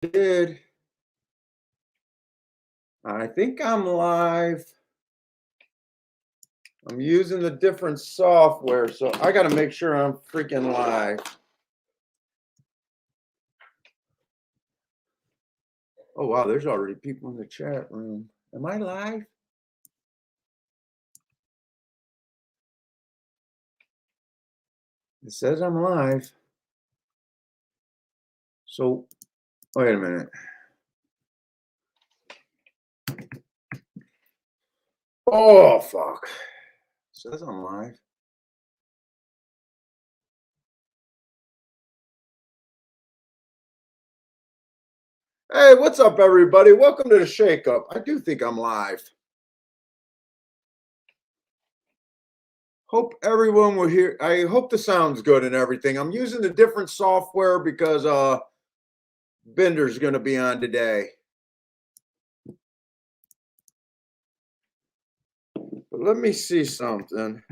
Did. I think I'm live. I'm using the different software, so I got to make sure I'm freaking live. Oh, wow, there's already people in the chat room. Am I live? It says I'm live. So, wait a minute. Oh, fuck. It says I'm live. Hey, what's up, everybody? Welcome to the Shake Up. I do think I'm live. Hope everyone will hear. I hope the sound's good and everything. I'm using the different software because Bender's going to be on today. But let me see something.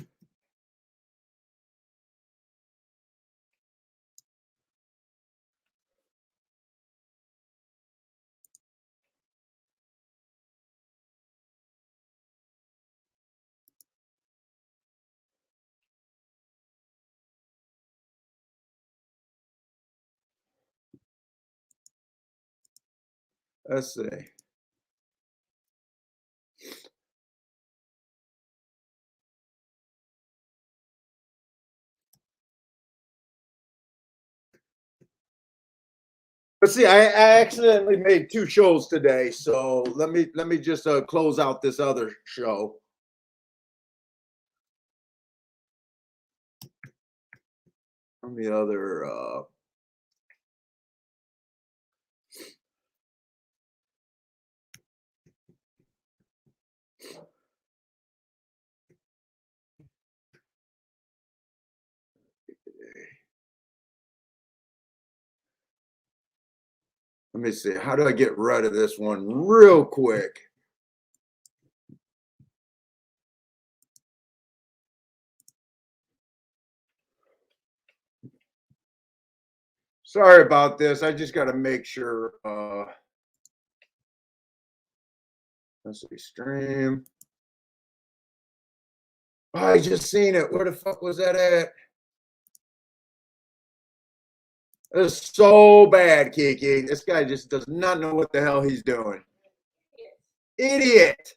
Let's see. But see, I accidentally made two shows today, so let me just close out this other show. On the other let me see. How do I get rid of this one real quick? Sorry about this. I just got to make sure. Let's see, stream. Oh, I just seen it. Where the fuck was that at? It's so bad, Kiki. This guy just does not know what the hell he's doing. Idiot.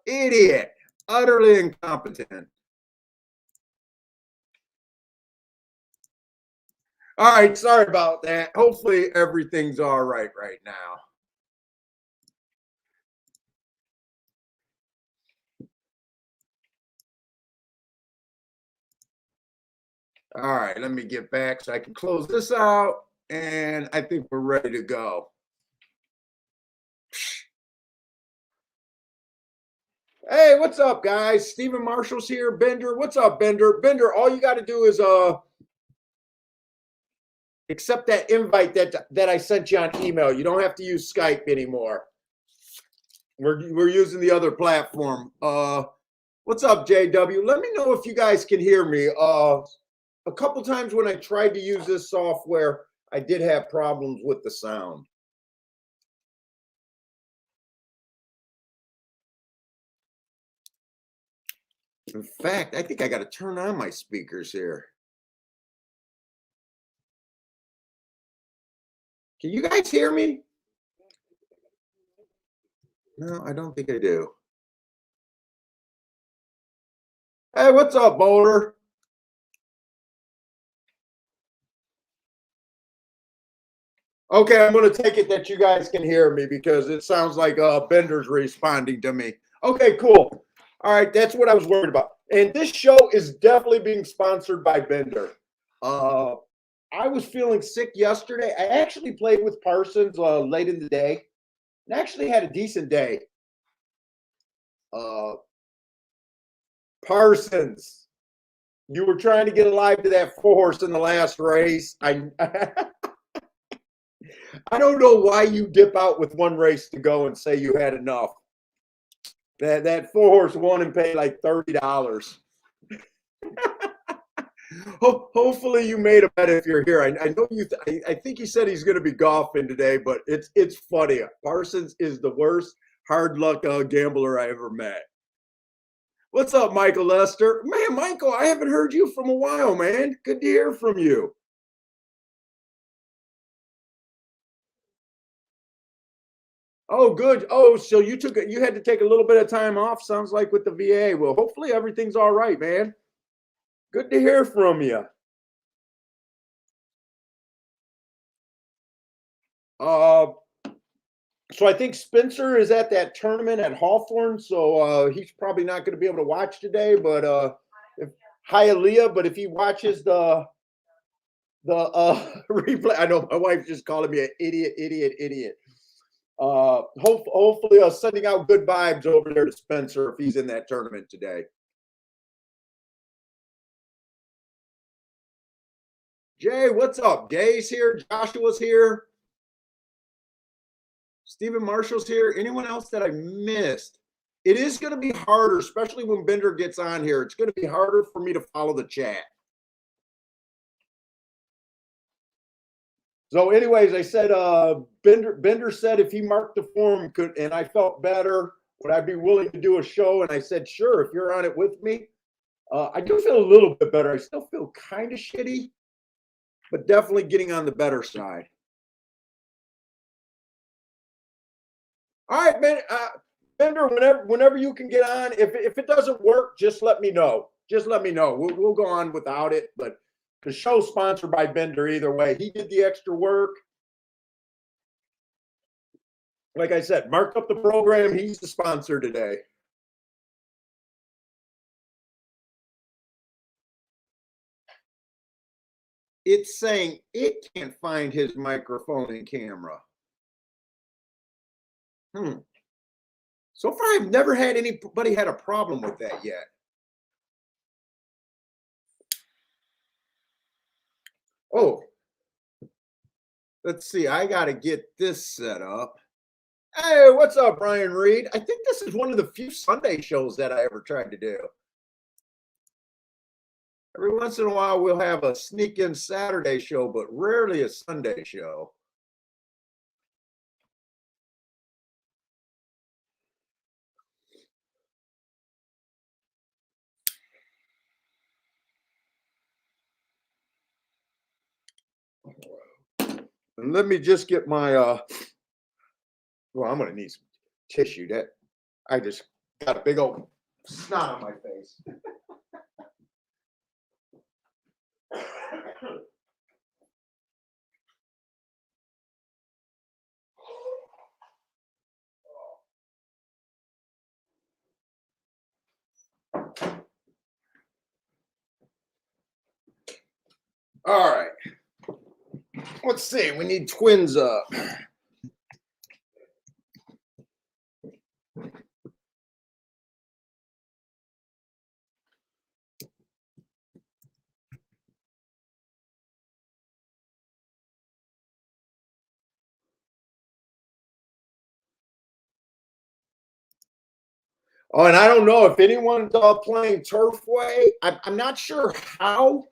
Idiot. Utterly incompetent. All right, sorry about that. Hopefully everything's all right now. All right, let me get back so I can close this out, and I think we're ready to go. Hey, what's up, guys? Stephen Marshall's here. Bender, what's up, Bender? Bender, all you got to do is accept that invite that I sent you on email. You don't have to use Skype anymore. We're using the other platform. What's up, JW? Let me know if you guys can hear me. A couple times when I tried to use this software, I did have problems with the sound. In fact, I think I got to turn on my speakers here. Can you guys hear me? No, I don't think I do. Hey, what's up, Boulder? Okay, I'm going to take it that you guys can hear me because it sounds like Bender's responding to me. Okay, cool. All right, that's what I was worried about. And this show is definitely being sponsored by Bender. I was feeling sick yesterday. I actually played with Parsons late in the day and actually had a decent day. Parsons, you were trying to get alive to that 4-horse in the last race. I don't know why you dip out with one race to go and say you had enough. That 4-horse won and paid like $30. Hopefully you made a bet if you're here. I know you. I think he said he's going to be golfing today, but it's funny. Parsons is the worst hard luck gambler I ever met. What's up, Michael Lester? Man, Michael, I haven't heard you from a while, man. Good to hear from you. Oh, good. Oh, so you had to take a little bit of time off. Sounds like with the VA. Well, hopefully everything's all right, man. Good to hear from you. Uh, so I think Spencer is at that tournament at Hawthorne, so he's probably not going to be able to watch today. But if, hi, Aaliyah. But if he watches the replay, I know my wife's just calling me an idiot, idiot, idiot. Hopefully, sending out good vibes over there to Spencer if he's in that tournament today. Jay, what's up? Gay's here. Joshua's here. Stephen Marshall's here. Anyone else that I missed? It is going to be harder, especially when Bender gets on here. It's going to be harder for me to follow the chat. So, anyways, I said Bender said if he marked the form and I felt better, would I be willing to do a show? And I said, sure, if you're on it with me. I do feel a little bit better. I still feel kind of shitty, but definitely getting on the better side. All right, man. Bender, whenever you can get on, if it doesn't work, just let me know. Just let me know. We'll go on without it. But the show's sponsored by Bender either way. He did the extra work. Like I said, mark up the program. He's the sponsor today. It's saying it can't find his microphone and camera. So far, I've never had anybody had a problem with that yet. Oh, let's see. I got to get this set up. Hey, what's up, Brian Reed? I think this is one of the few Sunday shows that I ever tried to do. Every once in a while, we'll have a sneak in Saturday show, but rarely a Sunday show. And let me just get my well, I'm gonna need some tissue. That I just got a big old snot on my face. All right. Let's see. We need twins up. Oh, and I don't know if anyone's playing Turfway. I'm not sure how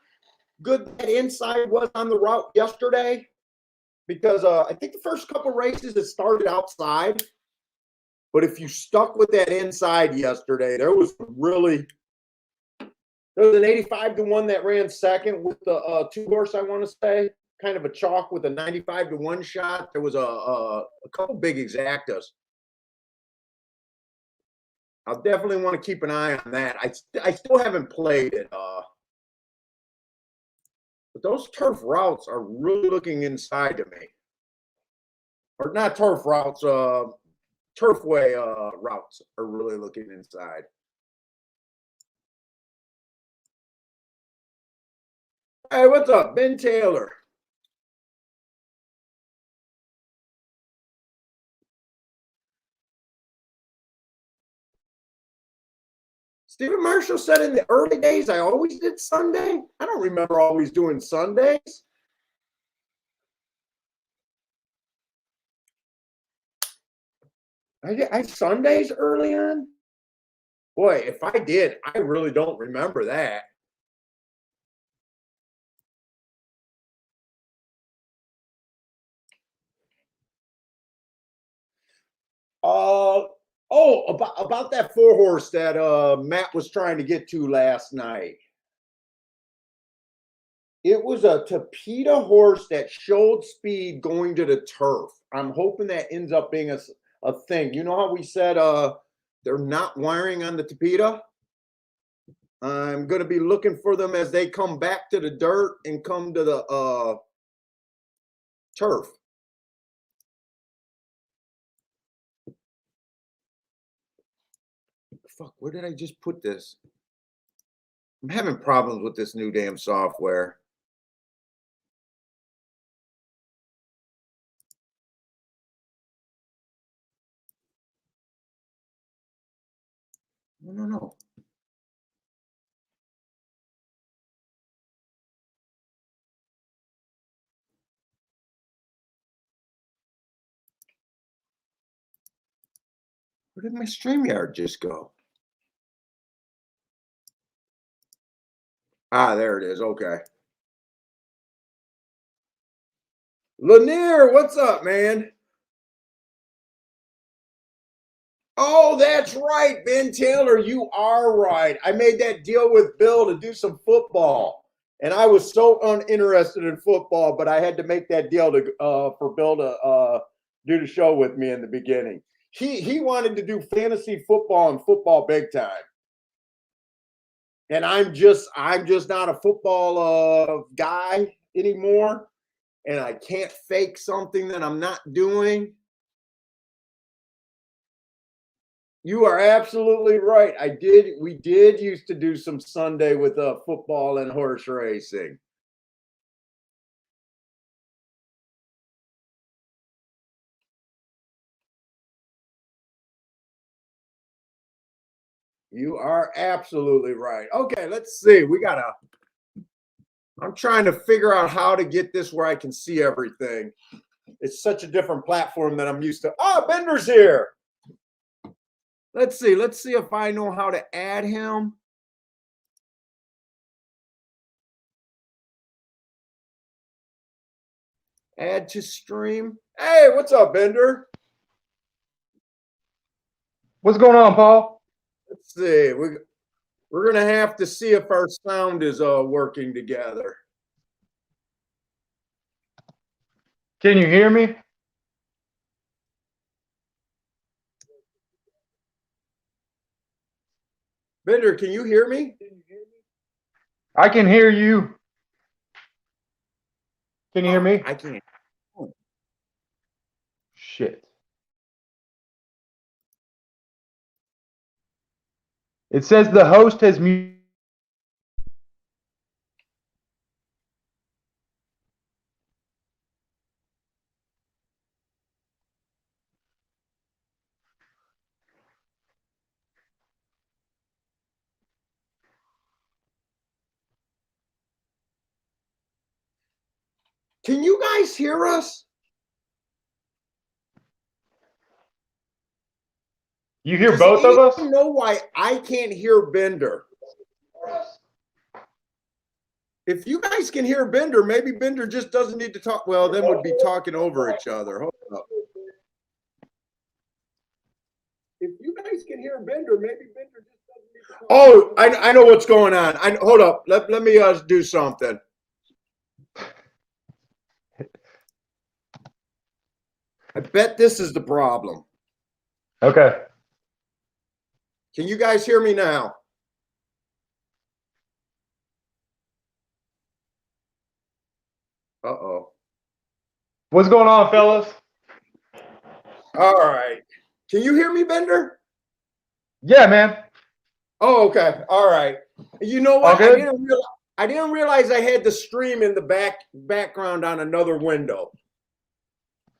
good that inside was on the route yesterday because I think the first couple races it started outside. But if you stuck with that inside yesterday, there was an 85-1 that ran second with the 2-horse, I want to say, kind of a chalk with a 95-1 shot. There was a couple big exactas. I'll definitely want to keep an eye on that. I still haven't played it. But those turf routes are really looking inside to me. Or not turf routes, Turfway routes are really looking inside. Hey, what's up, Ben Taylor? Stephen Marshall said in the early days, I always did Sunday. I don't remember always doing Sundays. I Sundays early on? Boy, if I did, I really don't remember that. Uh oh, about that 4 horse that Matt was trying to get to last night. It was a Tapeta horse that showed speed going to the turf. I'm hoping that ends up being a thing. You know how we said they're not wiring on the Tapeta? I'm going to be looking for them as they come back to the dirt and come to the turf. Fuck, where did I just put this? I'm having problems with this new damn software. No. Where did my StreamYard just go? Ah, there it is. Okay. Lanier, what's up, man? Oh, that's right, Ben Taylor. You are right. I made that deal with Bill to do some football, and I was so uninterested in football, but I had to make that deal to for Bill to do the show with me in the beginning. He wanted to do fantasy football and football big time, and I'm just not a football guy anymore, and I can't fake something that I'm not doing. You are absolutely right. We did used to do some Sunday with football and horse racing. You are absolutely right. Okay, let's see. I'm trying to figure out how to get this where I can see everything. It's such a different platform that I'm used to. Oh, Bender's here. Let's see. Let's see if I know how to add him. Add to stream. Hey, what's up, Bender? What's going on, Paul? Let's see. We're gonna have to see if our sound is working together. Can you hear me? Bender, can you hear me? I can hear you. Can you hear me? I can't. Shit. It says the host has muted. Can you guys hear us? You hear both of us? I don't know why I can't hear Bender. If you guys can hear Bender, maybe Bender just doesn't need to talk. Well, then we'd be talking over each other. Hold up. If you guys can hear Bender, maybe Bender just doesn't need to talk. Oh, I know what's going on. Hold up. Let me do something. I bet this is the problem. Okay. Can you guys hear me now? Uh-oh. What's going on, fellas? All right. Can you hear me, Bender? Yeah, man. Oh, okay. All right. You know what? Okay. I didn't realize I had the stream in the background on another window.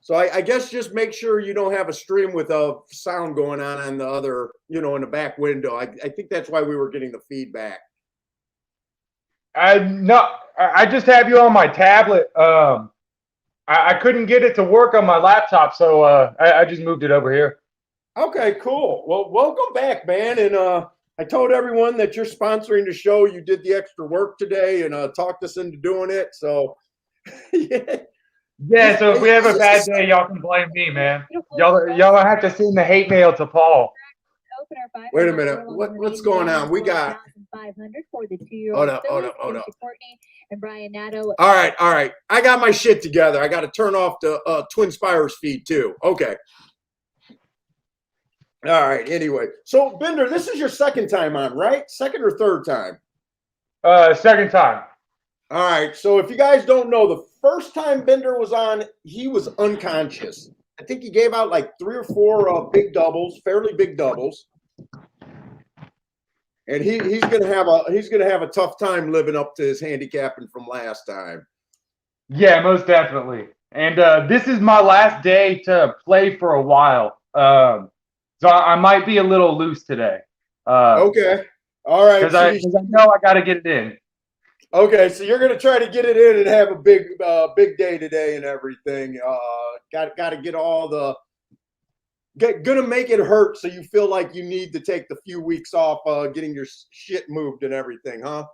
So I guess just make sure you don't have a stream with a sound going on the other, in the back window. I think that's why we were getting the feedback. I just have you on my tablet. I couldn't get it to work on my laptop, so I just moved it over here. Okay, cool. Well, welcome back, man. And I told everyone that you're sponsoring the show. You did the extra work today and talked us into doing it. So, yeah. Yeah, so if we have a bad day, y'all can blame me, man. Y'all have to send the hate mail to Paul. Wait a minute. What's going on? We got. Hold up. All right. I got my shit together. I got to turn off the Twin Spires feed too. Okay. All right. Anyway, so Bender, this is your second time on, right? Second or third time? Second time. All right. So if you guys don't know, the first time Bender was on, he was unconscious. I think he gave out like 3 or 4 big doubles, fairly big doubles. And he's gonna have a tough time living up to his handicapping from last time. Yeah, most definitely. And this is my last day to play for a while. So I might be a little loose today. Okay. All right. Because I know I got to get it in. Okay, so you're gonna try to get it in and have a big day today and everything. Got to get all the. Gonna make it hurt, so you feel like you need to take the few weeks off, getting your shit moved and everything, huh?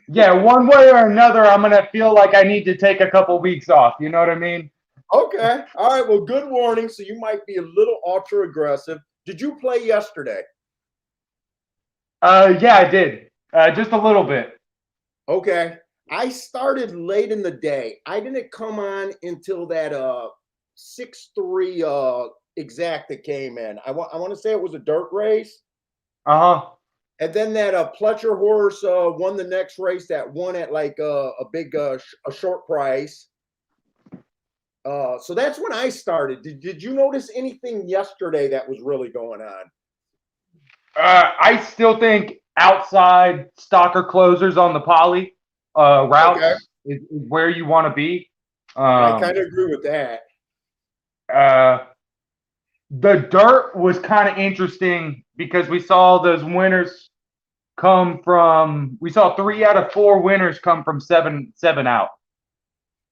Yeah, one way or another, I'm gonna feel like I need to take a couple weeks off. You know what I mean? Okay. All right. Well, good warning. So you might be a little ultra aggressive. Did you play yesterday? Yeah, I did. Just a little bit. Okay. I started late in the day. I didn't come on until that 6-3 exacta came in. I want to say it was a dirt race. Uh-huh. And then that Pletcher horse won the next race that won at like a big a short price. So that's when I started. Did you notice anything yesterday that was really going on? I still think outside stalker closers on the poly routes is where you want to be. I kind of agree with that. The dirt was kind of interesting because we saw those winners come from. We saw 3 out of 4 winners come from seven out.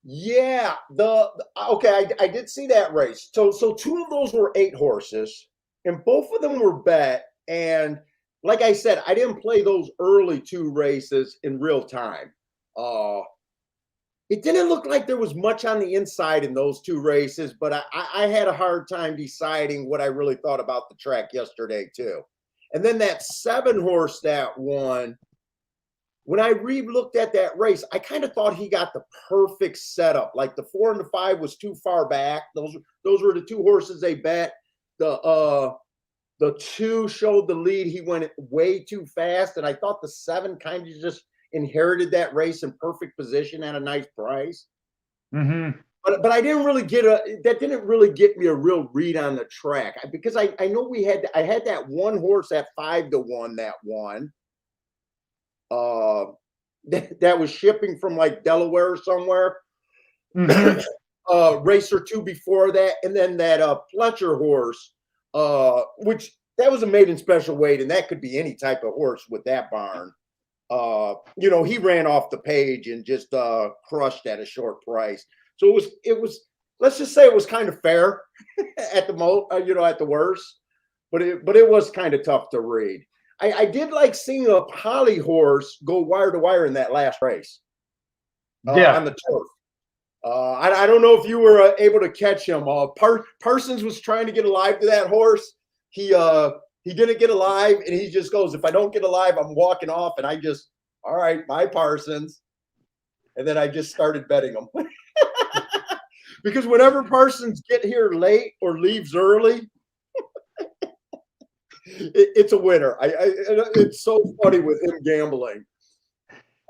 Yeah, okay, I did see that race. So 2 of those were 8 horses, and both of them were bet. And like I said, I didn't play those early 2 races in real time. It didn't look like there was much on the inside in those 2 races, but I had a hard time deciding what I really thought about the track yesterday too. And then that 7 horse that won. When I re-looked at that race, I kind of thought he got the perfect setup. Like the 4 and the 5 was too far back. Those were the 2 horses they bet. The 2 showed the lead. He went way too fast, and I thought the 7 kind of just inherited that race in perfect position at a nice price. Mm-hmm. But I didn't really that didn't really get me a real read on the track because I know I had that 1 horse at 5-1 that won. That was shipping from like Delaware or somewhere. Mm-hmm. Race or 2 before that, and then that Pletcher horse, which that was a maiden special weight, and that could be any type of horse with that barn. He ran off the page and just crushed at a short price. So it was let's just say it was kind of fair at the at the worst, but it was kind of tough to read. I did like seeing a poly horse go wire to wire in that last race on the turf. I don't know if you were able to catch him. Parsons was trying to get alive to that horse. He didn't get alive, and he just goes, "If I don't get alive, I'm walking off." And I just, all right, bye, Parsons. And then I just started betting him. Because whenever Parsons get here late or leaves early, it's a winner. It's so funny with him gambling.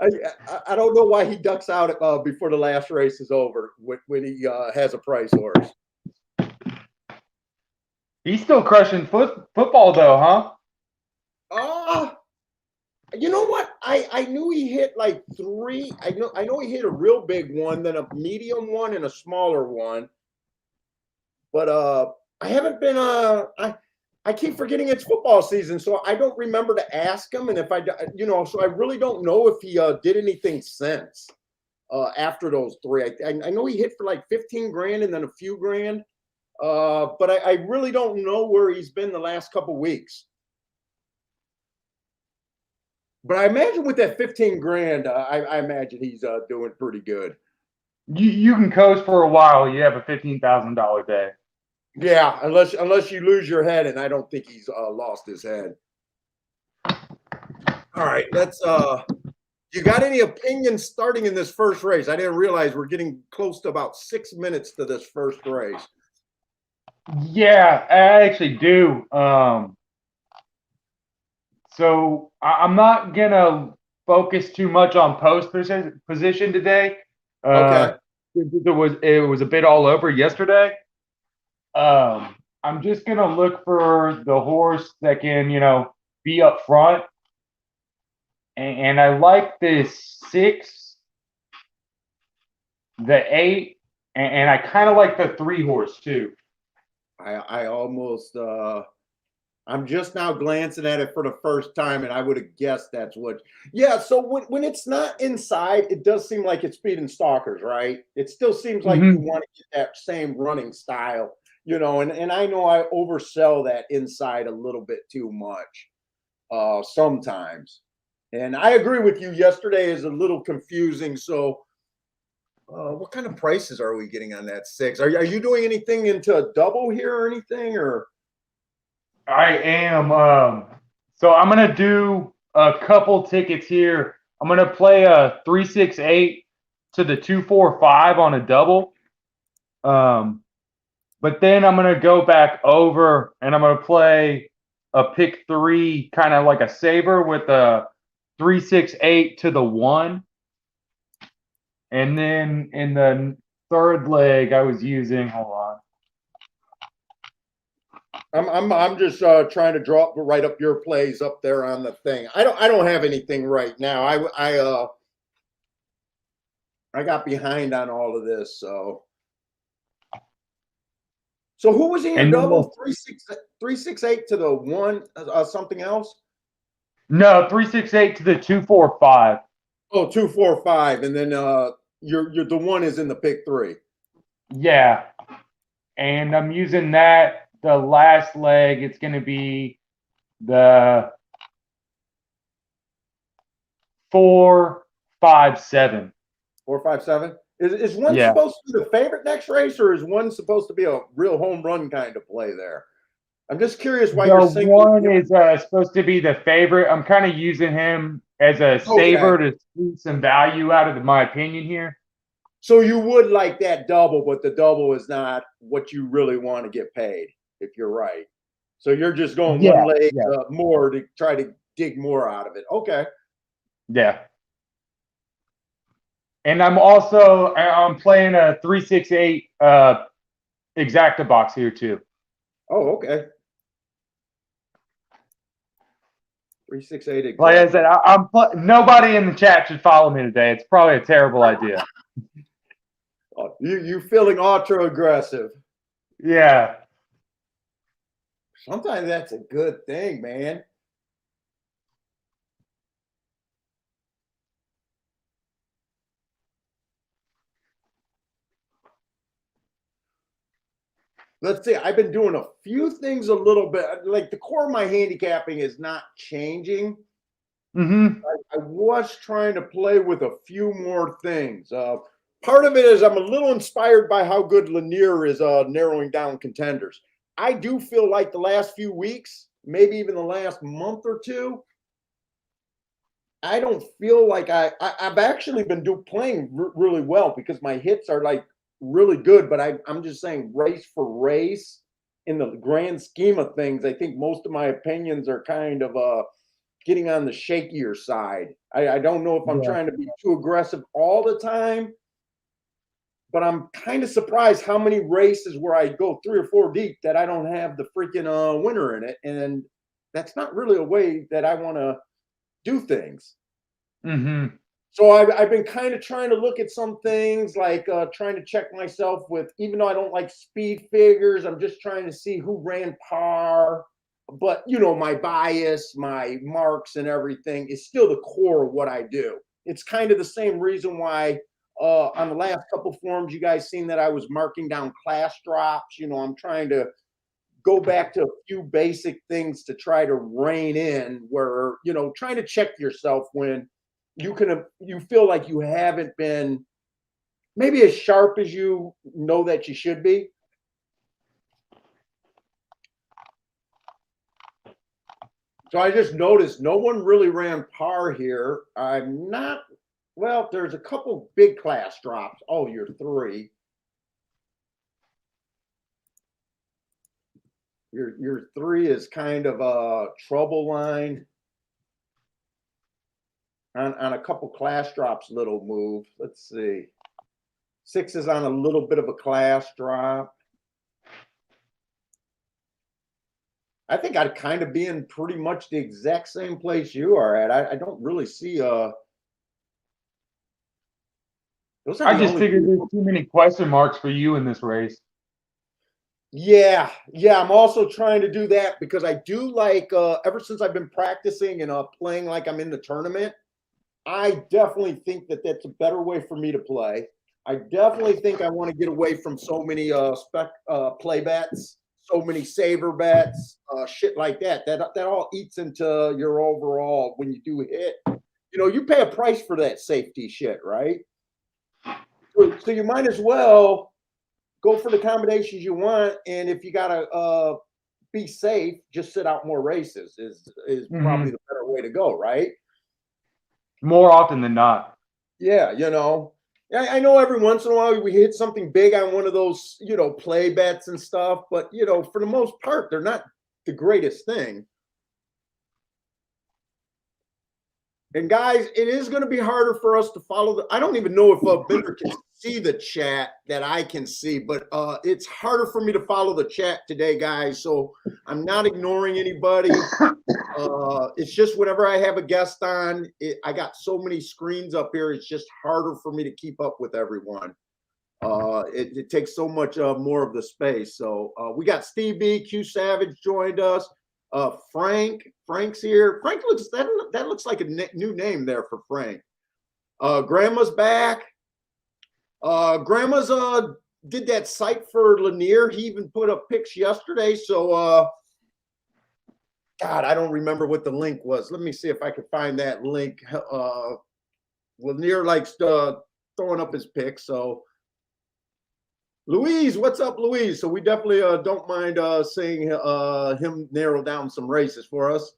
I don't know why he ducks out before the last race is over when he has a price horse. He's still crushing football though, huh? You know what? I knew he hit like 3. I know he hit a real big one, then a medium one, and a smaller one. But I haven't been I keep forgetting it's football season, so I don't remember to ask him. And if so I really don't know if he did anything since after those 3. I know he hit for like 15 grand and then a few grand, but I really don't know where he's been the last couple weeks. But I imagine with that 15 grand, I imagine he's doing pretty good. You can coast for a while. You have a $15,000 day. Yeah, unless you lose your head, and I don't think he's lost his head. All right, let's. You got any opinions starting in this first race? I didn't realize we're getting close to about 6 minutes to this first race. Yeah, I actually do. So I'm not gonna focus too much on post position today. Okay. It was a bit all over yesterday. I'm just gonna look for the horse that can be up front, and I like this 6, the 8, and I kind of like the 3 horse too. I almost I'm just now glancing at it for the first time, and I would have guessed that's what. Yeah, so when it's not inside, it does seem like it's speeding stalkers, right? It still seems like you Mm-hmm. want to get that same running style, and I know I oversell that inside a little bit too much sometimes. And I agree with you. Yesterday is a little confusing. So, what kind of prices are we getting on that 6? Are you doing anything into a double here or anything? Or I am. So I'm gonna do a couple tickets here. I'm gonna play a 368 to the 245 on a double. Um, but then I'm gonna go back over and I'm gonna play a pick 3, kind of like a saver with a 368 to the 1. And then in the third leg, I was using. Hold on. I'm just trying to drop right up your plays up there on the thing. I don't have anything right now. I got behind on all of this. So who was in your And then double? 368 to the 1 something else? no, 368 to the 245. Oh, 245, and then your the 1 is in the pick 3. Yeah. And I'm using that. The last leg, it's going to be the 457. 457. Is one Yeah. supposed to be the favorite next race, or is one supposed to be a real home run kind of play there? I'm just curious why you're The singling one him. is supposed to be the favorite. I'm kind of using him as a Okay. saver to squeeze some value out of my opinion here. So you would like that double, but the double is not what you really want to get paid, if you're right. So you're just going one Yeah. leg Yeah. more to try to dig more out of it. Okay. Yeah. And I'm playing a 368 exacta box here too. Oh, okay. 368 Like I exact. said, nobody in the chat should follow me today. It's probably a terrible idea. Oh, you feeling ultra aggressive. Yeah. Sometimes that's a good thing, man. Let's see. I've been doing a few things a little bit. Like the core of my handicapping is not changing. Mm-hmm. I was trying to play with a few more things. Part of it is I'm a little inspired by how good Lanier is narrowing down contenders. I do feel like the last few weeks, maybe even the last month or two, I don't feel like I've actually been playing really well because my hits are like really good. But I'm just saying, race for race, in the grand scheme of things, I think most of my opinions are kind of getting on the shakier side. I don't know if I'm Yeah. trying to be too aggressive all the time, but I'm kind of surprised how many races where I go 3 or 4 deep that I don't have the freaking winner in it, and that's not really a way that I want to do things. Mm-hmm. So I've been kind of trying to look at some things like trying to check myself with, even though I don't like speed figures, I'm just trying to see who ran par. But my bias, my marks, and everything is still the core of what I do. It's kind of the same reason why on the last couple forums you guys seen that I was marking down class drops. I'm trying to go back to a few basic things to try to rein in where trying to check yourself when you feel like you haven't been maybe as sharp as you know that you should be. So I just noticed no one really ran par here. I'm not, well, there's a couple big class drops. Oh, you're 3. Your 3 is kind of a trouble line. On a couple class drops, little move. Let's see. 6 is on a little bit of a class drop. I think I'd kind of be in pretty much the exact same place you are at. I don't really see those are I the just only figured there's too many question marks for you in this race. Yeah, I'm also trying to do that because I do like ever since I've been practicing and playing like I'm in the tournament, I definitely think that that's a better way for me to play. I definitely think I want to get away from so many play bets, so many saver bets, shit like that. That all eats into your overall when you do hit. You know, you pay a price for that safety shit, right? So you might as well go for the combinations you want, and if you gotta be safe, just sit out more races is probably the better way to go, right? More often than not. Yeah, I know every once in a while we hit something big on one of those, play bets and stuff, but for the most part, they're not the greatest thing. And guys, it is going to be harder for us to follow. I don't even know if Bender can see the chat that I can see, but it's harder for me to follow the chat today, guys. So I'm not ignoring anybody. It's just whenever I have a guest on, I got so many screens up here. It's just harder for me to keep up with everyone. It takes so much more of the space. So we got Steve B, Q Savage joined us. Frank's here. Frank that looks like a new name there for Frank. Grandma's back. Grandma's did that site for Lanier. He even put up pics yesterday. So God, I don't remember what the link was. Let me see if I can find that link. Lanier likes throwing up his pics. So Louise, what's up, Louise? So we definitely don't mind seeing him narrow down some races for us.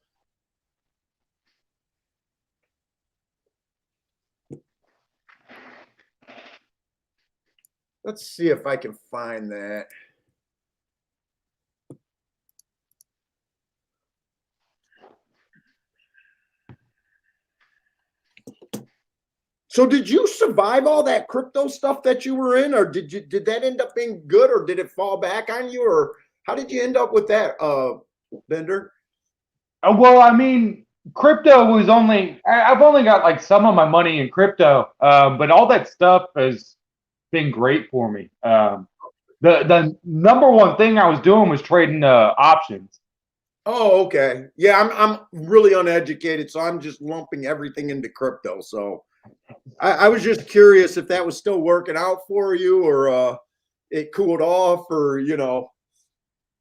Let's see if I can find that. So did you survive all that crypto stuff that you were in, or did that end up being good, or did it fall back on you, or how did you end up with that, Bender? Well, I mean, crypto was I've only got like some of my money in crypto, but all that stuff has been great for me. The number one thing I was doing was trading options. Oh, okay. Yeah, I'm really uneducated, so I'm just lumping everything into crypto. So I was just curious if that was still working out for you, or it cooled off, or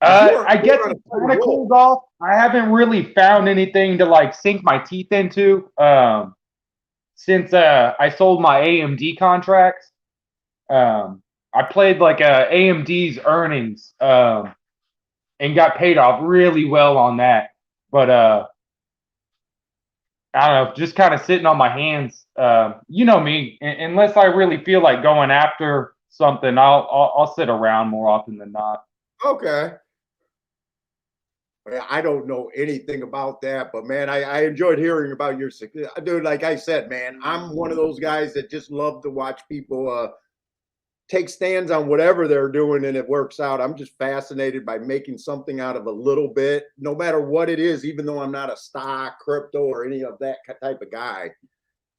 I guess it kind of cooled off. I haven't really found anything to like sink my teeth into since I sold my AMD contracts. I played like AMD's earnings and got paid off really well on that. But I don't know, just kind of sitting on my hands. You know me, unless I really feel like going after something, I'll sit around more often than not. Okay. I don't know anything about that, but man, I enjoyed hearing about your success. Dude, like I said, man, I'm one of those guys that just love to watch people take stands on whatever they're doing and it works out. I'm just fascinated by making something out of a little bit, no matter what it is, even though I'm not a stock, crypto, or any of that type of guy.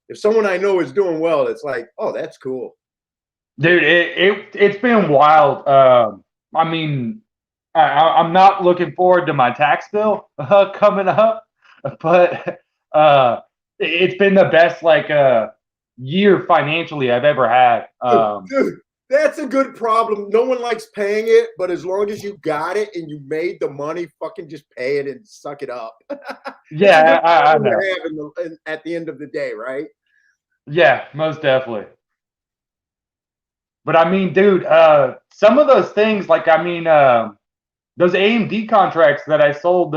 If someone I know is doing well, it's like, oh, that's cool. Dude, it's been wild. I mean, I'm not looking forward to my tax bill coming up, but it's been the best year financially I've ever had. Dude, that's a good problem. No one likes paying it, but as long as you got it and you made the money, fucking just pay it and suck it up. Yeah, I know. At the end of the day, right? Yeah, most definitely. But I mean, dude, some of those things, like I mean, those AMD contracts that I sold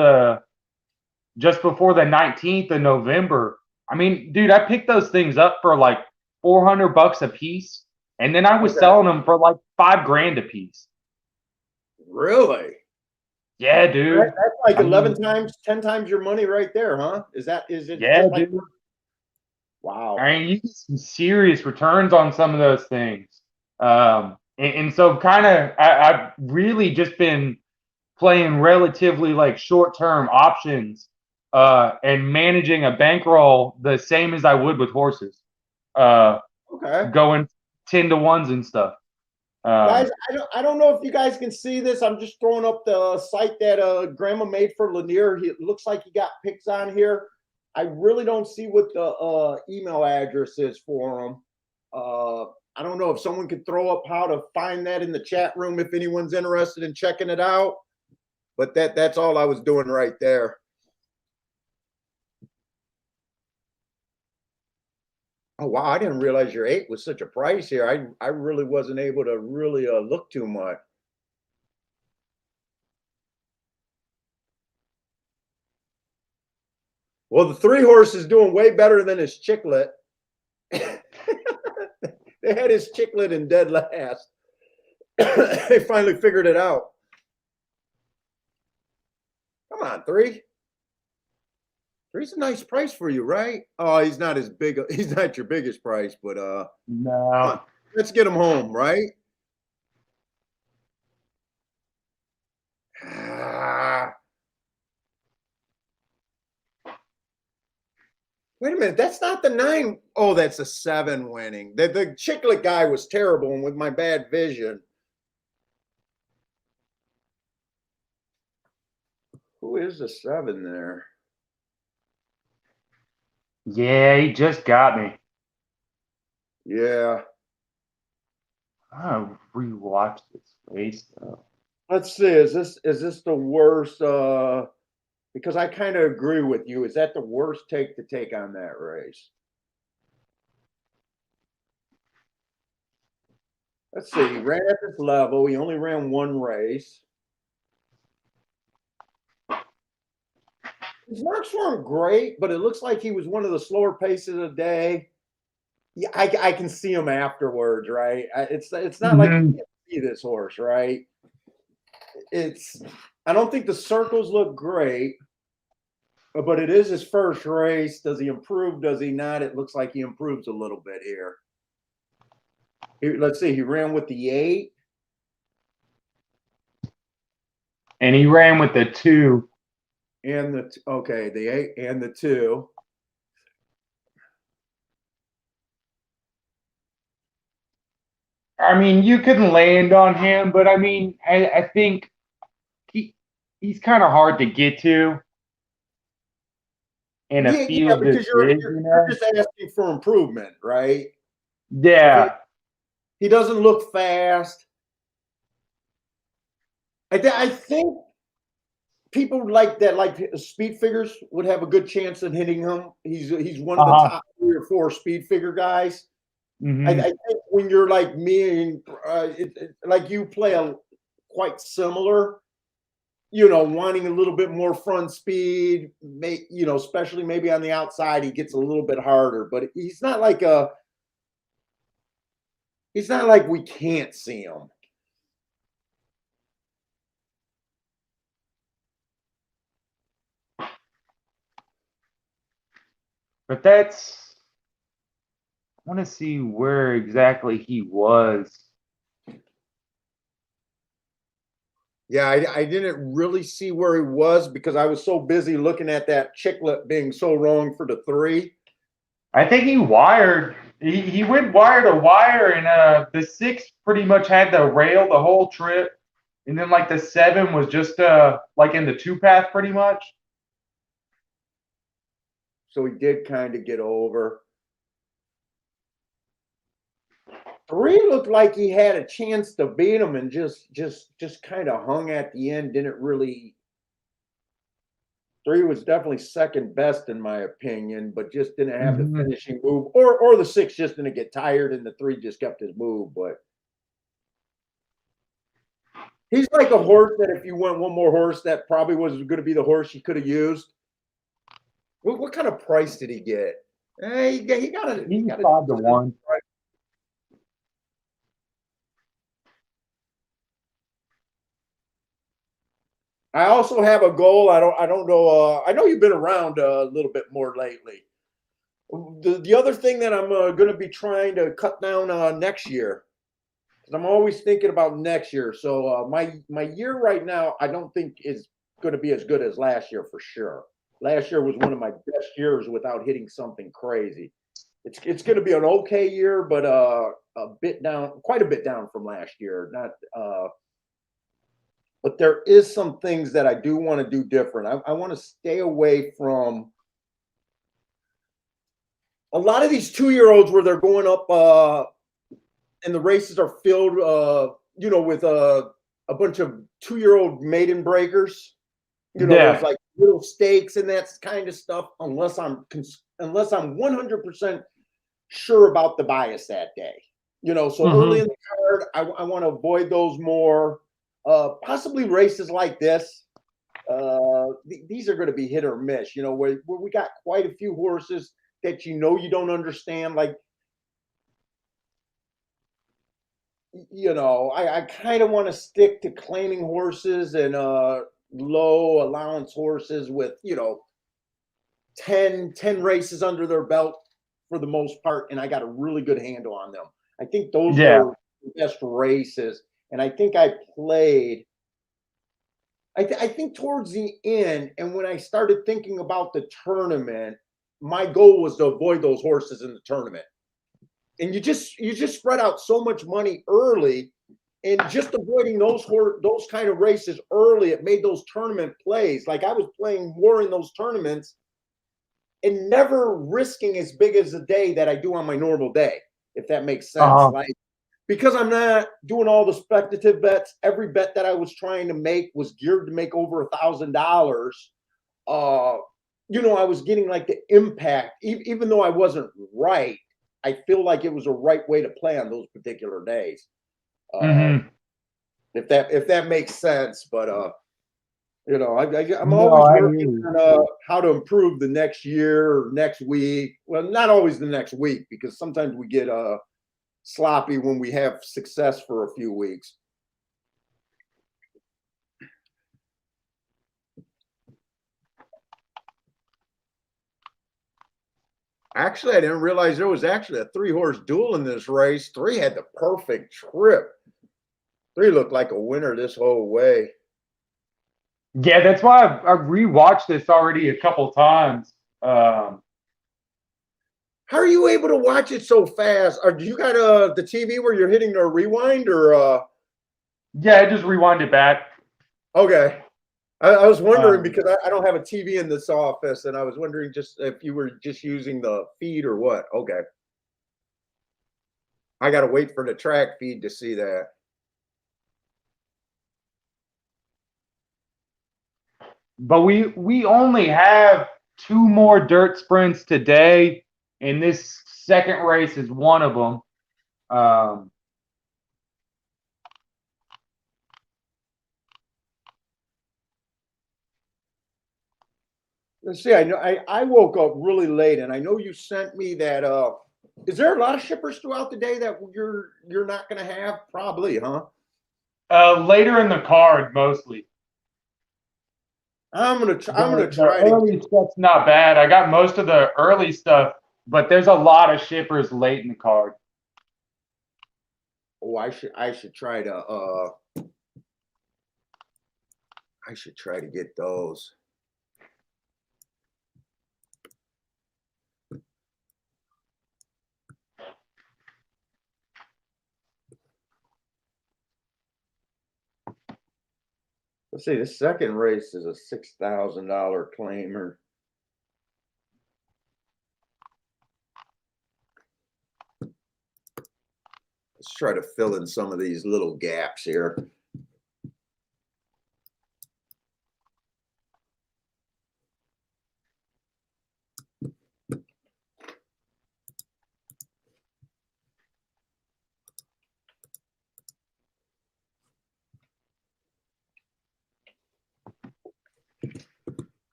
just before the 19th of November. I mean, dude, I picked those things up for like $400 a piece, and then I was Okay. selling them for like $5,000 a piece. Really? Yeah, dude. That's like I 11 mean, times, 10 times your money right there, huh? Is it yeah, just like, dude. wow. I mean, you get some serious returns on some of those things. And so kind of, I've really just been playing relatively like short-term options, and managing a bankroll the same as I would with horses, uh, Okay. going 10 to ones and stuff. Guys, Um, I don't know if you guys can see this. I'm just throwing up the site that grandma made for Lanier. It looks like he got pics on here. I really don't see what the email address is for him. I don't know if someone could throw up how to find that in the chat room if anyone's interested in checking it out. But that's all I was doing right there. Oh wow, I didn't realize your 8 was such a price here. I really wasn't able to really look too much. Well, the 3 horse is doing way better than his chicklet. They had his chicklet in dead last. They finally figured it out. Come on, 3. 3's a nice price for you, right? Oh, he's not as big. He's not your biggest price, but come on, no. let's get him home, right? Ah, wait a minute, that's not the 9. Oh, that's a 7 winning. The chicklet guy was terrible, and with my bad vision. Who is the 7 there? Yeah, he just got me. Yeah. I rewatched this race though. Let's see. Is this the worst? Because I kind of agree with you. Is that the worst take to take on that race? Let's see. He ran at this level. He only ran 1 race. His marks weren't great, but it looks like he was one of the slower paces of the day. Yeah, I can see him afterwards, right? It's not like you Mm-hmm. can't see this horse, right? It's I don't think the circles look great, but it is his first race. Does he improve? Does he not? It looks like he improves a little bit here. Let's see. He ran with the 8. And he ran with the 2. And the 8 and the 2. I mean, you can land on him, but I mean, I think he's kind of hard to get to in a Yeah, field because this big, you you're know? just asking for improvement, right? If Yeah. he doesn't look fast, I think people like that, like speed figures, would have a good chance of hitting him. He's one of the Uh-huh. top 3 or 4 speed figure guys. I Hmm. think when you're like me and like you play a quite similar, wanting a little bit more front speed, especially maybe on the outside, he gets a little bit harder, but he's not like we can't see him. But I want to see where exactly he was. Yeah, I didn't really see where he was because I was so busy looking at that chicklet being so wrong for the 3. I think he wired. He went wire to wire, and the 6 pretty much had the rail the whole trip, and then like the 7 was just like in the 2 path pretty much. So he did kind of get over. 3 looked like he had a chance to beat him and just kind of hung at the end. Didn't really. 3 was definitely second best in my opinion, but just didn't have the Hmm. finishing move, or the 6 just didn't get tired and the 3 just kept his move. But He's like a horse that if you went one more horse, that probably was going to be the horse you could have used. What kind of price did he get? He got a He's 5 to 1. I also have a goal. I don't know. I know you've been around a little bit more lately. The other thing that I'm going to be trying to cut down on next year, because I'm always thinking about next year. So my year right now, I don't think is going to be as good as last year for sure. Last year was one of my best years without hitting something crazy. It's going to be an okay year, but a bit down, quite a bit down from last year. Not but there is some things that I do want to do different. I want to stay away from a lot of these 2-year-olds where they're going up and the races are filled, with a bunch of 2-year-old maiden breakers. There's Yeah. like little stakes and that kind of stuff. Unless I'm 100% sure about the bias that day. So early in the card, I want to avoid those more. Possibly races like this. These are going to be hit or miss. Where we got quite a few horses that you don't understand. Like, I kind of want to stick to claiming horses and low allowance horses with 10 races under their belt for the most part, and I got a really good handle on them. I think those Yeah. are the best races, and I think I played. I think towards the end, and when I started thinking about the tournament, my goal was to avoid those horses in the tournament. And you just spread out so much money early, and just avoiding those kind of races early, it made those tournament plays. Like I was playing more in those tournaments and never risking as big as a day that I do on my normal day, if that makes sense. Like, because I'm not doing all the speculative bets, every bet that I was trying to make was geared to make over $1,000. I was getting like the impact, even though I wasn't right. I feel like it was a right way to play on those particular days. If that makes sense, but I'm No, always I hear working you. on how to improve the next year or next week. Well, not always the next week, because sometimes we get sloppy when we have success for a few weeks. Actually, I didn't realize there was actually a 3-horse duel in this race. 3 had the perfect trip. 3 looked like a winner this whole way. Yeah, that's why I've rewatched this already a couple times. How are you able to watch it so fast? Or do you got the TV where you're hitting the rewind, or Yeah, I just rewind it back. okay. I was wondering Um, because I don't have a TV in this office, and I was wondering just if you were just using the feed or what. Okay. I got to wait for the track feed to see that. but we only have 2 more dirt sprints today, and this second race is one of them. Let's see. I know I woke up really late, and I know you sent me that. Is there a lot of shippers throughout the day that you're not going to have? Probably, huh? Later in the card, mostly. I'm gonna The try to. early stuff's not bad. I got most of the early stuff, but there's a lot of shippers late in the card. Oh, I should try to. I should try to get those. Let's see. The second race is a $6,000 claimer. Let's try to fill in some of these little gaps here.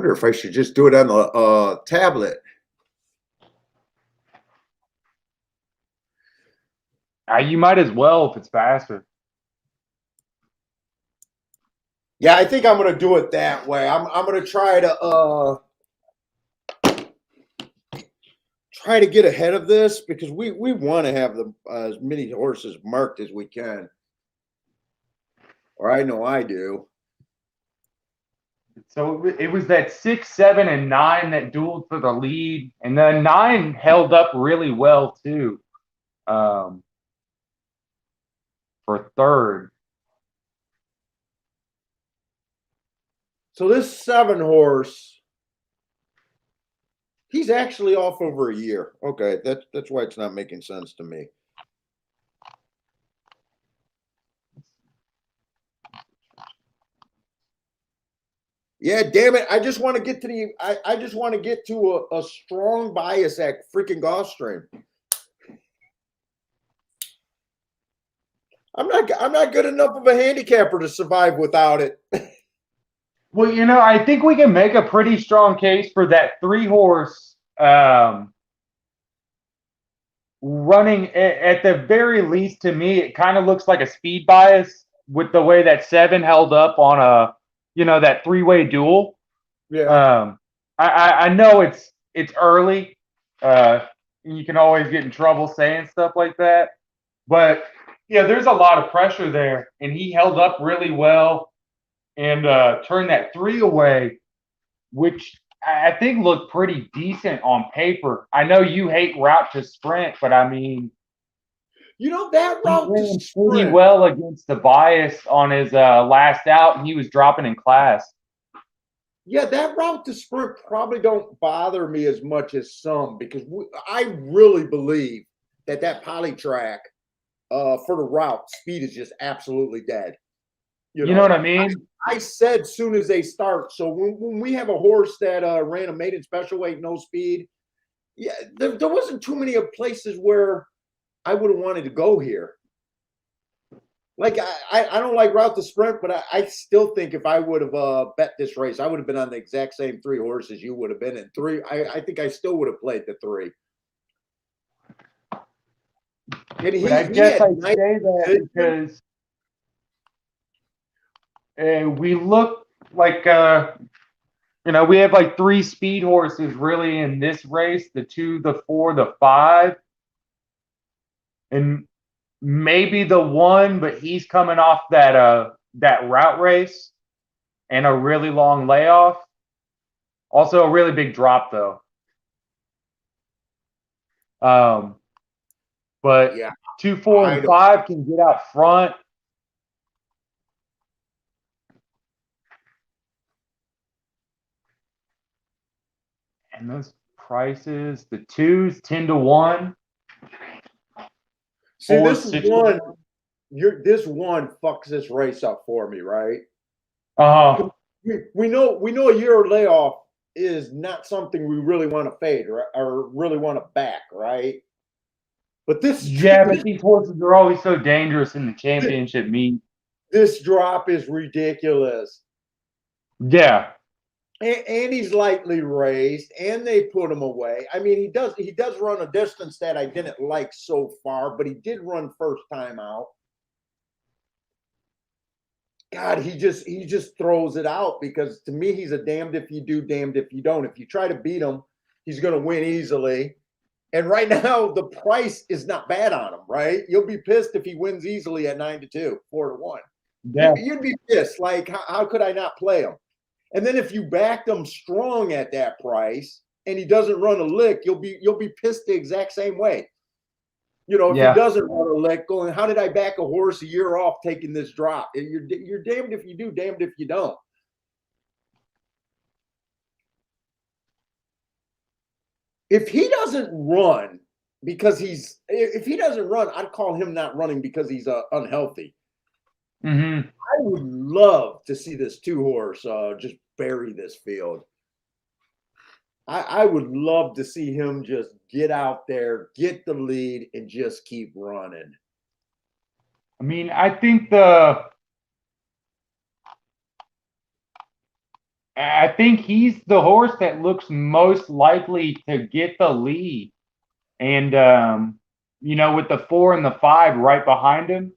wonder if I should just do it on the tablet. You might as well if it's faster. Yeah, I think I'm gonna do it that way. I'm gonna try to get ahead of this because we want to have the as many horses marked as we can. Or I know I do. So it was that 6, 7, and 9 that dueled for the lead, and then 9 held up really well too, for third. So this 7 horse, he's actually off over a year. Okay, that's why it's not making sense to me. Yeah, damn it. I just want to get to the I just want to get to a strong bias at freaking Gulfstream. I'm not good enough of a handicapper to survive without it. Well, I think we can make a pretty strong case for that 3 horse running at the very least. To me, it kind of looks like a speed bias with the way that 7 held up on that 3-way duel. Yeah. I know it's early. You can always get in trouble saying stuff like that, but yeah, there's a lot of pressure there, and he held up really well and turned that 3 away, which I think looked pretty decent on paper. I know you hate route to sprint, but I mean, That he route to ran pretty sprint. well against the bias on his last out, and he was dropping in class. Yeah, that route to sprint probably don't bother me as much as some because I really believe that poly track for the route speed is just absolutely dead. You know what I mean? I said soon as they start. So when we have a horse that ran a maiden special weight, no speed, yeah, there wasn't too many places where I would have wanted to go here. Like I don't like route to sprint, but I still think if I would have bet this race, I would have been on the exact same 3 horses you would have been in. 3, I think I still would have played the 3. And But I guess I say that because we look like we have like 3 speed horses really in this race: the 2, the 4, the 5, and maybe the 1. But he's coming off that route race and a really long layoff. Also, a really big drop though. But yeah, 2, 4, and 5 can get out front. And those prices, the 2s 10-1. See, 4, this 6 one, this one fucks this race up for me, right? We know a year layoff is not something we really want to fade or really want to back, right? But but these horses are always so dangerous in the championship meet. This drop is ridiculous. Yeah. And he's lightly raised, and they put him away. I mean, he does run a distance that I didn't like so far, but he did run first time out. God, he just throws it out because to me, he's a damned if you do, damned if you don't. If you try to beat him, he's going to win easily. And right now, the price is not bad on him, right? You'll be pissed if he wins easily at 9-2, 4-1. Yeah. You'd be pissed. Like, how could I not play him? And then if you backed him strong at that price and he doesn't run a lick, you'll be pissed the exact same way. If he doesn't run a lick, going, how did I back a horse a year off taking this drop? You're damned if you do, damned if you don't. If he doesn't run if he doesn't run, I'd call him not running because he's unhealthy. Mm-hmm. I would love to see this 2 horse just bury this field. I would love to see him just get out there, get the lead, and just keep running. I mean, I think I think he's the horse that looks most likely to get the lead. And, with the 4 and the 5 right behind him.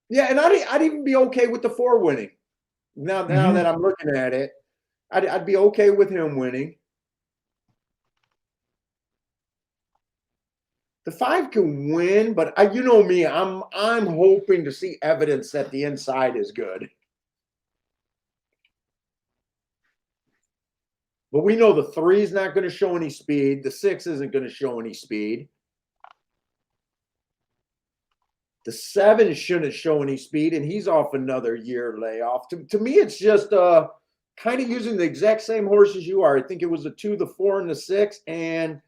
Yeah, and I'd even be okay with the 4 winning. Now that I'm looking at it, I'd be okay with him winning. The 5 can win, but you know me, I'm hoping to see evidence that the inside is good. But we know the 3 is not going to show any speed. The 6 isn't going to show any speed. The 7 shouldn't show any speed, and he's off another year layoff. To me, it's just kind of using the exact same horses you are. I think it was the 2, the 4, and the 6. And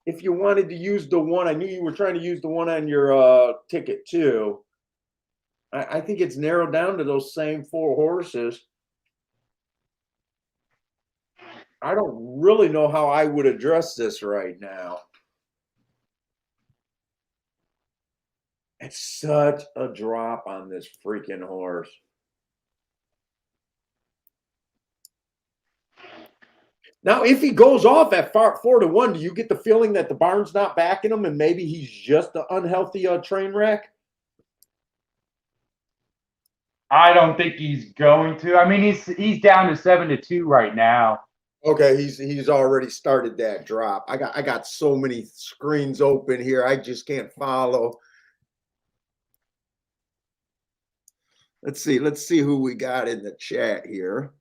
if you wanted to use the 1, I knew you were trying to use the 1 on your ticket too. I think it's narrowed down to those same 4 horses. I don't really know how I would address this right now. It's such a drop on this freaking horse. Now, if he goes off at 4-1, do you get the feeling that the barn's not backing him and maybe he's just an unhealthy train wreck? I don't think he's going to. I mean, he's down to 7-2 right now. Okay, he's already started that drop. I got so many screens open here, I just can't follow. Let's see who we got in the chat here.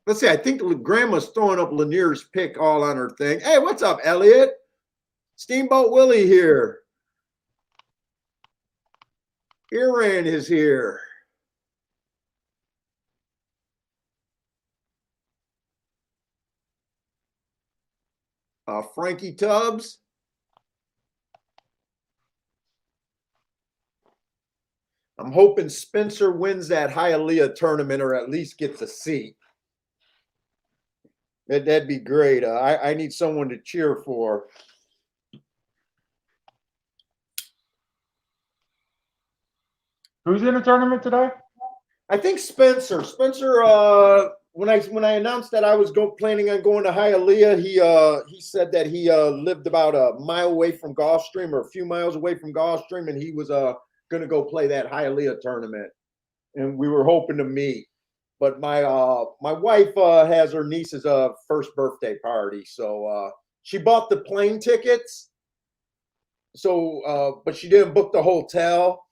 Let's see. I think Grandma's throwing up Lanier's pick all on her thing. Hey, what's up, Elliot? Steamboat Willie here. Iran is here. Frankie Tubbs. I'm hoping Spencer wins that Hialeah tournament or at least gets a seat. That'd be great. I need someone to cheer for. Who's in the tournament today? I think Spencer. When I announced that I was planning on going to Hialeah, he said that he lived about a mile away from Gulfstream or a few miles away from Gulfstream, and he was going to go play that Hialeah tournament, and we were hoping to meet. But my wife has her niece's first birthday party, so she bought the plane tickets. So, but she didn't book the hotel.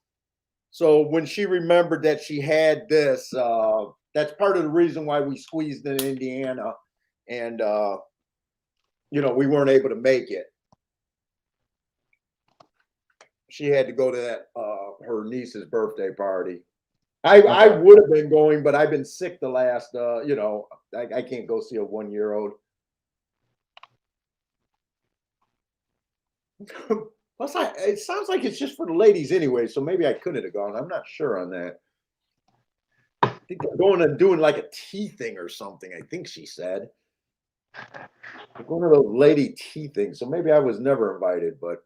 So when she remembered that she had this, that's part of the reason why we squeezed in Indiana, and we weren't able to make it. She had to go to that her niece's birthday party. I would have been going, but I've been sick the last, I can't go see a 1-year-old. Plus, it sounds like it's just for the ladies anyway, so maybe I couldn't have gone. I'm not sure on that. I think they're going and doing like a tea thing or something, I think she said. One of those lady tea things, so maybe I was never invited, but.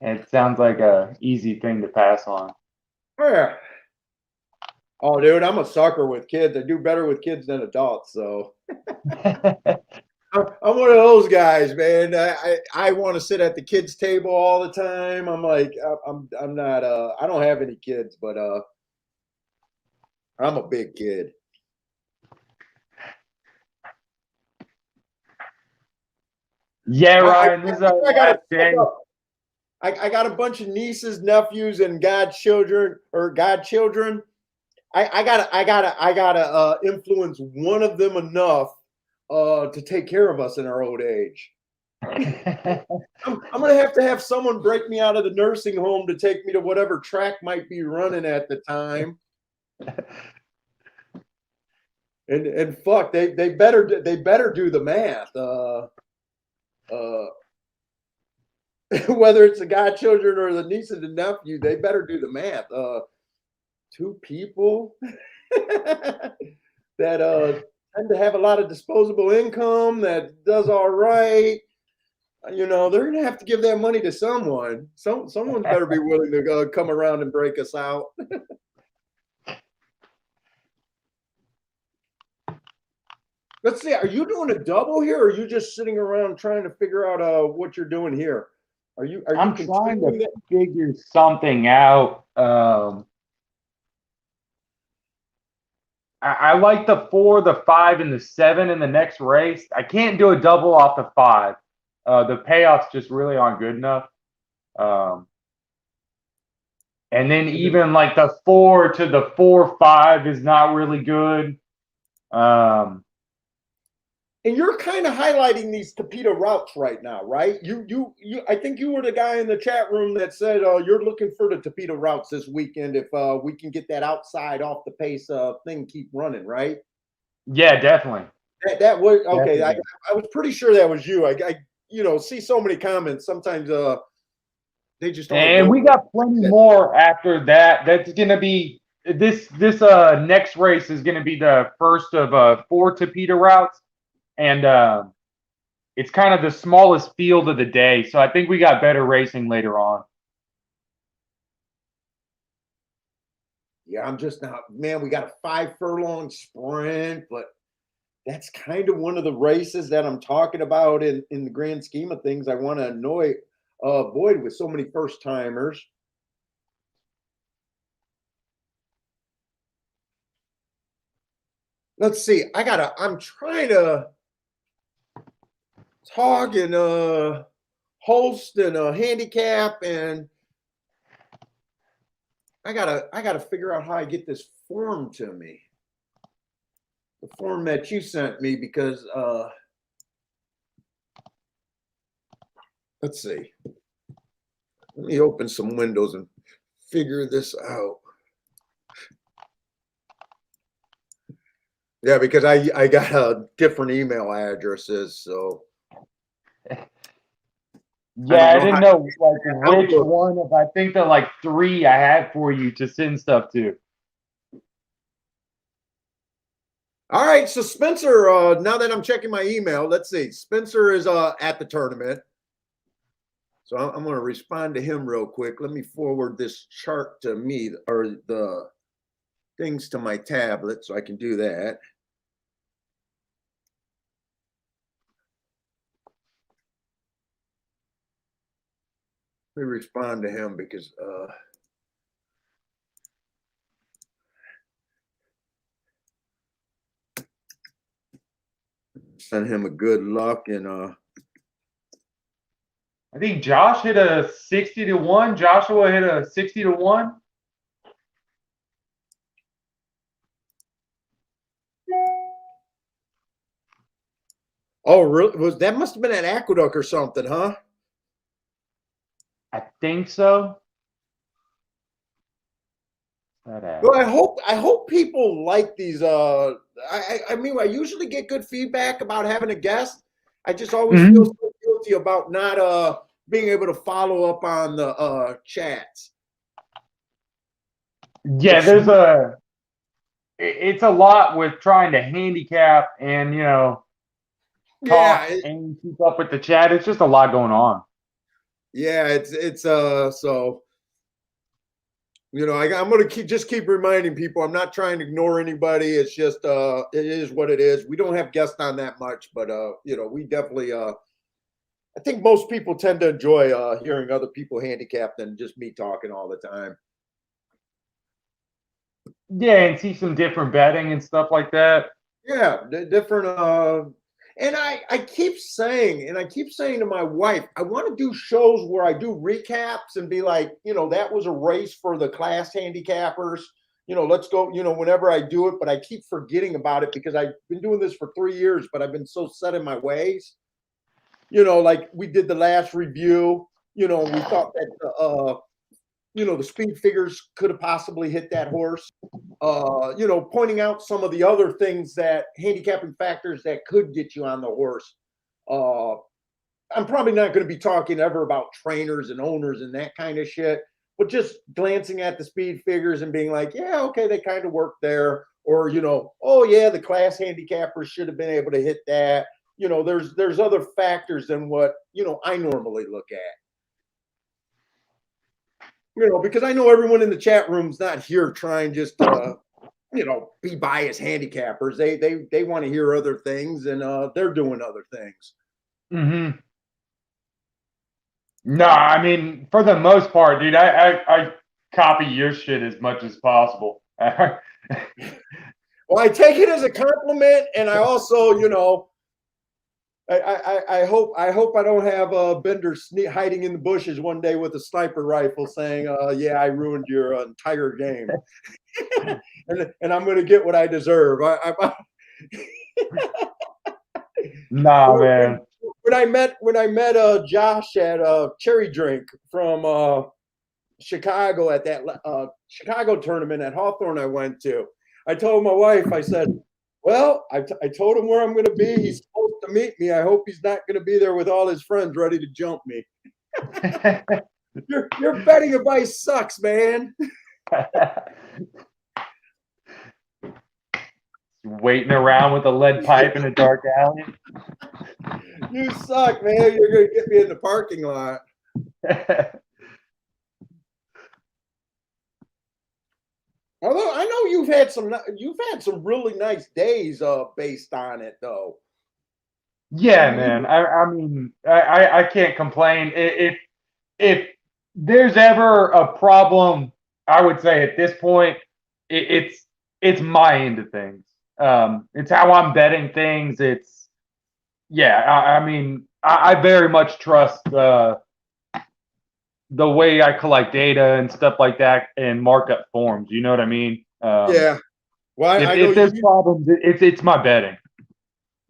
It sounds like a easy thing to pass on. Yeah. Oh, dude, I'm a sucker with kids. I do better with kids than adults, so. I'm one of those guys, man. I want to sit at the kids' table all the time. I'm like, I'm not. I don't have any kids, but I'm a big kid. Yeah, Ryan. This is our last day. I got a bunch of nieces, nephews, and godchildren. I gotta influence one of them enough to take care of us in our old age. I'm gonna have someone break me out of the nursing home to take me to whatever track might be running at the time. And fuck, they better do the math. Whether it's the godchildren or the nieces and nephew, they better do the math. 2 people that tend to have a lot of disposable income that does all right. You know, they're gonna have to give that money to someone. Someone better be willing to come around and break us out. Let's see. Are you doing a double here, or are you just sitting around trying to figure out what you're doing here? Are you I'm trying to continuing that? figure something out. I like the 4, the 5, and the 7 in the next race. I can't do a double off the 5. The payoffs just really aren't good enough. Um, and then even like the 4 to the 4-5 is not really good. And you're kind of highlighting these Tapeta routes right now, right? You. I think you were the guy in the chat room that said you're looking for the Tapeta routes this weekend if we can get that outside off the pace thing keep running, right? Yeah, definitely. That was okay. Definitely. I was pretty sure that was you. I see so many comments. Sometimes they just aren't And we voting. got plenty more after that. That's gonna be this next race is gonna be the first of 4 Tapeta routes, and it's kind of the smallest field of the day. So I think we got better racing later on. Yeah, I'm just not, man. We got a 5 furlong sprint, but that's kind of one of the races that I'm talking about in the grand scheme of things. I want to avoid with so many first timers. Let's see. I'm trying to talk and host and handicap, and I gotta figure out how I get this form to me. The form that you sent me because let's see. Let me open some windows and figure this out. Yeah, because I got different email addresses, so Yeah, I I didn't don't know know like how which one of I think the like 3 I had for you to send stuff to. All right, so Spencer, now that I'm checking my email, let's see. Spencer is at the tournament. So I'm going to respond to him real quick. Let me forward this chart to me or the things to my tablet so I can do that. Let me respond to him because send him a good luck and I think Josh hit a 60-1. Joshua hit a 60-1. oh, really? That must have been at Aqueduct or something, huh? I think so. Well, I hope people like these. I mean, I usually get good feedback about having a guest. I just always feel so guilty about not being able to follow up on the chats. Yeah, it's a lot with trying to handicap and Yeah, talk and keep up with the chat. It's just a lot going on. yeah, it's so I'm gonna keep reminding people I'm not trying to ignore anybody. It's just it is what it is. We don't have guests on that much, but we definitely I think most people tend to enjoy hearing other people handicap than just me talking all the time. Yeah, and see some different betting and stuff like that. Yeah, different and I keep saying, and I keep saying to my wife, I want to do shows where I do recaps and be like, that was a race for the class handicappers. Let's go, whenever I do it, but I keep forgetting about it because I've been doing this for 3 years, but I've been so set in my ways. Like we did the last review, we thought that the speed figures could have possibly hit that horse. Pointing out some of the other things that handicapping factors that could get you on the horse. I'm probably not going to be talking ever about trainers and owners and that kind of shit, but just glancing at the speed figures and being like, yeah, okay, they kind of work there. Or, oh yeah, the class handicappers should have been able to hit that. there's other factors than what I normally look at. Because I know everyone in the chat room's not here trying just to be biased handicappers. They want to hear other things, and they're doing other things. Mm-hmm. No, I mean, for the most part, dude, I copy your shit as much as possible. Well, I take it as a compliment, and I also, I hope I don't have Bender hiding in the bushes one day with a sniper rifle saying, "Yeah, I ruined your entire game," and I'm going to get what I deserve. Nah, man. When I met Josh at Cherry Drink from Chicago at that Chicago tournament at Hawthorne I went to, I told my wife, I said, well, I told him where I'm going to be. He's supposed to meet me. I hope he's not going to be there with all his friends ready to jump me. Your betting advice sucks, man. Waiting around with a lead pipe in a dark alley. You suck, man. You're going to get me in the parking lot. Although I know you've had some really nice days based on it, though. Yeah, man. I mean, I can't complain. If there's ever a problem, I would say at this point, it's my end of things. It's how I'm betting things. I mean, I very much trust the way I collect data and stuff like that and markup forms. You know what I mean? Yeah. Well, if there's problems, it's my betting.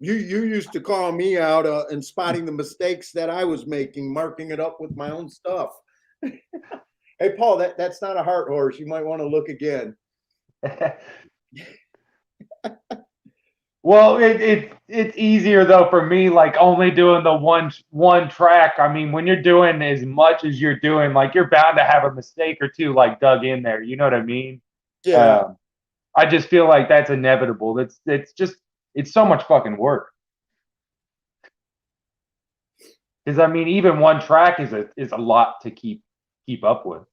You used to call me out and spotting the mistakes that I was making, marking it up with my own stuff. Hey, Paul, that's not a heart horse. You might want to look again. Well, it's easier though for me, like only doing the one track. I mean, when you're doing as much as you're doing, like you're bound to have a mistake or two, like dug in there. You know what I mean? Yeah. I just feel like that's inevitable. It's so much fucking work. Because I mean, even one track is a lot to keep up with.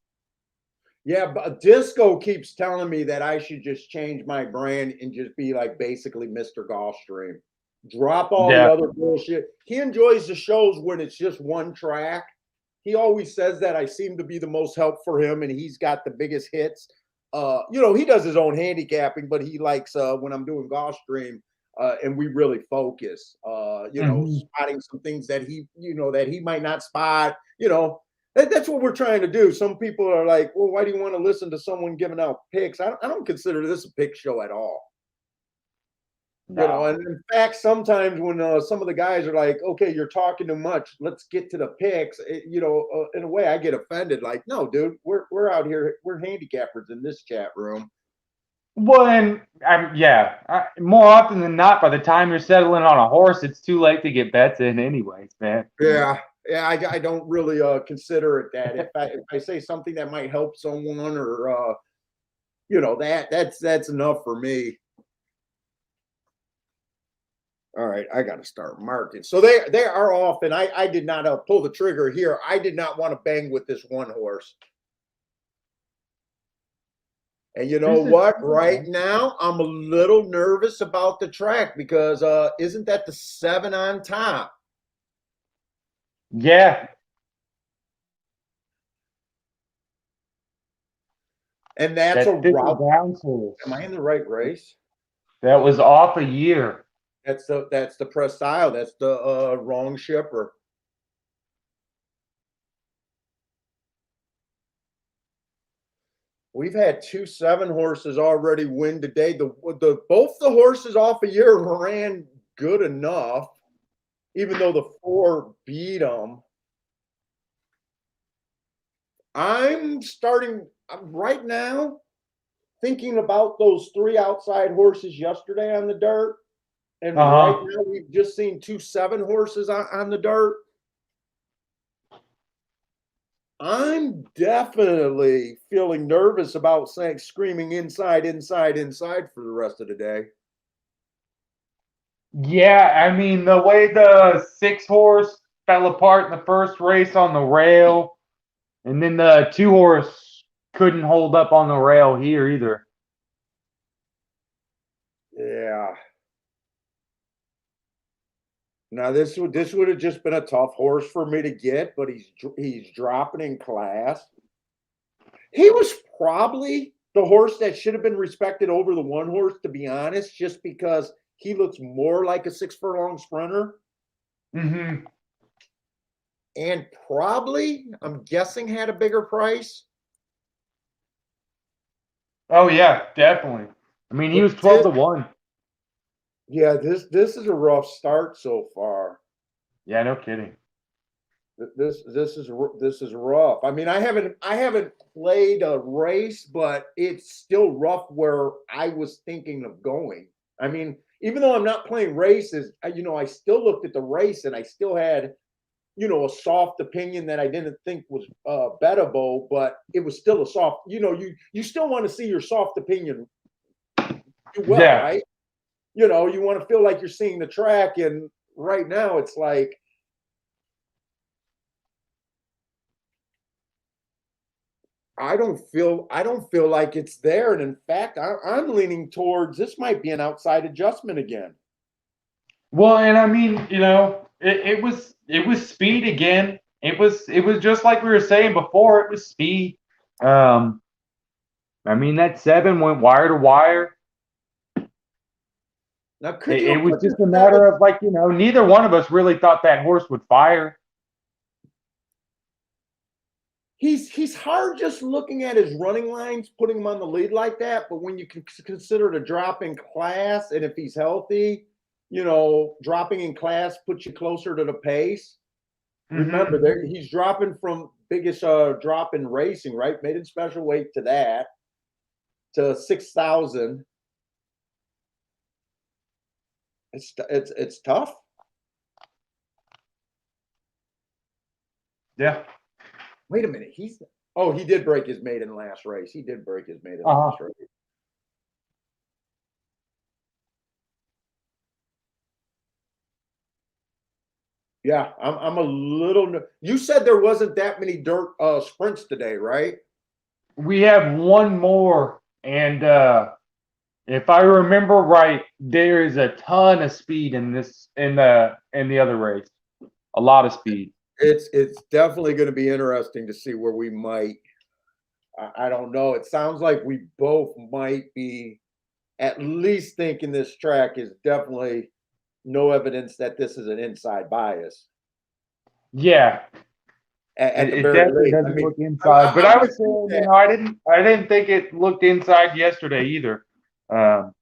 Yeah, but Disco keeps telling me that I should just change my brand and just be like basically Mr. Gulfstream. Drop all the other bullshit. He enjoys the shows when it's just one track. He always says that I seem to be the most help for him, and he's got the biggest hits. He does his own handicapping, but he likes when I'm doing Gulfstream and we really focus. Spotting some things that he might not spot. That's what we're trying to do. Some people are like, well, why do you want to listen to someone giving out picks? I don't consider this a pick show at all. No. And in fact, sometimes when some of the guys are like, okay, you're talking too much, let's get to the picks, in a way I get offended. Like, no, dude, we're out here, we're handicappers in this chat room. Well, and more often than not, by the time you're settling on a horse, it's too late to get bets in anyways, man. Yeah. Yeah, I don't really consider it that. If I say something that might help someone or that's enough for me. All right, I got to start marking. So they are off, and I did not pull the trigger here. I did not want to bang with this one horse. And you know what? Right now, I'm a little nervous about the track because isn't that the 7 on top? Yeah. And that's a route. Am I in the right race? That was off a year. That's the press style. That's the wrong shipper. We've had 2 7 horses already win today. Both the horses off a year ran good enough, even though the 4 beat them. I'm right now thinking about those 3 outside horses yesterday on the dirt. And right now we've just seen 2 7 horses on the dirt. I'm definitely feeling nervous about screaming inside for the rest of the day. Yeah, I mean, the way the 6 horse fell apart in the first race on the rail, and then the 2 horse couldn't hold up on the rail here either. Yeah. Now this would have just been a tough horse for me to get, but he's dropping in class. He was probably the horse that should have been respected over the one horse, to be honest, just because he looks more like a 6 furlong sprinter. Mm-hmm. And probably, I'm guessing, had a bigger price. Oh yeah, definitely. I mean, he was But 12-1. yeah, this is a rough start so far. Yeah, no kidding. This is rough. I mean, I haven't played a race, but it's still rough where I was thinking of going. I mean, even though I'm not playing races, I still looked at the race and I still had, a soft opinion that I didn't think was bettable, but it was still a soft. You still want to see your soft opinion do well, Yeah. right? You want to feel like you're seeing the track, and right now it's like I don't feel like it's there. And in fact, I'm leaning towards this might be an outside adjustment again. Well, and I mean, it was speed again. It was just like we were saying before. It was speed. Um, I mean, that 7 went wire to wire. Now, could It, you it have was put just the a matter seven? of like, neither one of us really thought that horse would fire. He's hard just looking at his running lines, putting him on the lead like that. But when you consider the drop in class, and if he's healthy, dropping in class puts you closer to the pace. Remember, Mm-hmm. he's dropping from biggest drop in racing, right? Made in special weight to that to 6,000. It's tough. Yeah. Wait a minute. He did break his maiden last race. He did break his maiden Uh-huh. last race. Yeah, I'm a little. You said there wasn't that many dirt sprints today, right? We have one more, and if I remember right, there is a ton of speed in the other race. A lot of speed. It's definitely going to be interesting to see where we might. I don't know. It sounds like we both might be at least thinking this track is definitely no evidence that this is an inside bias Yeah, at the it very definitely least. I doesn't mean, look inside. But I'm I would with say, you that I didn't think it looked inside yesterday either. Um,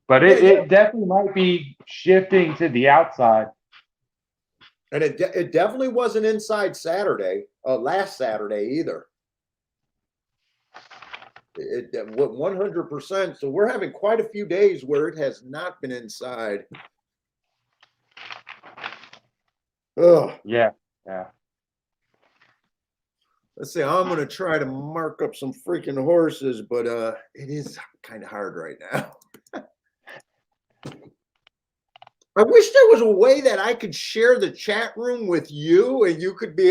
but yeah, it definitely might be shifting to the outside. and it definitely wasn't inside Saturday, last Saturday either. It 100%. So we're having quite a few days where it has not been inside. Ugh. Yeah, yeah. Let's see. I'm gonna try to mark up some freaking horses, but it is kind of hard right now. I wish there was a way that I could share the chat room with you and you could be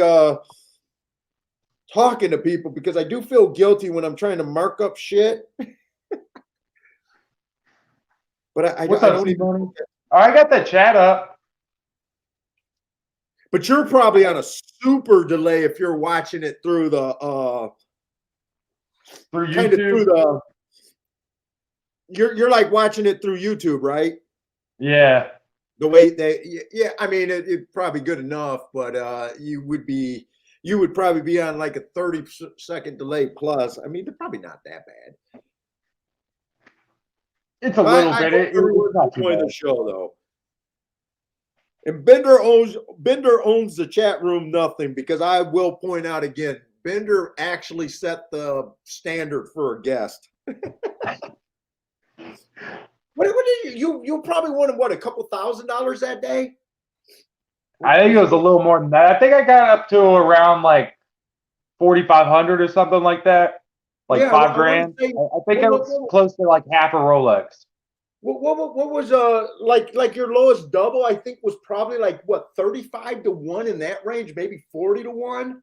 talking to people, because I do feel guilty when I'm trying to mark up shit. But I What's up, don't even. Simone? I got the chat up But you're probably on a super delay if you're watching it through the through kind of through YouTube. the. You're like watching it through YouTube, right? Yeah. The way yeah, I mean, it's probably good enough, but you would probably be on like a 30-second delay plus. I mean, they're probably not that bad. It's a But little I bit. hope It's everyone's not too enjoying bad. the show though. And Bender owns the chat room nothing, because I will point out again, Bender actually set the standard for a guest. What did you probably wanted a couple $1,000 that day? I think it was a little more than that. I think I got up to around like 4,500 or something like that, like Yeah, five I want to grand. say I think it was close to like half a Rolex. What was like your lowest double? I think was probably like what 35 to 1 in that range, maybe 40 to 1.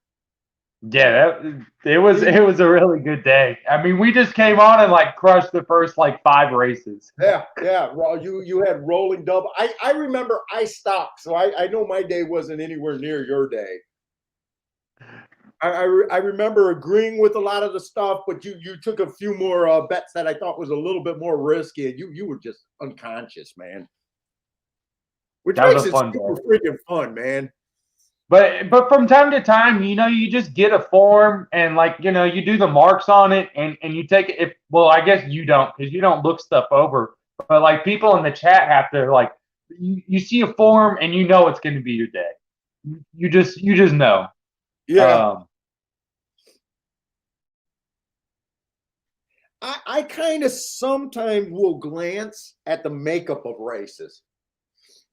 Yeah, it was a really good day. I mean, we just came on and like crushed the first like 5 races. Yeah. Well, you had rolling double. I remember I stopped, so I know my day wasn't anywhere near your day. I remember agreeing with a lot of the stuff, but you took a few more bets that I thought was a little bit more risky, and you were just unconscious, man. Which That was makes a it fun super day. freaking fun, man. But from time to time, you just get a form and like, you do the marks on it and you take it if well, I guess you don't because you don't look stuff over. But like people in the chat have to like you see a form and you know it's gonna be your day. You just know. Yeah, Um I kind of sometimes will glance at the makeup of races.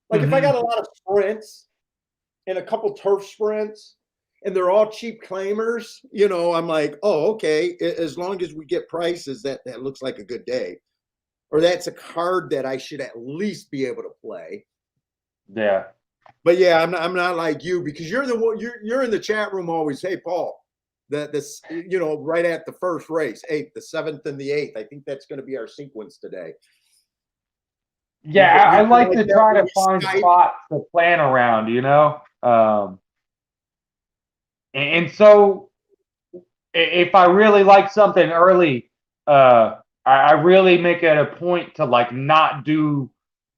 Like if I got mhm. a lot of sprints and a couple turf sprints and they're all cheap claimers, I'm like, oh, okay. As long as we get prices, that looks like a good day. Or that's a card that I should at least be able to play. Yeah. But yeah, I'm not like you because you're the one you're in the chat room always. Hey, Paul, this right at the first race, eighth, the seventh, and the eighth. I think that's going to be our sequence today. Yeah, I You like like to that try when to we find Skype? spots to plan around. And so if I really like something early, I really make it a point to like not do,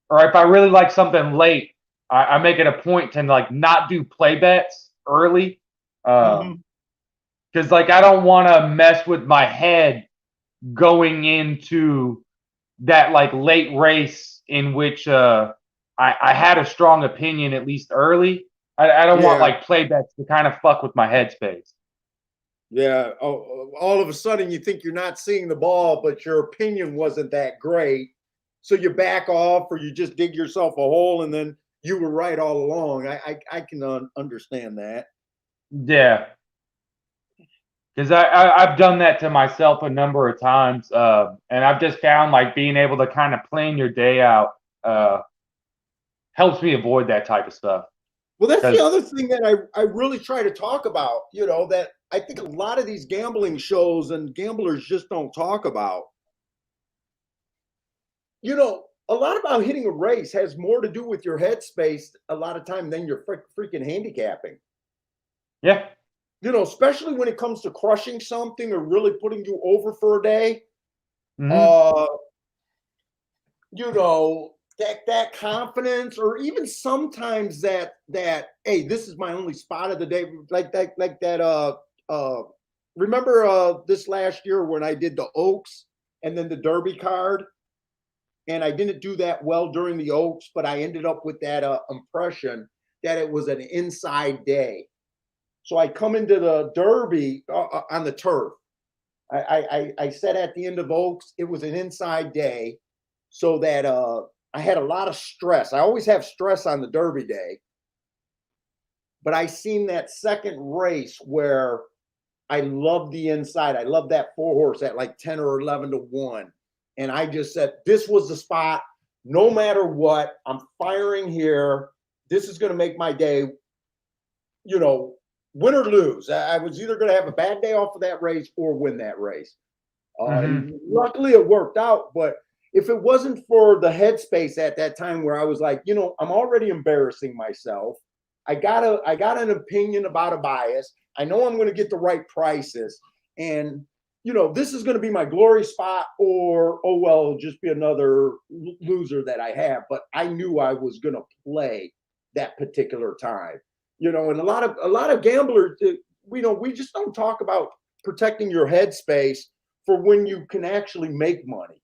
or if I really like something late, I make it a point to like not do play bets early, Mm-hmm. because like I don't want to mess with my head going into that like late race in which I had a strong opinion at least early. I don't want Yeah, like play bets to kind of fuck with my headspace. yeah. Oh, all of a sudden you think you're not seeing the ball, but your opinion wasn't that great, so you back off or you just dig yourself a hole, and then you were right all along. I can understand that. Yeah. Because I've done that to myself a number of times, and I've just found like being able to kind of plan your day out uh, helps me avoid that type of stuff. Well, that's the Because other thing that I really try to talk about, that I think a lot of these gambling shows and gamblers just don't talk about. A lot about hitting a race has more to do with your headspace a lot of time than your freaking handicapping. yeah, Especially when it comes to crushing something or really putting you over for a day. hmm Uh, that confidence, or even sometimes that hey, this is my only spot of the day, like that. Remember this last year when I did the Oaks and then the Derby card, and I didn't do that well during the Oaks, but I ended up with that impression that it was an inside day. So I come into the Derby on the turf. I said at the end of Oaks, it was an inside day, so that I had a lot of stress. I always have stress on the Derby day, but I seen that second race where I love the inside. I love that 4 horse at like 10 or 11 to 1. And I just said, this was the spot. No matter what, I'm firing here. This is going to make my day, you know, win or lose. I was either going to have a bad day off of that race or win that race. hmm And luckily it worked out. But if it wasn't for the headspace at that time where I was like, I'm already embarrassing myself. I got an opinion about a bias. I know I'm going to get the right prices. And this is going to be my glory spot, or oh well, it'll just be another loser that I have. But I knew I was going to play that particular time. And a lot of gamblers, we just don't talk about protecting your headspace for when you can actually make money.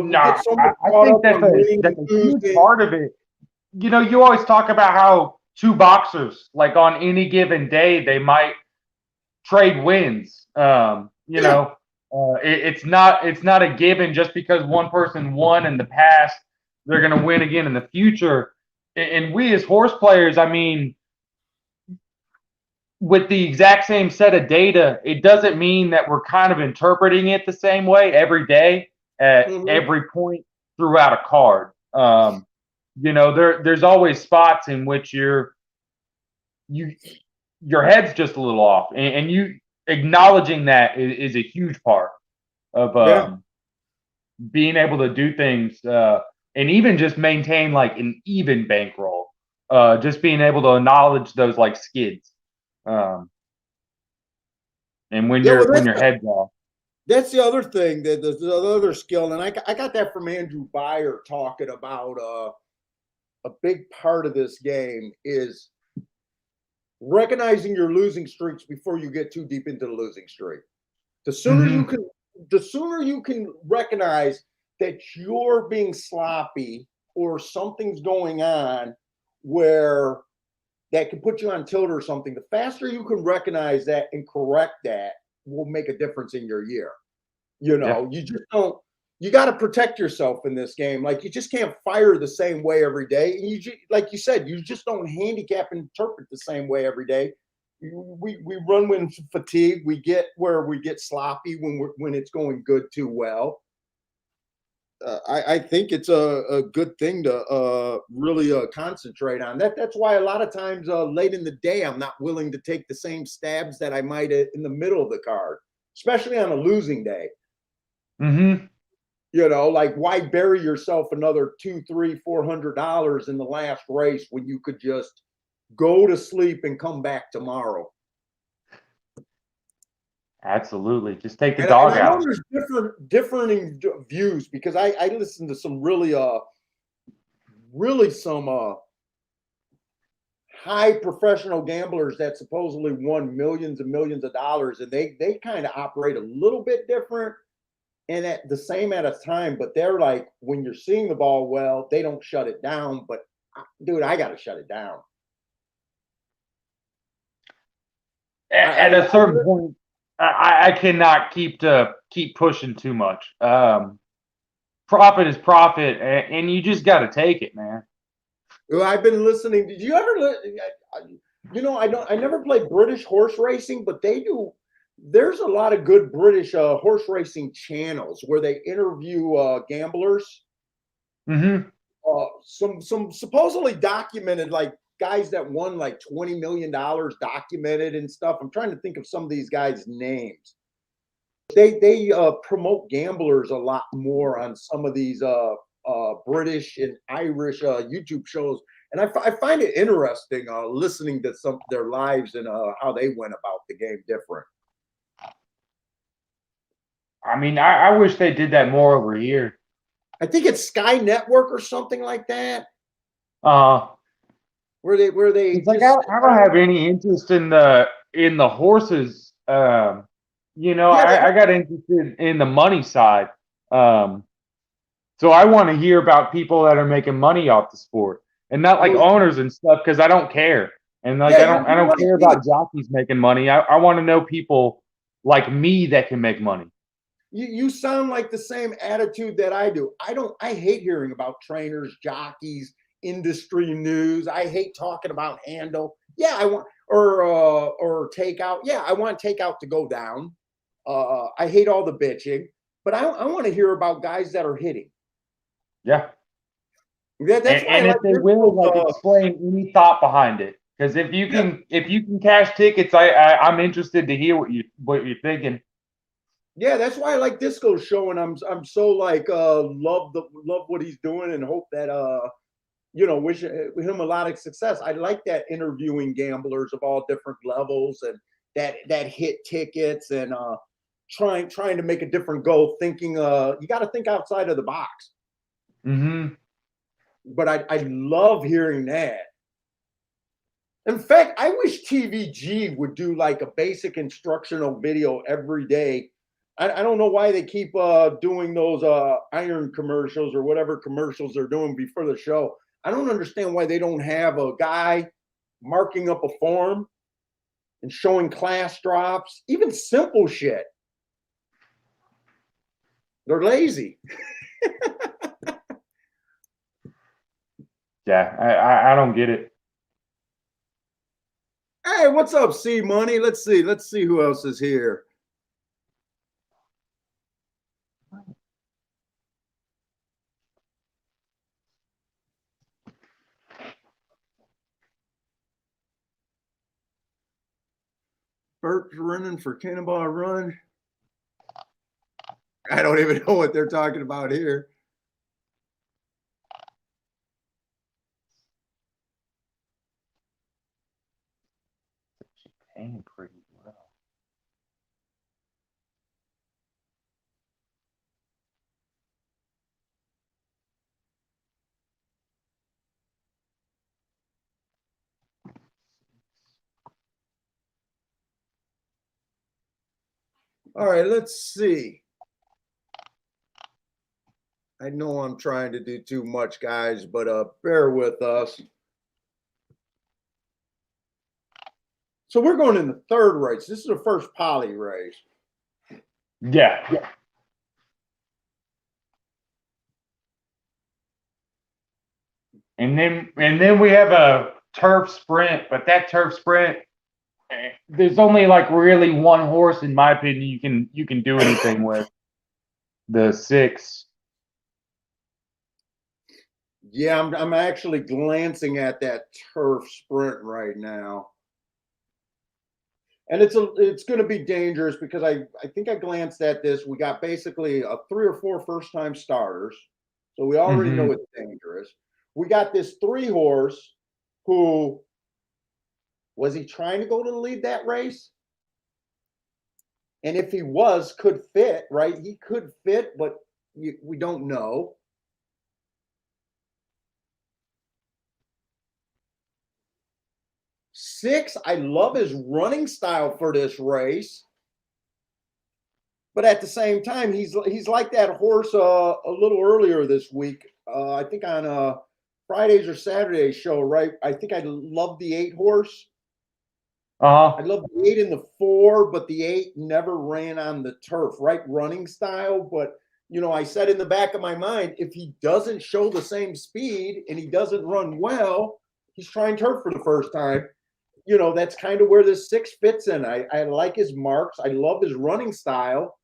We get nah, so much I caught think up that's on a winning that's and a huge losing. part of it. You always talk about how two boxers, like on any given day, they might trade wins. Yeah. It's not a given just because one person won in the past, they're going to win again in the future. And we as horse players, I mean, with the exact same set of data, it doesn't mean that we're kind of interpreting it the same way every day at Mhm. every point. throughout a card. There's always spots in which your head's just a little off, and you acknowledging that is a huge part of Yeah. being able to do things, and even just maintain like an even bankroll. Just being able to acknowledge those like skids, and when Yeah, well, your head's off. that's the other thing, that the other skill, and I got that from Andrew Beyer talking about a big part of this game is recognizing your losing streaks before you get too deep into the losing streak. The sooner you Mm-hmm. can, the sooner you can recognize that you're being sloppy or something's going on where that can put you on tilt or something, the faster you can recognize that and correct that will make a difference in your year. Yeah. You just don't, you got to protect yourself in this game. Like, you just can't fire the same way every day. And like you said, you just don't handicap and interpret the same way every day. We run when fatigue. We get where we get sloppy when it's going good too well. I think it's a good thing to really concentrate on that. That's why a lot of times late in the day, I'm not willing to take the same stabs that I might in the middle of the card, especially on a losing day. Mm-hmm. Like, why bury yourself another $200, $300, $400 in the last race when you could just go to sleep and come back tomorrow? Absolutely. Just take the And dog I know out. there's differing views, because I listened to some really some high professional gamblers that supposedly won millions and millions of dollars, and they kind of operate a little bit different and at the same at a time, but they're like, when you're seeing the ball well, they don't shut it down. But dude, I got to shut it down. At a certain point, I cannot keep pushing too much. Profit is profit, and you just got to take it, man. I've been listening. Did you ever? I never played British horse racing, but they do. There's a lot of good British horse racing channels where they interview gamblers. Mm-hmm. Some supposedly documented, like, guys that won like $20 million documented and stuff. I'm trying to think of some of these guys' names. They promote gamblers a lot more on some of these British and Irish YouTube shows, and I find it interesting listening to some of their lives and how they went about the game different. I mean, I wish they did that more over here. I think it's Sky Network or something like that, Uh, where they it's like just I don't have any interest in the horses. yeah, I got interested in the money side. So I want to hear about people that are making money off the sport, and not like well, owners and stuff, because I don't care. And like yeah, I you're don't like care me. about jockeys making money. I want to know people like me that can make money. You sound like the same attitude that I do. I hate hearing about trainers, jockeys, industry news. I hate talking about handle. Yeah, I want or takeout. Yeah, I want takeout to go down. I hate all the bitching, but I want to hear about guys that are hitting. Yeah. That's why I And like if they this. will, like, explain any thought behind it, because Yeah, if you can cash tickets, I'm interested to hear what you're thinking. yeah, that's why I like Disco's show, and I'm so like love what he's doing, and hope that wish him a lot of success. I like that, interviewing gamblers of all different levels, and that hit tickets, and trying to make a different goal. Thinking, you got to think outside of the box. Mm-hmm. But I love hearing that. In fact, I wish TVG would do like a basic instructional video every day. I don't know why they keep doing those iron commercials or whatever commercials they're doing before the show. I don't understand why they don't have a guy marking up a form and showing class drops, even simple shit. They're lazy. Yeah, I don't get it. Hey, what's up, C Money? Let's see. Let's see who else is here. Bert's running for Cannonball Run. I don't even know what they're talking about here. She's paying pretty well. All right, let's see. I know I'm trying to do too much, guys, but bear with us. So we're going in the third race. This is the first poly race. Yeah. And then we have a turf sprint, but that turf sprint, there's only like really one horse, in my opinion, you can do anything with. The 6. Yeah, I'm actually glancing at that turf sprint right now. And it's going to be dangerous because I think I glanced at this. We got basically 3 or 4 first-time starters. So we already know it's dangerous. We got this 3 horse who was he trying to go to lead that race? And if he was, could fit, right? He could fit, but we don't know. Six, I love his running style for this race. But at the same time, he's like that horse a little earlier this week. I think on Friday's or Saturday's show, right? I think I love the 8 horse. I love the 8 and the 4, but the 8 never ran on the turf, right? Running style. But, you know, I said in the back of my mind, if he doesn't show the same speed and he doesn't run well, he's trying turf for the first time. You know, that's kind of where this 6 fits in. I like his marks. I love his running style.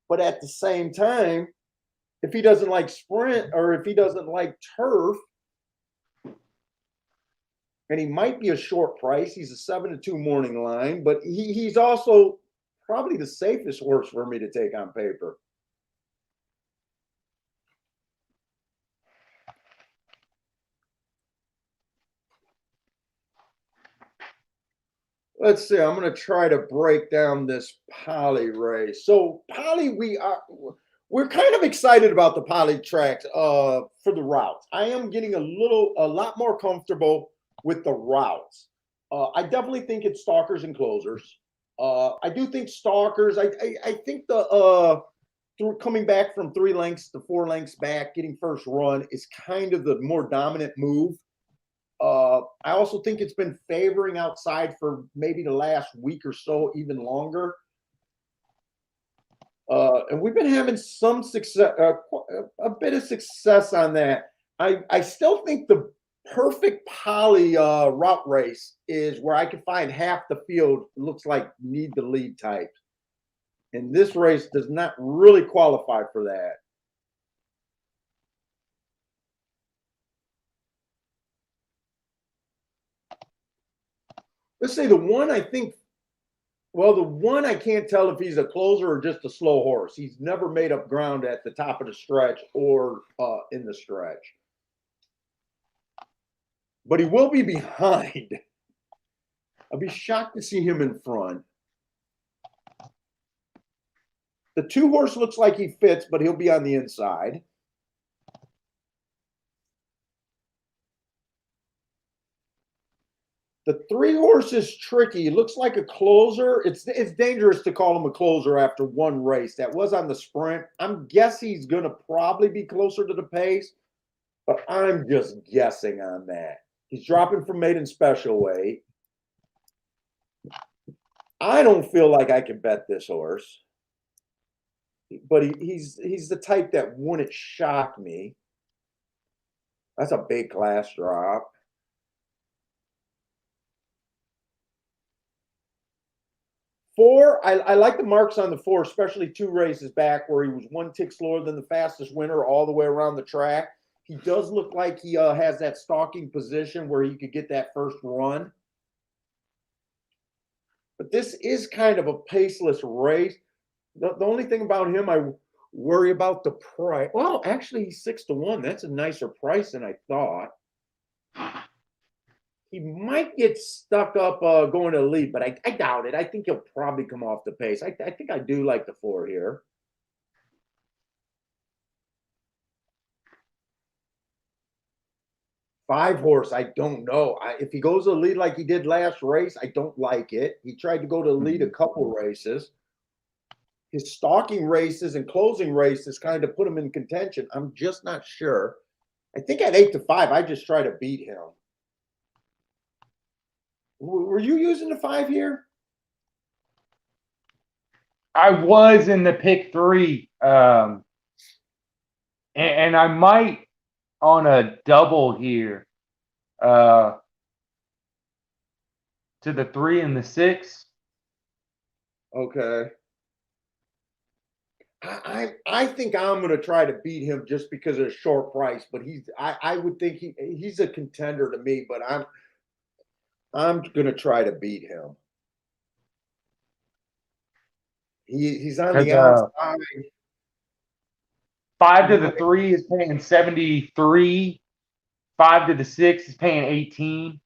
But at the same time, if he doesn't like sprint or if he doesn't like turf, and he might be a short price, he's a 7-2 morning line, but he's also probably the safest horse for me to take on paper. Let's see. I'm going to try to break down this poly race. So poly, we're kind of excited about the poly tracks for the routes. I am getting a lot more comfortable with the routes. I definitely think it's stalkers and closers. I do think stalkers. I think coming back from 3 lengths to 4 lengths back, getting first run is kind of the more dominant move. I also think it's been favoring outside for maybe the last week or so, even longer. And we've been having some success, a bit of success on that. I still think the perfect poly route race is where I can find half the field looks like need the lead type. And this race does not really qualify for that. Let's say the one I think, well, the one I can't tell if he's a closer or just a slow horse. He's never made up ground at the top of the stretch or in the stretch. But he will be behind. I'll be shocked to see him in front. The 2 horse looks like he fits, but he'll be on the inside. The 3 horse is tricky. It looks like a closer. It's dangerous to call him a closer after one race. That was on the sprint. I'm guessing he's going to probably be closer to the pace, but I'm just guessing on that. He's dropping from maiden special weight. I don't feel like I can bet this horse, but he's the type that wouldn't shock me. That's a big class drop. 4, I like the marks on the 4, especially 2 races back where he was 1 tick slower than the fastest winner all the way around the track. He does look like he has that stalking position where he could get that first run. but this is kind of a paceless race. The only thing about him, I worry about the price. Well, actually, he's 6-1. That's a nicer price than I thought. He might get stuck up going to the lead, but I doubt it. I think he'll probably come off the pace. I think I do like the 4 here. Five horse, I don't know. If he goes to the lead like he did last race, I don't like it. He tried to go to the lead a couple races. His stalking races and closing races kind of put him in contention. I'm just not sure. I think at 8-5, I just try to beat him. Were you using the 5 here? I was in the pick 3, and I might on a double here to the 3 and the 6. Okay. I think I'm going to try to beat him just because of the short price, but I would think he's a contender to me, but I'm going to try to beat him. He's on the outside. 5 to the 3 is paying 73. 5 to the 6 is paying 18.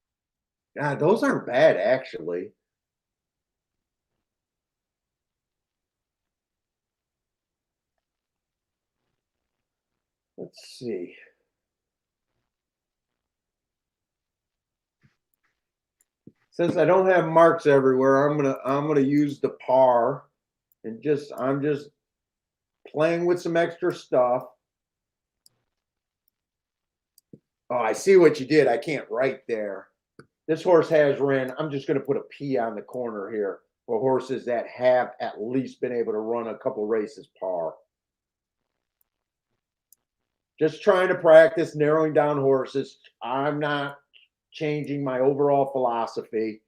God, those aren't bad actually. Let's see. Since I don't have marks everywhere, I'm gonna use the par and I'm just playing with some extra stuff. Oh, I see what you did. I can't write there. This horse has ran. I'm just gonna put a P on the corner here for horses that have at least been able to run a couple races par. Just trying to practice narrowing down horses. I'm not changing my overall philosophy.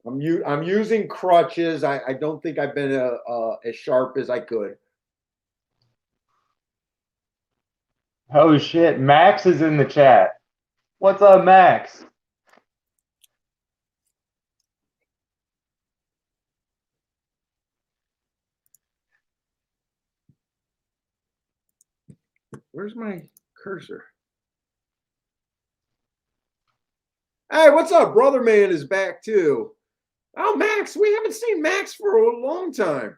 I'm using crutches. I don't think I've been as sharp as I could. Oh shit, Max is in the chat. What's up, Max? Where's my cursor? Hey, what's up? Brother Man is back too. Oh, Max, we haven't seen Max for a long time.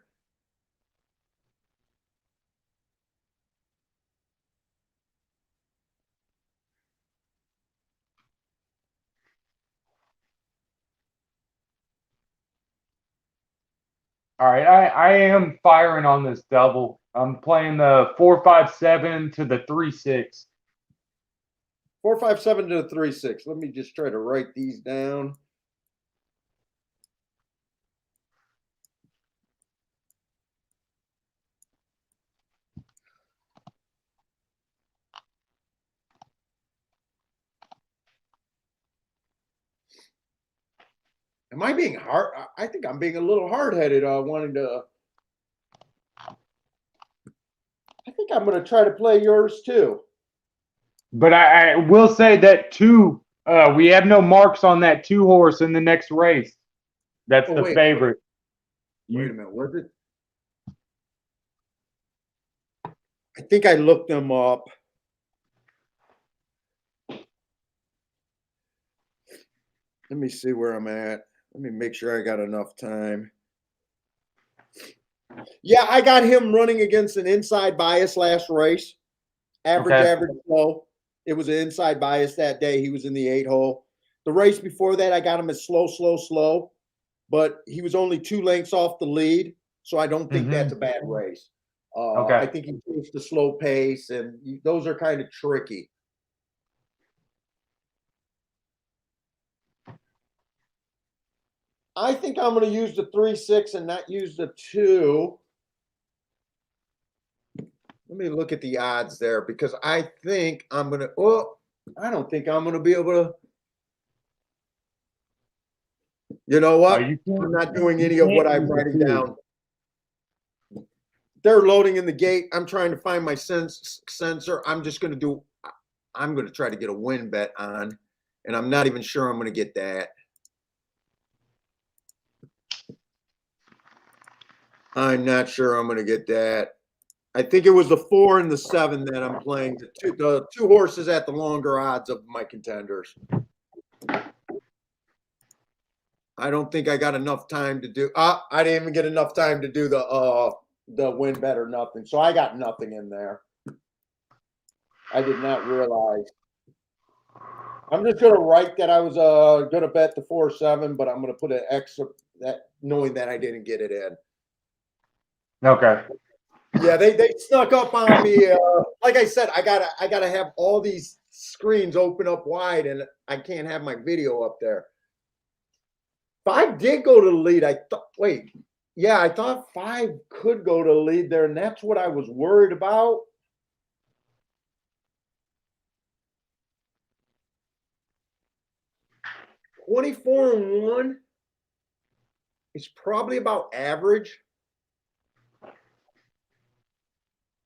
All right, I am firing on this double. I'm playing the 4-5-7 to the 3-6. 4-5-7 to the 3-6. Let me just try to write these down. Am I being hard? I think I'm being a little hard-headed. Wanting to. I think I'm going to try to play yours too. But I will say that 2. We have no marks on that 2 horse in the next race. That's the favorite. Wait a minute. Was it? I think I looked them up. Let me see where I'm at. Let me make sure I got enough time. Yeah, I got him running against an inside bias last race. Average slow. It was an inside bias that day. He was in the 8 hole. The race before that, I got him as slow. But he was only 2 lengths off the lead. So I don't think that's a bad race. I think he takes the slow pace, and those are kind of tricky. I think I'm going to use the 3-6 and not use the 2. Let me look at the odds there because I think I'm going to. Oh, I don't think I'm going to be able to. You know what? I'm not doing any of what I'm writing down. They're loading in the gate. I'm trying to find my sensor. I'm just going to do. I'm going to try to get a win bet on, and I'm not even sure I'm going to get that. I'm not sure I'm going to get that. I think it was the 4 and the 7 that I'm playing. The two horses at the longer odds of my contenders. I don't think I got enough time to do. I didn't even get enough time to do the win bet or nothing. So I got nothing in there. I did not realize. I'm just gonna write that I was gonna bet the 4-7, but I'm gonna put an extra that knowing that I didn't get it in. Okay. Yeah, they snuck up on me. Like I said, I gotta have all these screens open up wide, and I can't have my video up there. 5 did go to the lead. I thought. Wait, yeah, I thought 5 could go to the lead there, and that's what I was worried about. $24-1 is probably about average.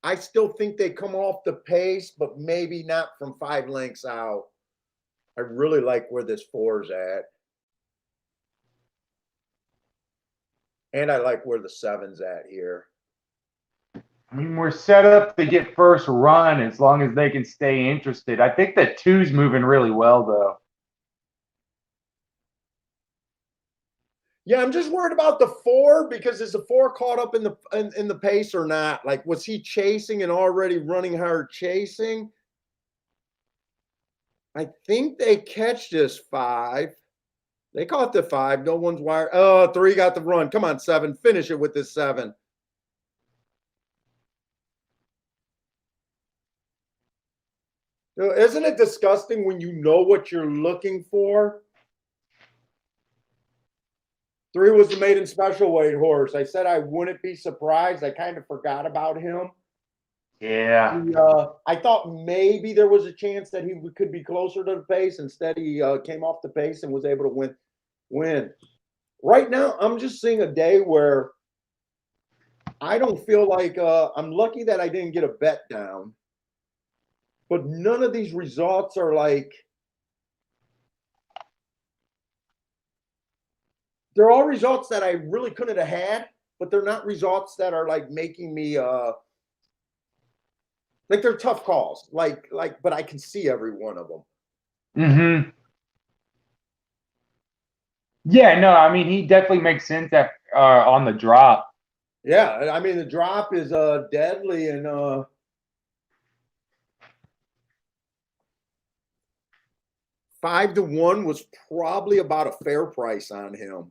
I still think they come off the pace, but maybe not from 5 lengths out. I really like where this 4's at. And I like where the 7's at here. I mean, we're set up to get first run as long as they can stay interested. I think the 2's moving really well, though. Yeah, I'm just worried about the 4 because is the 4 caught up in the pace or not? Like, was he chasing and already running hard chasing? I think they catch this 5. They caught the 5. No one's wired. Oh, 3 got the run. Come on, 7. Finish it with this 7. Isn't it disgusting when you know what you're looking for? 3 was the maiden special weight horse. I said I wouldn't be surprised. I kind of forgot about him. Yeah. I thought maybe there was a chance that he could be closer to the pace. Instead, he came off the pace and was able to win. Right now, I'm just seeing a day where I don't feel like I'm lucky that I didn't get a bet down. But none of these results are like they're all results that I really couldn't have had, but they're not results that are like making me like they're tough calls. But I can see every one of them. Mm-hmm. Yeah, no, I mean, he definitely makes sense on the drop. Yeah, I mean the drop is deadly and 5-1 was probably about a fair price on him.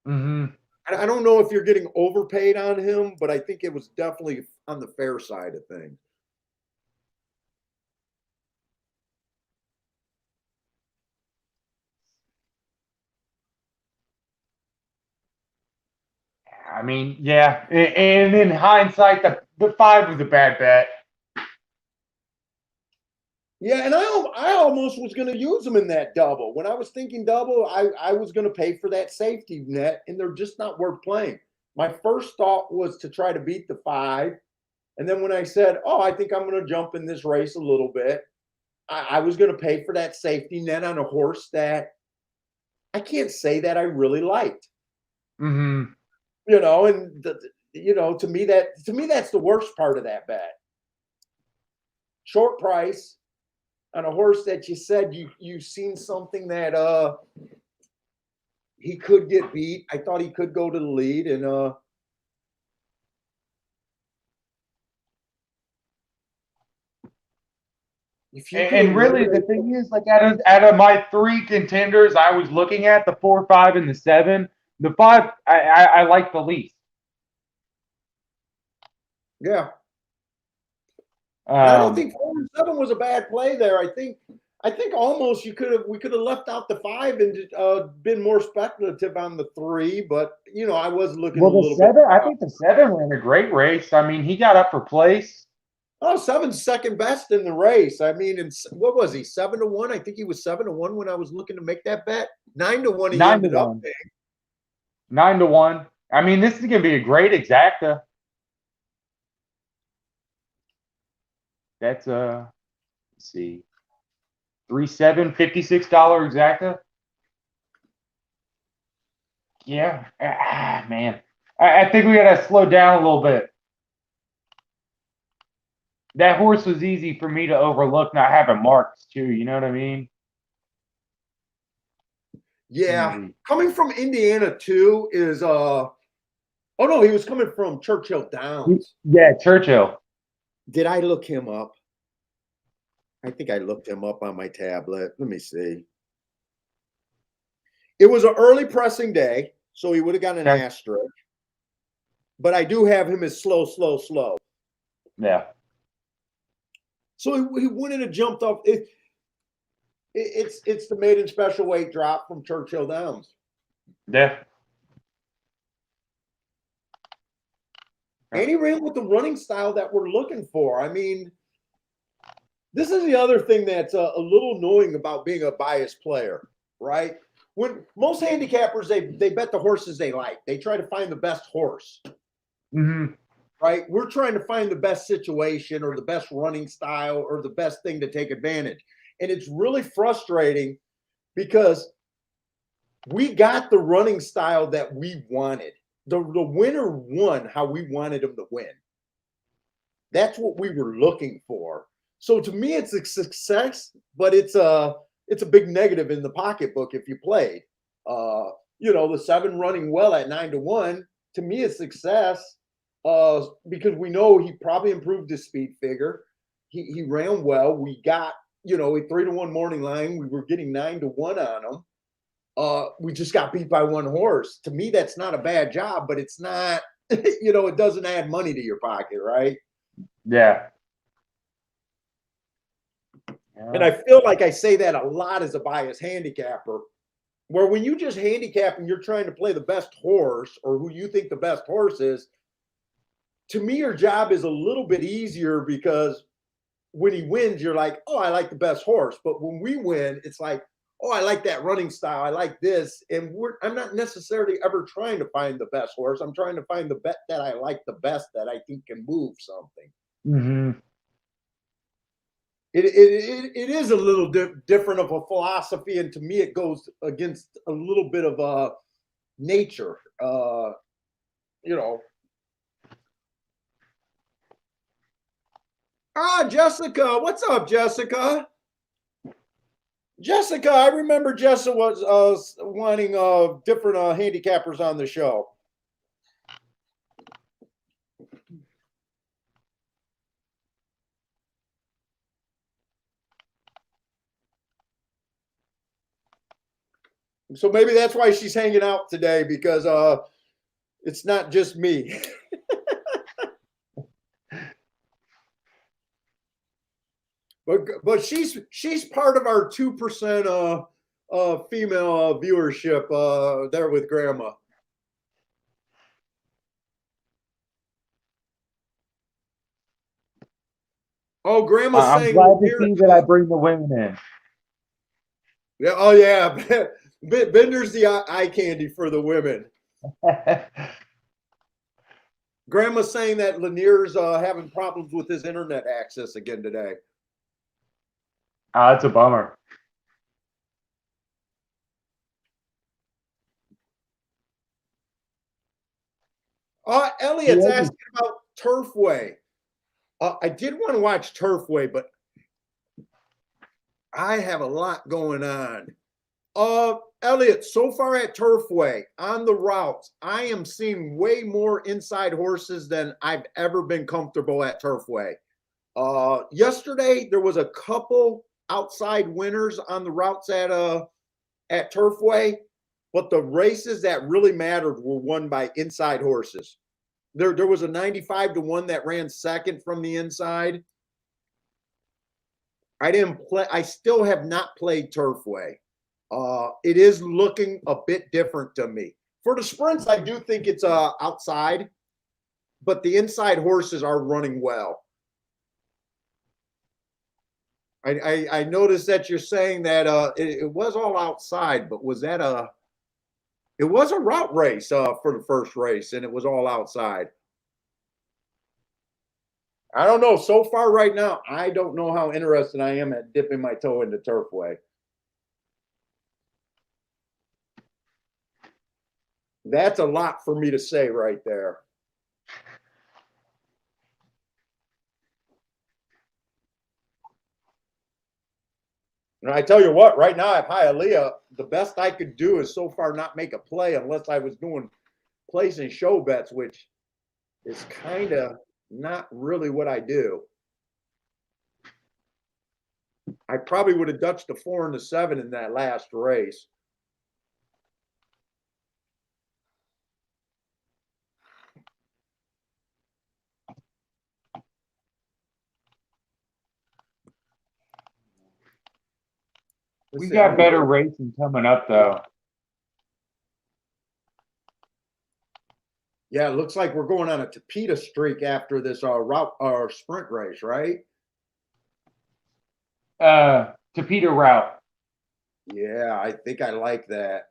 Mm-hmm. I don't know if you're getting overpaid on him, but I think it was definitely on the fair side of things. I mean, yeah, and in hindsight, the 5 was a bad bet. Yeah, and I almost was going to use them in that double. When I was thinking double, I was going to pay for that safety net, and they're just not worth playing. My first thought was to try to beat the 5. And then when I said, oh, I think I'm going to jump in this race a little bit, I was going to pay for that safety net on a horse that I can't say that I really liked. Mm-hmm. And to me that's the worst part of that bet. Short price on a horse that you said you've seen something that he could get beat. I thought he could go to the lead and if you could And really, the thing is, like out of my 3 contenders, I was looking at the 4, 5, and the 7. The 5, I like the least. yeah. I don't think 4-7 was a bad play there. I think almost we could have left out the 5 and been more speculative on the 3, but I was looking a little bit. I think the 7 ran a great race. I mean, he got up for place. Oh, 7's second best in the race. I mean, what was he? 7-1. I think he was 7-1 when I was looking to make that bet. 9-1. He ended up paying. 9-1. I mean, this is going to be a great exacta. That's let's see, 3-7, $56 exacta. Yeah, man. I think we got to slow down a little bit. That horse was easy for me to overlook not having marks too. You know what I mean? Yeah, Easy. coming from Indiana too is oh no, he was coming from Churchill Downs. Yeah, Churchill. Did I look him up? I think I looked him up on my tablet. Let me see. It was an early pressing day, so he would have gotten an Okay. asterisk. But I do have him as slow, slow, slow. Yeah. So he wouldn't have jumped up. It's the maiden special weight drop from Churchill Downs. Yeah. And he ran with the running style that we're looking for. I mean, this is the other thing that's a little annoying about being a biased player, right? When most handicappers, they bet the horses they like. They try to find the best horse, Mm-hmm. right? We're trying to find the best situation or the best running style or the best thing to take advantage. And it's really frustrating because we got the running style that we wanted. The winner won how we wanted him to win. That's what we were looking for. So to me, it's a success, but it's a big negative in the pocketbook if you played. The 7 running well at 9-1 to me is success because we know he probably improved his speed figure. He ran well. We got a 3-1 morning line. We were getting 9-1 on him. We just got beat by one horse. To me, that's not a bad job, but it's not. It doesn't add money to your pocket, right? Yeah. And I feel like I say that a lot as a biased handicapper, where when you just handicap and you're trying to play the best horse or who you think the best horse is, to me, your job is a little bit easier because when he wins, you're like, oh, I like the best horse. But when we win, it's like, oh, I like that running style. I like this. And I'm not necessarily ever trying to find the best horse. I'm trying to find the bet that I like the best that I think can move something. Mm-hmm. It is a little different of a philosophy, and to me, it goes against a little bit of nature. Jessica, what's up, Jessica? Jessica, I remember Jessica was wanting different handicappers on the show. So maybe that's why she's hanging out today because it's not just me. But she's part of our 2% female viewership there with Grandma. Oh, Grandma's I'm saying glad to see that I bring the women in. Yeah. Oh, yeah. Bender's the eye candy for the women. Grandma's saying that Lanier's having problems with his internet access again today. That's a bummer. Elliot's asking about Turfway. I did want to watch Turfway, but I have a lot going on. Elliot, so far at Turfway on the routes, I am seeing way more inside horses than I've ever been comfortable at Turfway. Yesterday there was a couple outside winners on the routes at Turfway, but the races that really mattered were won by inside horses. There was a 95-1 that ran second from the inside. I didn't play. I still have not played Turfway. It is looking a bit different to me. For the sprints, I do think it's outside, but the inside horses are running well. I noticed that you're saying that it was all outside, but was that it was a route race for the first race, and it was all outside. I don't know. So far right now, I don't know how interested I am at dipping my toe into Turfway. That's a lot for me to say right there. And I tell you what, right now at Hialeah, the best I could do is so far not make a play unless I was doing placing show bets, which is kind of not really what I do. I probably would have dutched the 4 and the 7 in that last race. We got better racing coming up, though. Yeah, it looks like we're going on a Tapeta streak after this sprint race, right? Tapeta route. Yeah, I think I like that.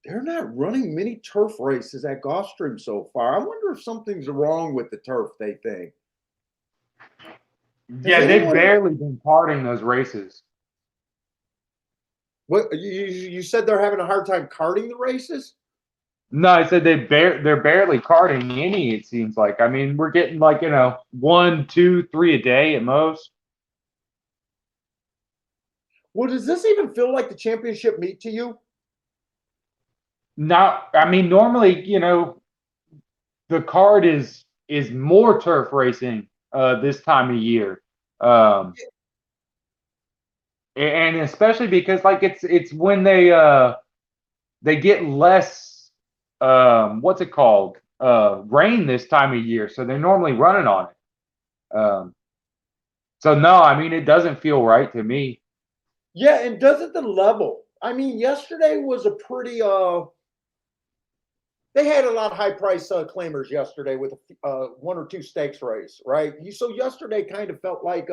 They're not running many turf races at Gulfstream so far. I wonder if something's wrong with the turf, they think. Yeah, they've barely been carding those races. What you said they're having a hard time carding the races? No, I said they're barely carding any, it seems like. I mean, we're getting like, 1, 2, 3 a day at most. Well, does this even feel like the championship meet to you? Not, I mean, normally, the card is more turf racing this time of year. And especially because like it's when they get less what's it called? Rain this time of year, so they're normally running on it. So no, I mean it doesn't feel right to me. Yeah, and doesn't the level? I mean, yesterday was a pretty they had a lot of high price claimers yesterday with 1 or 2 stakes race, right? So yesterday kind of felt like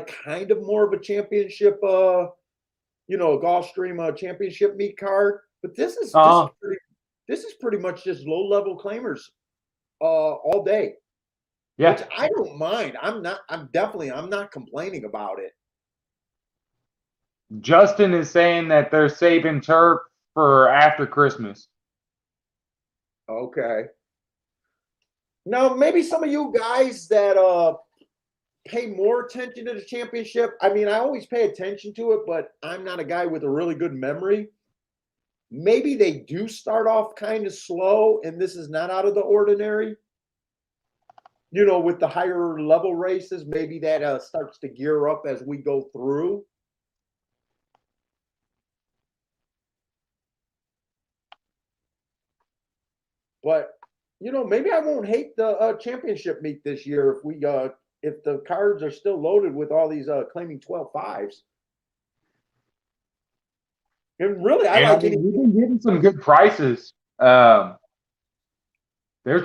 kind of more of a championship a Gulfstream championship meet card. But this is pretty much just low level claimers all day. Yeah. Which I don't mind. I'm not complaining about it. Justin is saying that they're saving turf for after Christmas. Okay. Now, maybe some of you guys that pay more attention to the championship. I mean, I always pay attention to it, but I'm not a guy with a really good memory. Maybe they do start off kind of slow, and this is not out of the ordinary. With the higher level races, maybe that starts to gear up as we go through. But maybe I won't hate the championship meet this year if the cards are still loaded with all these claiming 12-5s. And really, we've been getting some good prices. There's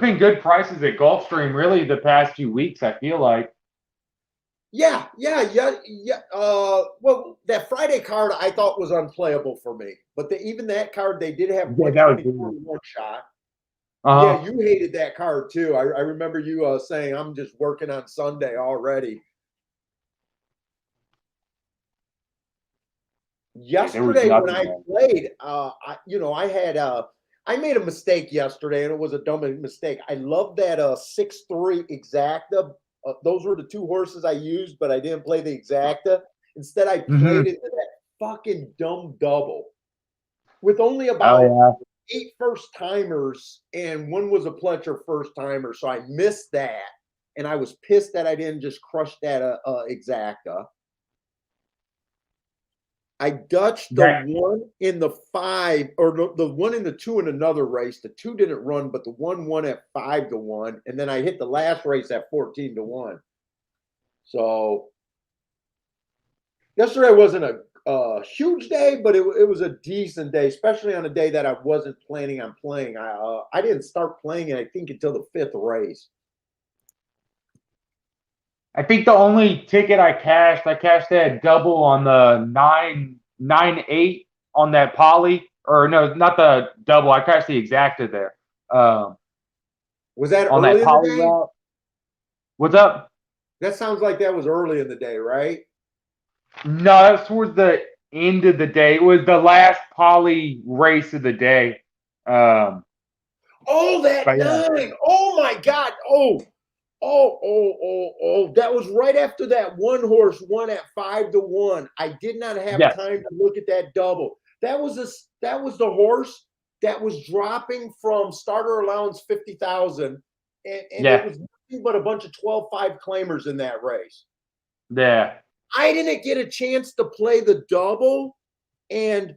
been good prices at Gulfstream really the past few weeks, I feel like. Yeah. Well, that Friday card I thought was unplayable for me, but even that card they did have 124 one shot. Yeah, you hated that card too. I remember you saying, "I'm just working on Sunday already." Yesterday when I played, I made a mistake yesterday, and it was a dumb mistake. I love that 6-3 exacta. Those were the 2 horses I used, but I didn't play the exacta. Instead, I played into that fucking dumb double with only about 8 first timers, and one was a Pletcher first timer. So I missed that, and I was pissed that I didn't just crush that exacta. I dutched the 1 in the 5, or the 1 in the 2 in another race. The 2 didn't run, but the 1 won at 5-1, and then I hit the last race at 14-1. So yesterday wasn't a huge day, but it was a decent day, especially on a day that I wasn't planning on playing. I didn't start playing it, I think, until the 5th race. I think the only ticket I cashed that double on the 9-8 on that poly. or no, not the double. I crashed the exacta there. Was that On early that in the poly day? route. What's up? That sounds like that was early in the day, right? No, that's towards the end of the day. It was the last poly race of the day. Um, Oh, that but yeah, 9. Oh my God. Oh. That was right after that one horse won at 5-1. I did not have yes, time to look at that double. That was the horse that was dropping from starter allowance 50,000. And it yeah, was nothing but a bunch of 12-5 claimers in that race. yeah. I didn't get a chance to play the double, and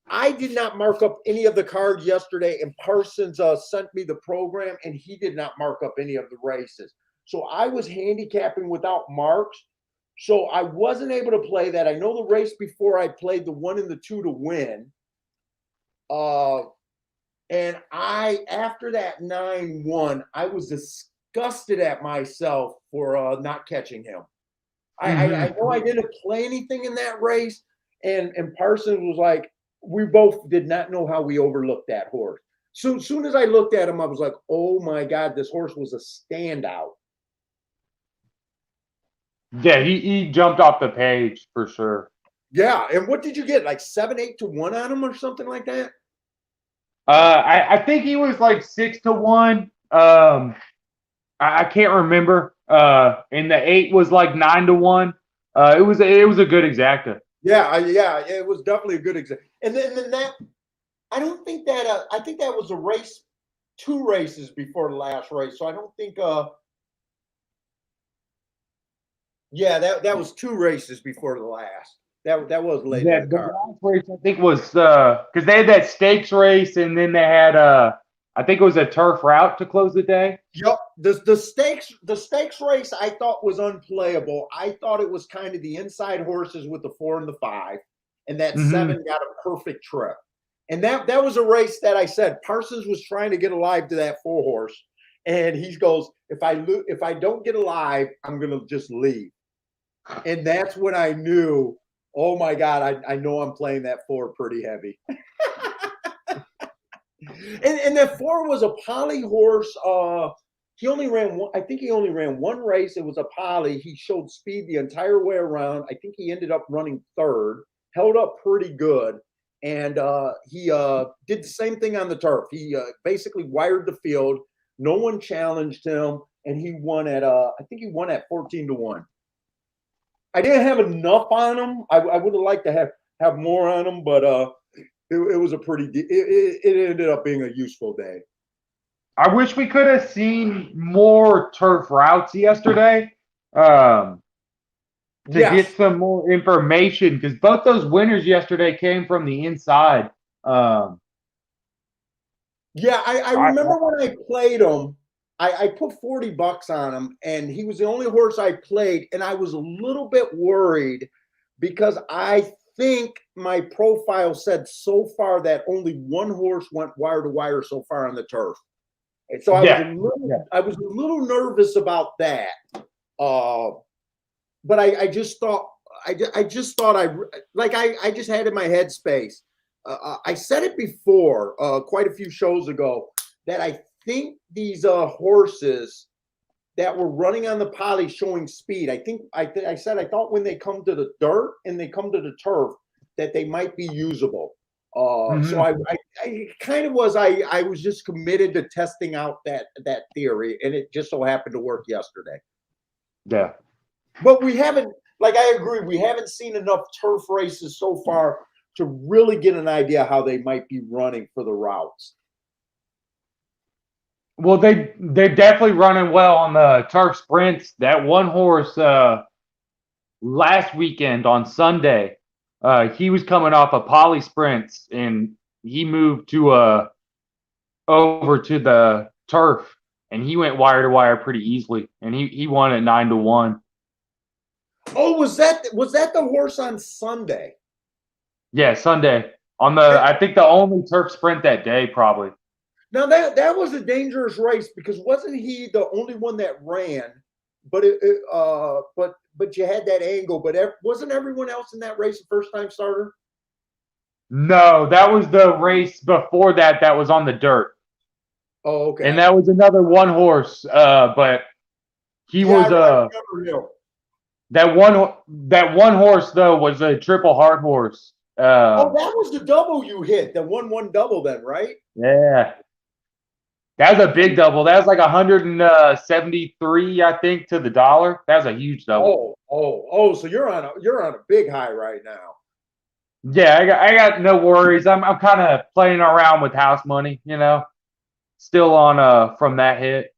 I did not mark up any of the cards yesterday, and Parsons sent me the program, and he did not mark up any of the races. So I was handicapping without marks. So I wasn't able to play that. I know the race before I played the 1 and the 2 to win. And after that 9-1, I was disgusted at myself for not catching him. I know I didn't play anything in that race, and Parsons was like, we both did not know how we overlooked that horse. So soon as I looked at him, I was like, oh my God, this horse was a standout. Yeah, he jumped off the page for sure. Yeah. And what did you get? Like 7-8-1 on him or something like that? I think he was like 6-1. I can't remember. And the 8 was like 9-1. It was a good exacta. Yeah, it was definitely a good example. And then that, I don't think that, I think that was a race, 2 races before the last race. So I don't think, yeah, that was 2 races before the last. That was late in Yeah, the the card. last race I think was because they had that stakes race and then they had I think it was a turf route to close the day. Yep. The stakes race I thought was unplayable. I thought it was kind of the inside horses with the 4 and the 5, and that 7 got a perfect trip. And that was a race that I said Parsons was trying to get alive to that 4 horse, and he goes, if I don't get alive, I'm gonna just leave. And that's when I knew, oh my God, I know I'm playing that 4 pretty heavy. And that 4 was a poly horse. He only ran one. I think he only ran one race. It was a poly. He showed speed the entire way around. I think he ended up running 3rd, held up pretty good, and he did the same thing on the turf. He basically wired the field. No one challenged him, and he won at I think he won at 14-1. I didn't have enough on him. I would have liked to have more on him, but it was a pretty. It ended up being a useful day. I wish we could have seen more turf routes yesterday to get Yes. some more information because both those winners yesterday came from the inside. Um, Yeah, I I, remember when I played him, I put $40 on him, and he was the only horse I played, and I was a little bit worried because I think my profile said so far that only one horse went wire to wire so far on the turf. And so yeah, yeah. I was a little nervous about that. Uh, but I just thought I just thought I just had in my headspace. I said it before, quite a few shows ago, that I think these horses that were running on the poly showing speed. I said I thought when they come to the dirt and they come to the turf that they might be usable. So I kind of was. I was just committed to testing out that theory, and it just so happened to work yesterday. Yeah. But we haven't, like I agree, we haven't seen enough turf races so far to really get an idea how they might be running for the routes. Well, they're definitely running well on the turf sprints. That one horse last weekend on Sunday, he was coming off a poly sprints and he moved to over to the turf and he went wire to wire pretty easily and he won at 9-1. Oh, was that the horse on Sunday? Yeah, Sunday on the And I think the only turf sprint that day probably. now that was a dangerous race because wasn't he the only one that ran? But you had that angle. But wasn't everyone else in that race a first time starter? No, that was the race before that. That was on the dirt, Oh, okay. and that was another one horse. But he Yeah, was I remember him. that one horse though was a triple heart horse. Oh, that was the double you hit, the 1-1 double then, right? Yeah, that was a big double. That was like 173, I think, to the dollar. That was a huge double. Oh, so you're on a big high right now. Yeah, I got no worries. I'm kind of playing around with house money, still on from that hit.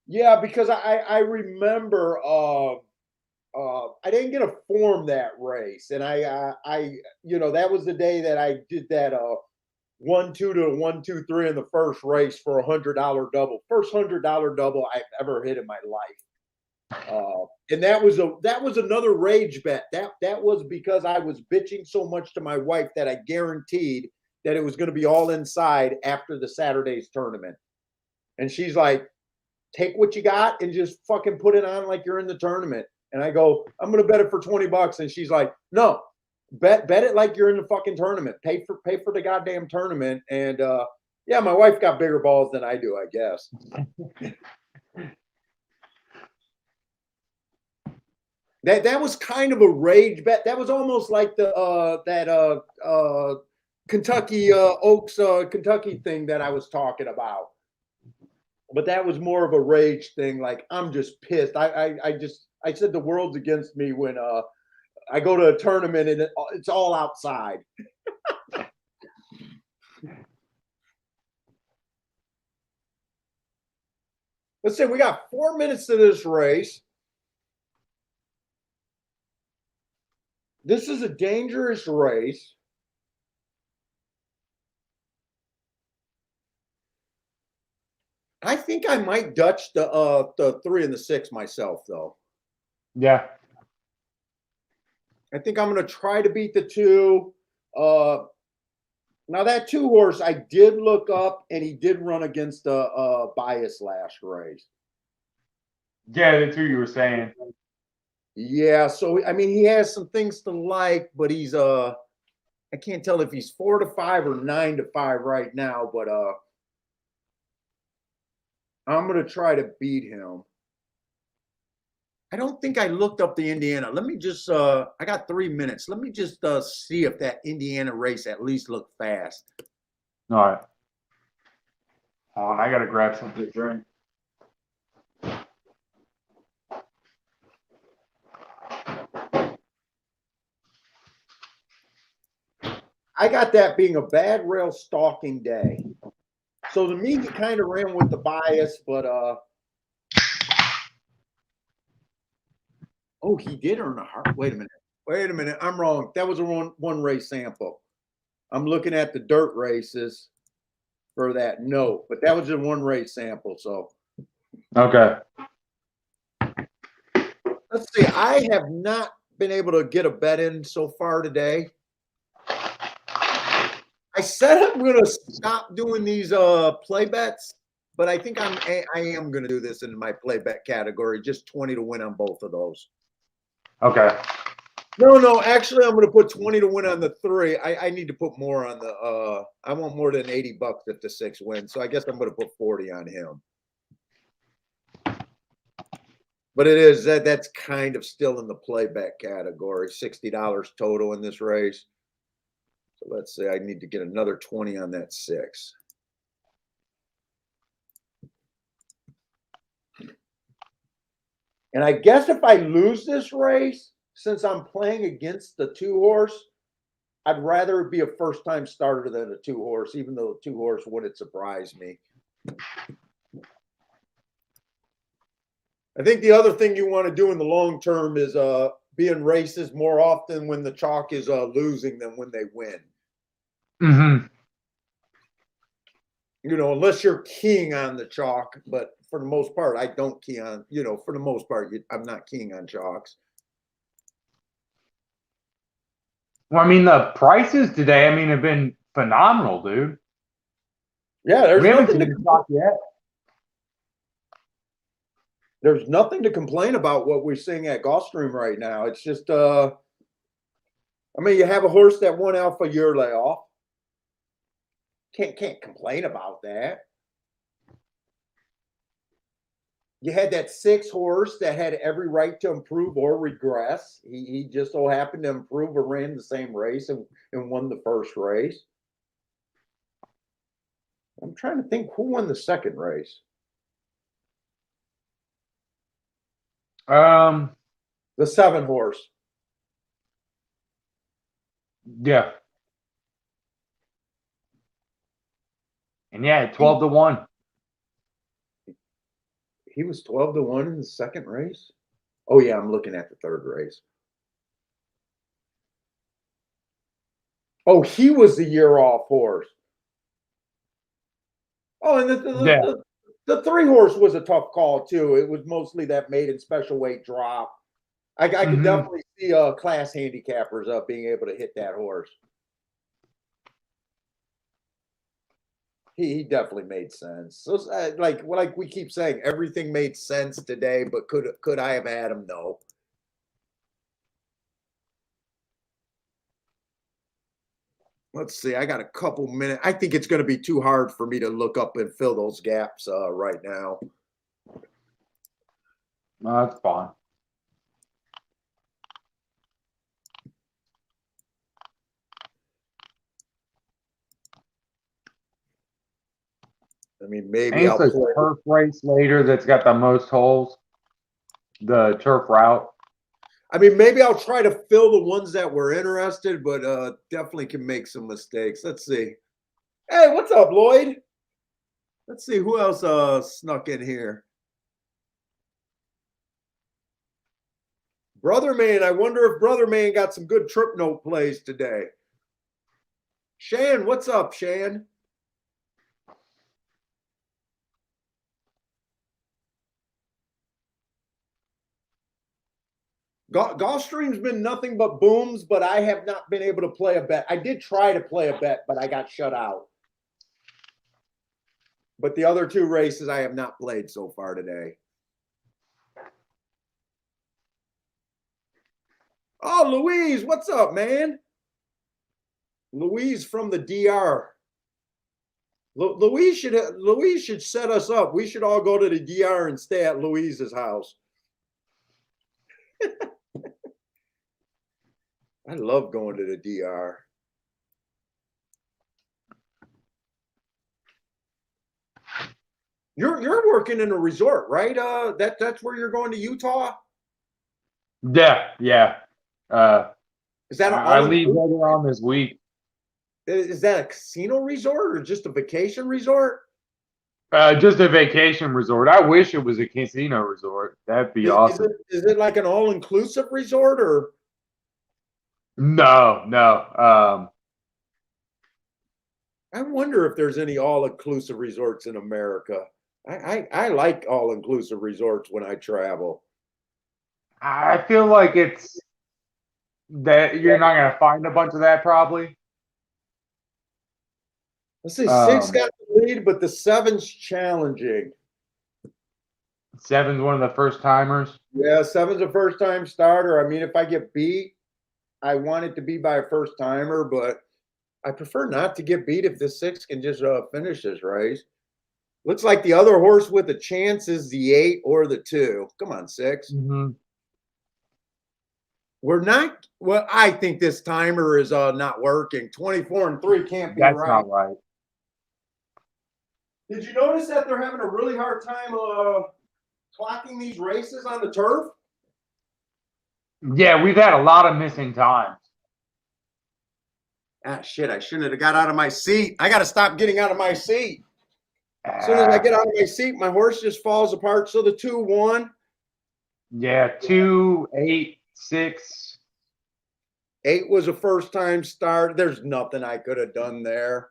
Yeah, because I remember I didn't get a form that race, and that was the day that I did that 1-2 to 1-2-3 in the first race for $100 double, first $100 double I've ever hit in my life. And that was another rage bet. That was because I was bitching so much to my wife that I guaranteed that it was going to be all inside after the Saturday's tournament, and she's like, take what you got and just fucking put it on like you're in the tournament. And I go, I'm gonna bet it for $20. And she's like, no, bet it like you're in the fucking tournament. Pay for the goddamn tournament. And yeah, my wife got bigger balls than I do, I guess. That was kind of a rage bet. That was almost like the Kentucky Oaks Kentucky thing that I was talking about. But that was more of a rage thing. Like, I'm just pissed. I said the world's against me when I go to a tournament and it's all outside. Let's say we got 4 minutes to this race. This is a dangerous race. I think I might Dutch the 3 and the 6 myself, though. Yeah. I think I'm going to try to beat the 2. Now that 2 horse, I did look up, and he did run against a bias last race. Yeah, that's who you were saying. Yeah, so I mean, he has some things to like, but he's I can't tell if he's 4-5 or 9-5 right now, but I'm gonna try to beat him. I don't think I looked up the Indiana. Let me just I got 3 minutes. Let me just see if that Indiana race at least looked fast. All right. Hold on, I gotta grab something to drink. I got that being a bad rail stalking day. So to me, he kind of ran with the bias, but oh, he did earn a heart. Wait a minute. I'm wrong. That was a one race sample. I'm looking at the dirt races for that note, but that was a one race sample. So Okay. let's see. I have not been able to get a bet in so far today. I said I'm going to stop doing these play bets, but I think I am going to do this in my play bet category, just 20 to win on both of those. Okay. No, actually I'm going to put 20 to win on the 3. I need to put more on the I want more than $80 if the 6 wins. So I guess I'm going to put 40 on him. But it is that's kind of still in the play bet category, $60 total in this race. So let's say I need to get another 20 on that 6. And I guess if I lose this race, since I'm playing against the 2 horse, I'd rather it be a first time starter than a 2 horse, even though a 2 horse wouldn't surprise me. I think the other thing you want to do in the long term is be in races more often when the chalk is losing than when they win. Mm-hmm. Unless you're keying on the chalk, but for the most part, I don't key on, for the most part, I'm not keying on chalks. Well, I mean, the prices today, have been phenomenal, dude. Yeah, there's We haven't nothing seen the chalk yet. There's nothing to complain about what we're seeing at Gulfstream right now. It's just I mean, you have a horse that won Alpha Year layoff. Can't complain about that. You had that 6 horse that had every right to improve or regress. He just so happened to improve or ran the same race and won the first race. I'm trying to think who won the second race. Um, The 7 horse. yeah. And yeah, 12-1. He was 12-1 in the second race. Oh yeah, I'm looking at the third race. Oh, he was the year off horse. Oh, and the 3 horse was a tough call too. It was mostly that maiden special weight drop. I could definitely see class handicappers being able to hit that horse. He definitely made sense. So like we keep saying, everything made sense today, but could I have had him? No. Let's see. I got a couple minutes. I think it's going to be too hard for me to look up and fill those gaps right now. No, that's fine. I mean, maybe Ain't I'll the play. turf race later that's got the most holes? The turf route. I mean, maybe I'll try to fill the ones that were interested, but definitely can make some mistakes. Let's see. Hey, what's up, Lloyd? Let's see who else snuck in here. Brother Man. I wonder if Brother Man got some good trip note plays today. Shan, what's up, Shan? Gulfstream's been nothing but booms, but I have not been able to play a bet. I did try to play a bet, but I got shut out. But the other 2 races I have not played so far today. Oh, Louise, what's up, man? Louise from the DR. Louise should set us up. We should all go to the DR and stay at Louise's house. I love going to the DR. You're working in a resort, right? That's where you're going to Utah. Yeah, yeah. Is that I leave later on this week. Is that a casino resort or just a vacation resort? Just a vacation resort. I wish it was a casino resort. That'd be awesome. Is it like an all-inclusive resort or? No, no. I wonder if there's any all-inclusive resorts in America. I like all-inclusive resorts when I travel. I feel like it's that you're not gonna find a bunch of that probably. Let's see, 6 got the lead, but the 7's challenging. 7's one of the first timers. Yeah, 7's a first-time starter. I mean, if I get beat, I want it to be by a first-timer, but I prefer not to get beat if the 6 can just finish this race. Looks like the other horse with a chance is the 8 or the 2. Come on, 6. Mm-hmm. We're not. Well, I think this timer is not working. 24-3 can't be That's right. not right. Did you notice that they're having a really hard time clocking these races on the turf? Yeah, we've had a lot of missing times. Ah, shit, I shouldn't have got out of my seat. I got to stop getting out of my seat. As soon as I get out of my seat, my horse just falls apart. So the 2 won. Yeah, 2, 8, 6. 8 was a first-time start. There's nothing I could have done there.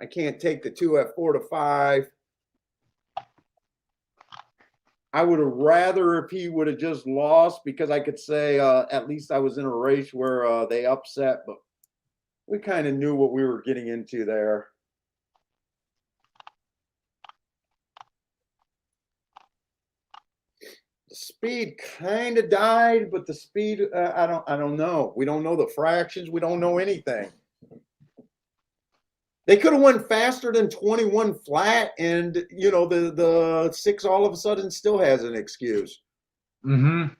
I can't take the 2 at 4-5. I would have rather if he would have just lost because I could say at least I was in a race where they upset, but we kind of knew what we were getting into there. speed kind of died, but the speed, I don't know. We don't know the fractions. We don't know anything. They could have went faster than 21 flat, and you know the 6 all of a sudden still has an excuse. Mm-hmm.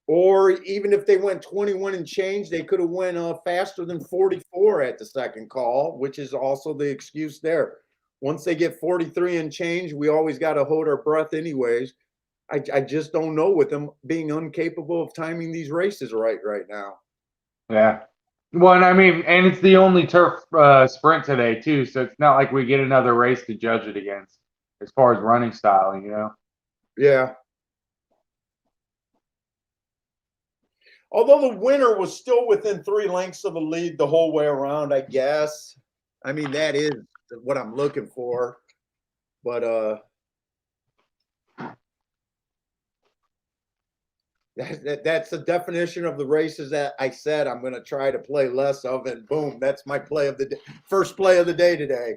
Or even if they went 21 and change, they could have went faster than 44 at the second call, which is also the excuse there. Once they get 43 and change, we always got to hold our breath anyways. I just don't know with them being incapable of timing these races right now. Yeah. Well, and I mean, and it's the only turf sprint today too, so it's not like we get another race to judge it against as far as running style, you know. Yeah. Although the winner was still within 3 lengths of the lead the whole way around, I guess. I mean, that is what I'm looking for. But that's the definition of the races that I said I'm going to try to play less of, and boom, that's my play of the day, first play of the day today.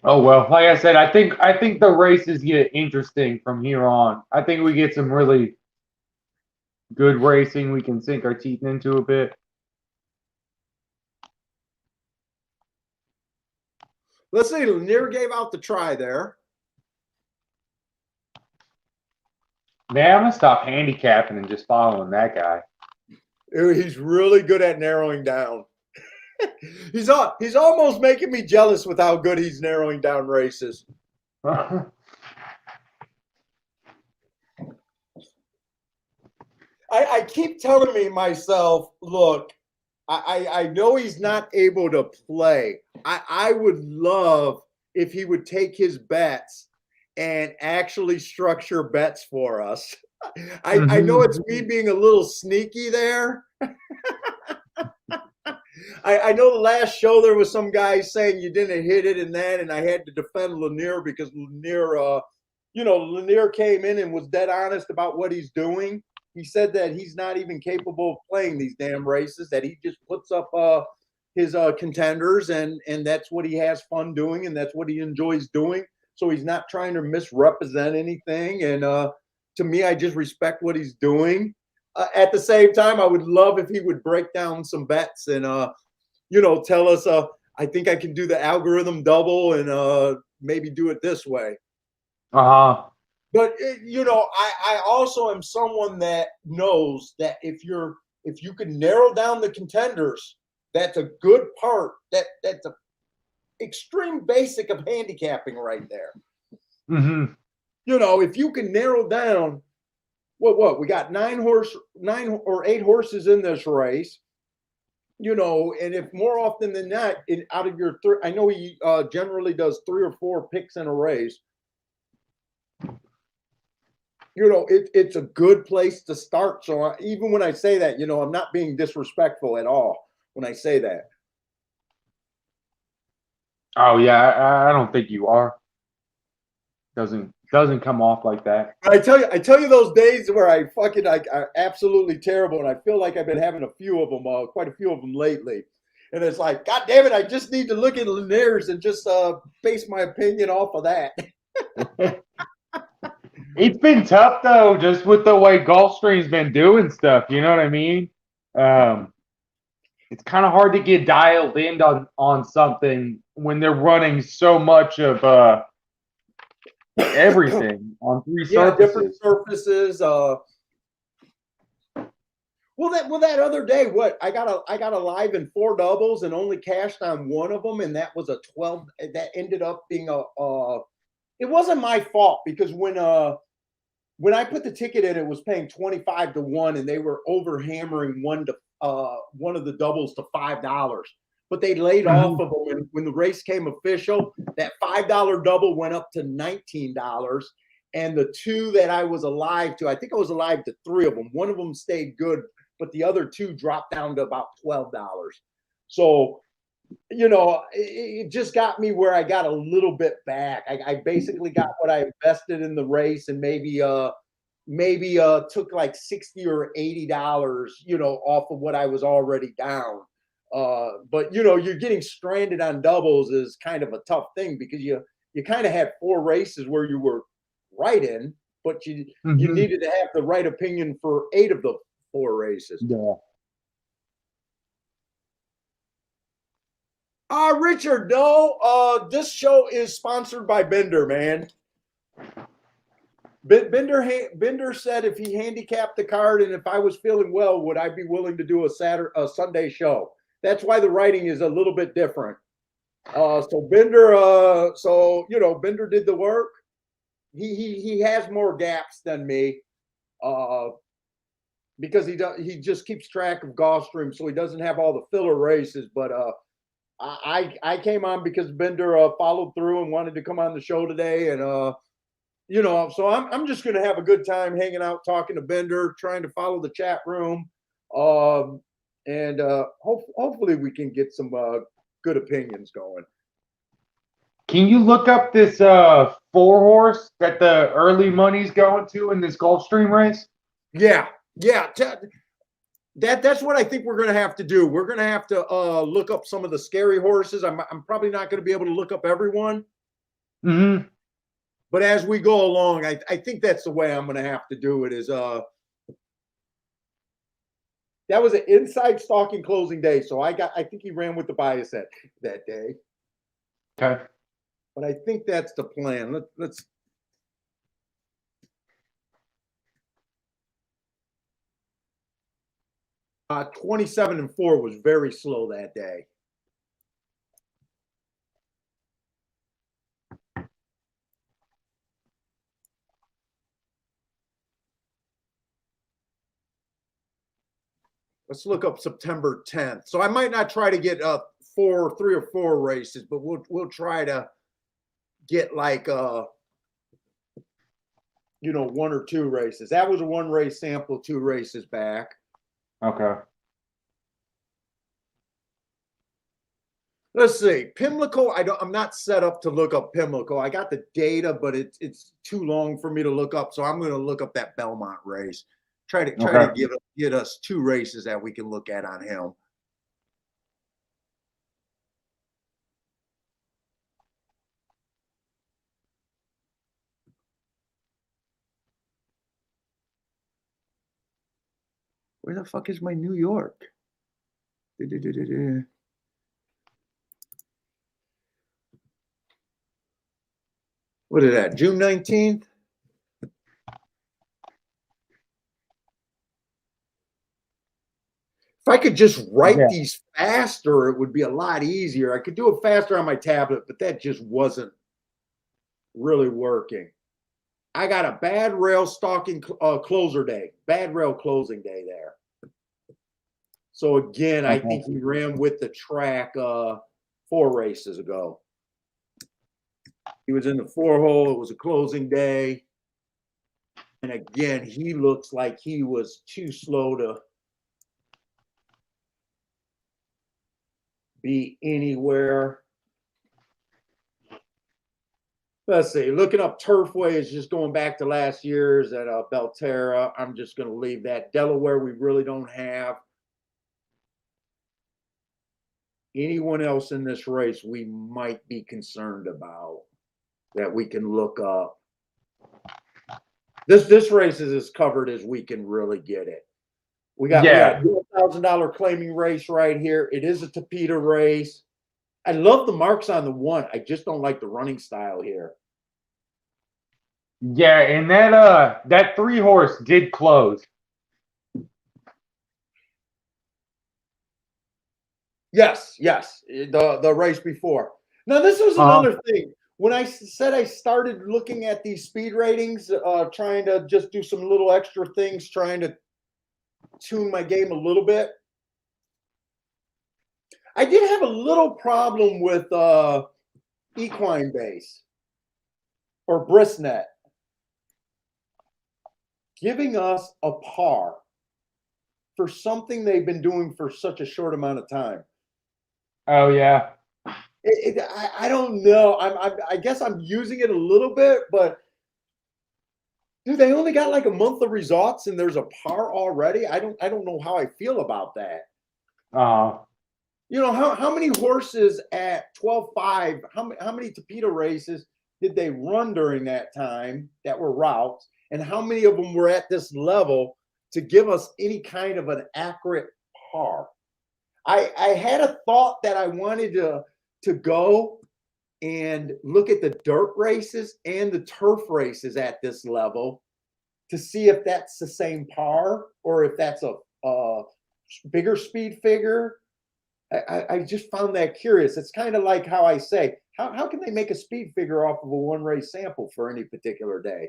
Oh well, like I said, I think the races get interesting from here on. I think we get some really good racing we can sink our teeth into a bit. Let's see, Lanier gave out the try there. Man, I'm gonna stop handicapping and just following that guy. He's really good at narrowing down. He's almost making me jealous with how good he's narrowing down races. I keep telling me myself, look, I know he's not able to play. I would love if he would take his bets and actually structure bets for us. I know it's me being a little sneaky there. I know the last show there was some guy saying you didn't hit it and that, and I had to defend Lanier because Lanier came in and was dead honest about what he's doing. He said that he's not even capable of playing these damn races, that he just puts up his contenders, and that's what he has fun doing, and that's what he enjoys doing. So he's not trying to misrepresent anything. And to me, I just respect what he's doing. At the same time, I would love if he would break down some bets and tell us, I think I can do the algorithm double and maybe do it this way. But I also am someone that knows that if you can narrow down the contenders, that's a good part. That's a extreme basic of handicapping right there. Mm-hmm. If you can narrow down what we got 9 or 8 horses in this race. And if more often than not, out of your I know he generally does 3 or 4 picks in a race. It's a good place to start. So even when I say that, I'm not being disrespectful at all when I say that. Oh yeah, I don't think you are. Doesn't come off like that. I tell you those days where I absolutely terrible, and I feel like I've been having a few of them, quite a few of them lately. And it's like, God damn it, I just need to look at Lanier's and just base my opinion off of that. It's been tough though, just with the way Gulfstream's been doing stuff. You know what I mean? It's kind of hard to get dialed in on something when they're running so much of everything on 3 surfaces. Different surfaces. Well, that other day, I got a live in 4 doubles and only cashed on one of them, and that was a 12. That ended up being it wasn't my fault because when I put the ticket in, it was paying 25 to 1, and they were over hammering one of the doubles to $5. But they laid off of them when the race came official. That $5 double went up to $19, and the 2 that I was alive to, I think I was alive to 3 of them. One of them stayed good, but the other 2 dropped down to about $12. So, it just got me where I got a little bit back. I basically got what I invested in the race and maybe maybe took like $60 or $80, off of what I was already down. But you're getting stranded on doubles is kind of a tough thing because you kind of had 4 races where you were right in, but you Mm-hmm. needed to have the right opinion for 8 of the 4 races. Yeah. Richard, no, this show is sponsored by Bender, man. Bender said if he handicapped the card and if I was feeling well, would I be willing to do a Sunday show? That's why the writing is a little bit different. So Bender did the work. He has more gaps than me, because he just keeps track of Gulfstream, so he doesn't have all the filler races. But I came on because Bender followed through and wanted to come on the show today, and so I'm just going to have a good time hanging out, talking to Bender, trying to follow the chat room, and hopefully we can get some good opinions going. Can you look up this 4-horse that the early money's going to in this Gulfstream race? Yeah. That's what I think we're going to have to do. We're going to have to look up some of the scary horses. I'm probably not going to be able to look up everyone. Mm-hmm. But as we go along, I think that's the way I'm going to have to do it. Is that was an inside stalking closing day, so I think he ran with the bias that day. Okay. But I think that's the plan. Let's. 27-4 was very slow that day. Let's look up September 10th. So I might not try to get 3 or 4 races, but we'll try to get like 1 or 2 races. That was a 1 race sample 2 races back. Okay. Let's see. Pimlico, I'm not set up to look up Pimlico. I got the data, but it's too long for me to look up. So I'm going to look up that Belmont race. Try to get us 2 races that we can look at on him. Where the fuck is my New York? What is that? June 19th? If I could just write these faster, it would be a lot easier. I could do it faster on my tablet, but that just wasn't really working. I got a bad rail stalking closer day, bad rail closing day there. So again, I think he ran with the track 4 races ago. He was in the 4-hole. It was a closing day. And again, he looks like he was too slow to be anywhere. Let's see. Looking up Turfway is just going back to last year's at Belterra. I'm just going to leave that. Delaware, we really don't have. Anyone else in this race we might be concerned about that we can look up. This race is as covered as we can really get it. We got a $1,000 claiming race right here. It is a Tapeta race. I love the marks on the 1. I just don't like the running style here. Yeah, and that 3-horse did close. Yes. The race before. Now this was another thing. When I said I started looking at these speed ratings, trying to just do some little extra things, trying to tune my game a little bit. I did have a little problem with equine base or brisnet giving us a par for something they've been doing for such a short amount of time. Oh yeah. I don't know. I guess I'm using it a little bit, but Dude, they only got like a month of results and there's a par already. I don't know how I feel about that. Uh, You know, how many horses at 12.5, how many Tapeta races did they run during that time that were routes? And how many of them were at this level to give us any kind of an accurate par? I had a thought that I wanted to go and look at the dirt races and the turf races at this level to see if that's the same par or if that's a bigger speed figure. I just found that curious. It's kind of like how I say, how can they make a speed figure off of a one race sample for any particular day?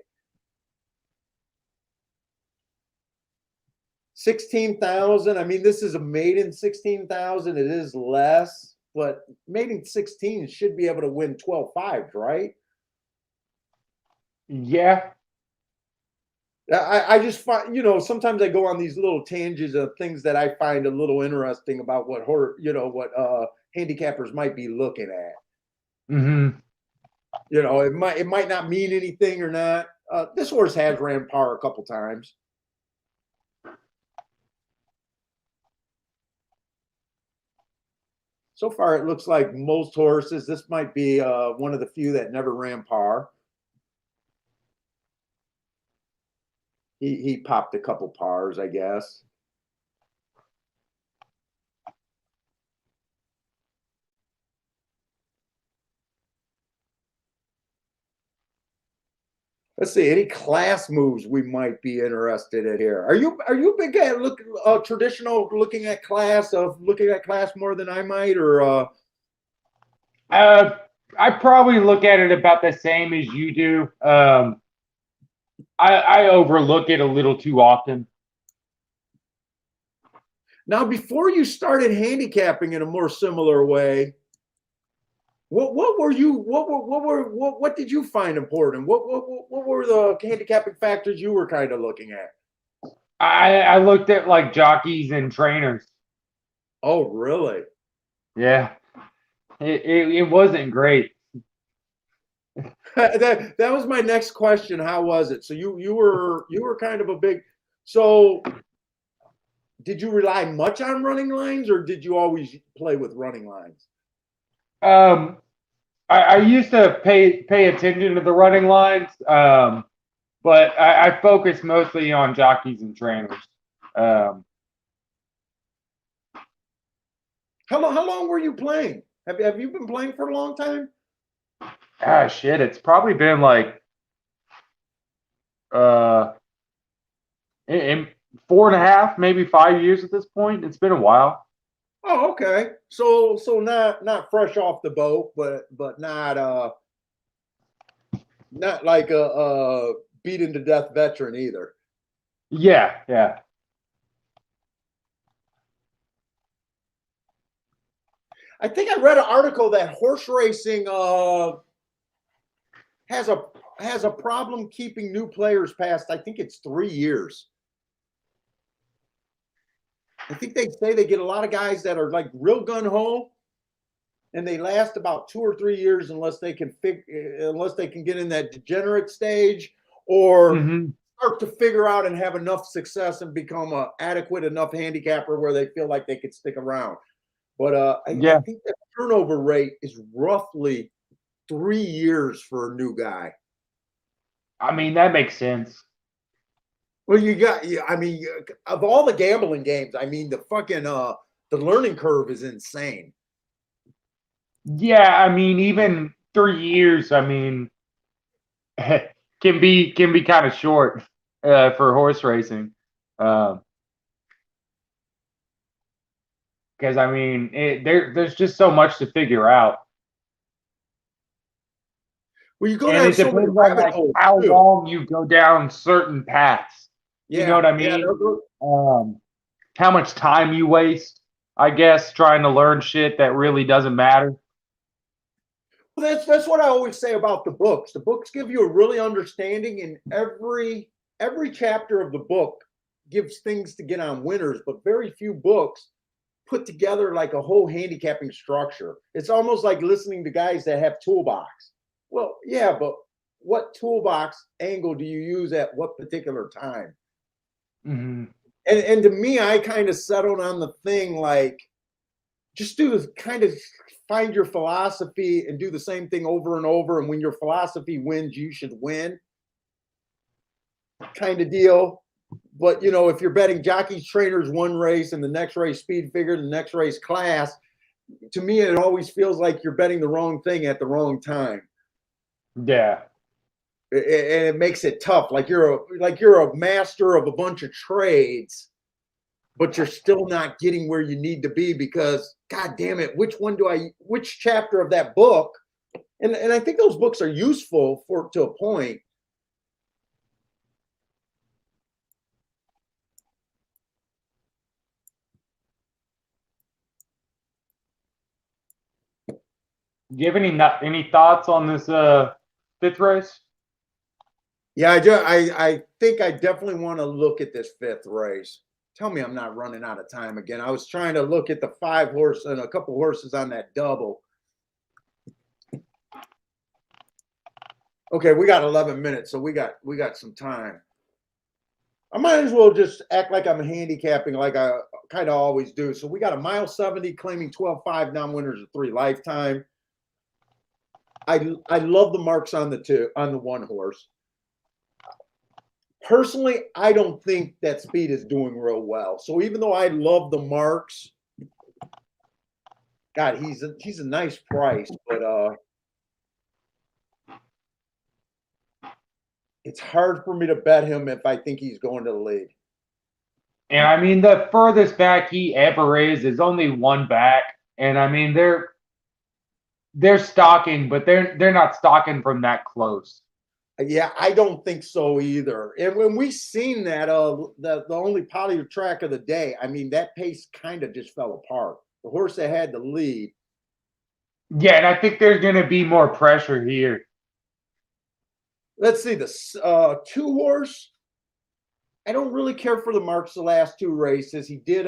16,000. I mean, this is a maiden 16,000. It is less, but maiden 16 should be able to win 12.5s, right? yeah. I just find, sometimes I go on these little tangents of things that I find a little interesting about what handicappers might be looking at. Mm-hmm. It might not mean anything or not. This horse has ran par a couple times. So far, it looks like most horses. This might be one of the few that never ran par. He popped a couple pars, I guess. Let's see any class moves we might be interested in here. Are you big at traditional looking at class more than I might, or I probably look at it about the same as you do. I overlook it a little too often. now before you started handicapping in a more similar way? What did you find important? What were the handicapping factors you were kind of looking at? I looked at like jockeys and trainers. Oh, really? Yeah, it wasn't great. That was my next question. How was it? So you were kind of a big. So did you rely much on running lines, or did you always play with running lines? Um, I used to pay attention to the running lines, but I focus mostly on jockeys and trainers. Um, How long were you playing? Have you been playing for a long time? shit, it's probably been like uh, in 4.5, maybe 5 years at this point. It's been a while. Oh, okay. So not fresh off the boat, but not like a beaten to death veteran either. Yeah, yeah. I think I read an article that horse racing has a problem keeping new players past. I think it's 3 years. I think they say they get a lot of guys that are like real gun ho, and they last about 2 or 3 years unless they can get in that degenerate stage or Hmm. start to figure out and have enough success and become a adequate enough handicapper where they feel like they could stick around. But I Yeah. think the turnover rate is roughly 3 years for a new guy. I mean, that makes sense. Well, I mean, of all the gambling games, I mean, the learning curve is insane. Yeah, I mean, even 3 years, I mean, can be kind of short for horse racing. Because I mean, there's just so much to figure out, Well, you're going to and have it so many depends on rabbit like holes how too. long you go down certain paths. You know Yeah, what I yeah. mean? How much time you waste, I guess, trying to learn shit that really doesn't matter. Well, that's what I always say about the books. The books give you a really understanding, and every chapter of the book gives things to get on winners, but very few books put together like a whole handicapping structure. It's almost like listening to guys that have toolbox. Well, yeah, but what toolbox angle do you use at what particular time? Mm-hmm. And to me, I kind of settled on the thing like just do this kind of find your philosophy and do the same thing over and over. And when your philosophy wins, you should win kind of deal. But you know, if you're betting jockeys, trainers one race and the next race speed figure, the next race class, to me, it always feels like you're betting the wrong thing at the wrong time. Yeah. And it makes it tough. Like you're a master of a bunch of trades, but you're still not getting where you need to be because, God damn it, which chapter of that book? And I think those books are useful to a point. Do you have any thoughts on this fifth race? Yeah, I think I definitely want to look at this fifth race. Tell me I'm not running out of time again. I was trying to look at the 5 horse and a couple horses on that double. Okay, we got 11 minutes, so we got some time. I might as well just act like I'm handicapping like I kind of always do. So we got a mile 70 claiming 12.5 non-winners of 3 lifetime. I love the marks on the one horse. Personally, I don't think that speed is doing real well. So even though I love the marks, God, he's a nice price, but it's hard for me to bet him if I think he's going to the lead. And I mean, the furthest back he ever is only one back, and I mean they're stalking, but they're not stalking from that close. Yeah, I don't think so either. And when we seen that, the only popular track of the day, I mean, that pace kind of just fell apart. The horse that had the lead. Yeah, and I think there's going to be more pressure here. Let's see, the 2 horse. I don't really care for the marks the last 2 races. He did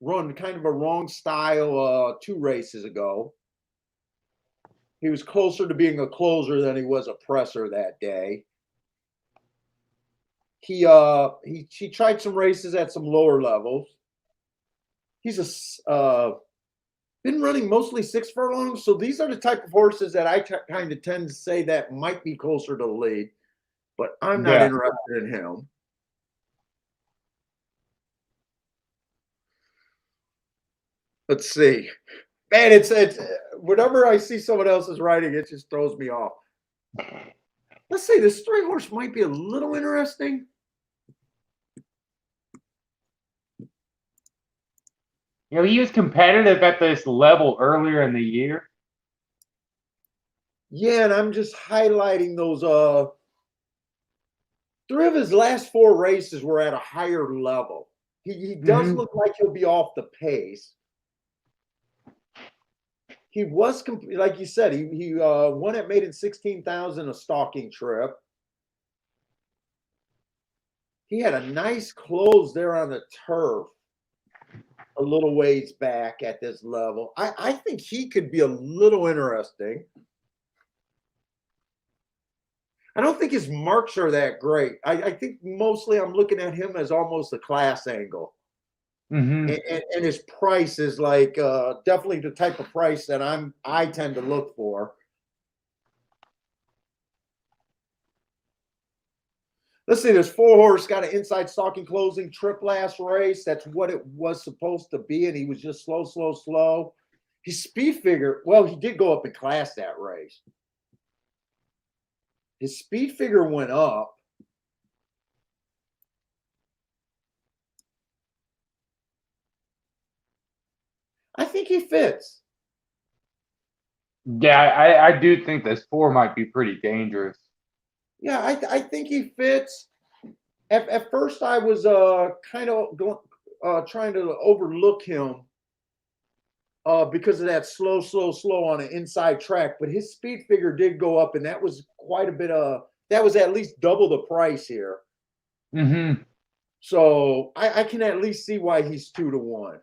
run kind of a wrong style 2 races ago. He was closer to being a closer than he was a presser that day. He tried some races at some lower levels. He's been running mostly 6 furlongs, so these are the type of horses that I kind of tend to say that might be closer to the lead, but I'm not interested in him. Let's see. Man, it's whenever I see someone else's writing, it just throws me off. Let's say this 3 horse might be a little interesting. You know, he was competitive at this level earlier in the year. Yeah, and I'm just highlighting those 3 of his last 4 races were at a higher level. He does look like he'll be off the pace. He was, like you said, he won at Maiden 16,000 a stalking trip. He had a nice close there on the turf a little ways back at this level. I think he could be a little interesting. I don't think his marks are that great. I think mostly I'm looking at him as almost a class angle. And his price is like definitely the type of price that I tend to look for. Let's see, this 4 horse got an inside stalking closing trip last race. That's what it was supposed to be, and he was just slow. His speed figure, well, he did go up in class that race. His speed figure went up. I think he fits. Yeah, I do think this 4 might be pretty dangerous. Yeah, I think he fits. At first, I was kind of trying to overlook him because of that slow on an inside track. But his speed figure did go up, and that was quite a bit of that was at least double the price here. So I can at least see why he's 2 to 1.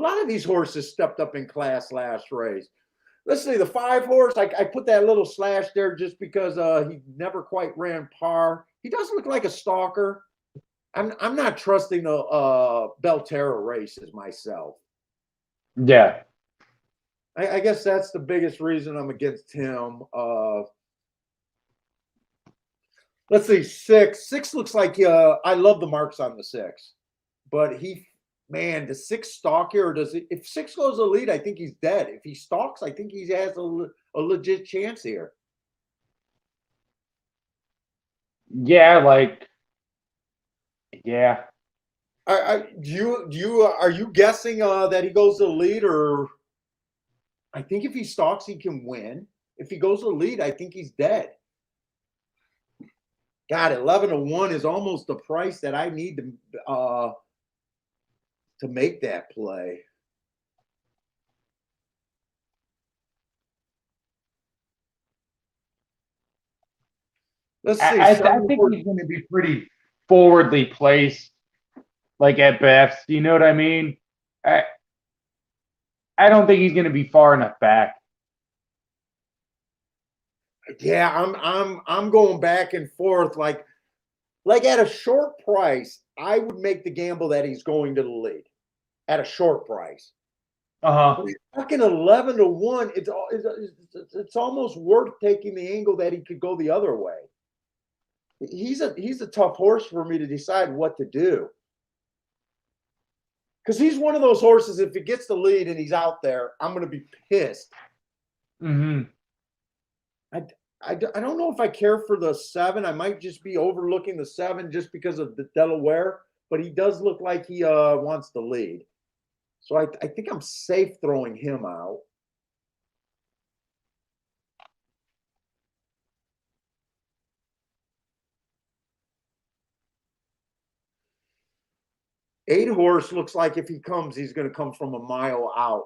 lot of these horses stepped up in class last race. Let's see, the 5 horse, I put that little slash there just because he never quite ran par. He does look like a stalker. I'm not trusting the Belterra races myself. Yeah. I guess that's the biggest reason I'm against him. Let's see, 6. 6 looks like I love the marks on the 6, but man, does 6 stalk here, or does it? If 6 goes to lead, I think he's dead. If he stalks, I think he has a legit chance here. Yeah, like, yeah. Are you guessing that he goes to the lead, or I think if he stalks, he can win. If he goes to the lead, I think he's dead. God, 11-1 is almost the price that I need to make that play. Let's see. I think he's going to be pretty forwardly placed, like at best. You know what I mean? I don't think he's going to be far enough back. Yeah, I'm going back and forth. Like at a short price, I would make the gamble that he's going to the lead at a short price. Uh-huh. Fucking 11-1, it's almost worth taking the angle that he could go the other way. He's a tough horse for me to decide what to do. Because he's one of those horses, if he gets the lead and he's out there, I'm going to be pissed. Mm-hmm. I don't know if I care for the 7. I might just be overlooking the 7 just because of the Delaware, but he does look like he wants the lead. So I think I'm safe throwing him out. Eight horse looks like if he comes, he's going to come from a mile out.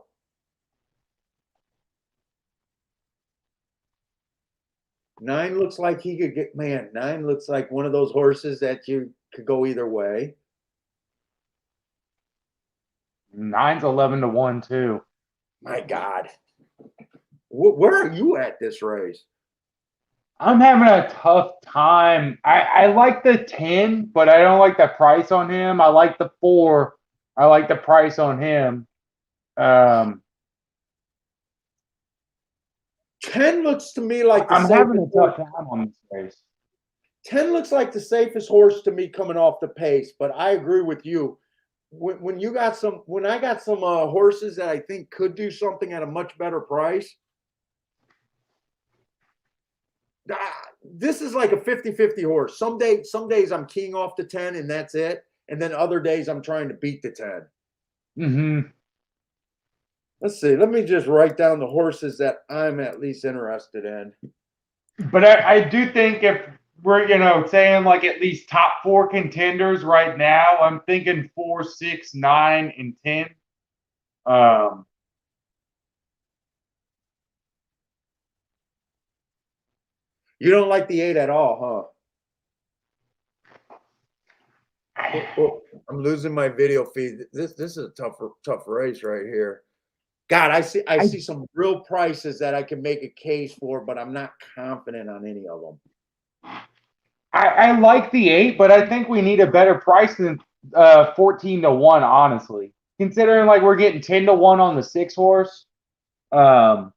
Nine looks like he could get, man, 9 looks like one of those horses that you could go either way. 9's 11-1 too. My God. Where are you at this race? I'm having a tough time. I like the 10, but I don't like the price on him. I like the 4. I like the price on him. 10 looks to me like I'm having a tough time on this race. 10 looks like the safest horse to me coming off the pace, but I agree with you. When I got some horses that I think could do something at a much better price, this is like a 50-50 horse. Some days I'm keying off the 10 and that's it. And then other days I'm trying to beat the 10. Mm-hmm. Let's see. Let me just write down the horses that I'm at least interested in. But I do think if we're, saying like at least top 4 contenders right now, I'm thinking 4, 6, 9, and 10. You don't like the 8 at all, huh? Oh, I'm losing my video feed. This is a tough race right here. God, I see some real prices that I can make a case for, but I'm not confident on any of them. I like the 8, but I think we need a better price than 14-1, honestly. Considering like we're getting 10-1 on the 6 horse. I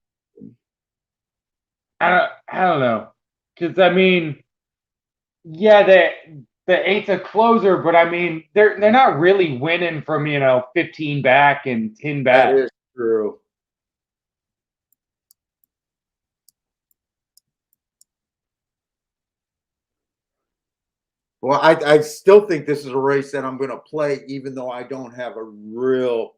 don't know. Because I mean, yeah, the 8's a closer, but I mean they're not really winning from 15 back and 10 back. That is true. Well, I still think this is a race that I'm going to play, even though I don't have a real.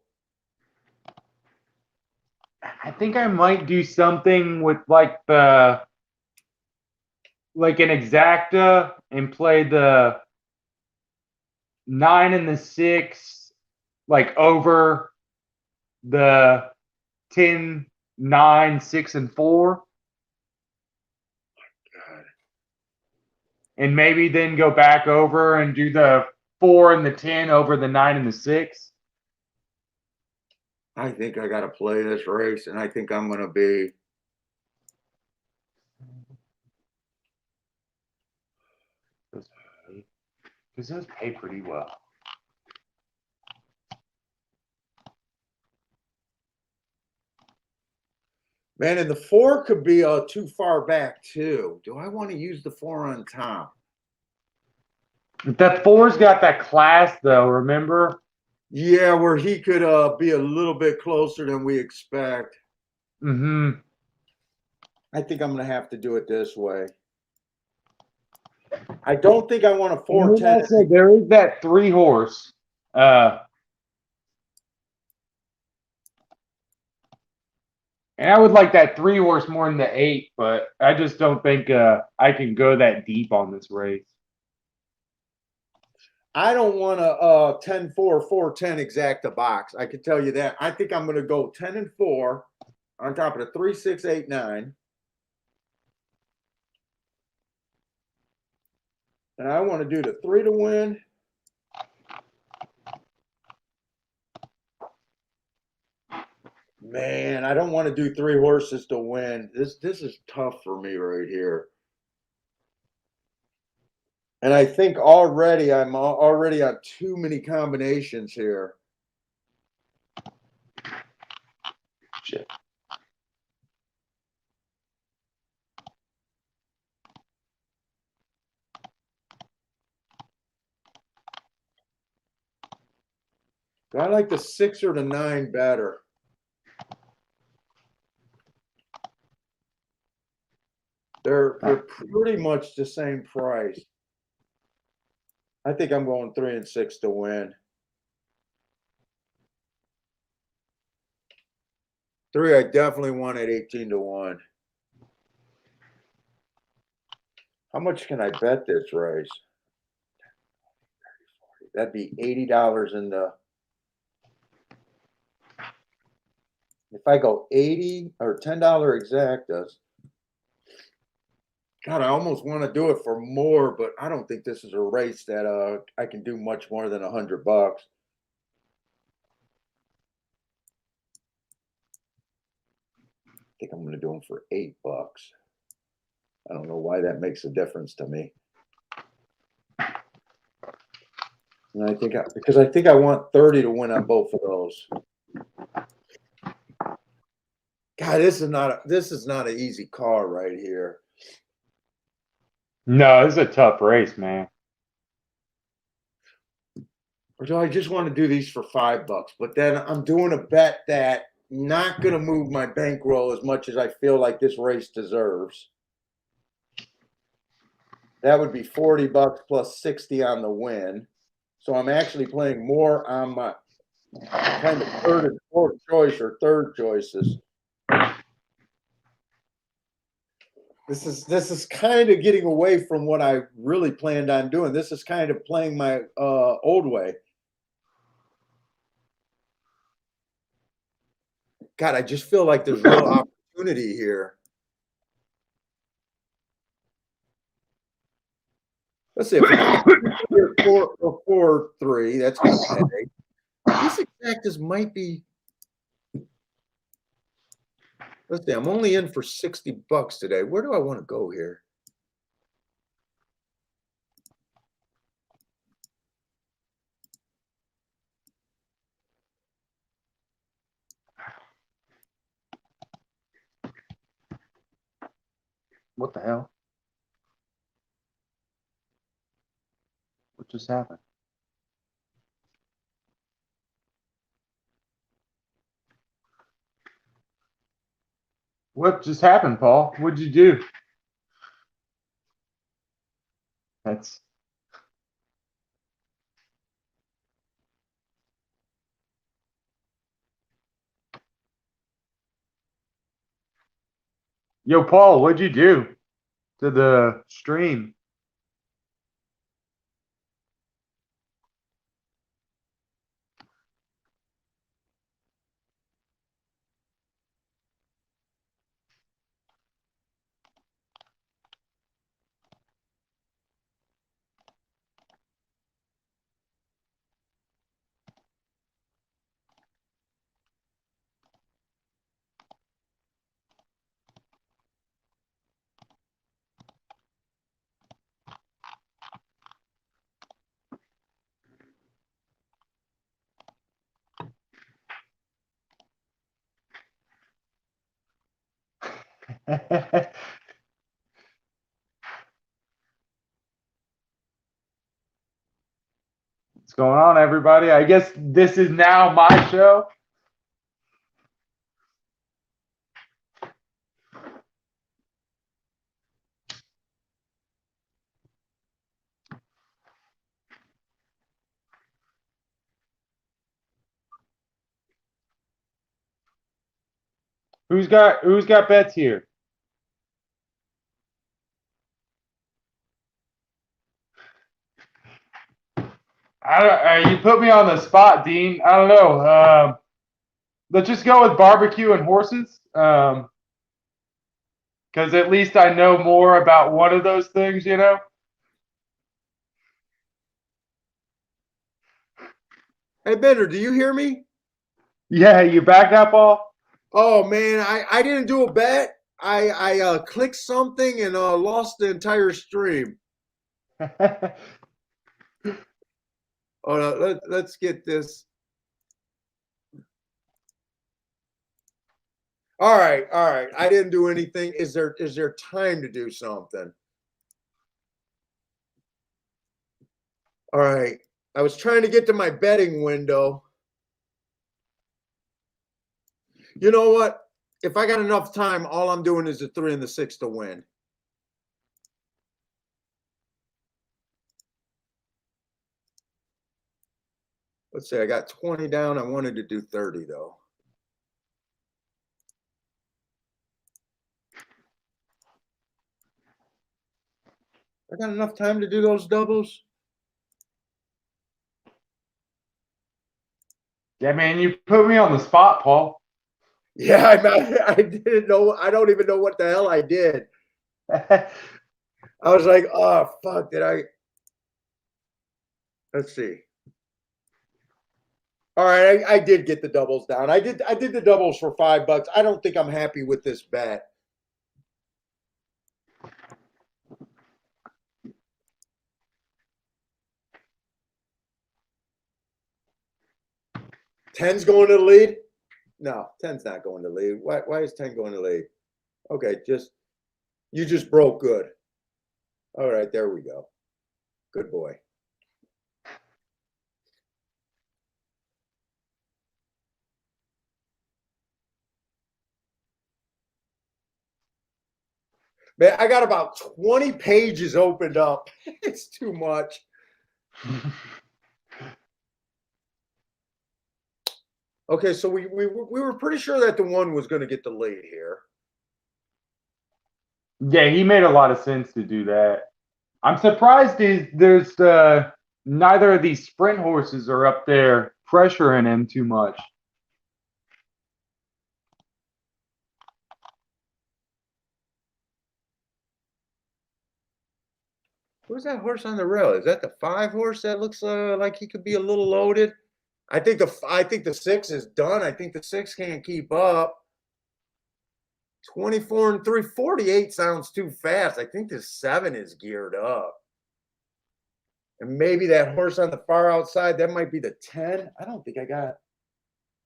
I think I might do something with like an exacta and play the 9 and the 6 like over the 10, 9, 6, and 4. God. And maybe then go back over and do the 4 and the 10 over the 9 and the 6. I think I got to play this race, and I think I'm going to be. Because those pay pretty well. Man, and the 4 could be too far back too. Do I want to use the 4 on top? That 4's got that class though, remember? Yeah, where he could be a little bit closer than we expect. Mm-hmm. I think I'm going to have to do it this way. I don't think I want a 410. Also, there is that 3-horse. And I would like that 3-horse more than the 8, but I just don't think I can go that deep on this race. I don't want a 10-4, 410 exacta box. I can tell you that. I think I'm going to go 10 and 4 on top of the 3, 6, 8, 9. And I want to do the 3 to win. Man, I don't want to do 3 horses to win. This is tough for me right here. And I think already I'm already on too many combinations here. Shit. Do I like the 6 or the 9 better? They're pretty much the same price. I think I'm going 3 and 6 to win. 3, I definitely won at 18 to 1. How much can I bet this race? That'd be $80 in the. If I go 80 or $10 exactas, God, I almost want to do it for more, but I don't think this is a race that I can do much more than $100. I think I'm going to do them for $8. I don't know why that makes a difference to me. And I think because I think I want 30 to win on both of those. God, this is not an easy car right here. No, this is a tough race, man. Or do I just want to do these for $5? But then I'm doing a bet that not going to move my bankroll as much as I feel like this race deserves. That would be $40 plus 60 on the win. So I'm actually playing more on my kind of third and fourth choice or third choices. This is kind of getting away from what I really planned on doing. This is kind of playing my old way. God, I just feel like there's real opportunity here. Let's see if we can 4-3. That's going to pay. These exactas might be. Let's see. I'm only in for $60 today. Where do I want to go here? What the hell? What just happened? What just happened, Paul? What'd you do? That's Yo, Paul, what'd you do to the stream? What's going on, everybody? I guess this is now my show. Who's got bets here? You put me on the spot, Dean. I don't know. Let's just go with barbecue and horses. Because at least I know more about one of those things, you know? Hey, Bender, do you hear me? Yeah, you back that ball? Oh man, I didn't do a bet. I clicked something and lost the entire stream. Oh no, let's get this. All right, all right. I didn't do anything. Is there time to do something? All right. I was trying to get to my betting window. You know what? If I got enough time, all I'm doing is the 3 and the 6 to win. Let's say I got 20 down. I wanted to do 30 though. I got enough time to do those doubles. Yeah, man, you put me on the spot, Paul. Yeah, I didn't know. I don't even know what the hell I did. I was like, oh fuck, did I? Let's see. All right, I did get the doubles down. I did the doubles for $5. I don't think I'm happy with this bet. Ten's going to the lead? No, 10's not going to lead. Why is 10 going to lead? Okay, you just broke good. All right, there we go. Good boy. Man, I got about 20 pages opened up. It's too much. Okay, so we were pretty sure that the 1 was going to get the lead here. Yeah, he made a lot of sense to do that. I'm surprised there's neither of these sprint horses are up there pressuring him too much. Who's that horse on the rail? Is that the 5 horse that looks like he could be a little loaded? I think the 6 is done. I think the 6 can't keep up. 24 and 3, 48 sounds too fast. I think the 7 is geared up. And maybe that horse on the far outside, that might be the 10. I don't think I got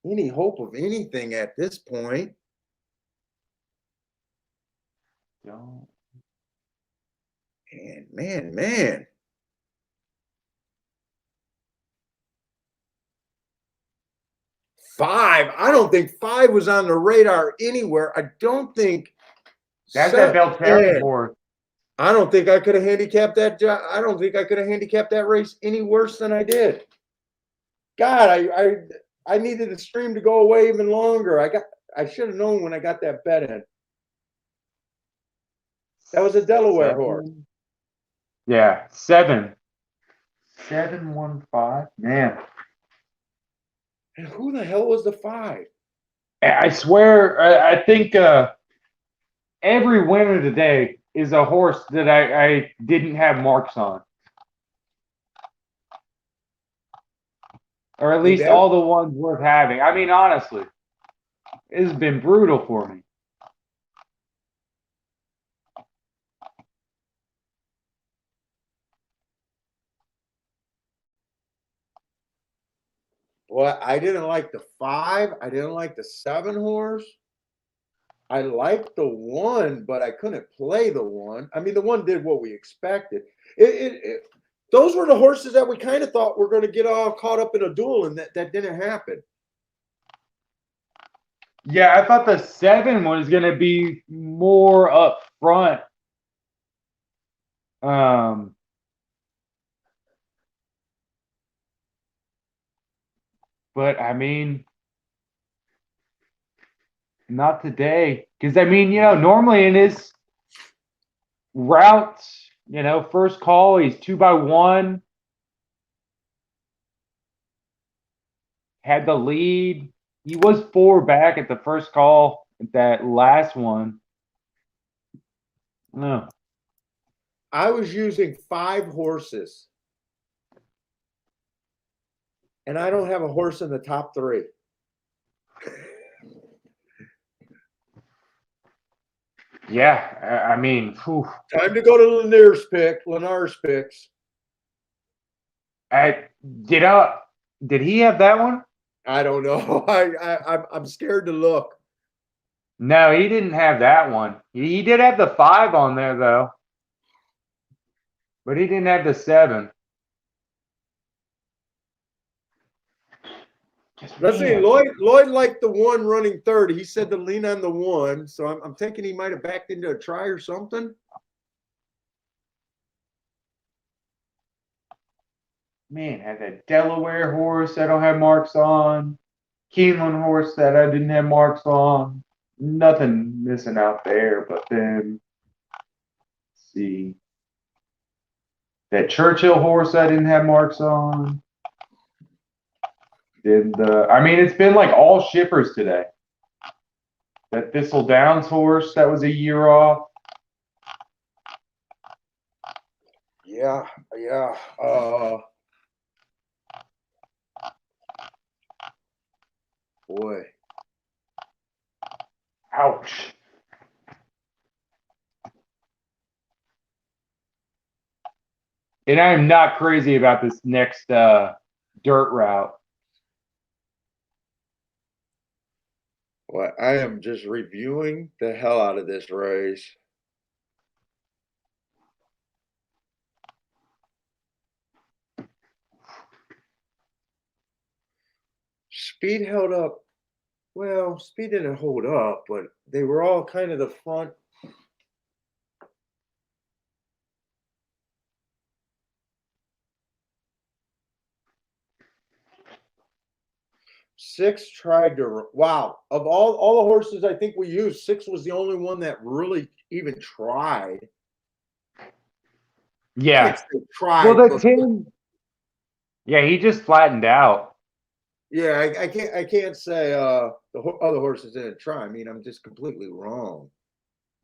any hope of anything at this point. Don't. Man. Five. I don't think 5 was on the radar anywhere. I don't think That's that Belterra horse. I don't think I could have handicapped that. I don't think I could have handicapped that race any worse than I did. God, I needed the stream to go away even longer. I should have known when I got that bet in. That was a Delaware horse. Yeah, 7. 715. Man. And who the hell was the 5? I swear, I think every winner today is a horse that I didn't have marks on. Or at least all the ones worth having. I mean, honestly, it has been brutal for me. Well, I didn't like the 5. I didn't like the 7 horse. I liked the one, but I couldn't play the one. I mean, the one did what we expected. Those were the horses that we kind of thought were going to get all caught up in a duel, and that didn't happen. Yeah, I thought the 7 was going to be more up front. But I mean, not today. Because I mean, normally in his routes, first call, he's 2-by-1, had the lead. He was 4 back at the first call at that last one. No. I was using 5 horses, and I don't have a horse in the top 3. Yeah, I mean, whew. Time to go to Lenar's picks. Did he have that one? I don't know. I'm scared to look. No, he didn't have that one. He did have the 5 on there though, but he didn't have the 7. Let's see. Lloyd liked the 1 running third. He said to lean on the 1, so I'm thinking he might have backed into a try or something. Man, had that Delaware horse that I don't have marks on, Keeneland horse that I didn't have marks on. Nothing missing out there. But then, let's see, that Churchill horse I didn't have marks on. I mean, it's been like all shippers today. That Thistle Downs horse that was a year off. Yeah. Boy. Ouch. And I am not crazy about this next dirt route. Well, I am just reviewing the hell out of this race. Speed held up. Well, speed didn't hold up, but they were all kind of the front. Six tried to. Wow, of all the horses I think we used, 6 was the only one that really even tried. Yeah. Tried. Well, the 10. Yeah, he just flattened out. Yeah, I can't say the other horses didn't try. I mean, I'm just completely wrong.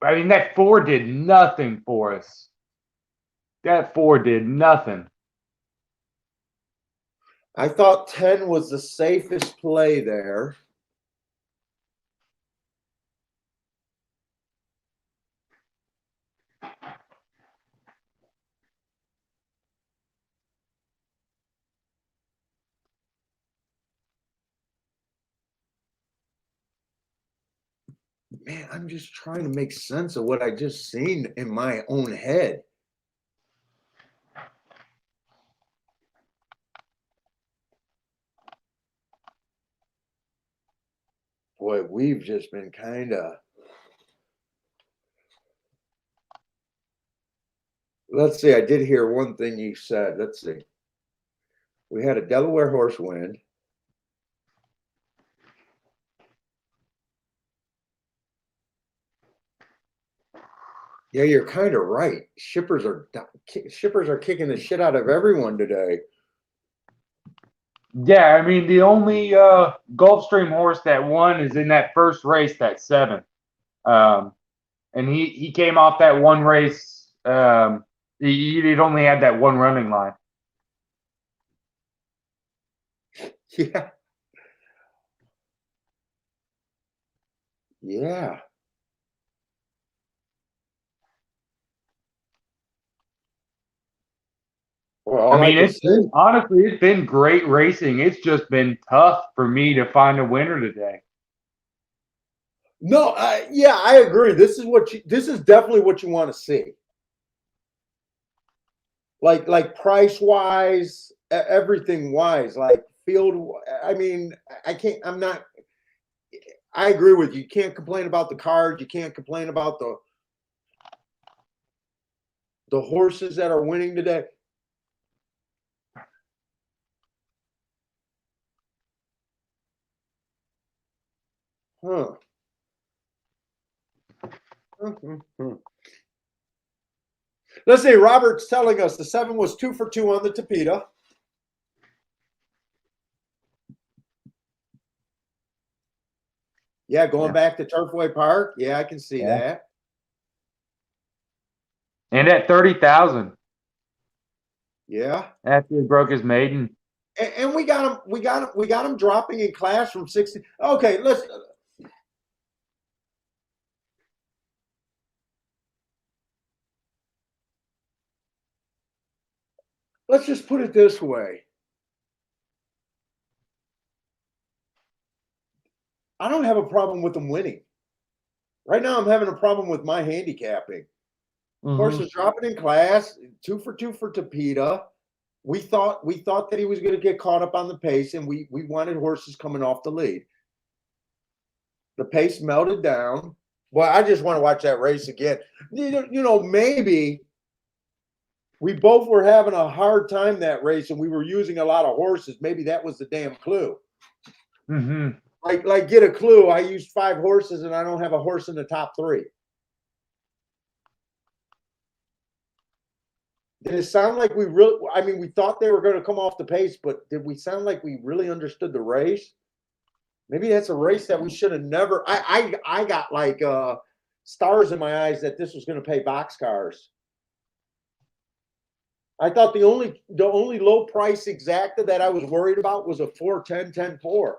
I mean, that 4 did nothing for us. That 4 did nothing. I thought 10 was the safest play there. Man, I'm just trying to make sense of what I just seen in my own head. Boy, we've just been kind of. Let's see. I did hear one thing you said. Let's see. We had a Delaware horse win. Yeah, you're kind of right. Shippers are kicking the shit out of everyone today. Yeah, I mean, the only Gulfstream horse that won is in that first race, that 7. And he came off that one race. He'd only had that one running line. Yeah. Yeah. Well, I mean, it's been great racing. It's just been tough for me to find a winner today. No, yeah, I agree. This is definitely what you want to see. Like price wise, everything wise, like field. I mean, I can't. I'm not. I agree with you. You can't complain about the card. You can't complain about the horses that are winning today. Huh. Let's see. Robert's telling us the 7 was 2 for 2 on the Tapeta. Yeah, going back to Turfway Park. Yeah, I can see that. And at 30,000 Yeah. after he broke his maiden. And we got him. We got him dropping in class from 60. Okay, let's just put it this way. I don't have a problem with them winning. Right now, I'm having a problem with my handicapping. Horse is dropping in class, 2 for 2 for Tapeta. We thought that he was going to get caught up on the pace, and we wanted horses coming off the lead. The pace melted down. Well, I just want to watch that race again. You know, maybe we both were having a hard time that race, and we were using a lot of horses. Maybe that was the damn clue. Like get a clue. I used 5 horses, and I don't have a horse in the top 3. Did it sound like we really? I mean, we thought they were going to come off the pace, but did we sound like we really understood the race? Maybe that's a race that we should have never. I got like stars in my eyes that this was going to pay boxcars. I thought the only low price exacta that I was worried about was a 410 10-4.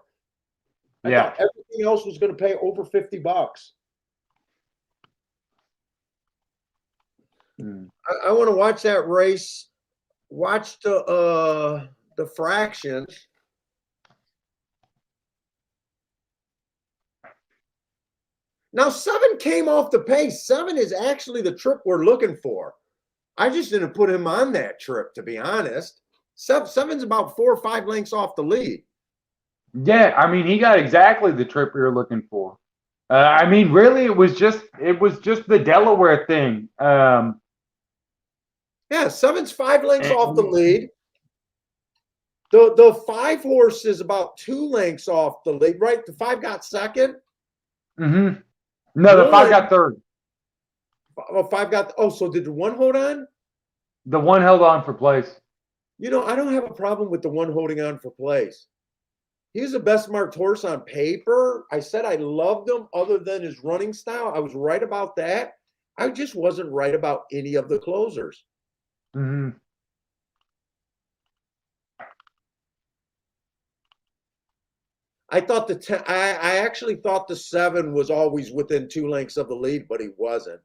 I thought everything else was going to pay over $50. I want to watch that race. Watch the fractions. Now 7 came off the pace. 7 is actually the trip we're looking for. I just didn't put him on that trip, to be honest. 7's about 4 or 5 lengths off the lead. Yeah, I mean, he got exactly the trip we were looking for. I mean, really, it was just the Delaware thing. Yeah, 7's 5 lengths off the lead. The 5 horse is about 2 lengths off the lead, right? The 5 got second. No, the 5 got third. Oh, 5 got. Oh, so did the 1 hold on? The 1 held on for place. You know, I don't have a problem with the 1 holding on for place. He's the best marked horse on paper. I said I loved him other than his running style. I was right about that. I just wasn't right about any of the closers. I thought I actually thought the 7 was always within 2 lengths of the lead, but he wasn't.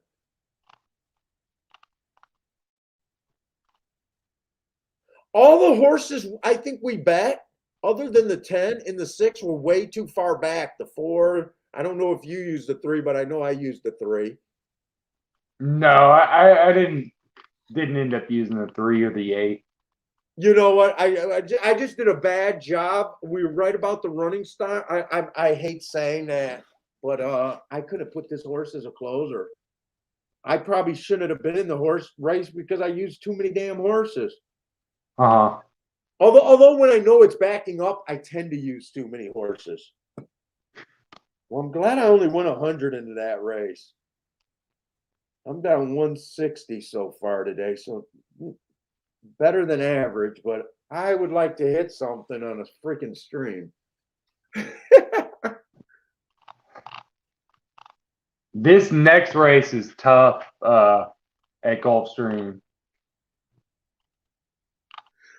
All the horses I think we bet, other than the 10 and the 6, were way too far back. The 4, I don't know if you used the 3, but I know I used the 3. No, I didn't end up using the 3 or the 8. You know what? I just did a bad job. We were right about the running style. I hate saying that, but I could have put this horse as a closer. I probably shouldn't have been in the horse race because I used too many damn horses. Although when I know it's backing up, I tend to use too many horses. Well, I'm glad I only won 100 into that race. I'm down 160 so far today, so better than average, but I would like to hit something on a freaking stream. This next race is tough at Gulfstream.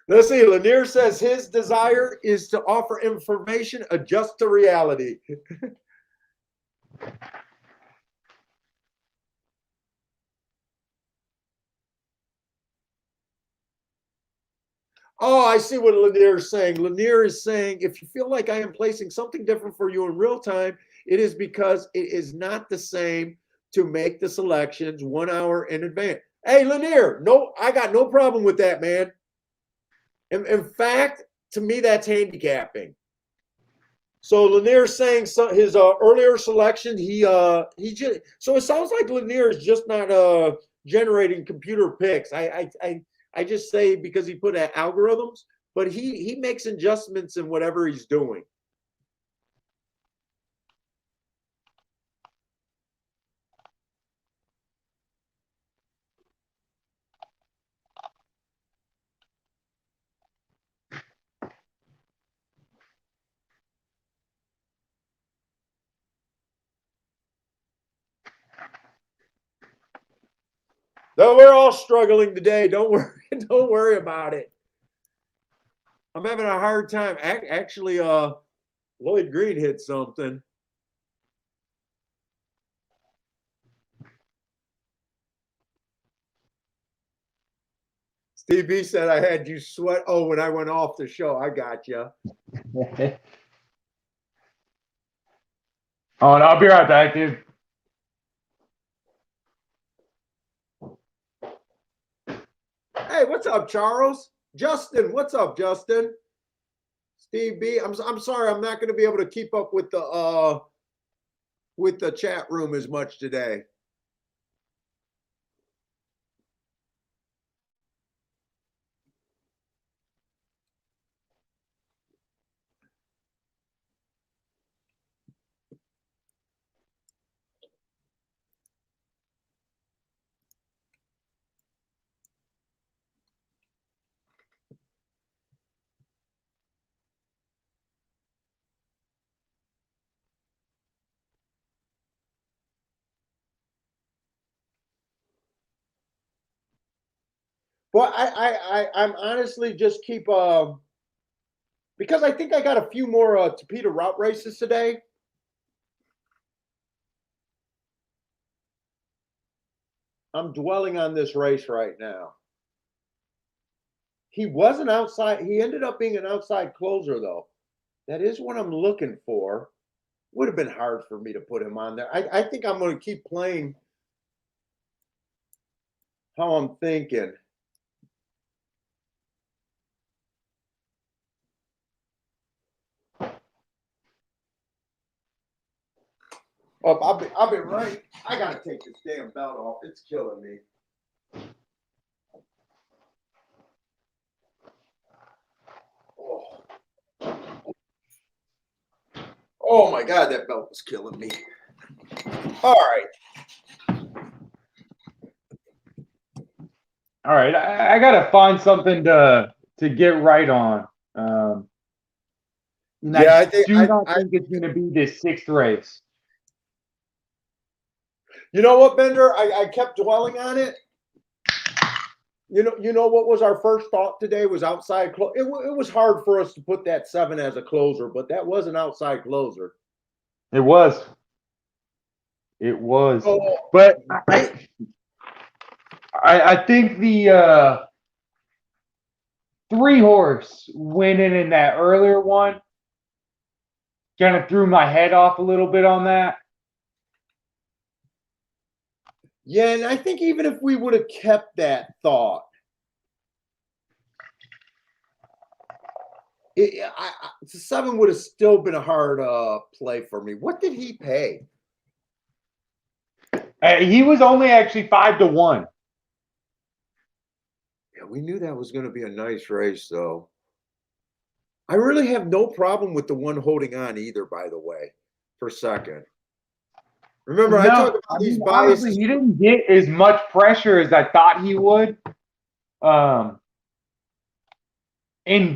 Let's see. Lanier says his desire is to offer information, adjust to reality. Oh, I see what Lanier is saying. Lanier is saying, if you feel like I am placing something different for you in real time, It is because it is not the same to make the selections 1 hour in advance. Hey, Lanier, no, I got no problem with that, man. In fact, to me, that's handicapping. So Lanier's saying his earlier selection, he just so it sounds like Lanier is just not generating computer picks. I just say because he put algorithms, but he makes adjustments in whatever he's doing. Though we're all struggling today. Don't worry, don't worry about it. I'm having a hard time. Actually, Lloyd Green hit something. Steve B said I had you sweat. Oh, when I went off the show, I got you. Oh, and I'll be right back, dude. Hey, what's up, Charles? Justin, what's up, Justin? Steve B, I'm sorry, I'm not going to be able to keep up with the chat room as much today. Well, I'm honestly just keep because I think I got a few more Tapeta route races today. I'm dwelling on this race right now. He was an outside. He ended up being an outside closer, though. That is what I'm looking for. Would have been hard for me to put him on there. I think I'm going to keep playing how I'm thinking. Oh, I'll be right. I got to take this damn belt off. It's killing me. Oh my God, that belt was killing me. All right. All right, I gotta find something to get right on. Yeah, I think do not think it's going to be this sixth race. You know what, Bender? I kept dwelling on it. You know what was our first thought today was outside close. It was hard for us to put that 7 as a closer, but that was an outside closer. It was. It was. Oh, but I think the 3-horse winning in that earlier one kind of threw my head off a little bit on that. Yeah, and I think even if we would have kept that thought, the 7 would have still been a hard play for me. What did he pay? He was only actually 5-1. Yeah, we knew that was going to be a nice race, though. I really have no problem with the one holding on either, by the way, for second. Remember, I talked about these biases. Honestly, he didn't get as much pressure as I thought he would. And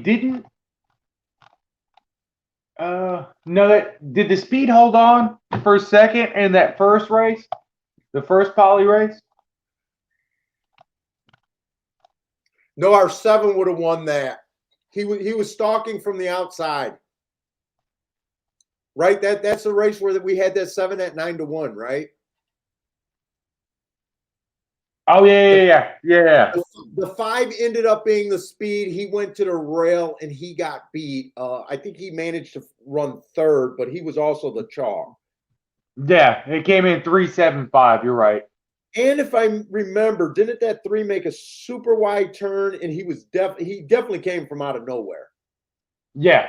didn't did the speed hold on for a second in that first race? The first poly race? No, our 7 would have won that. He was stalking from the outside. Right? That's the race where we had that 7 at 9-1, right? Oh, yeah. The 5 ended up being the speed. He went to the rail and he got beat. I think he managed to run third, but he was also the chalk. Yeah, it came in 3.75. You're right. And if I remember, didn't that 3 make a super wide turn? And he definitely came from out of nowhere. Yeah.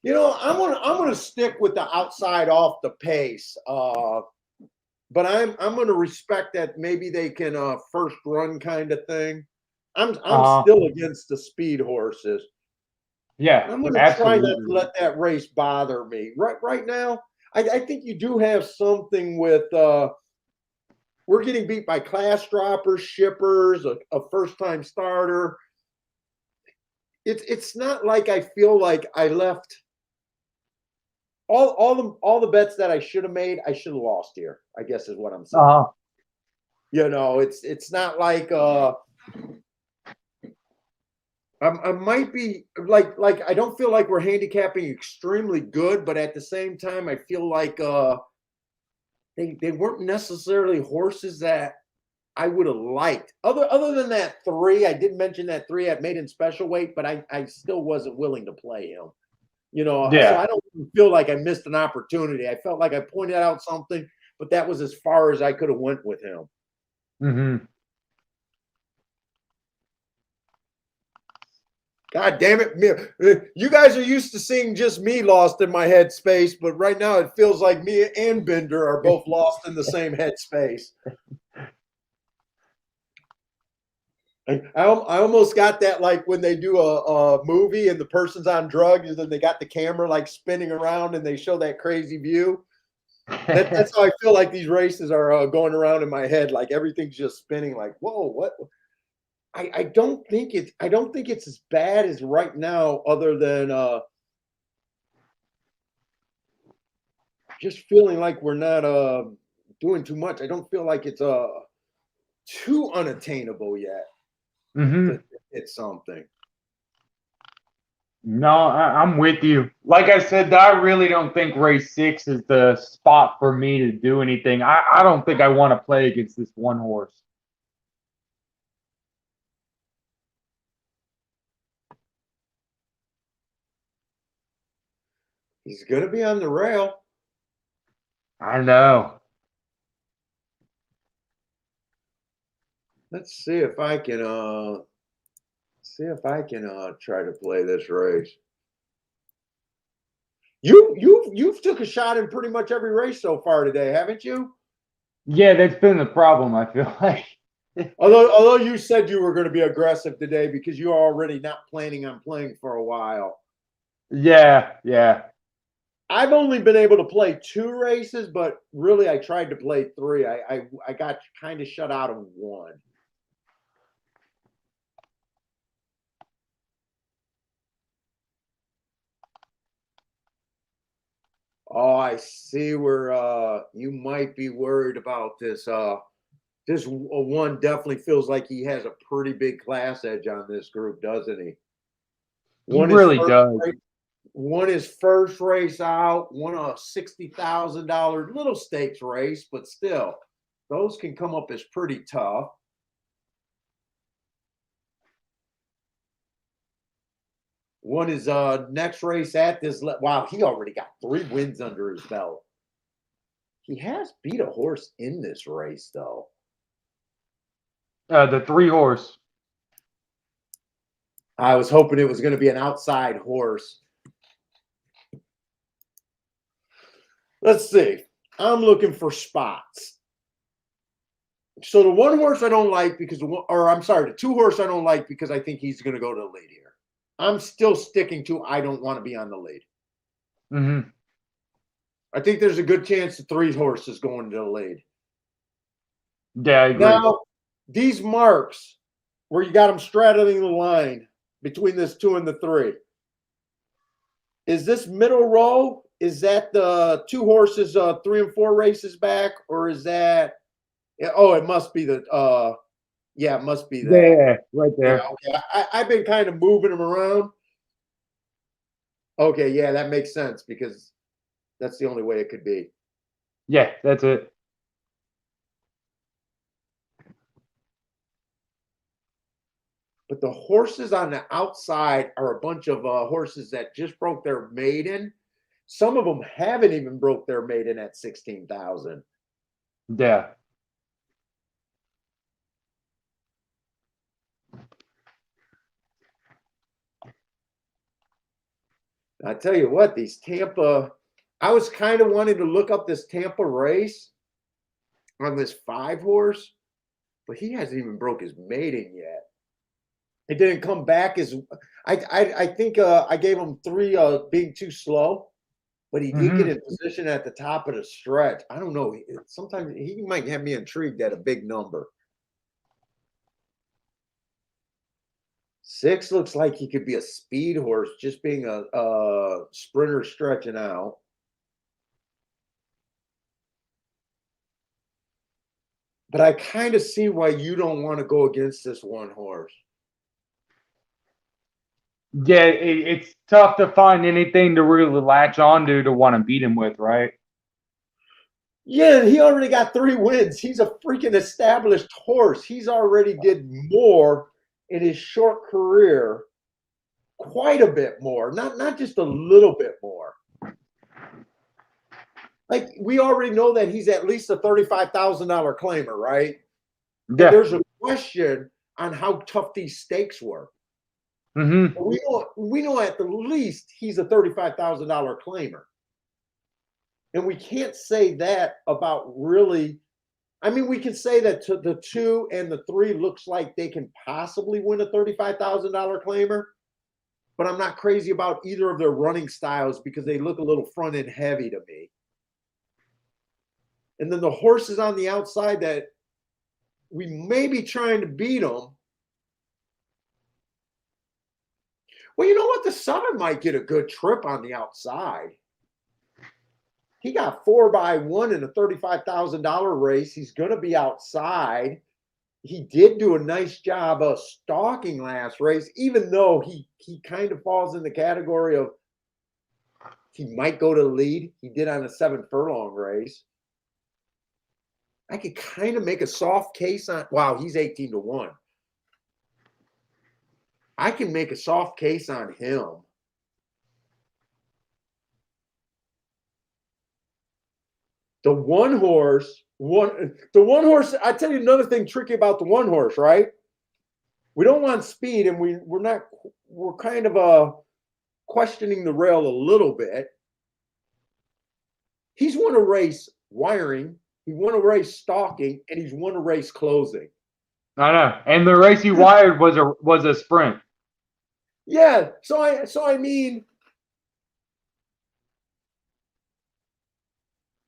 You know, I'm gonna stick with the outside off the pace. But I'm gonna respect that maybe they can first run kind of thing. I'm Uh, still against the speed horses. yeah, I'm gonna try not to absolutely. let that race bother me. Right now, I think you do have something with we're getting beat by class droppers, shippers, a first time starter. It's not like I feel like I left all the bets that I should have made. I should have lost here. I guess is what I'm saying. Uh, You know, it's not like I might be like I don't feel like we're handicapping extremely good, but at the same time, I feel like they weren't necessarily horses that I would have liked. Other than that 3, I did mention that 3 at maiden special weight, but I still wasn't willing to play him. You know, so yeah. I don't feel like I missed an opportunity. I felt like I pointed out something, but that was as far as I could have went with him. Hmm. God damn it. You guys are used to seeing just me lost in my headspace, but right now it feels like me and Bender are both lost in the same headspace. I almost got that like when they do a movie and the person's on drugs and then they got the camera like spinning around and they show that crazy view. That's how I feel like these races are going around in my head. Like everything's just spinning. Like, whoa, what? I don't think it's as bad as right now, other than just feeling like we're not doing too much. I don't feel like it's too unattainable yet to Hmm. hit something. No, I'm with you. Like I said, I really don't think race 6 is the spot for me to do anything. I don't think I want to play against this one horse. He's gonna be on the rail. I know. Let's see if I can try to play this race. You've took a shot in pretty much every race so far today, haven't you? Yeah, that's been the problem, I feel like. Although you said you were going to be aggressive today because you're already not planning on playing for a while. Yeah, yeah. I've only been able to play 2 races, but really I tried to play 3. I got kind of shut out of 1. Oh, I see where you might be worried about this. This one definitely feels like he has a pretty big class edge on this group, doesn't he? He One is really first does. race, one is first race out, one a $60,000 little stakes race, but still, those can come up as pretty tough. One is next race at this. Wow, he already got 3 wins under his belt. He has beat a horse in this race, though. The 3 horse. I was hoping it was going to be an outside horse. Let's see. I'm looking for spots. So the one horse I don't like because, I'm sorry, the 2 horse I don't like because I think he's going to go to the lead here. I'm still sticking to I don't want to be on the lead. Hmm. I think there's a good chance the 3 horses going to the lead. Yeah, I agree. Now, these marks where you got them straddling the line between this 2 and the 3. Is this middle row? Is that the 2 horses 3 and 4 races back, or is that? Oh, it must be the. Yeah, it must be that. Yeah, right Yeah, there. okay. I've been kind of moving them around. Okay, yeah, that makes sense because that's the only way it could be. Yeah, that's it. But the horses on the outside are a bunch of horses that just broke their maiden. Some of them haven't even broke their maiden at 16,000. Yeah. I tell you what, these Tampa, I was kind of wanting to look up this Tampa race on this 5-horse, but he hasn't even broke his maiden yet. It didn't come back as I think I gave him 3 being too slow, but he did get in position at the top of the stretch. I don't know. Sometimes he might have me intrigued at a big number. 6 looks like he could be a speed horse, just being a sprinter stretching out. But I kind of see why you don't want to go against this 1 horse. Yeah, it's tough to find anything to really latch onto to want to beat him with, right? Yeah, he already got 3 wins. He's a freaking established horse. He's already did more in his short career, quite a bit more, not just a little bit more. Like, we already know that he's at least a $35,000 claimer, right? And Yeah. there's a question on how tough these stakes were. Mm-hmm. We know at the least he's a $35,000 claimer. And we can't say that about really. I mean, we can say that the 2 and the 3 looks like they can possibly win a $35,000 claimer, but I'm not crazy about either of their running styles because they look a little front end heavy to me. And then the horses on the outside that we may be trying to beat them. Well, you know what? The 7 might get a good trip on the outside. He got 4x1 in a $35,000 race. He's going to be outside. He did do a nice job of stalking last race, even though he kind of falls in the category of he might go to the lead. He did on a 7 furlong race. I could kind of make a soft case on, wow, he's 18-1. I can make a soft case on him. The 1 horse, I tell you another thing tricky about the 1 horse, right? We don't want speed, and we're kind of questioning the rail a little bit. He's won a race wiring, he won a race stalking, and he's won a race closing. I know. And the race he wired was a sprint. Yeah, so I mean,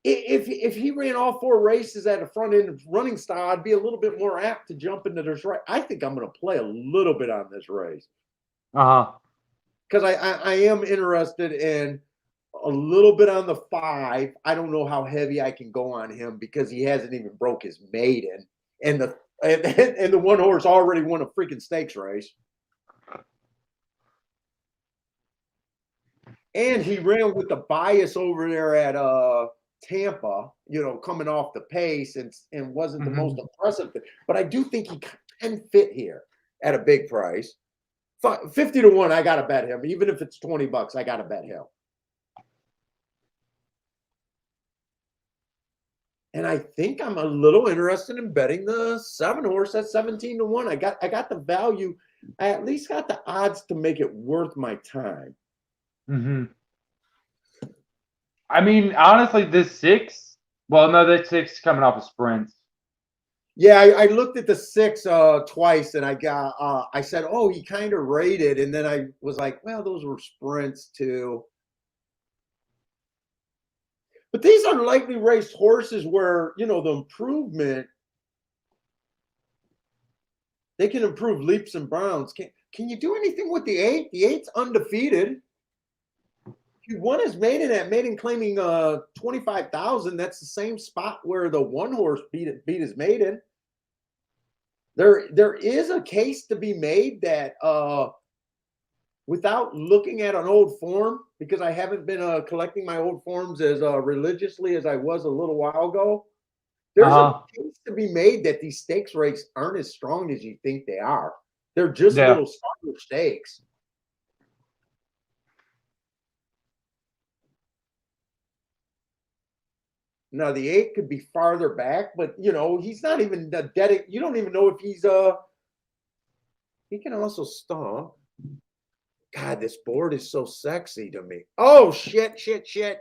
if he ran all 4 races at a front end running style, I'd be a little bit more apt to jump into this race. I think I'm going to play a little bit on this race. Because I am interested in a little bit on the 5. I don't know how heavy I can go on him because he hasn't even broke his maiden, and the 1 horse already won a freaking stakes race. And he ran with the bias over there at Tampa, coming off the pace and wasn't the most impressive thing. But I do think he can fit here at a big price. 50-1, I got to bet him. Even if it's $20, I got to bet him. And I think I'm a little interested in betting the 7 horse at 17-1. I got the value. I at least got the odds to make it worth my time. I mean, honestly, this 6. Well, no, that 6 is coming off of sprints. Yeah, I looked at the 6 twice, and I said, oh, he kind of rated, and then I was like, well, those were sprints too. But these are lightly raced horses where, the improvement, they can improve leaps and bounds. Can you do anything with the 8? The 8's undefeated. He won his maiden at maiden claiming 25,000. That's the same spot where the 1 horse beat his maiden. There is a case to be made that without looking at an old form, because I haven't been collecting my old forms as religiously as I was a little while ago. There's a case to be made that these stakes races aren't as strong as you think they are. They're just little starter stakes. Now the 8 could be farther back, but you know, he's not even dead. You don't even know if he's he can also stomp. God, this board is so sexy to me. Oh shit, shit, shit.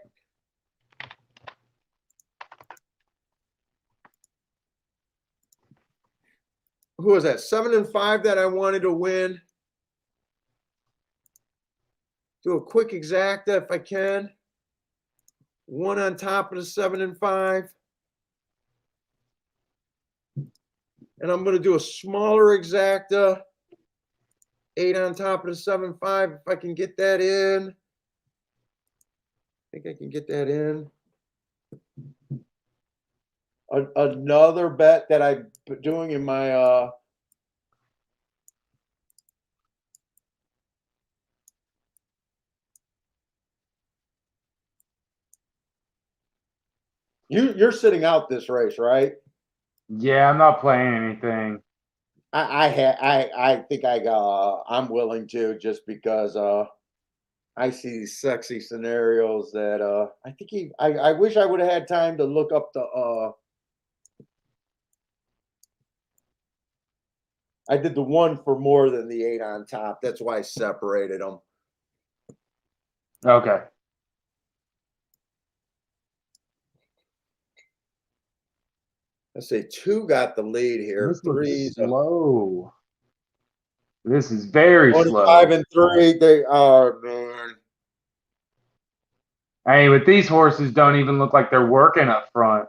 Who was that? 7 and 5 that I wanted to win. Do a quick exacta if I can. 1 on top of the 7 and 5. And I'm going to do a smaller exacta. 8 on top of the 7 5. If I can get that in. I think I can get that in. Another bet that I'm doing in my you're sitting out this race, right? Yeah, I'm not playing anything. I think I'm willing to, just because I see these sexy scenarios that I think I wish I would have had time to look up the I did the 1 for more than the 8 on top. That's why I separated them. Okay. Let's say 2 got the lead here. This looks 3's slow. This is very 25 slow. and 3. They are, man. Hey, but these horses don't even look like they're working up front.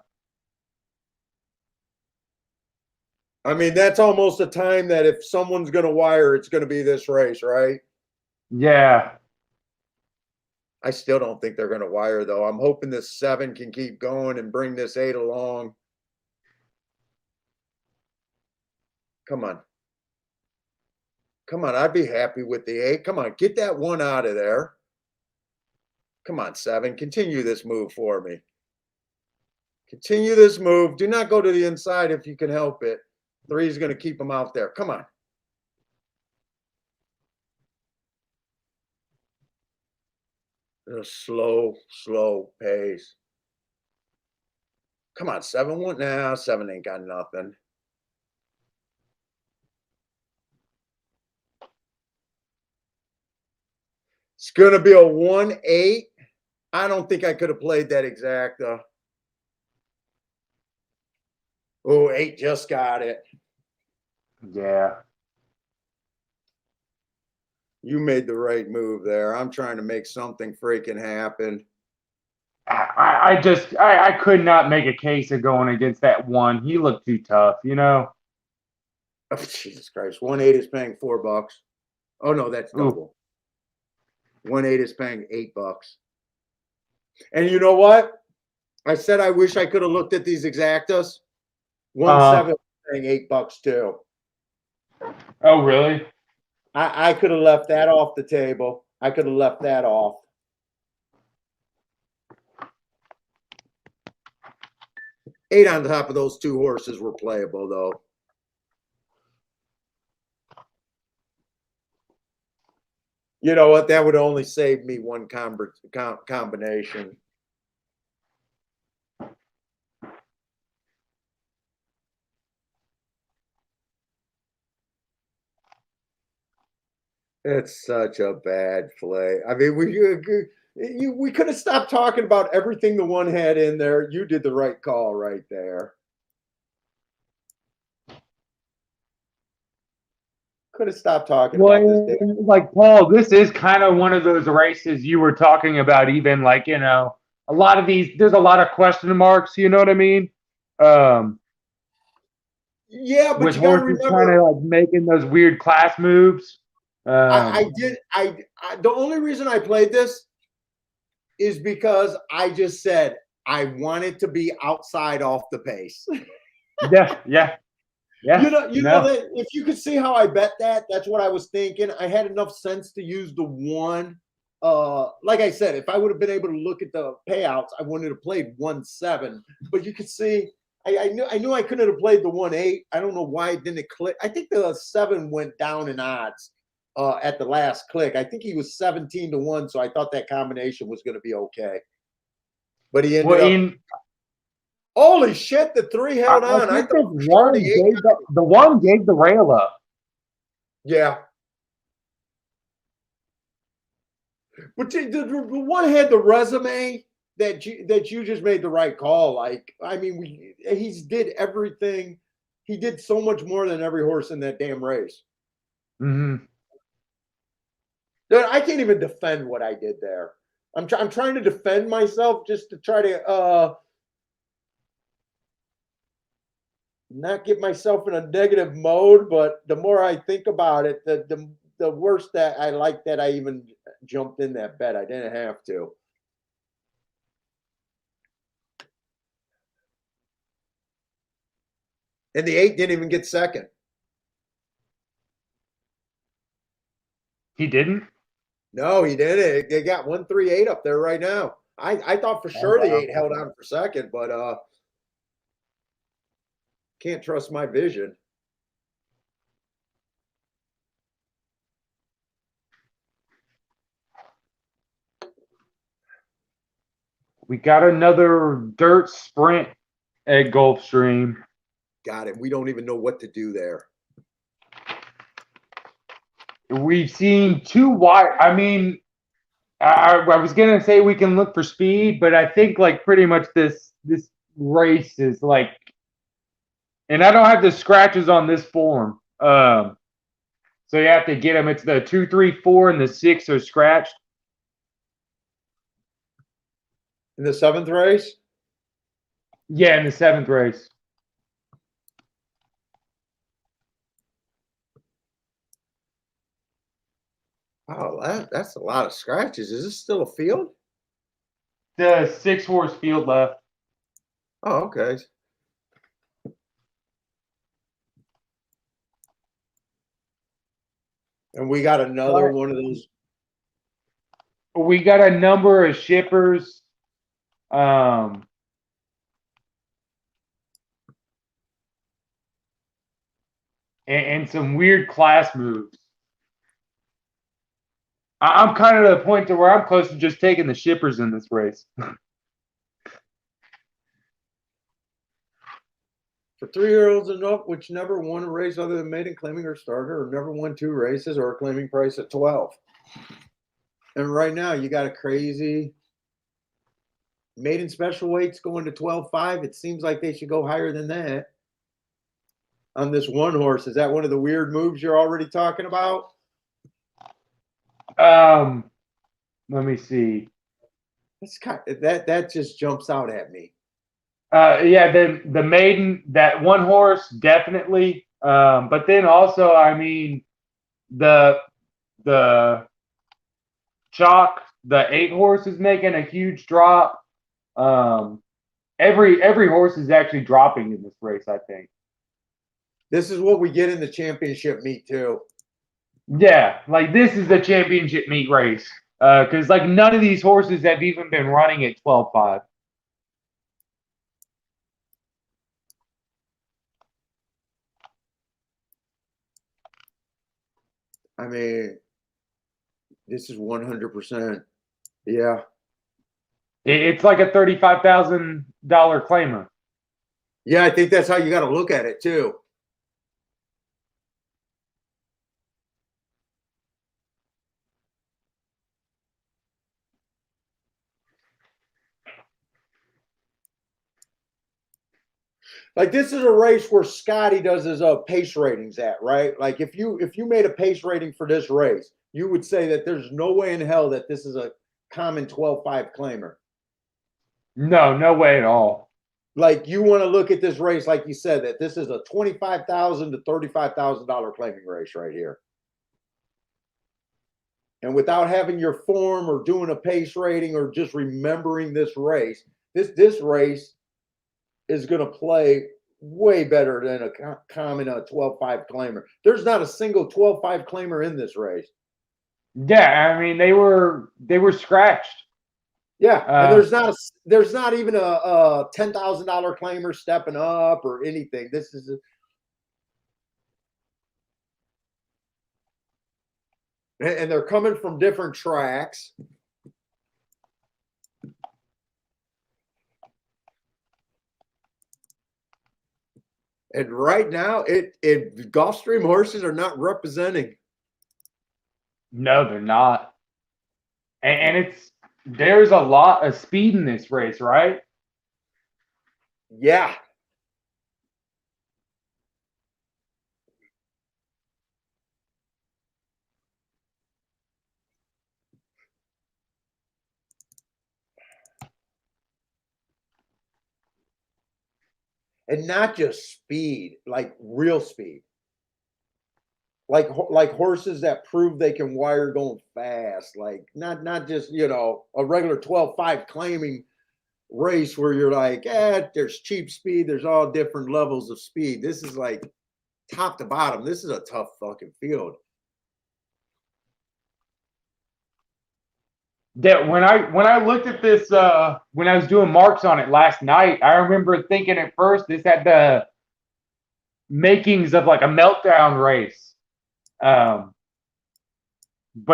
I mean, that's almost a time that if someone's going to wire, it's going to be this race, right? Yeah. I still don't think they're going to wire, though. I'm hoping this 7 can keep going and bring this 8 along. Come on. Come on. I'd be happy with the 8. Come on. Get that 1 out of there. Come on, 7. Continue this move for me. Continue this move. Do not go to the inside if you can help it. 3 is going to keep them out there. Come on. A slow, slow pace. Come on, 7 1. Nah, 7 ain't got nothing. It's going to be a 1-8. I don't think I could have played that exact. Oh, 8 just got it. Yeah. You made the right move there. I'm trying to make something freaking happen. I could not make a case of going against that 1. He looked too tough, you know? Oh, Jesus Christ. 1-8 is paying $4. Oh, no, that's double. 1-8 is paying $8. And you know what? I said I wish I could have looked at these exactas. 1-7 is paying $8 too. Oh, really? I could have left that off the table. I could have left that off. Eight on top of those 2 horses were playable, though. You know what? That would only save me 1 combination. It's such a bad play. I mean, we could have stopped talking about everything the 1 had in there. You did the right call right there. Could have stopped talking about this. Like, Paul, this is kind of one of those races you were talking about, even like, you know, a lot of these, there's a lot of question marks, you know what I mean? Yeah, but with you got to horses remember, kind of like making those weird class moves. I did. The only reason I played this is because I just said I wanted to be outside off the pace. Yeah. You know that if you could see how I bet that, that's what I was thinking. I had enough sense to use the 1. Like I said, if I would have been able to look at the payouts, I wouldn't have played 1-7. But you could see, I knew I couldn't have played the 1-8. I don't know why it didn't click. I think the 7 went down in odds at the last click. I think he was 17-1, so I thought that combination was going to be okay. But he ended up. Holy shit, the 3 held I on. I think thought for sure the 8. the one gave the rail up. Yeah. But the one had the resume that you just made the right call. Like, I mean, he's did everything. He did so much more than every horse in that damn race. Mm-hmm. Dude, I can't even defend what I did there. I'm trying to defend myself just to try to not get myself in a negative mode. But the more I think about it, the worse that I like that I even jumped in that bet. I didn't have to. And the 8 didn't even get second. He didn't? No, he didn't. They got 138 up there right now. I thought for Oh, sure the wow. 8 held on for second, but can't trust my vision. We got another dirt sprint at Gulfstream. Got it. We don't even know what to do there. We've seen 2 wide. I mean, I was gonna say we can look for speed, but I think like pretty much this race is like, and I don't have the scratches on this form. So you have to get them. It's the 2, 3, 4, and the 6 are scratched. In the 7th race? Yeah, in the 7th race. Oh, that's a lot of scratches. Is this still a field? The 6-horse field left. Oh, okay. And we got another one of those. We got a number of shippers. And some weird class moves. I'm kind of to the point to where I'm close to just taking the shippers in this race. For 3-year-olds and up, which never won a race other than maiden, claiming or starter, or never won 2 races, or a claiming price at 12. And right now, you got a crazy maiden special weights going to 12.5. It seems like they should go higher than that on this one horse. Is that one of the weird moves you're already talking about? Let me see. It's kind of, that just jumps out at me. Yeah, the maiden, that one horse definitely. But then also, I mean, the chalk, the 8-horse is making a huge drop. Every horse is actually dropping in this race, I think. This is what we get in the championship meet too. Yeah, like this is the championship meet race. Because like none of these horses have even been running at 12.5. I mean, this is 100%. Yeah. It's like a $35,000 claimer. Yeah, I think that's how you got to look at it too. Like this is a race where Scotty does his pace ratings at, right? Like if you made a pace rating for this race, you would say that there's no way in hell that this is a common 12.5 claimer. No, no way at all. Like you want to look at this race, like you said, that this is a $25,000 to $35,000 claiming race right here. And without having your form or doing a pace rating or just remembering this race, this race is going to play way better than a common 12.5 claimer. There's not a single 12.5 claimer in this race. Yeah, I mean they were scratched. Yeah, and there's not even a $10,000 claimer stepping up or anything. This is and they're coming from different tracks. And right now, Gulfstream horses are not representing. No, they're not. And there's a lot of speed in this race, right? Yeah. And not just speed, like real speed. Like horses that prove they can wire going fast, like not just a regular 12-5 claiming race where you're like, there's cheap speed, there's all different levels of speed. This is like top to bottom. This is a tough fucking field. That when I looked at this when I was doing marks on it last night, I remember thinking at first this had the makings of like a meltdown race. But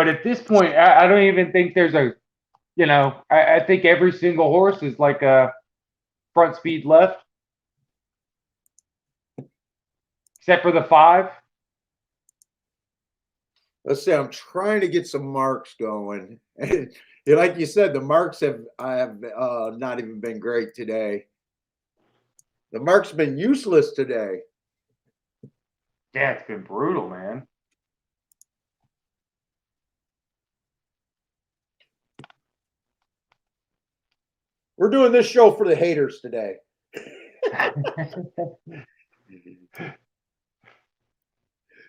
at this point, I don't even think there's I think every single horse is like a front speed left, except for the 5. Let's say I'm trying to get some marks going. And like you said, the marks have not even been great today. The marks have been useless today. Yeah, it's been brutal, man. We're doing this show for the haters today.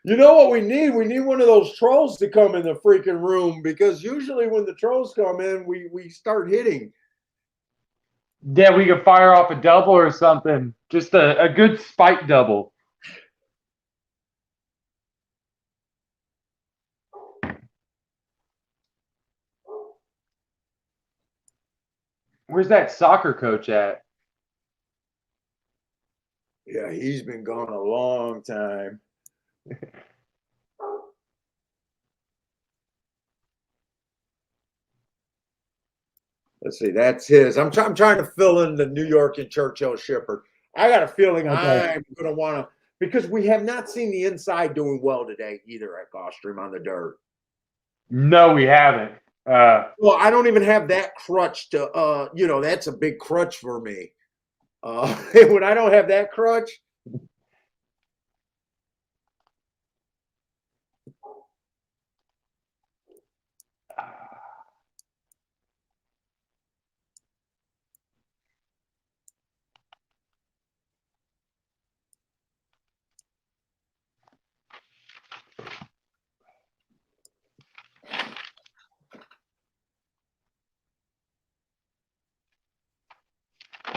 You know what we need? We need one of those trolls to come in the freaking room, because usually when the trolls come in, we start hitting. Yeah, we could fire off a double or something. Just a good spike double. Where's that soccer coach at? Yeah, he's been gone a long time. Let's see, that's his. I'm trying to fill in the New York and Churchill shipper. I got a feeling Okay. I'm going to want to, because we have not seen the inside doing well today either at Gulfstream on the dirt. No, we haven't. Well, I don't even have that crutch to, that's a big crutch for me. When I don't have that crutch,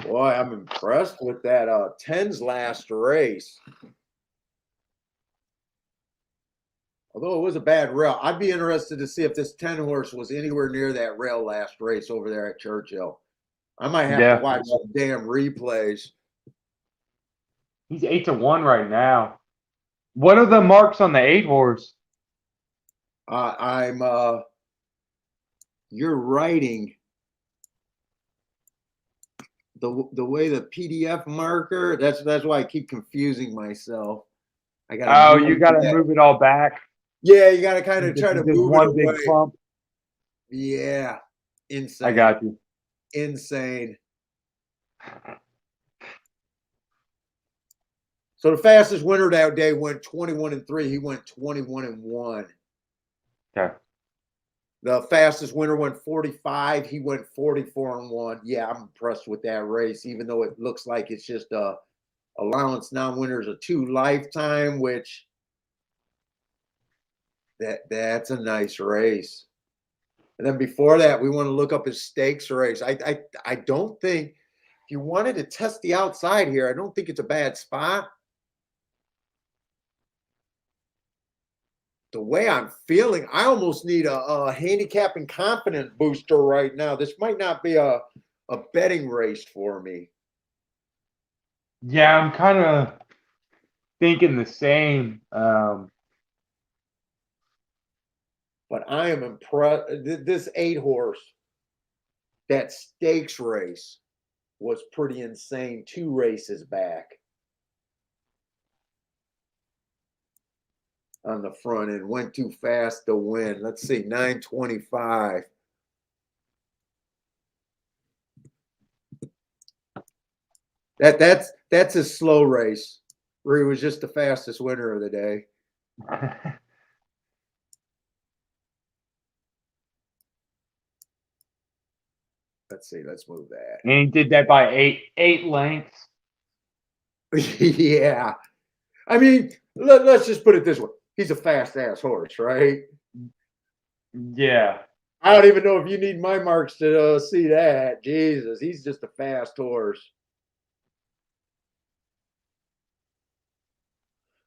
boy, I'm impressed with that 10's last race. Although it was a bad rail, I'd be interested to see if this 10 horse was anywhere near that rail last race over there at Churchill. I might have to Yeah. watch some damn replays. He's 8-1 right now. What are the marks on the 8 horse? I'm you're writing the way the PDF marker. That's why I keep confusing myself. I got. Oh, you got to move it all back. Yeah, you got to kind of This try is to just move it one big away. clump. Yeah, insane. I got you. Insane. So the fastest winner that day went 21-3. He went 21-1. Okay. The fastest winner went 45. He went 44-1. Yeah, I'm impressed with that race, even though it looks like it's just a allowance non-winners of 2 lifetime, which that's a nice race. And then before that, we want to look up his stakes race. I don't think, if you wanted to test the outside here, I don't think it's a bad spot. The way I'm feeling, I almost need a handicapping confidence booster right now. This might not be a betting race for me. Yeah, I'm kind of thinking the same. But I am impressed. This 8 horse, that stakes race was pretty insane 2 races back. on the front end. Went too fast to win. Let's see, 925. That's a slow race where he was just the fastest winner of the day. Let's see. Let's move that. And he did that by eight lengths. Yeah. I mean, let's just put it this way. He's a fast ass horse, right? Yeah. I don't even know if you need my marks to see that. Jesus, he's just a fast horse.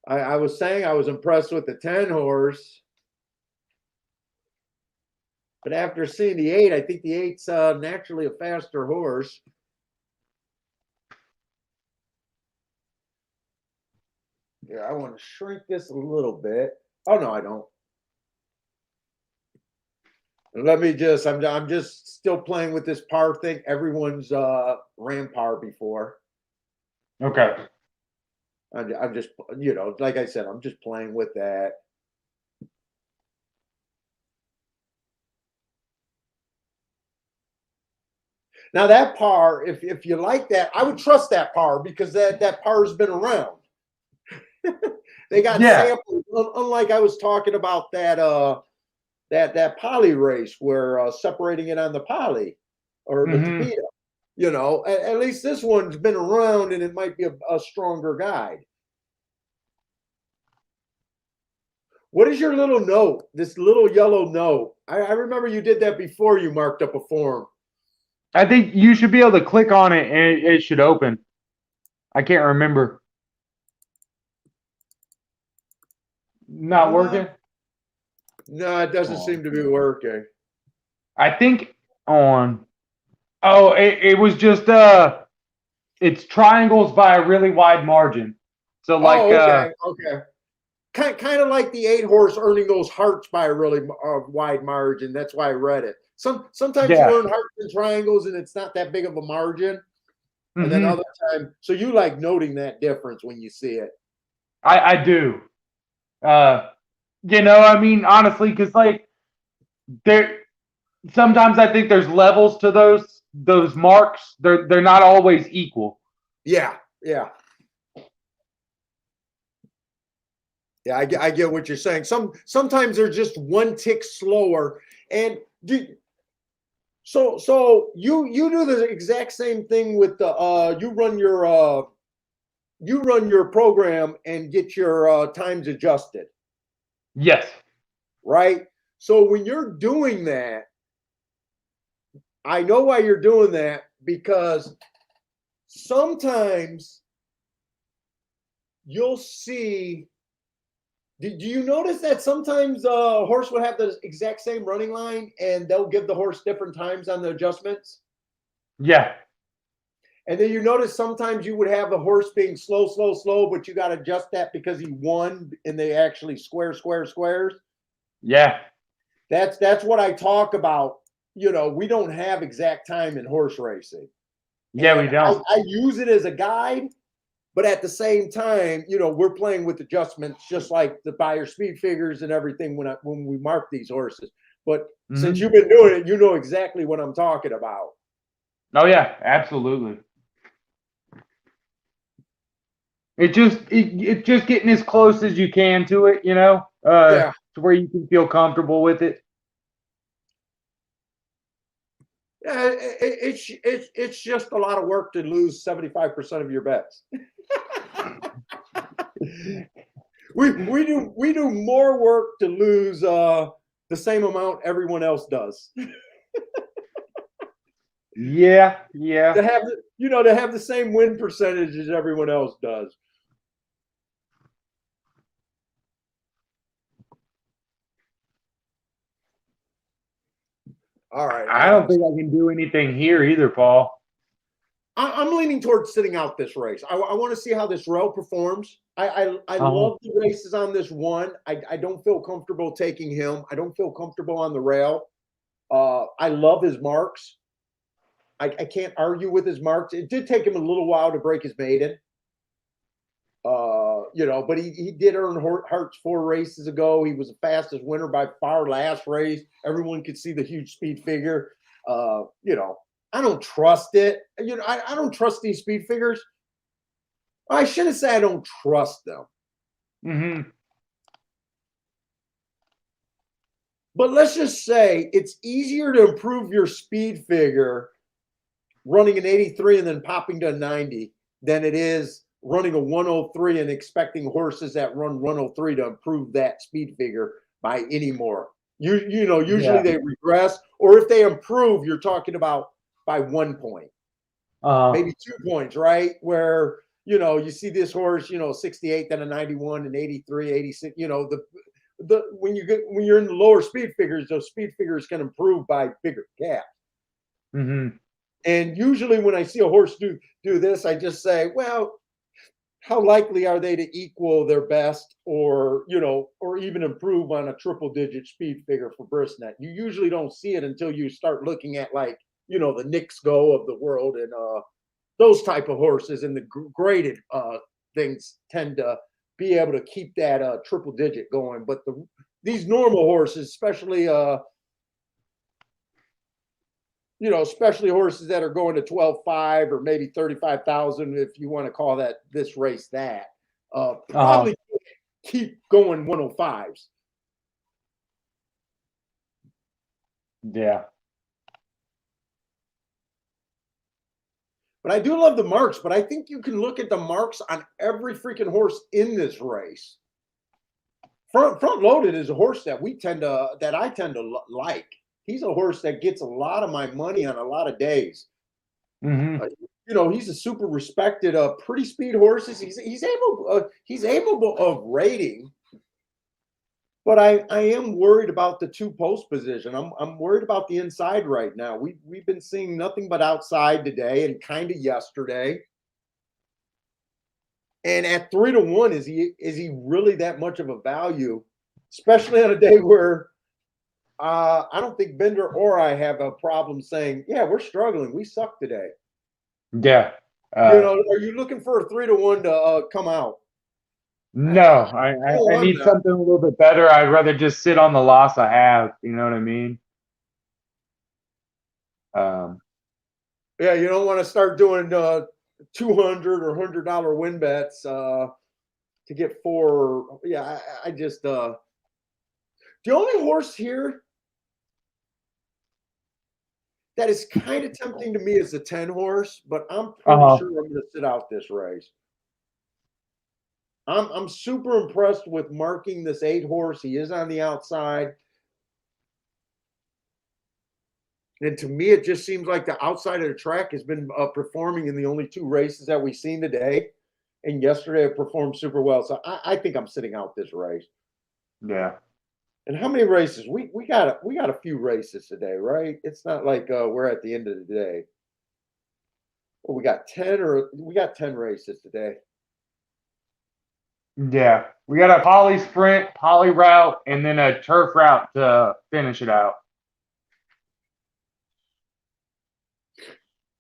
I was saying I was impressed with the 10 horse. But after seeing the 8, I think the 8's naturally a faster horse. Yeah, I want to shrink this a little bit. Oh, no, I don't. Let me just, I'm just still playing with this par thing. Everyone's ran par before. Okay. I'm just, you know, like I said, I'm just playing with that. Now that par, if you like that, I would trust that par because that par has been around. They got samples, unlike I was talking about that poly race where separating it on the poly or the Tapeta. You know, at least this one's been around and it might be a stronger guide. What is your little note? This little yellow note. I remember you did that before you marked up a form. I think you should be able to click on it and it should open. I can't remember. Not working? No, it doesn't seem to be working. I think on. Oh, it was just it's triangles by a really wide margin. So like okay. Kind of like the 8 horse earning those hearts by a really wide margin. That's why I read it. Sometimes you earn hearts and triangles and it's not that big of a margin. And then other time, so you like noting that difference when you see it. I do. You know, I mean, honestly, because like there sometimes I think there's levels to those marks. They're not always equal. Yeah. Yeah, I get what you're saying. Sometimes they're just one tick slower. And so you do the exact same thing with the you run your program and get your times adjusted. Yes. Right? So when you're doing that, I know why you're doing that because sometimes you'll see. Do you notice that sometimes a horse will have the exact same running line and they'll give the horse different times on the adjustments? Yeah. And then you notice sometimes you would have a horse being slow, but you got to adjust that because he won and they actually squares. Yeah. That's what I talk about. You know, we don't have exact time in horse racing. Yeah, and we don't. I use it as a guide. But at the same time, you know, we're playing with adjustments just like the buyer speed figures and everything when we mark these horses. But since you've been doing it, you know exactly what I'm talking about. Oh yeah, absolutely. It just getting as close as you can to it, you know, to where you can feel comfortable with it. Yeah, it's just a lot of work to lose 75% of your bets. we do more work to lose the same amount everyone else does. Yeah. To have the same win percentage as everyone else does. All right. I don't think I can do anything here either, Paul. I'm leaning towards sitting out this race. I want to see how this rail performs. I love the races on this one. I don't feel comfortable taking him. I don't feel comfortable on the rail. I love his marks. I can't argue with his marks. It did take him a little while to break his maiden. but he did earn hearts 4 races ago. He was the fastest winner by far last race. Everyone could see the huge speed figure. I don't trust it. I don't trust these speed figures. I shouldn't say I don't trust them. Mm-hmm. But let's just say it's easier to improve your speed figure running an 83 and then popping to a 90 than it is running a 103 and expecting horses that run 103 to improve that speed figure by any more. Usually they regress, or if they improve, you're talking about by 1 point, maybe 2 points, right? Where you see this horse, 68, then a 91, and 83, 86. When you're in the lower speed figures, those speed figures can improve by bigger gaps. Mm-hmm. And usually when I see a horse do this, I just say, well, how likely are they to equal their best or even improve on a triple digit speed figure for Brisnet? You usually don't see it until you start looking at the Knicks Go of the world and those type of horses, and the graded things tend to be able to keep that triple digit going. But these normal horses, especially especially horses that are going to 12.5 or maybe 35,000, if you want to call this race that, probably keep going 105s. Yeah. But I do love the marks, but I think you can look at the marks on every freaking horse in this race. Front loaded is a horse that I tend to like. He's a horse that gets a lot of my money on a lot of days. Mm-hmm. He's a super respected, pretty speed horses. He's able of rating, but I am worried about the 2 post position. I'm worried about the inside right now. We've been seeing nothing but outside today and kind of yesterday. And at 3-1, is he really that much of a value, especially on a day where I don't think Bender or I have a problem saying, yeah, we're struggling. We suck today. Yeah. Are you looking for a 3-1 to come out? No, I need something a little bit better. I'd rather just sit on the loss I have. You know what I mean? Yeah, you don't want to start doing $200 or $100 win bets to get 4. Yeah, I just the only horse here that is kind of tempting to me is the 10 horse, but I'm pretty sure I'm going to sit out this race. I'm super impressed with marking this 8 horse. He is on the outside. And to me, it just seems like the outside of the track has been performing in the only 2 races that we've seen today. And yesterday it performed super well. So I think I'm sitting out this race. Yeah. And how many races? We got a few races today, right? It's not like we're at the end of the day. Well, we got 10 races today. Yeah. We got a poly sprint, poly route, and then a turf route to finish it out.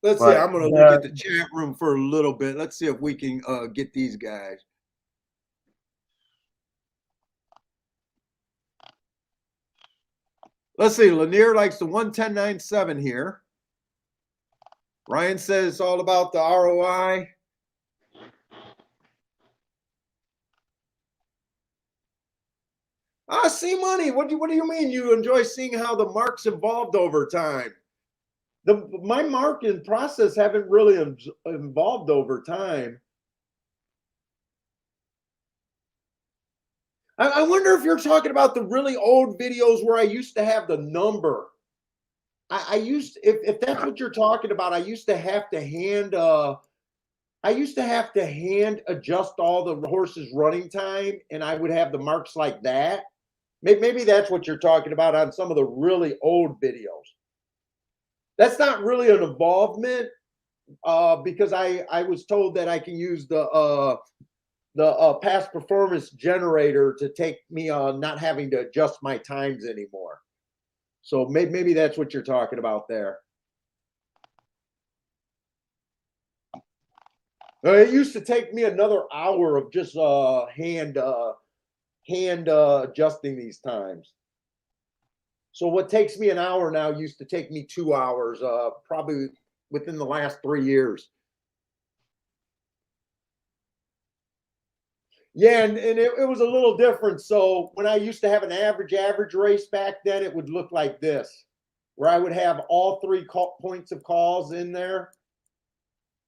Let's see. I'm going to look at the chat room for a little bit. Let's see if we can get these guys. Let's see. Lanier likes the 110.97 here. Ryan says it's all about the ROI. See money. What do you mean you enjoy seeing how the marks evolved over time? My marking process haven't really evolved over time. I wonder if you're talking about the really old videos where I used to have the number. If that's what you're talking about, I used to have to hand adjust all the horses' running time, and I would have the marks like that. Maybe that's what you're talking about on some of the really old videos. That's not really an involvement because I was told that I can use the past performance generator to take me on not having to adjust my times anymore. So maybe that's what you're talking about there. It used to take me another hour of just hand adjusting these times. So what takes me an hour now used to take me 2 hours, probably within the last 3 years. Yeah, and it was a little different. So when I used to have an average race back then, it would look like this, where I would have all three points of calls in there,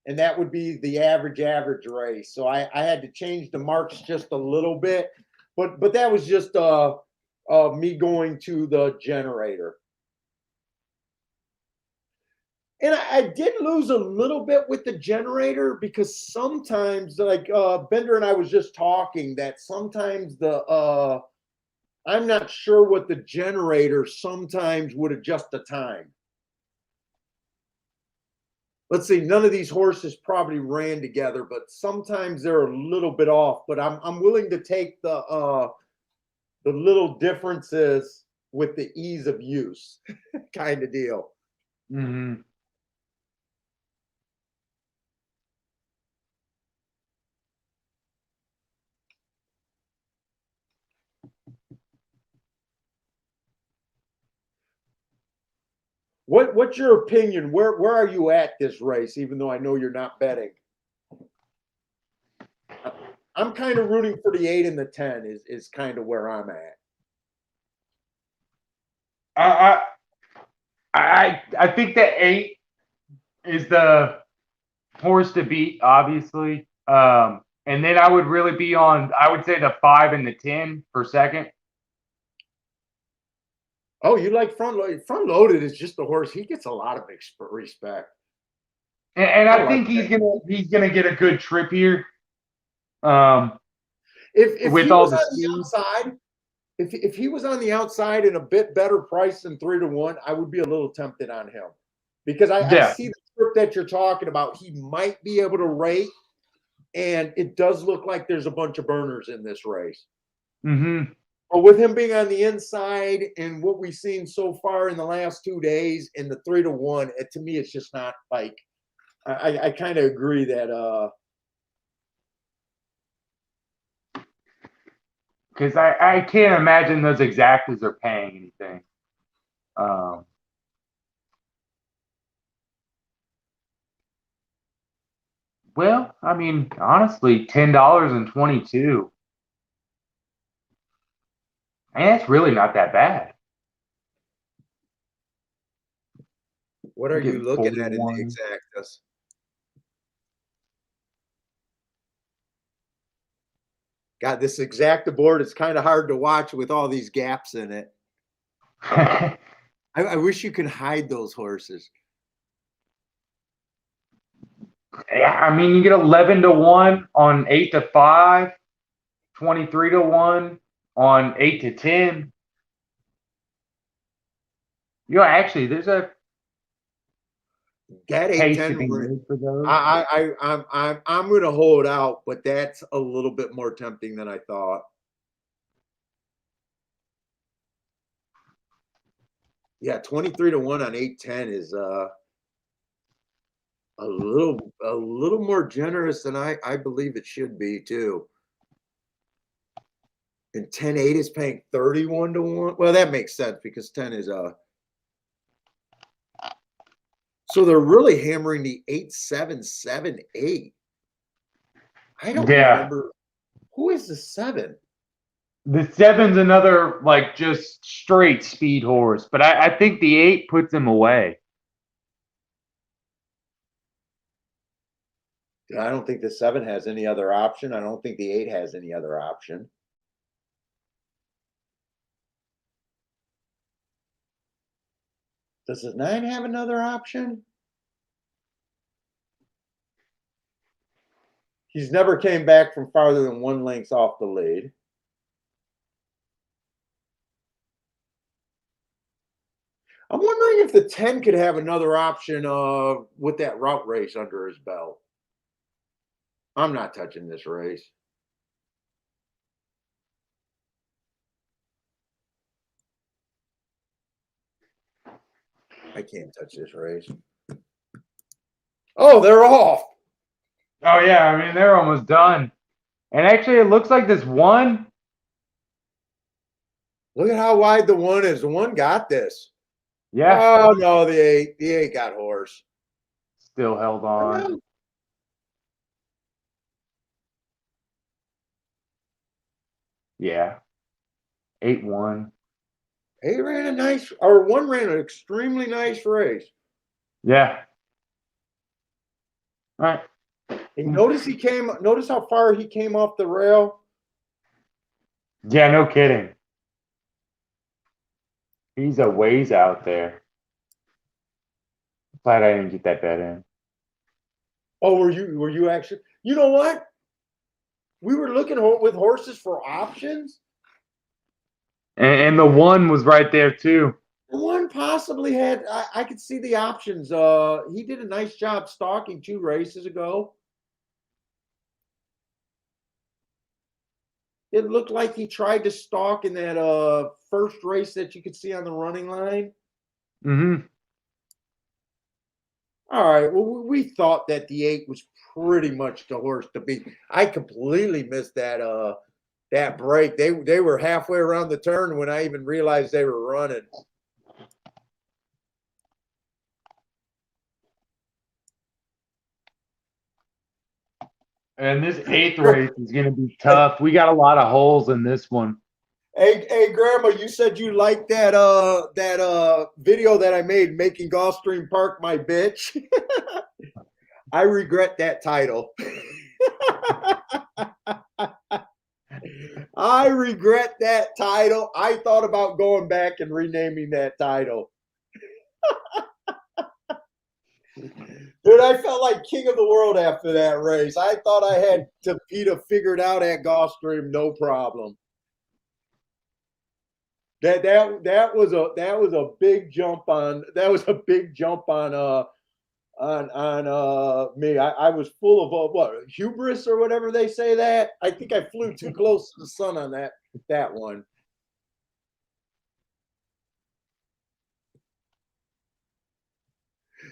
and that would be the average race. So I had to change the marks just a little bit, but that was just me going to the generator. And I did lose a little bit with the generator because sometimes, like Bender and I was just talking, that sometimes I'm not sure what the generator sometimes would adjust the time. Let's see, none of these horses probably ran together, but sometimes they're a little bit off. But I'm willing to take the little differences with the ease of use kind of deal. Mm-hmm. What's your opinion? Where are you at this race? Even though I know you're not betting, I'm kind of rooting for the 8 and the 10. Is kind of where I'm at. I think that 8 is the horse to beat, obviously. And then I would really be on, I would say the 5 and the 10 for second. Oh, you like front loaded? Front loaded is just the horse. He gets a lot of respect. And I like think he's gonna get a good trip here. If With he all was the on the speed. outside, if he was on the outside in a bit better price than 3-1, I would be a little tempted on him because I Yeah. see the trip that you're talking about. He might be able to rate, and it does look like there's a bunch of burners in this race. Mm-hmm. But with him being on the inside and what we've seen so far in the last 2 days in the 3-1, to me, it's just not like I kind of agree that Because I can't imagine those exactas are paying anything. Well, I mean, honestly, $10.22. And that's really not that bad. what are you Getting looking at in the 41. exactas? God, this exacta board is kind of hard to watch with all these gaps in it. I wish you could hide those horses. Yeah, I mean, you get 11-1 on 8-5, 23-1 on 8-10. Actually, there's a That case 8-10 to be one, made for those. I'm going to hold out, but that's a little bit more tempting than I thought. Yeah, 23-1 on 8-10 is a little more generous than I believe it should be too. And 10-8 is paying 31-1. Well, that makes sense because 10 is so they're really hammering the 8-7-7-8. I don't Yeah. remember who is the 7. The 7's another, like, just straight speed horse, but I think the 8 puts him away. I don't think the 7 has any other option. I don't think the 8 has any other option. Does the 9 have another option? He's never came back from farther than 1 length off the lead. I'm wondering if the 10 could have another option with that route race under his belt. I'm not touching this race. I can't touch this race. Oh, they're off. Oh yeah, I mean they're almost done. And actually, it looks like this one. Look at how wide the one is. The one got this. Yeah, Oh no, the eight got horse. still held on. Yeah, 8-1. He ran a nice, or one ran an extremely nice race. Yeah. All right. And notice how far he came off the rail. Yeah, no kidding. He's a ways out there. Glad I didn't get that bet in. Oh, were you actually? You know what? We were looking with horses for options. And the one was right there too. One possibly had. I could see the options. He did a nice job stalking 2 races ago. It looked like he tried to stalk in that first race that you could see on the running line. Mm-hmm. All right. Well, we thought that the 8 was pretty much the horse to beat. I completely missed that break. They were halfway around the turn when I even realized they were running. And this 8th race is going to be tough. We got a lot of holes in this one. Hey, Grandma, you said you liked that video that I made, making Gulfstream Park my bitch. I regret that title. I regret that title. I thought about going back and renaming that title. Dude, I felt like king of the world after that race. I thought I had Topita figured out at Gulfstream, no problem. That was a big jump on me. I was full of what, hubris or whatever they say that. I think I flew too close to the sun on that one.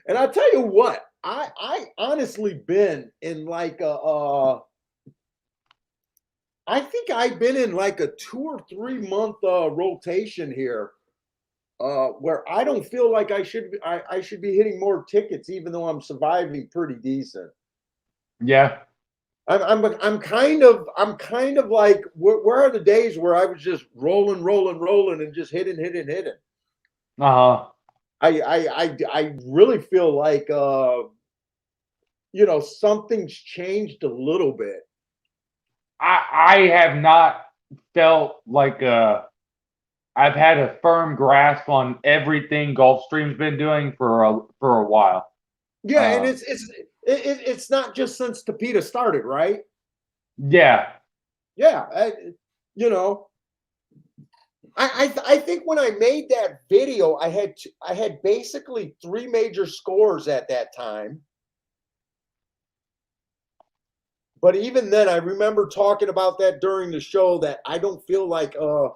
And I'll tell you what, I honestly been in like I think I've been in like a 2 or 3 month rotation here, where I don't feel like I should be hitting more tickets, even though I'm surviving pretty decent. Yeah. I'm kind of like where are the days where I was just rolling and just hitting. Uh-huh. I really feel like something's changed a little bit. I have not felt like I've had a firm grasp on everything Gulfstream's been doing for a while. Yeah, and it's not just since Tapita started, right? Yeah. Yeah, you know, I think when I made that video, I had basically 3 major scores at that time. But even then, I remember talking about that during the show that I don't feel like for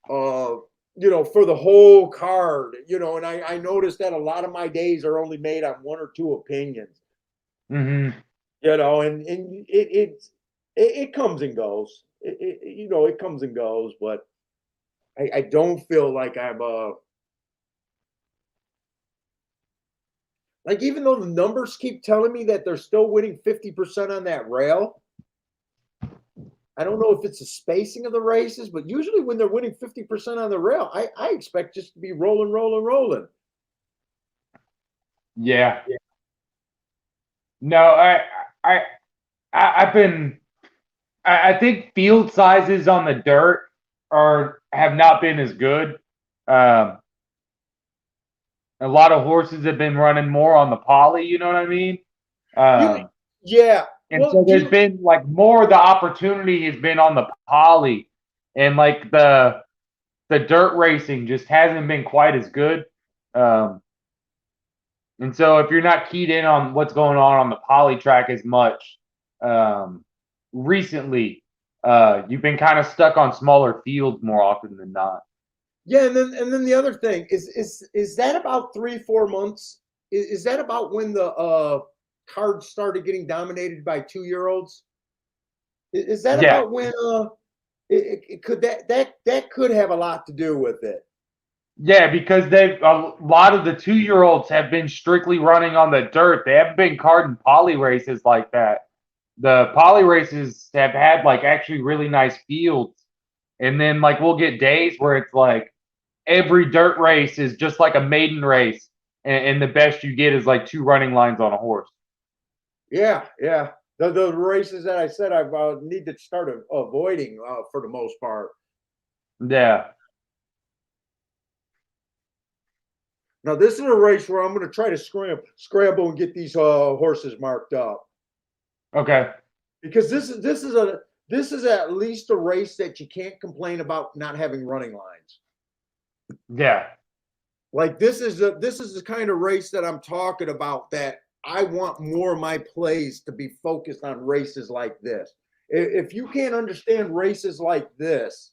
the whole card, and I noticed that a lot of my days are only made on 1 or 2 opinions. Mm-hmm. And it comes and goes. It comes and goes, but I don't feel like I'm like, even though the numbers keep telling me that they're still winning 50% on that rail. I don't know if it's the spacing of the races, but usually when they're winning 50% on the rail, I expect just to be rolling. Yeah. No, I I've been I think field sizes on the dirt have not been as good. Um, a lot of horses have been running more on the poly, you know what I mean? You, Um, yeah. and Well, so there's been like more of the opportunity has been on the poly, and like the dirt racing just hasn't been quite as good. Um, and so if you're not keyed in on what's going on the poly track as much recently, you've been kind of stuck on smaller fields more often than not. yeah, and then the other thing is that about 3-4 months? Is that about when the cards started getting dominated by 2-year-olds? Is that Yeah. about when it could that could have a lot to do with it? Yeah, because a lot of the 2-year-olds have been strictly running on the dirt. They haven't been carding poly races like that. The poly races have had like actually really nice fields. And then like we'll get days where it's like every dirt race is just like a maiden race, and the best you get is like 2 running lines on a horse. Yeah, yeah. The races that I said I need to start avoiding for the most part. Yeah. Now this is a race where I'm going to try to scramble and get these horses marked up Okay. because this is at least a race that you can't complain about not having running lines. Yeah. Like this is the kind of race that I'm talking about, that I want more of my plays to be focused on races like this. If you can't understand races like this,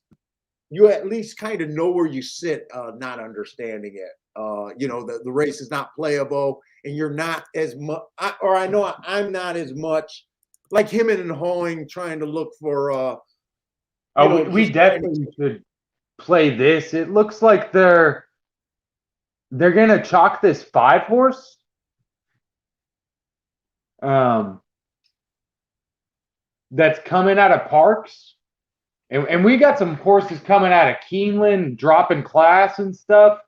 you at least kind of know where you sit, not understanding it. The race is not playable, and you're not as much, or I know I'm not as much like him and hawing, trying to look for, We just trying to. definitely should play this. It looks like they're gonna chalk this 5 horse. Um, that's coming out of Parks. And we got some horses coming out of Keeneland, dropping class and stuff.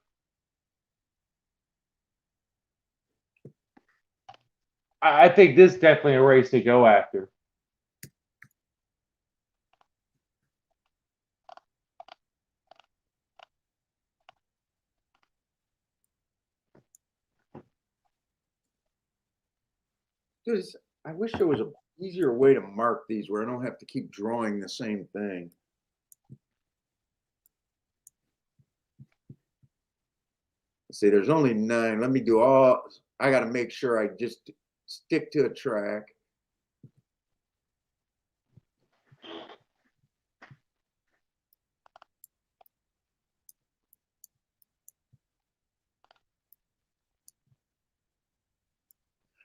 I think this is definitely a race to go after. Dude, I wish there was a easier way to mark these where I don't have to keep drawing the same thing. Let's see, there's only 9. Let me do all. I got to make sure I just stick to a track.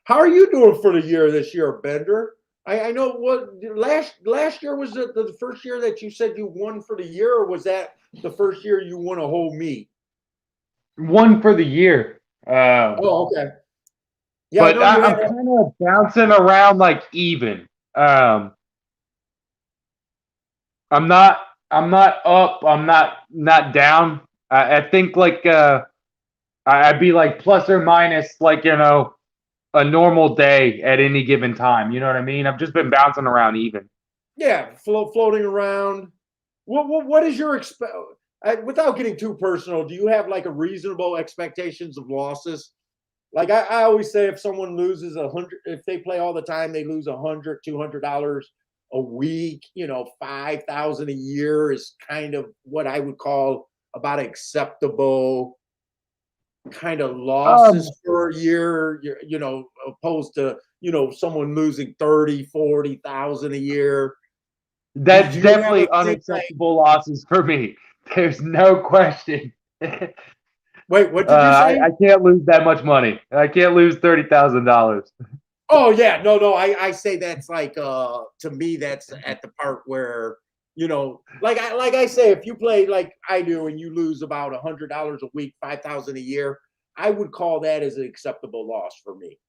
How are you doing for the year this year, Bender? I know what last year was the first year that you said you won for the year, or was that the first year you won a whole meet? One for the year. Oh, okay. Yeah, I But know you I'm had. kind of bouncing around like even. I'm not I'm not up. I'm not down. I think like I'd be like plus or minus like a normal day at any given time. You know what I mean? I've just been bouncing around even. Yeah, floating around. What is your without getting too personal? Do you have like a reasonable expectations of losses? Like I always say, if someone loses 100, if they play all the time, they lose $100, $200 a week. 5,000 a year is kind of what I would call about acceptable kind of Um, losses for a year. Opposed to someone losing 30, 40,000 a year. Do that's you have a definitely thing like? unacceptable losses for me. There's no question. Wait, what did you say? I can't lose that much money. I can't lose $30,000. Oh yeah, no. I say that's like to me that's at the part where like I say, if you play like I do and you lose about $100 a week, 5,000 a year, I would call that as an acceptable loss for me.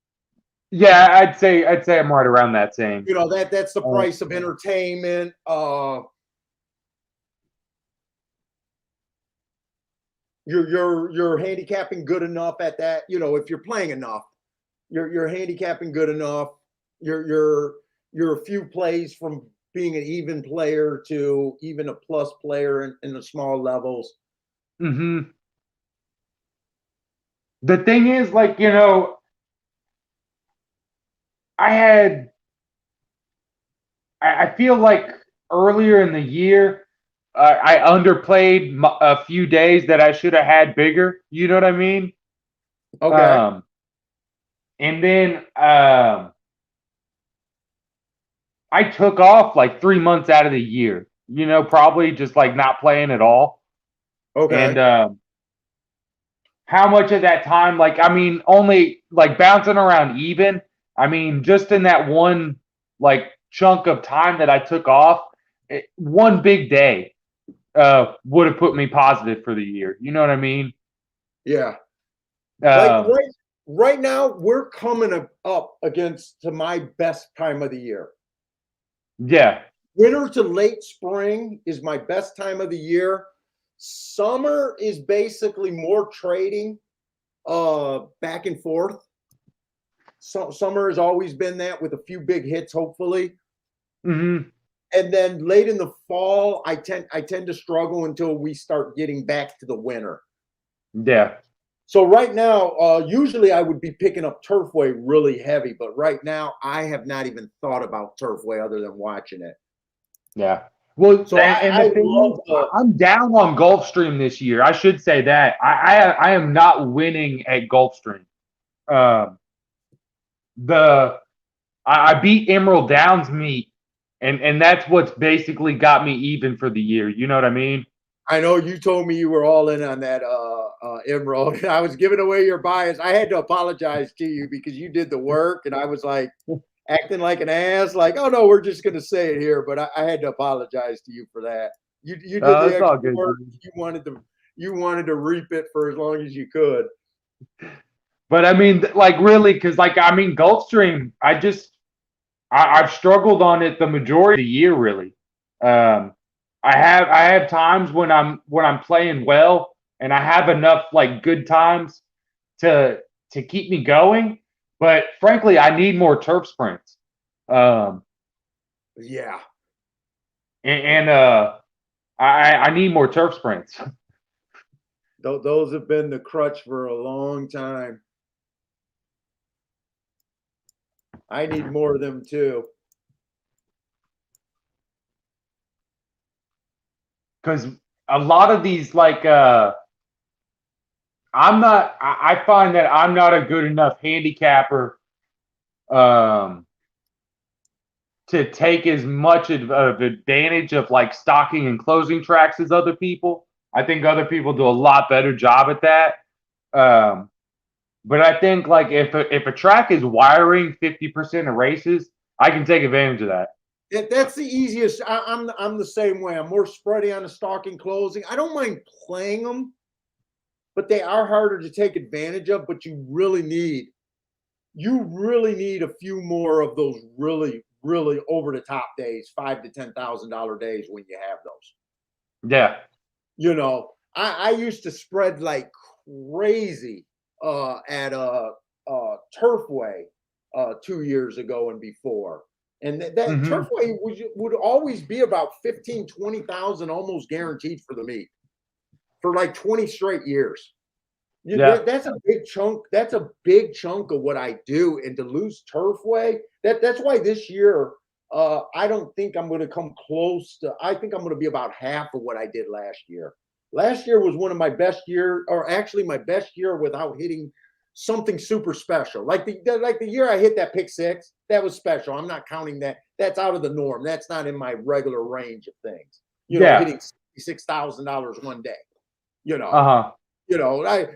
Yeah, I'd say I'm right around that same. That's the Uh, price of entertainment. You're handicapping good enough at that. If you're playing enough, you're handicapping good enough. You're a few plays from being an even player to even a plus player in the small levels. hmm The thing is, like, I had, I feel like earlier in the year, I underplayed a few days that I should have had bigger. You know what I mean? Okay. Um, and then I took off like 3 months out of the year. Probably just like not playing at all. And Okay. how much of that time, like, I mean, only like bouncing around even I mean, just in that one like chunk of time that I took off, one big day would have put me positive for the year. You know what I mean? Yeah. Like Um, right now, we're coming up against to my best time of the year. yeah. Winter to late spring is my best time of the year. Summer is basically more trading, back and forth. So, summer has always been that with a few big hits, hopefully. Hmm. And then late in the fall, I tend to struggle until we start getting back to the winter. Yeah. So right now, usually I would be picking up Turfway really heavy, but right now I have not even thought about Turfway other than watching it. Yeah. Well, So and the I thing is, love the I'm down on Gulfstream this year. I should say that I am not winning at Gulfstream. Um, the I beat Emerald Downs meet, and that's what's basically got me even for the year. You know what I mean? I know you told me you were all in on that Emerald. I was giving away your bias. I had to apologize to you because you did the work, and I was like acting like an ass. Like, oh no, we're just gonna say it here. But I had to apologize to you for that. You did the It's all extra good, work. dude. You wanted to reap it for as long as you could. But I mean, like really, because like I mean, Gulfstream, I've struggled on it the majority of the year, really. Um, I have times when I'm playing well, and I have enough like good times to keep me going. But frankly, I need more turf sprints. Um, Yeah, and I need more turf sprints those have been the crutch for a long time. I need more of them too. because a lot of these like I find that I'm not a good enough handicapper um to take as much of advantage of like stocking and closing tracks as other people. I think other people do a lot better job at that. Um, but I think like if a track is wiring 50% of races, I can take advantage of that. That's the easiest. I'm the same way. I'm more spready on the stalking closing. I don't mind playing them, but they are harder to take advantage of. But you really need a few more of those really over the top days, $5,000 to $10,000 days when you have those. Yeah. I used to spread like crazy at Turfway 2 years ago and before. And that Hmm. Turfway would always be about 15, 20,000 almost guaranteed for the meet for like 20 straight years. Yeah. That's a big chunk. That's a big chunk of what I do. And to lose Turfway, that's why this year I don't think I'm going to come close to. I think I'm going to be about half of what I did last year. Last year was one of my best year, or actually my best year without hitting something super special. Like the year I hit that pick six, that was special. I'm not counting that. That's out of the norm. That's not in my regular range of things. Yeah. Hitting $66,000 one day. You know, Uh-huh.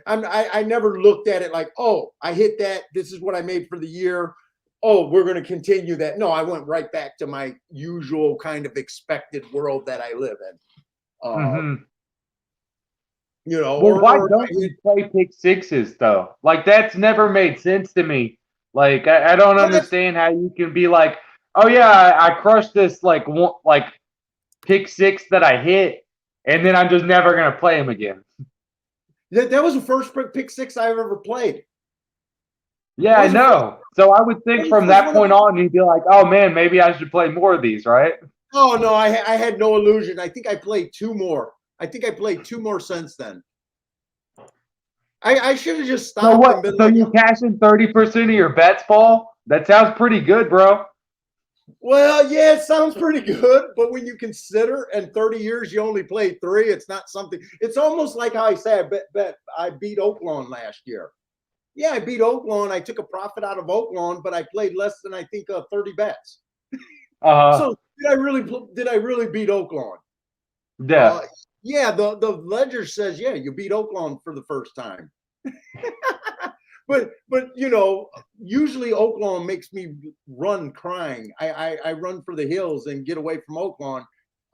I never looked at it like, oh, I hit that. This is what I made for the year. Oh, we're going to continue that. No, I went right back to my usual kind of expected world that I live in. Hmm. Well, why Or if don't I hit, you play pick sixes though? Like that's never made sense to me. Like I don't well, that's understand how you can be like, oh yeah, I crushed this like one, like pick six that I hit, and then I'm just never gonna play him again. that was the first pick six I ever played. Yeah, That I was the first. know. So I would That think was the from first that one I point ever. on, you'd be like, oh man, maybe I should play more of these, right? Oh no, I had no illusion. I think I played two more. I think I played two more since then. I should have just So stopped what? and been So like, you cash in 30% of your bets, Paul? That sounds pretty good, bro. well, yeah, it sounds pretty good, but when you consider in 30 years you only played three, it's not something. It's almost like how I say bet I beat Oaklawn last year. Yeah, I beat Oaklawn. I took a profit out of Oaklawn, but I played less than I think 30 bets. Uh, So did I really beat Oaklawn? yeah. Yeah, the ledger says yeah, you beat Oaklawn for the first time. but usually Oaklawn makes me run crying. I run for the hills and get away from Oaklawn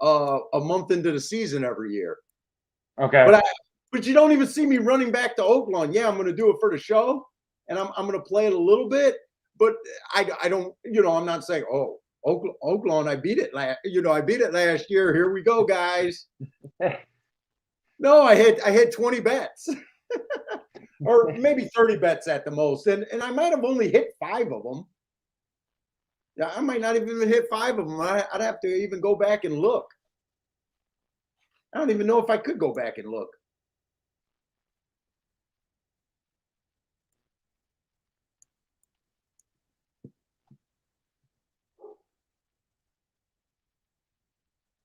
a month into the season every year. Okay. But you don't even see me running back to Oaklawn. Yeah, I'm going to do it for the show, and I'm going to play it a little bit. But I don't. I'm not saying, oh, Oaklawn, I beat it. I beat it last year. Here we go, guys. No, I had 20 bets. Or maybe 30 bets at the most. And I might have only hit 5 of them. Yeah, I might not even hit 5 of them. I'd have to even go back and look. I don't even know if I could go back and look.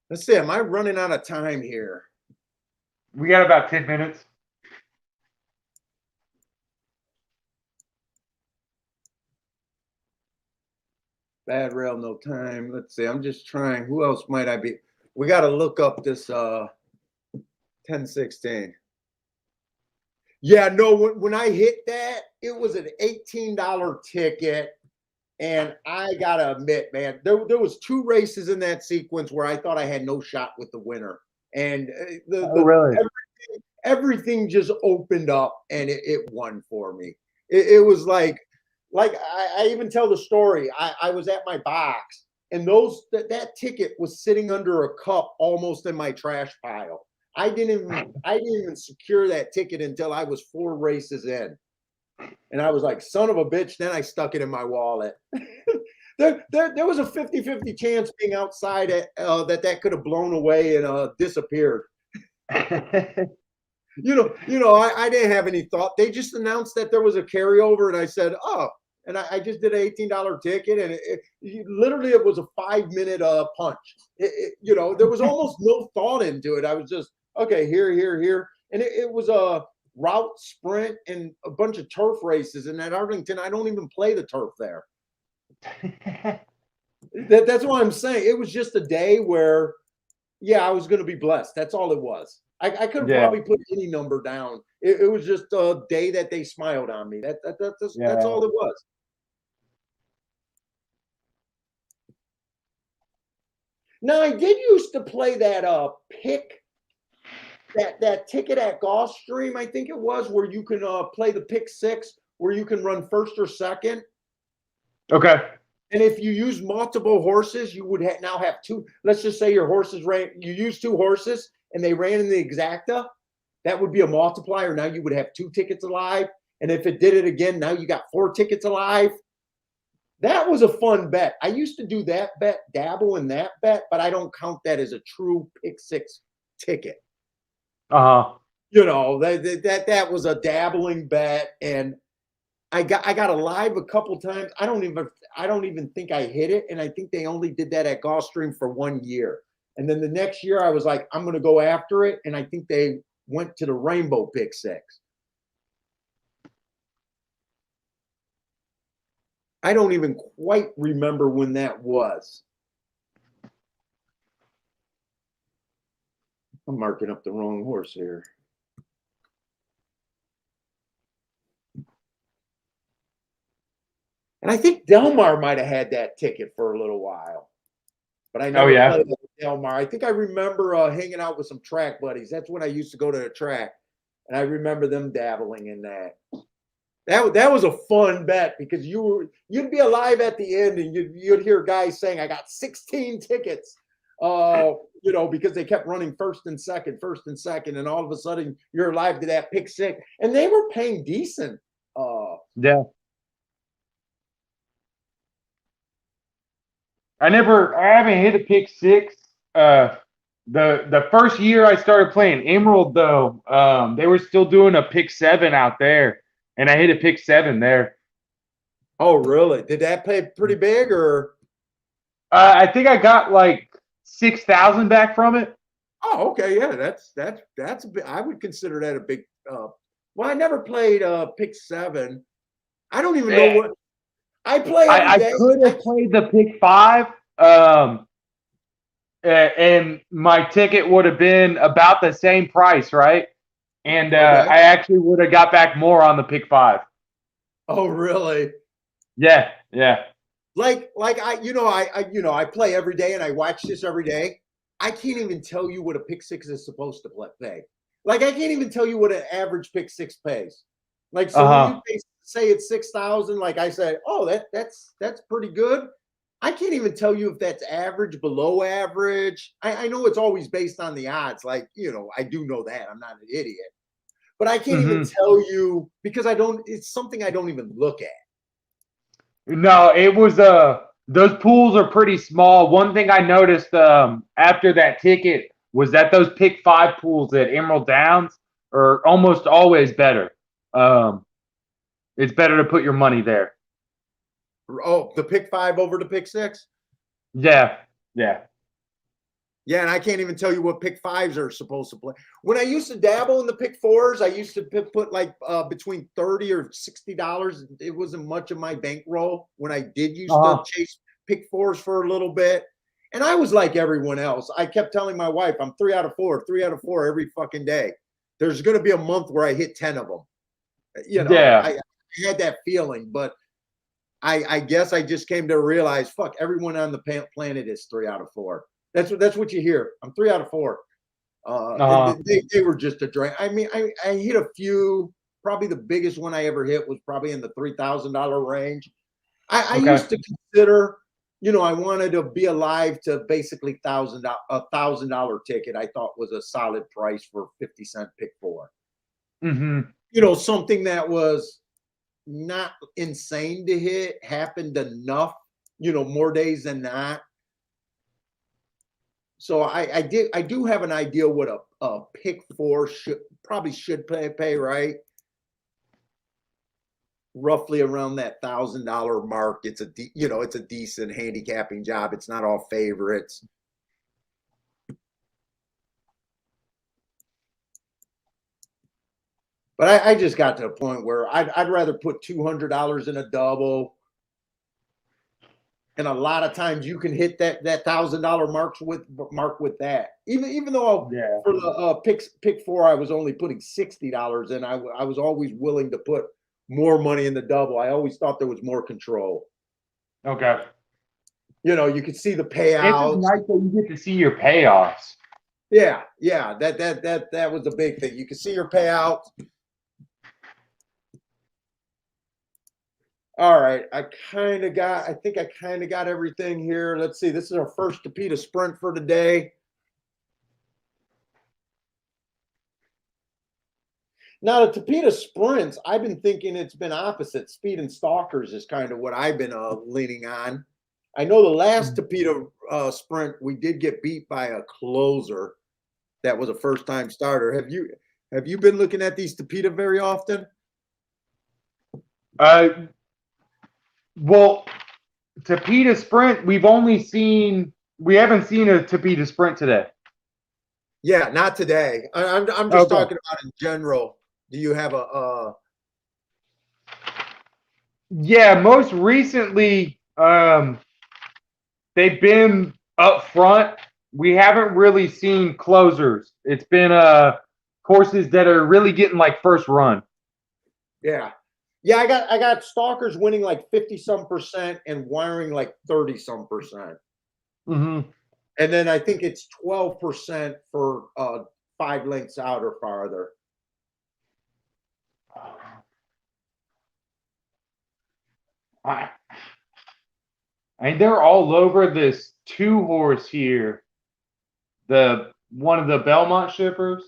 Let's see. Am I running out of time here? We got about 10 minutes. Bad rail, no time. Let's see. I'm just trying. Who else might I be? We got to look up this 1016. Yeah, no, when I hit that, it was an $18 ticket. And I got to admit, man, there was 2 races in that sequence where I thought I had no shot with the winner. And Really? everything just opened up and it won for me. It was like I even tell the story. I was at my box and that ticket was sitting under a cup almost in my trash pile. I didn't even secure that ticket until I was 4 races in. And I was like, son of a bitch. Then I stuck it in my wallet. There was a 50-50 chance being outside that could have blown away and disappeared. I didn't have any thought. They just announced that there was a carryover, and I said, oh, and I just did an $18 ticket, and it was a 5-minute punch. There was almost no thought into it. I was just, okay, here. And it was a route, sprint, and a bunch of turf races. And at Arlington, I don't even play the turf there. That's what I'm saying. It was just a day where, yeah, I was going to be blessed. That's all it was. I could have probably put any number down. It was just a day that they smiled on me. That's all it was. Now, I did used to play that pick, that ticket at Gulfstream, I think it was, where you can play the pick 6, where you can run first or second. Okay. And if you use multiple horses, you would now have 2. Let's just say your horses you use 2 horses and they ran in the exacta. That would be a multiplier. Now you would have 2 tickets alive. And if it did it again, now you got 4 tickets alive. That was a fun bet. I used to do that bet, dabble in that bet, but I don't count that as a true pick 6 ticket. Uh-huh. That was a dabbling bet, and I got alive a couple times. I don't even think I hit it, and I think they only did that at Gulfstream for 1 year. And then the next year I was like, I'm going to go after it, and I think they went to the Rainbow pick 6. I don't even quite remember when that was. I'm marking up the wrong horse here. And I think Delmar might have had that ticket for a little while. But I never played with Delmar. I think I remember hanging out with some track buddies. That's when I used to go to the track. And I remember them dabbling in that. That was a fun bet because you'd be alive at the end and you'd hear guys saying, I got 16 tickets, because they kept running first and second, and all of a sudden you're alive to that pick 6. And they were paying decent. Yeah. I haven't hit a pick 6. The first year I started playing Emerald, though, they were still doing a pick 7 out there. And I hit a pick 7 there. Oh, really? Did that pay pretty big, or? I think I got like 6,000 back from it. Oh, okay, yeah, that's a bit, I would consider that a big. Well, I never played pick 7. I don't even know what I play. I could have played the pick 5, and my ticket would have been about the same price, right? And I actually would have got back more on the pick 5. Oh, really? Yeah, yeah. Like I play every day and I watch this every day. I can't even tell you what a pick six is supposed to pay. Like I can't even tell you what an average pick six pays. Like so when Uh-huh. you say it's 6,000, like I said, oh that's pretty good. I can't even tell you if that's average, below average. I know it's always based on the odds. Like I do know that. I'm not an idiot, but I can't even Hmm. tell you because I don't. It's something I don't even look at. No, it was those pools are pretty small. One thing I noticed after that ticket was that those pick five pools at Emerald Downs are almost always better. Um, it's better to put your money there. Oh, the pick five over the pick six. Yeah, yeah. Yeah, and I can't even tell you what pick fives are supposed to play. When I used to dabble in the pick fours, I used to put like between $30 or $60. It wasn't much of my bankroll when I did used to Uh-huh. chase pick fours for a little bit. And I was like everyone else. I kept telling my wife, I'm 3 out of 4, 3 out of 4 every fucking day. There's going to be a month where I hit 10 of them. Yeah. I had that feeling, but I guess I just came to realize, fuck, everyone on the planet is 3 out of 4. That's what you hear. I'm 3 out of 4. Uh-huh. They were just a drain. I mean, I hit a few. Probably the biggest one I ever hit was probably in the $3,000 range. I Okay. used to consider, I wanted to be alive to basically $1,000 ticket. I thought was a solid price for 50-cent pick four. Mm-hmm. Something that was not insane to hit, happened enough, more days than not. So I do have an idea what a pick four should pay, right? Roughly around that $1,000 mark. It's a decent handicapping job. It's not all favorites. But I just got to a point where I'd rather put $200 in a double. And a lot of times you can hit that $1,000 mark with that. Even though Yeah. for the pick four, I was only putting $60 in. I was always willing to put more money in the double. I always thought there was more control. Okay. You could see the It's just payouts. nice that you get to see your payoffs. Yeah, yeah. That was the big thing. You could see your payouts. All right, I think I kind of got everything here. Let's see. This is our first Tapeta sprint for today. Now the Tapeta sprints, I've been thinking it's been opposite. Speed and stalkers is kind of what I've been leaning on. I know the last Tapeta sprint we did get beat by a closer that was a first time starter. Have you been looking at these Tapeta very often? Uh, well, Tapeta Sprint, we haven't seen a Tapeta Sprint today. Yeah, not today. I'm just Okay. talking about in general. Do you have a Yeah, most recently, they've been up front. We haven't really seen closers. It's been courses that are really getting like first run. yeah. Yeah, I got stalkers winning like 50 some percent and wiring like 30 some percent. Mm-hmm. And then I think it's 12% for 5 lengths out or farther. I, I mean, they're all over this two horse here. The one of the Belmont shippers.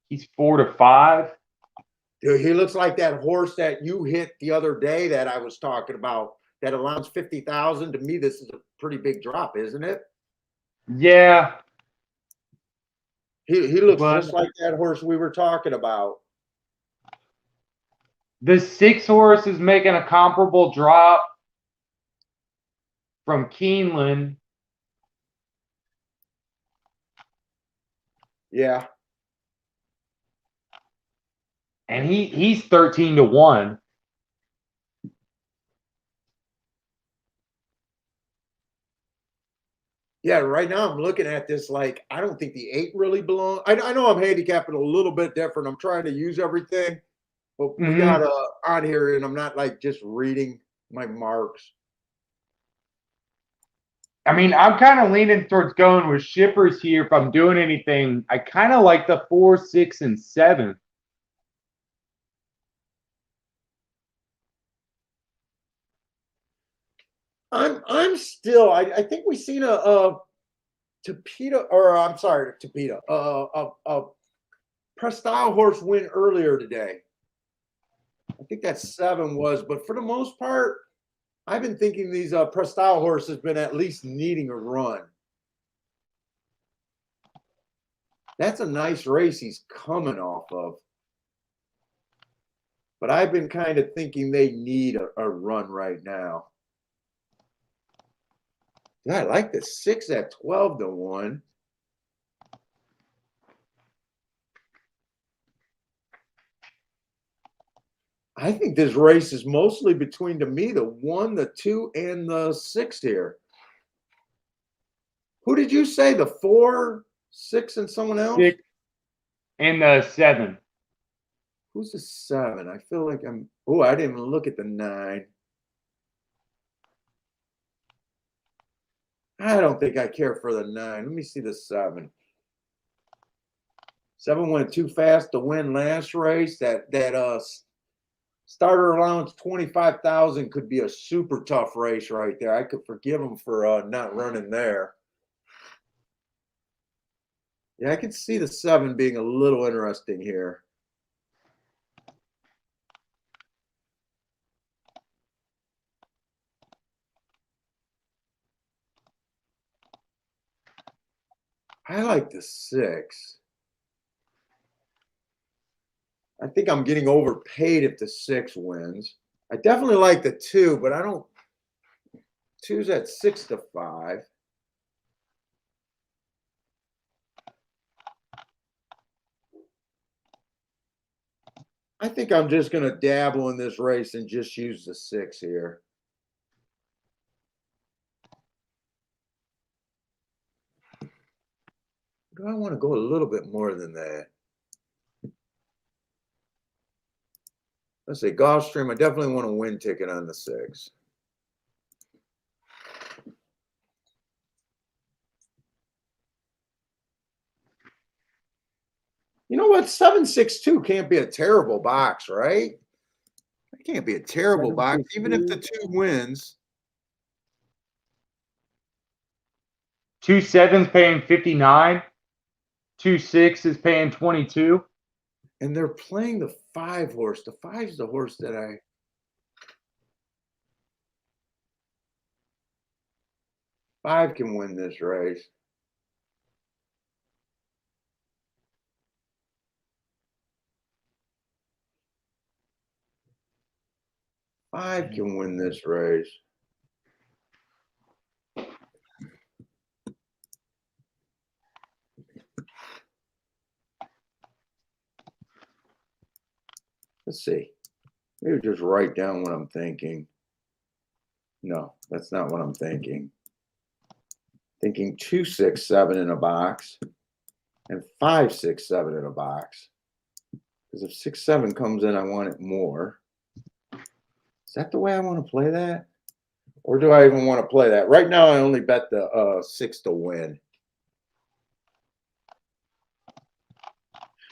He's 4 to 5. Dude, he looks like that horse that you hit the other day that I was talking about that allows 50,000. To me, this is a pretty big drop, isn't it? Yeah, He looks but just like that horse we were talking about. the 6 horse is making a comparable drop from Keeneland. Yeah. And he's 13 to 1. Yeah, right now I'm looking at this like I don't think the 8 really belongs. I know I'm handicapping a little bit different. I'm trying to use everything. But we got Hmm. on here, and I'm not like just reading my marks. I mean, I'm kind of leaning towards going with shippers here. If I'm doing anything, I kind of like the 4, 6, and 7. I'm still. I think we seen a Tapeta, or I'm sorry, Tapeta, a Prestile horse win earlier today. I think that 7 was, but for the most part, I've been thinking these Prestile horses has been at least needing a run. That's a nice race he's coming off of. But I've been kind of thinking they need a run right now. Yeah, I like the 6 at 12-1. I think this race is mostly between, to me, the 1, the 2, and the 6 here. Who did you say? The 4, 6, and someone else? 6 and the 7. Who's the 7? I feel like I'm. Oh, I didn't even look at the 9. I don't think I care for the 9. Let me see the 7. 7 went too fast to win last race. That starter allowance 25,000 could be a super tough race right there. I could forgive him for not running there. Yeah, I can see the 7 being a little interesting here. I like the 6. I think I'm getting overpaid if the 6 wins. I definitely like the 2, but I don't. 2's at 6-5. I think I'm just going to dabble in this race and just use the 6 here. Do I want to go a little bit more than that? Let's say Gulfstream. I definitely want a win ticket on the 6. You know what? 762 can't be a terrible box, right? It can't be a terrible box, even if the 2 wins. 2 7's paying 59. 2 6 is paying 22. And they're playing the 5 horse. The 5's the horse that I. 5 can win this race. Five can win this race. Let's see. Maybe just write down what I'm thinking. No, that's not what I'm thinking. Thinking 2, 6, 7 in a box and 5, 6, 7 in a box. Because if 6, 7 comes in, I want it more. Is that the way I want to play that? Or do I even want to play that? Right now, I only bet the 6 to win.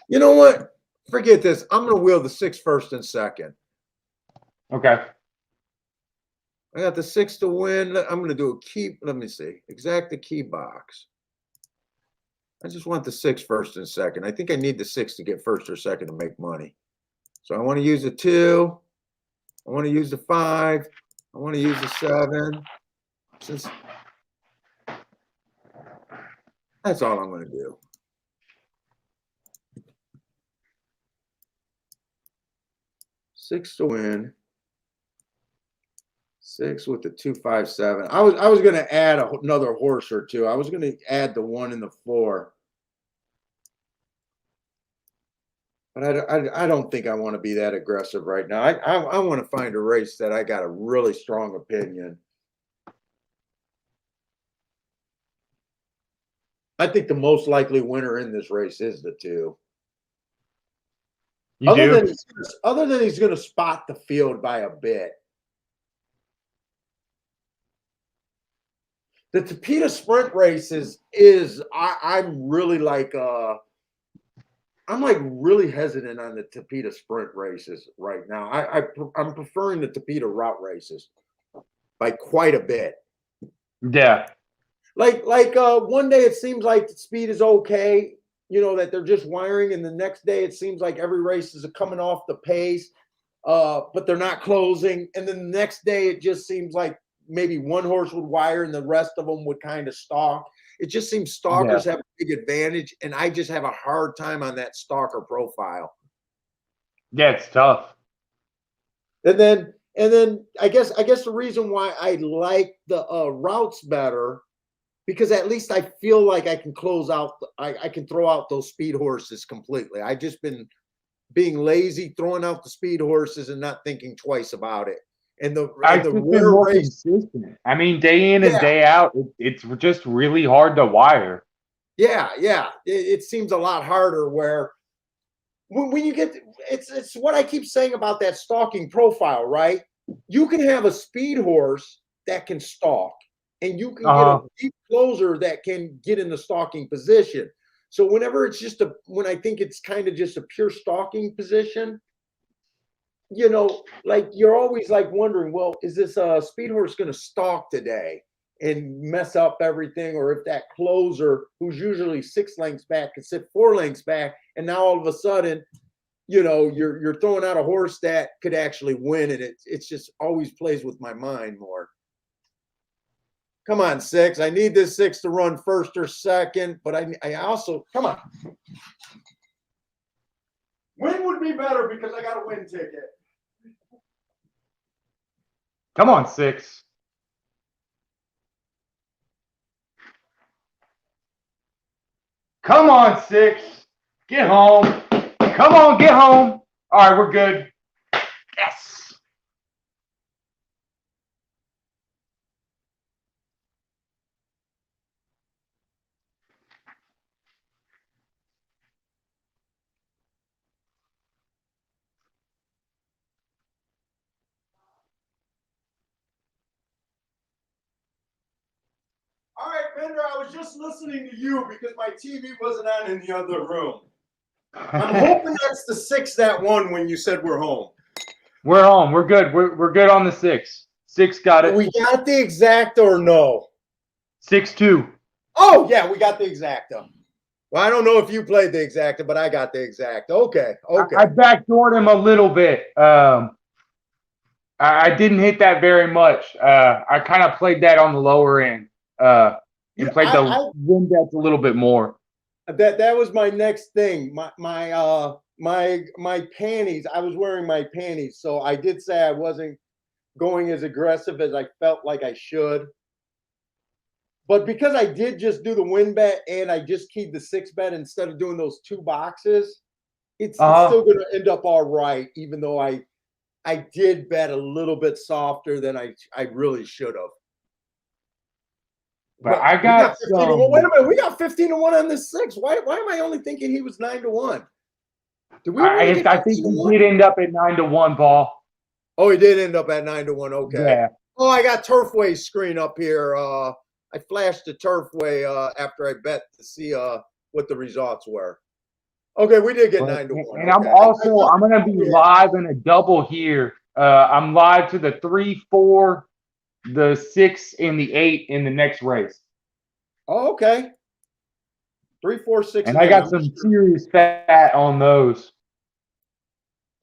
You know what? Forget this. I'm going to wheel the 6 first and second. Okay. I got the 6 to win. I'm going to do a key. Let me see. Exact the key box. I just want the 6 first and second. I think I need the 6 to get first or second to make money. So I want to use the 2. I want to use the 5. I want to use the 7. Since that's all I'm going to do. Six to win. 6 with the 2, 5, 7. I was going to add another horse or two. I was going to add the 1 and the 4. But I don't think I want to be that aggressive right now. I want to find a race that I got a really strong opinion. I think the most likely winner in this race is the 2. You do? Other than he's going to spot the field by a bit. The Tapeta sprint races I'm really like I'm like really hesitant on the Tapeta sprint races right now. I'm preferring the Tapeta route races by quite a bit. Yeah. Like one day it seems like the speed is okay, that they're just wiring, and the next day it seems like every race is coming off the pace, but they're not closing. And then the next day it just seems like maybe one horse would wire and the rest of them would kind of stalk. It just seems stalkers have a big advantage, and I just have a hard time on that stalker profile. Yeah, it's tough. And then I guess the reason why I like the routes better, because at least I feel like I can close out. I can throw out those speed horses completely. I just been being lazy, throwing out the speed horses and not thinking twice about it. And the been more consistent. I mean, day in and day out, it's just really hard to wire. Yeah. It seems a lot harder where when you get it's what I keep saying about that stalking profile, right? You can have a speed horse that can stalk, and you can get a deep closer that can get in the stalking position. So whenever it's just when I think it's kind of just a pure stalking position, like you're always like wondering, well, is this speed horse going to stalk today and mess up everything? Or if that closer, who's usually 6 lengths back, can sit 4 lengths back, and now all of a sudden, you're throwing out a horse that could actually win, and it's just always plays with my mind more. Come on, 6. I need this 6 to run first or second, but I also, come on. Win would be better because I got a win ticket. Come on, 6. Come on, 6. Get home. Come on, get home. All right, we're good. Yes. All right, Bender, I was just listening to you because my TV wasn't on in the other room. I'm hoping that's the 6 that won when you said we're home. We're home. We're good. We're good on the 6. 6 got it. We got the exacta or no? 6-2. Oh, yeah, we got the exacta. Well, I don't know if you played the exacta, but I got the exacta. Okay. I backdoored him a little bit. I didn't hit that very much. I kind of played that on the lower end. And played the win bets a little bit more. That was my next thing. My panties. I was wearing my panties, so I did say I wasn't going as aggressive as I felt like I should. But because I did just do the win bet and I just keyed the 6 bet instead of doing those 2 boxes, it's still going to end up all right, even though I did bet a little bit softer than I really should have. But I got some. Wait a minute, we got 15-1 on this 6. Why am I only thinking he was 9-1? Did we? I think he did end up at 9-1, Paul. Oh, he did end up at 9-1. Okay. Yeah. Oh, I got Turfway's screen up here. I flashed the Turfway after I bet to see what the results were. Okay, we did get 9-1. And I'm going to be live in a double here. I'm live to the 3, 4, the 6, and the 8 in the next race. Oh, okay. 3, 4, 6. And I got some serious fat on those.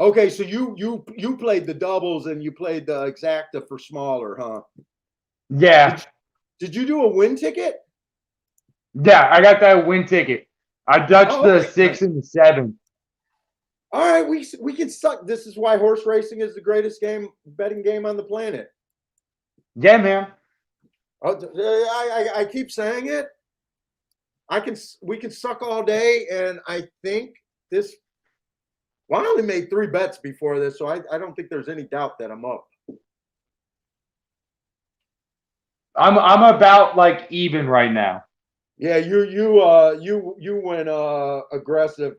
Okay, so you played the doubles and you played the exacta for smaller, huh? Yeah. Did you do a win ticket? Yeah, I got that win ticket. I dutched the 6 and the 7. All right, we can suck. This is why horse racing is the greatest betting game on the planet. Yeah, man. I keep saying it. We can suck all day, and I think this. Well, I only made 3 bets before this, so I don't think there's any doubt that I'm up. I'm about like even right now. Yeah, you went aggressive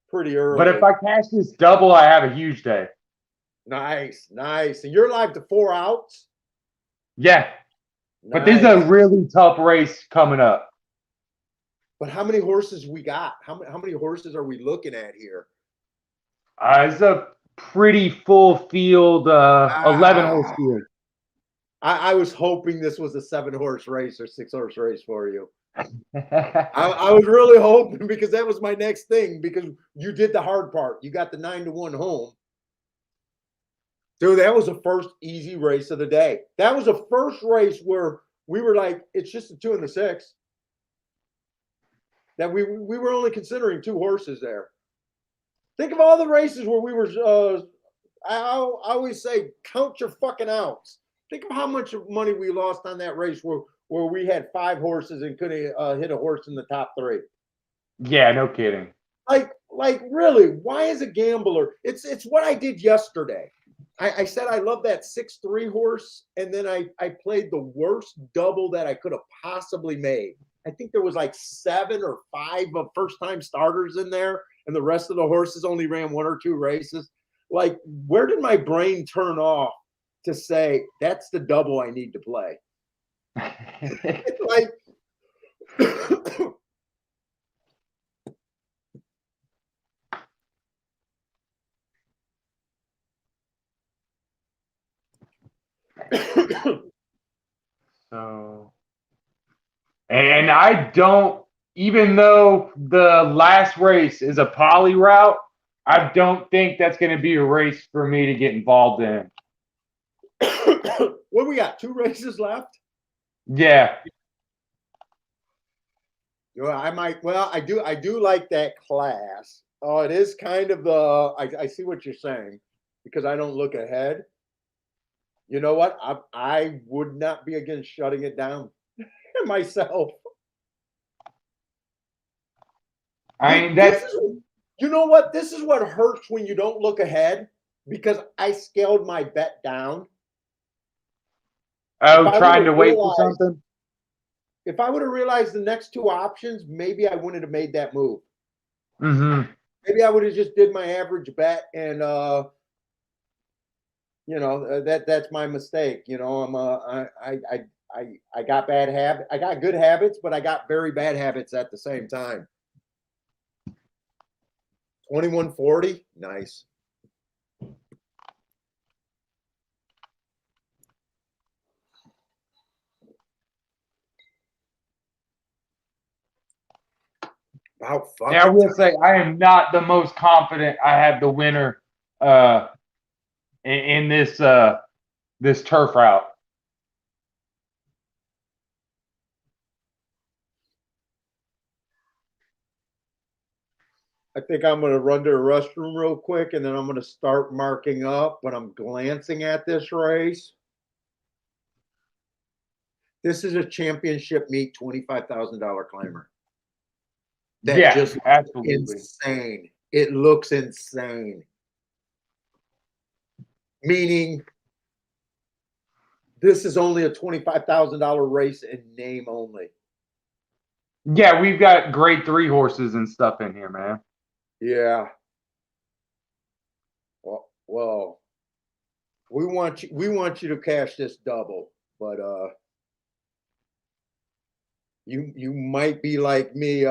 pretty early. But if I cash this double, I have a huge day. Nice. And you're live to 4 outs? Yeah. Nice. But this is a really tough race coming up. But how many horses we got? How many horses are we looking at here? It's a pretty full field, 11 horse field. I was hoping this was a 7-horse race or 6-horse race for you. I was really hoping, because that was my next thing, because you did the hard part. You got the 9-1 home. Dude, that was the first easy race of the day. That was the first race where we were like, it's just a 2 and a 6. That we were only considering 2 horses there. Think of all the races where we were, I always say, count your fucking outs. Think of how much money we lost on that race where we had 5 horses and couldn't hit a horse in the top 3. Yeah, no kidding. Like really, why is a gambler? It's what I did yesterday. I said I love that 6-3 horse, and then I played the worst double that I could have possibly made. I think there was like 7 or 5 of first-time starters in there, and the rest of the horses only ran 1 or 2 races. Like, where did my brain turn off to say that's the double I need to play? Like, So, and I don't, even though the last race is a poly route, I don't think that's going to be a race for me to get involved in. what we got? 2 races left? Yeah. Well, I do like that class. Oh, it is kind of I see what you're saying, because I don't look ahead. You know what? I would not be against shutting it down myself. I mean, you know what? This is what hurts when you don't look ahead, because I scaled my bet down. trying to wait for something? If I would have realized the next 2 options, maybe I wouldn't have made that move. Mm-hmm. Maybe I would have just did my average bet, and that's my mistake. I got bad habits. I got good habits, but I got very bad habits at the same time. 2140, nice. Wow, fuck. Yeah, I will say I am not the most confident I have the winner in this this turf route. I think I'm going to run to the restroom real quick, and then I'm going to start marking up. But I'm glancing at this race. This is a championship meet, $25,000 climber. That just absolutely insane. It looks insane. Meaning, this is only a $25,000 race in name only. Yeah, we've got grade 3 horses and stuff in here, man. Yeah. Well, we want you to cash this double, but you might be like me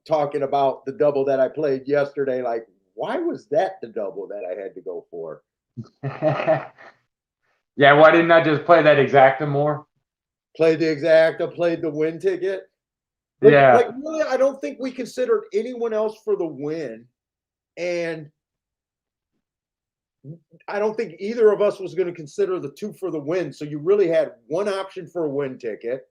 talking about the double that I played yesterday. Like, why was that the double that I had to go for? Yeah, why didn't I just play that exacta more? Played the exacta, played the win ticket. Like really, I don't think we considered anyone else for the win, and I don't think either of us was going to consider the 2 for the win. So you really had one option for a win ticket.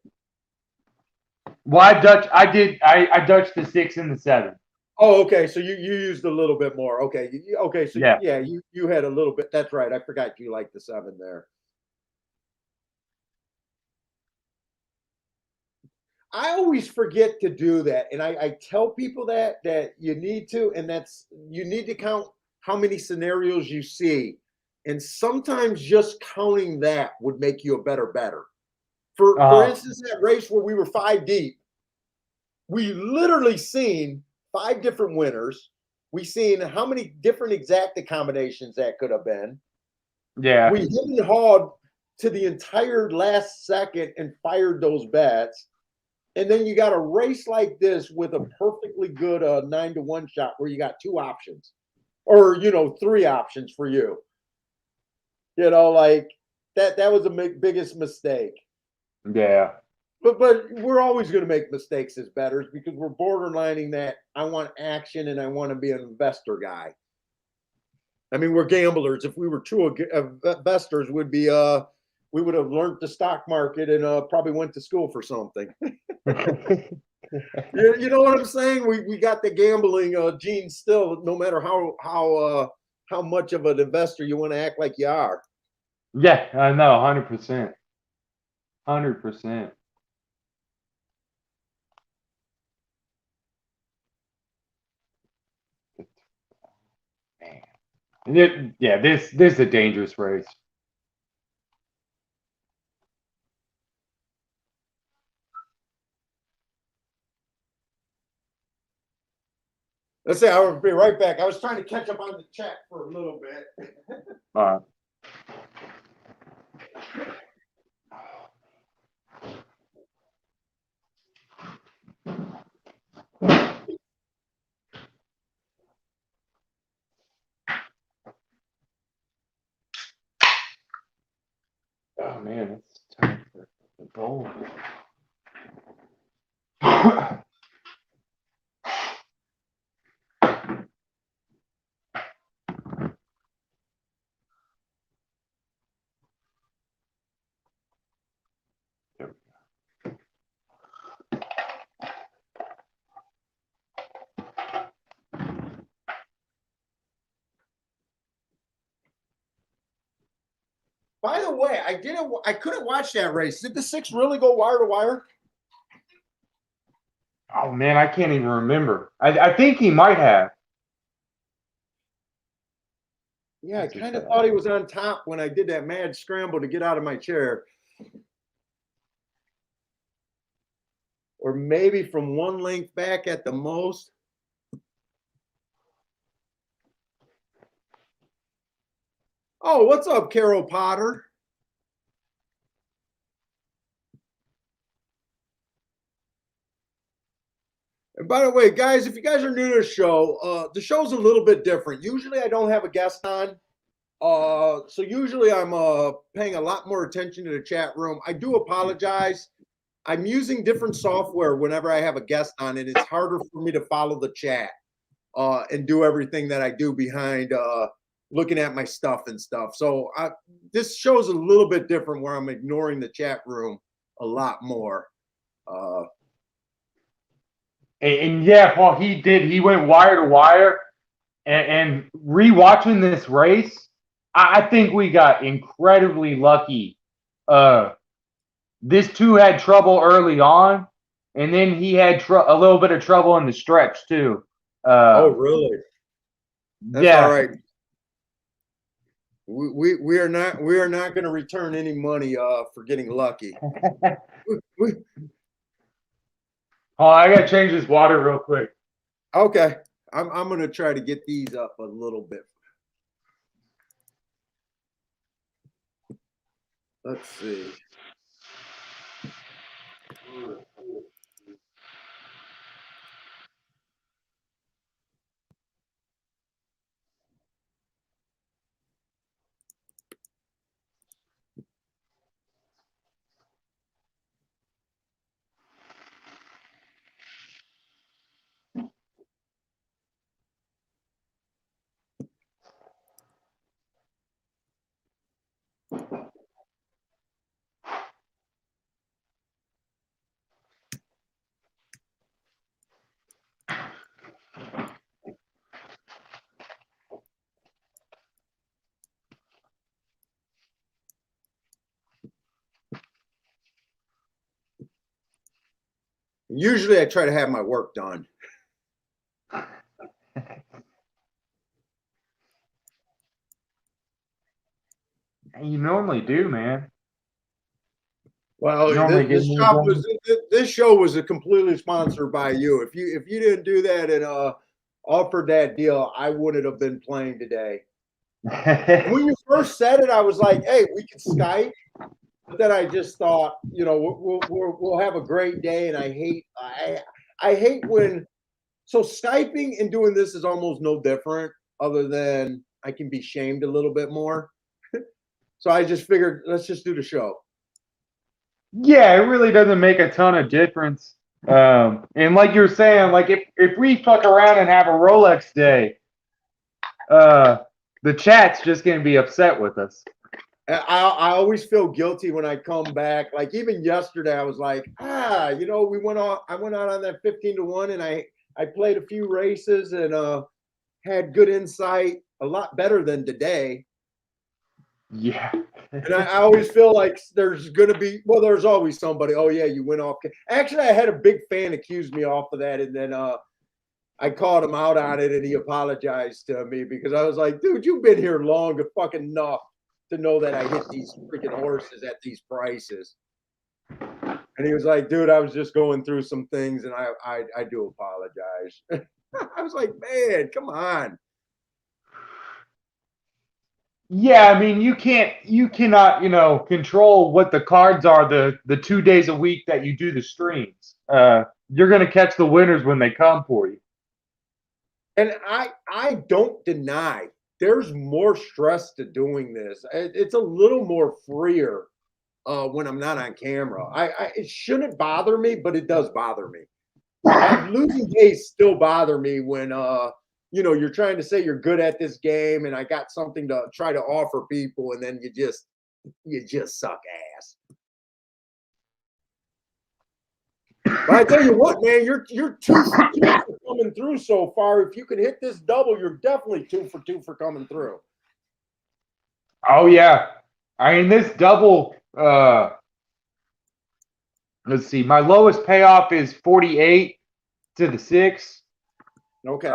Well, I dutched the 6 and the 7. Oh, okay. So you used a little bit more. Okay. Okay. So yeah, you had a little bit. That's right. I forgot you liked the 7 there. I always forget to do that. And I tell people that you need to, and you need to count how many scenarios you see. And sometimes just counting that would make you a better bettor. For instance, that race where we were 5 deep, we literally seen 5 different winners. We seen how many different exacta combinations that could have been. Yeah. We hit and hawed to the entire last second and fired those bets. And then you got a race like this with a perfectly good 9-1 shot where you got two options, or three options for you. Like that was the biggest mistake. Yeah. But we're always going to make mistakes as bettors because we're borderlining that. I want action and I want to be an investor guy. I mean, we're gamblers. If we were true investors, we would have learned the stock market and probably went to school for something. You know what I'm saying? We got the gambling gene still, no matter how much of an investor you want to act like you are. Yeah, I know, 100%. 100%. Man. This is a dangerous race. Let's say I'll be right back. I was trying to catch up on the chat for a little bit. All right. Oh man, it's time for the goal. By the way, I couldn't watch that race. Did the 6 really go wire to wire? Oh man, I can't even remember. I think he might have. Yeah, I kind of thought he was on top when I did that mad scramble to get out of my chair. Or maybe from one length back at the most. Oh, what's up, Carol Potter? And by the way, guys, if you guys are new to the show's a little bit different. Usually I don't have a guest on. So usually I'm paying a lot more attention to the chat room. I do apologize. I'm using different software whenever I have a guest on, and it's harder for me to follow the chat and do everything that I do behind looking at my stuff and stuff. So this show's a little bit different where I'm ignoring the chat room a lot more. And yeah, Paul, he did. He went wire to wire. And rewatching this race, I think we got incredibly lucky. This two had trouble early on, and then he had a little bit of trouble in the stretch too. Oh, really? That's yeah. All right. We are not going to return any money for getting lucky. Oh, I gotta change this water real quick. Okay, I'm going to try to get these up a little bit. Let's see. Usually I try to have my work done. You normally do, man. Well, this show was completely sponsored by you. If you didn't do that, and offered that deal, I wouldn't have been playing today. When you first said it, I was like, "Hey, we could Skype," but then I just thought, we'll have a great day. And I hate when Skyping and doing this is almost no different, other than I can be shamed a little bit more. So I just figured let's just do the show. Yeah, it really doesn't make a ton of difference. And like you're saying, like if we fuck around and have a Rolex day, the chat's just gonna be upset with us. I always feel guilty when I come back. Like even yesterday, I was like, I went out on that 15-1, and I played a few races and had good insight, a lot better than today. Yeah. And I always feel like there's always somebody. Oh yeah, you went off. Actually, I had a big fan accuse me off of that, and then I called him out on it, and he apologized to me because I was like, dude, you've been here long enough to know that I hit these freaking horses at these prices. And he was like, dude, I was just going through some things, and I do apologize. I was like, man, come on. Yeah, I mean, you cannot, control what the cards are the 2 days a week that you do the streams. You're gonna catch the winners when they come for you. And I don't deny there's more stress to doing this. It's a little more freer when I'm not on camera. It shouldn't bother me, but it does bother me. Losing days still bother me when you're trying to say you're good at this game, and I got something to try to offer people, and then you just suck ass. But I tell you what, man, you're 2 for 2 for coming through so far. If you can hit this double, you're definitely 2 for 2 for coming through. Oh yeah, I mean this double. Let's see, my lowest payoff is 48 to the 6. Okay.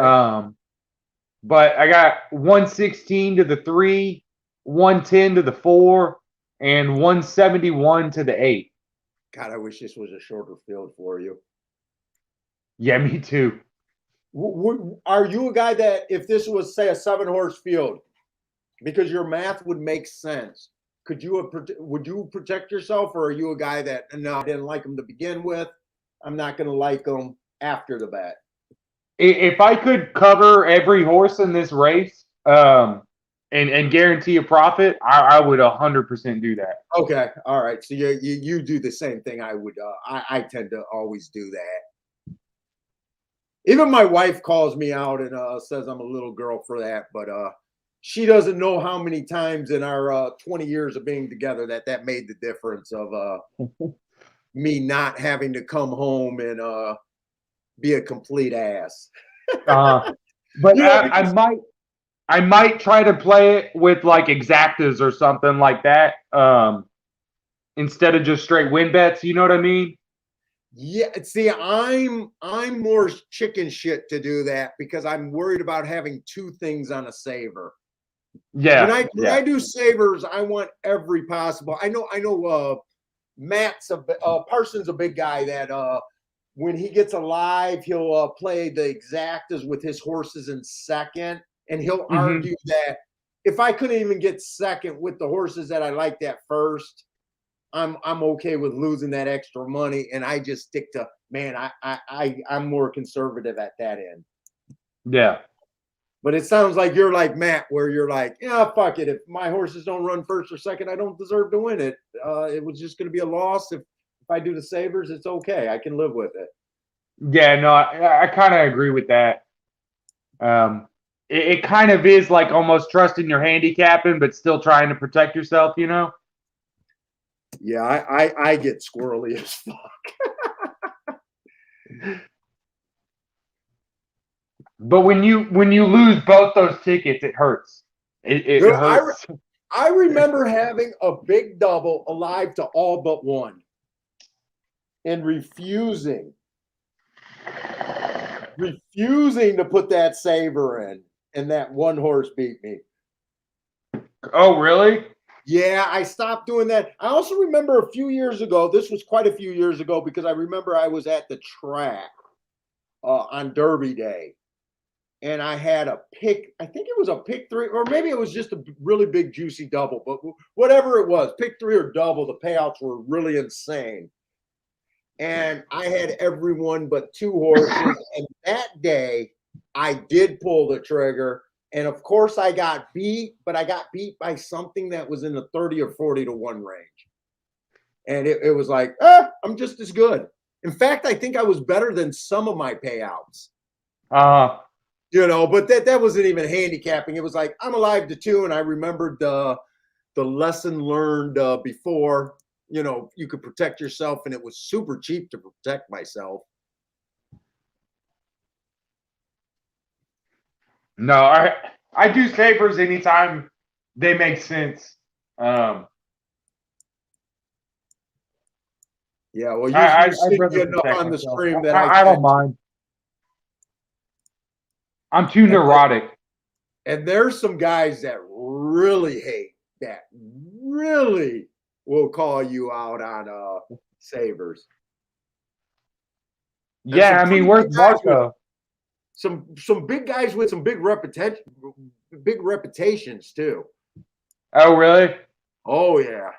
But I got 116 to the 3, 110 to the 4, and 171 to the 8. God, I wish this was a shorter field for you. Yeah, me too. Are you a guy that if this was, say, a 7-horse field, because your math would make sense, would you protect yourself, or are you a guy that, no, I didn't like them to begin with, I'm not going to like them after the bet? If I could cover every horse in this race, and guarantee a profit, I would 100% do that. Okay, all right. So you do the same thing I would. I tend to always do that. Even my wife calls me out and says I'm a little girl for that, but she doesn't know how many times in our 20 years of being together that made the difference of me not having to come home and be a complete ass. But I might try to play it with like exactas or something like that, instead of just straight win bets. You know what I mean? Yeah. See, I'm more chicken shit to do that because I'm worried about having 2 things on a saver. Yeah. When I do savers, I want every possible. I know. Matt's Parsons a big guy that when he gets alive, he'll play the exactas with his horses in second, and he'll argue that if I couldn't even get second with the horses that I liked at first, I'm okay with losing that extra money, and I just stick to, man, I'm more conservative at that end. Yeah. But it sounds like you're like Matt, where you're like, yeah, fuck it. If my horses don't run first or second, I don't deserve to win it. It was just going to be a loss. If I do the savers, it's okay. I can live with it. Yeah, no, I kind of agree with that. It kind of is like almost trusting your handicapping, but still trying to protect yourself, you know? Yeah, I get squirrely as fuck. But when you lose both those tickets, it hurts. It hurts. I remember having a big double alive to all but one and refusing to put that saver in, and that one horse beat me. Oh, really? Yeah, I stopped doing that. I also remember a few years ago, this was quite a few years ago, because I remember I was at the track on Derby Day. and I had a pick. I think it was a pick three, or maybe it was just a really big juicy double. But whatever it was, pick three or double, the payouts were really insane. And I had everyone but two horses. And that day, I did pull the trigger. And of course, I got beat, but I got beat by something that was in the 30 or 40 to 1 range. And it was like, I'm just as good. In fact, I think I was better than some of my payouts. But that wasn't even handicapping. It was like, I'm alive to 2. And I remembered the lesson learned before. You could protect yourself, and it was super cheap to protect myself. No, I do savers anytime they make sense. Yeah, well, you've seen me enough on the stream that I don't mind. I'm too neurotic. And there's some guys that really hate that, really will call you out on savers. Yeah, I mean, where's Marco? Some big guys with some big reputations too. Oh, really? Oh, yeah.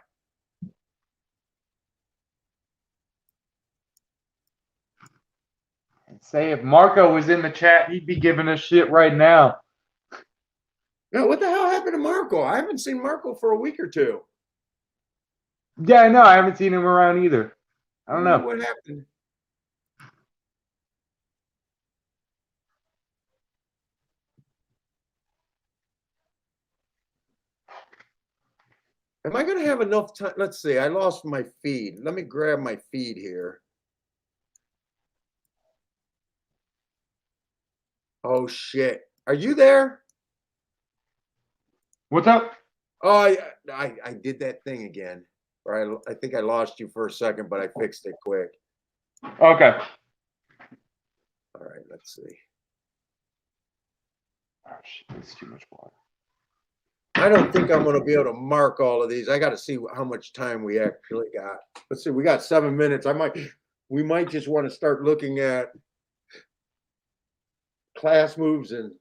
Say if Marco was in the chat, he'd be giving us shit right now. No, what the hell happened to Marco? I haven't seen Marco for a week or 2. Yeah, no, I haven't seen him around either. I don't know what happened. Am I going to have enough time? Let's see. I lost my feed. Let me grab my feed here. Oh, shit. Are you there? What's up? Oh, I did that thing again. Or I think I lost you for a second, but I fixed it quick. Okay. All right, let's see. Oh, shit, that's too much water. I don't think I'm going to be able to mark all of these. I got to see how much time we actually got. Let's see. We got 7 minutes. We might just want to start looking at class moves and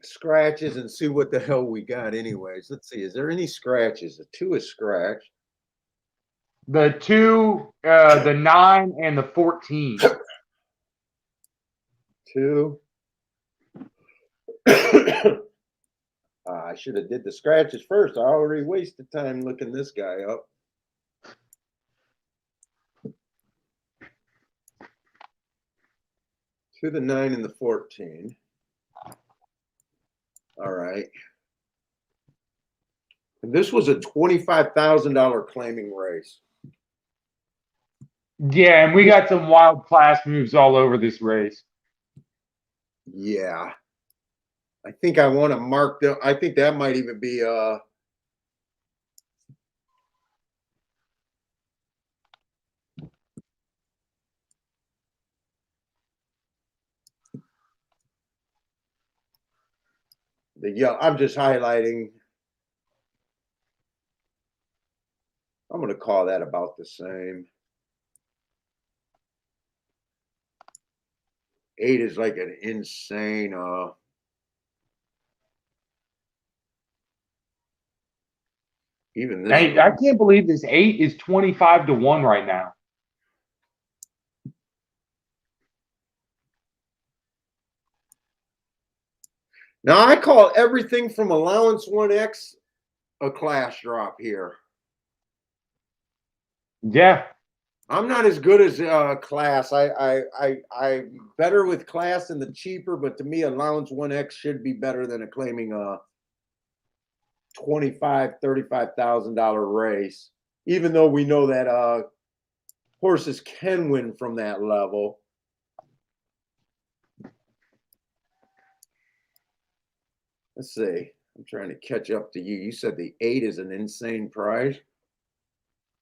scratches and see what the hell we got anyways. Let's see. Is there any scratches? The 2 is scratched. The 2, the 9, and the 14. 2. I should have did the scratches first. I already wasted time looking this guy up. To the 9 and the 14. All right. And this was a $25,000 claiming race. Yeah, and we got some wild class moves all over this race. Yeah. I think I want to mark them. I think that might even be I'm just highlighting. I'm going to call that about the same. 8 is like an insane even this. I can't believe this 8 is 25 to 1 right now. Now I call everything from allowance 1X a class drop here. Yeah. I'm not as good as class. I'm better with class than the cheaper, but to me, allowance 1X should be better than a claiming $25,000, $35,000 race. Even though we know that horses can win from that level. Let's see. I'm trying to catch up to you. You said the 8 is an insane price.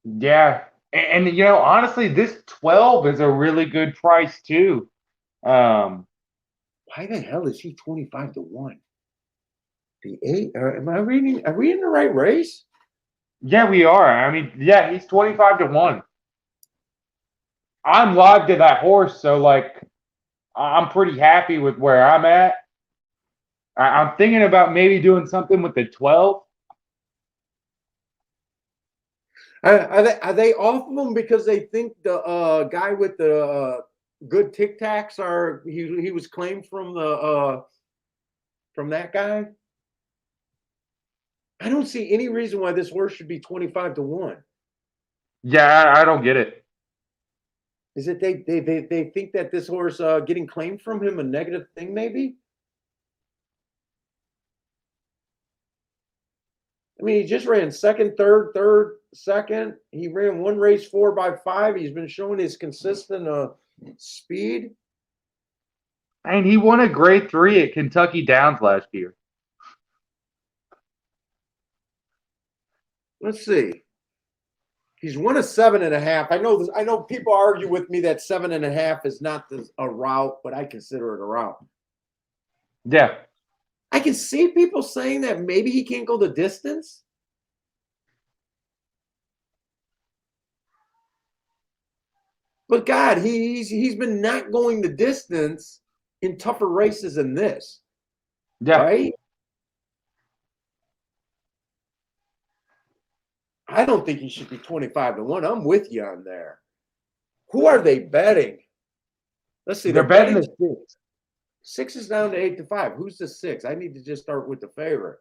Yeah. And honestly, this 12 is a really good price too. Why the hell is he 25 to 1? The 8? Am I reading? Are we in the right race? Yeah, we are. I mean, yeah, he's 25 to 1. I'm live to that horse, so I'm pretty happy with where I'm at. I'm thinking about maybe doing something with the 12. Are they off of him because they think the guy with the good Tic Tacs are he was claimed from that guy? I don't see any reason why this horse should be 25-1. Yeah, I don't get it. Is it they think that this horse getting claimed from him a negative thing, maybe? I mean, he just ran second, third, second. He ran one race 4x5. He's been showing his consistent speed. And he won a grade 3 at Kentucky Downs last year. Let's see. He's won a 7.5. I know people argue with me that 7.5 is not a route, but I consider it a route. Yeah. I can see people saying that maybe he can't go the distance. But God, he's been not going the distance in tougher races than this. Yeah. Right? I don't think he should be 25-1. I'm with you on there. Who are they betting? Let's see. They're betting the 6. 6 is down to 8-5. Who's the 6? I need to just start with the favorite.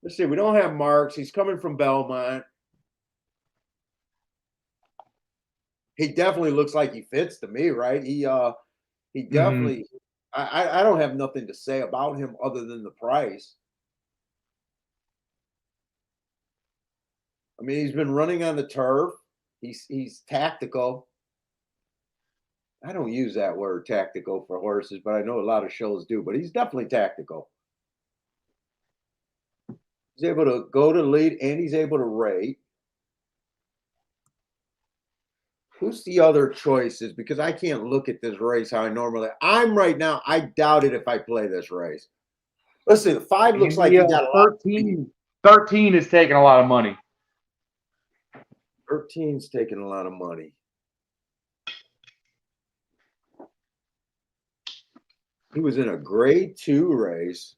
Let's see. We don't have Marks. He's coming from Belmont. He definitely looks like he fits to me, right? He definitely. I don't have nothing to say about him other than the price. I mean, he's been running on the turf. He's tactical. I don't use that word tactical for horses, but I know a lot of shows do. But he's definitely tactical. He's able to go to lead and he's able to rate. Who's the other choices? Because I can't look at this race how I normally. I'm right now. I doubt it if I play this race. Let's see. The 5 looks like he got a lot. 13 is taking a lot of money. 13's taking a lot of money. He was in a grade 2 race.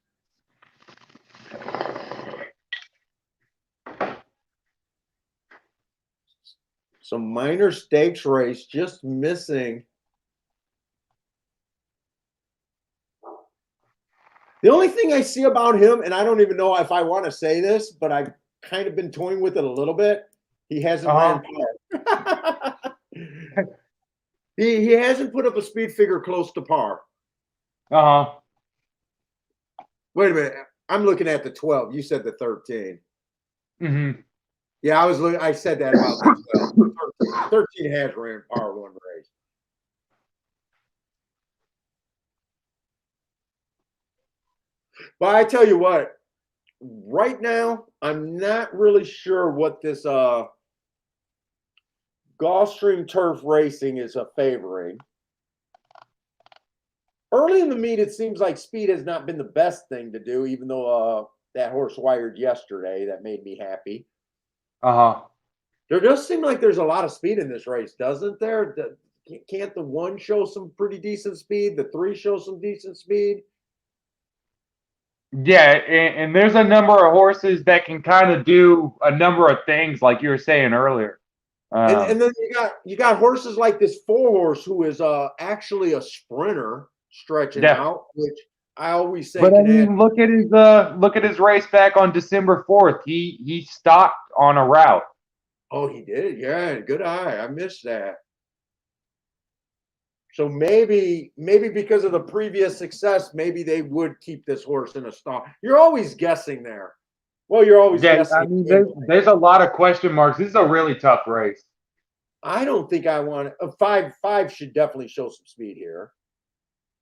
Some minor stakes race, just missing. The only thing I see about him, and I don't even know if I want to say this, but I've kind of been toying with it a little bit. He hasn't ran par. he hasn't put up a speed figure close to par. Wait a minute. I'm looking at the 12. You said the 13. Yeah, I said that about the 12. 13 has ran par one race. But I tell you what, right now, I'm not really sure what this Gulfstream Turf Racing is favoring. Early in the meet, it seems like speed has not been the best thing to do, even though that horse wired yesterday. That made me happy. There does seem like there's a lot of speed in this race, doesn't there? Can't the 1 show some pretty decent speed? The 3 show some decent speed? Yeah, and there's a number of horses that can kind of do a number of things, like you were saying earlier. And then you got horses like this 4 horse who is actually a sprinter stretching out, which I always say. But I mean, look at his race back on December 4th. He stopped on a route. Oh, he did? Yeah, good eye. I missed that. So maybe because of the previous success, maybe they would keep this horse in a stall. You're always guessing there. Well, you're always guessing. I mean, there's a lot of question marks. This is a really tough race. I don't think I want a 5 should definitely show some speed here.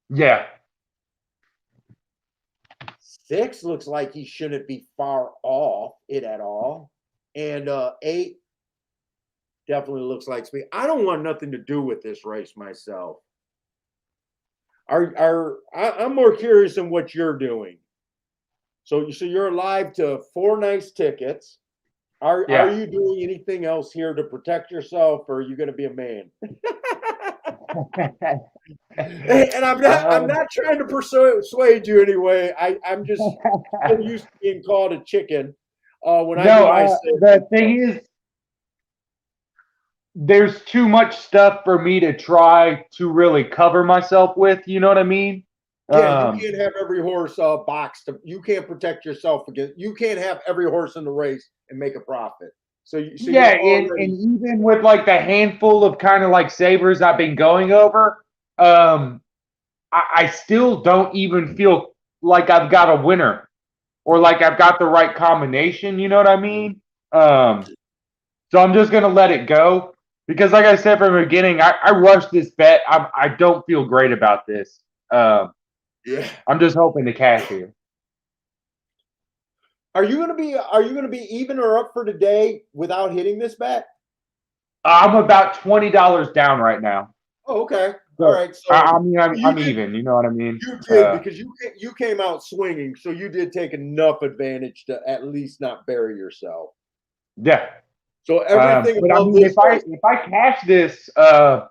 Yeah. 6 looks like he shouldn't be far off it at all. And 8 definitely looks like speed. I don't want nothing to do with this race myself. I'm more curious in what you're doing. So you're alive to 4 nice tickets. Are you doing anything else here to protect yourself, or are you going to be a man? And I'm not trying to persuade you anyway. I'm just so used to being called a chicken. When I say the thing is, there's too much stuff for me to try to really cover myself with. You know what I mean? yeah, you can't have every horse boxed. You can't protect yourself against. You can't have every horse in the race and make a profit. So Yeah, you're and already even with like the handful of kind of like sabers I've been going over, um, I still don't even feel like I've got a winner or like I've got the right combination. You know what I mean? Um, so I'm just gonna let it go because, like I said from the beginning, I rushed this bet. I don't feel great about this. yeah. I'm just hoping to cash here. Are you gonna be even or up for today without hitting this bet? I'm about $20 down right now. Oh, okay. All So right. So I mean, you I'm did even. You know what I mean? you did because you came out swinging, so you did take enough advantage to at least not bury yourself. Yeah. So everything But I above mean, this race, if I cash this to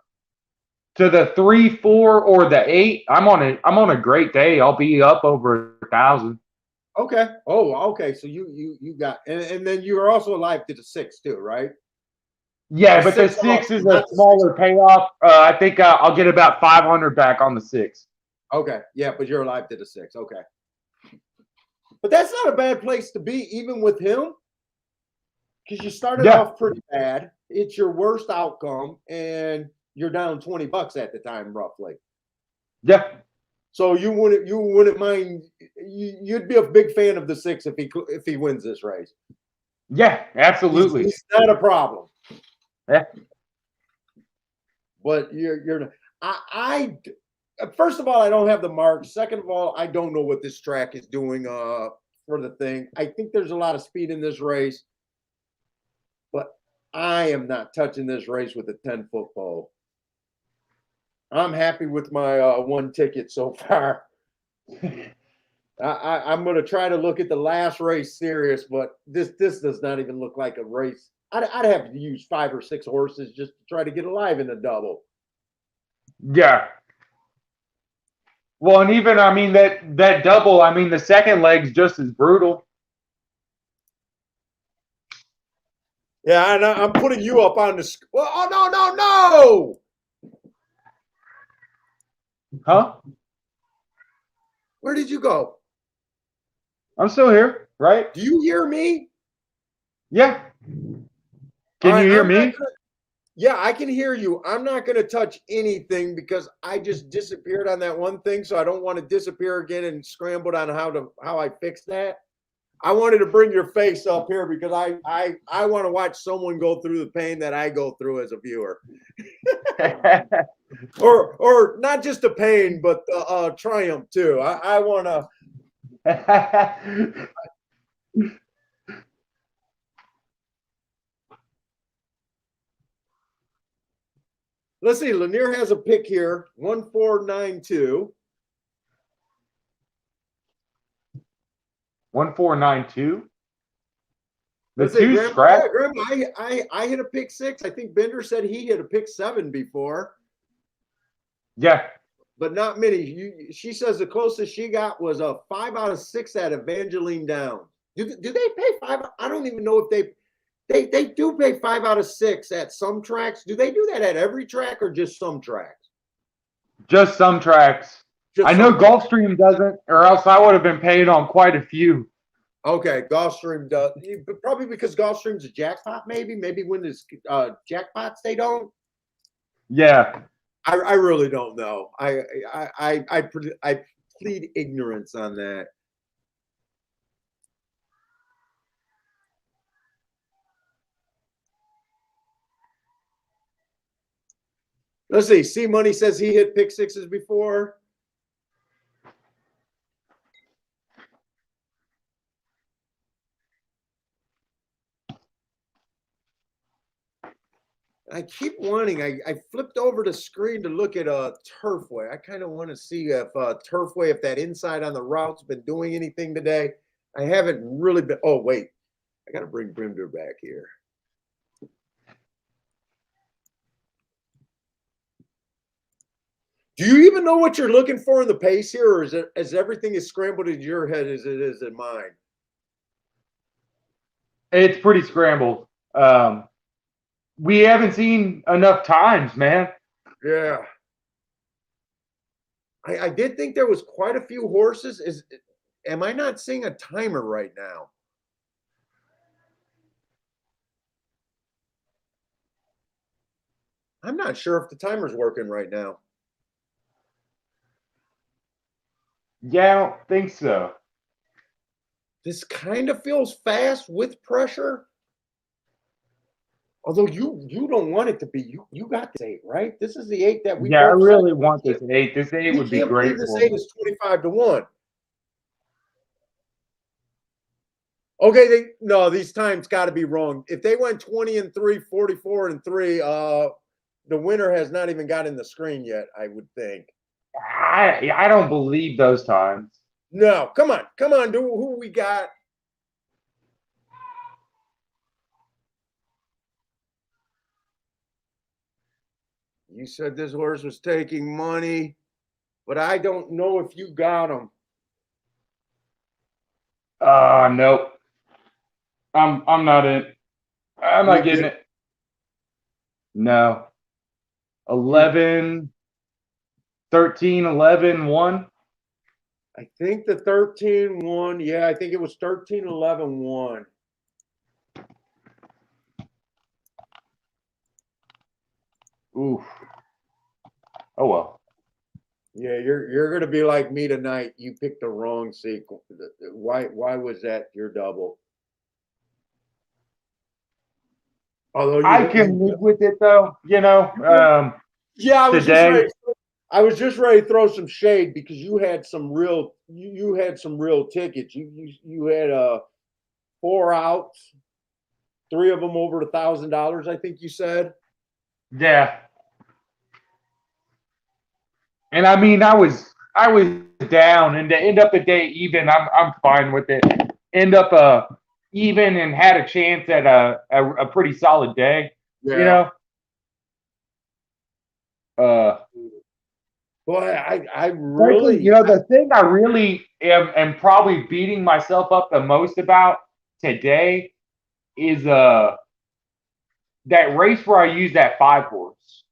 the 3, 4, or the 8, I'm on a great day. I'll be up over 1,000. okay. Oh, okay. So you got and then you are also alive to the six too, right? Yeah, The but the six 6 is a not the six. smaller payoff. I think I'll get about 500 back on the 6. Okay, yeah, but you're alive to the six. Okay, but that's not a bad place to be, even with him, because you started Yeah, off pretty bad. It's your worst outcome, and you're down $20 at the time, roughly. yeah, So you wouldn't mind. You'd be a big fan of the six if he wins this race. yeah, absolutely. He's not a problem. Yeah, But you're not. First of all, I don't have the marks. Second of all, I don't know what this track is doing for the thing. I think there's a lot of speed in this race, but I am not touching this race with a 10-foot pole. I'm happy with my one ticket so far. I'm going to try to look at the last race serious, but this does not even look like a race. I'd have to use 5 or 6 horses just to try to get alive in the double. yeah. Well, and even I mean that double. I mean the second leg's just as brutal, Yeah, and I'm putting you up on the. Well, oh no! huh? Where did you go? I'm still here, right? Do you hear me? Yeah. All Can right, you hear I'm not me? gonna. Yeah, I can hear you. I'm not gonna touch anything because I just disappeared on that one thing, so I don't want to disappear again and scrambled on how I fix that. I wanted to bring your face up here because I want to watch someone go through the pain that I go through as a viewer, or not just the pain, but the triumph too. I want to. Let's see. Lanier has a pick here, 1492. 1492. The Let's see, two Grandma. scratch. Yeah, Grandma. I hit a pick six. I think Bender said he hit a pick seven before, Yeah. but not many. She says the closest she got was a 5 out of 6 at Evangeline Downs. Do they pay five? I don't even know if they do pay 5 out of 6 at some tracks. Do they do that at every track or just some tracks? Just some tracks. I Just know some tracks. Gulfstream doesn't, or else I would have been paid on quite a few. Okay, Gulfstream does probably because Gulfstream's a jackpot. Maybe when there's jackpots they don't. Yeah. I really don't know. I plead ignorance on that. Let's see. C Money says he hit pick sixes before. I keep wanting. I flipped over the screen to look at Turfway. I kind of want to see if Turfway, if that inside on the route's been doing anything today. I haven't really been. Oh wait, I got to bring Brimder back here. Do you even know what you're looking for in the pace here, or is everything as scrambled in your head as it is in mine? It's pretty scrambled. We haven't seen enough times, man. Yeah. I did think there was quite a few horses. Am I not seeing a timer right now? I'm not sure if the timer's working right now. Yeah, I don't think so. This kind of feels fast with pressure. Although you don't want it to be. You got this 8, right? This is the 8 that we Yeah, I both said. really want this 8. This 8 We would be can't believe great this for 8 me. is 25 to 1. Okay, no, these times got to be wrong. If they went 20 and 3, 44 and 3, the winner has not even got in the screen yet, I would think. I don't believe those times. No, come on, who we got? You said this horse was taking money, but I don't know if you got him. Nope. I'm not in. I'm not getting it. No. 11, 13, 11, 1. I think the 13-1. Yeah, I think it was 13-11-1. Oof. Oh well. Yeah, you're gonna be like me tonight. You picked the wrong sequence. Why was that your double? Although I can live with it though, yeah, today. I was just ready to throw some shade because you had some real you had some real tickets. You had 4 outs, 3 of them over $1,000. I think you said. Yeah. And I mean I was down and to end up the day even, I'm fine with it. End up even and had a chance at a pretty solid day, you Yeah. know. Uh Boy, I Frankly, really the thing I really am probably beating myself up the most about today is that race where I used that 5 horse.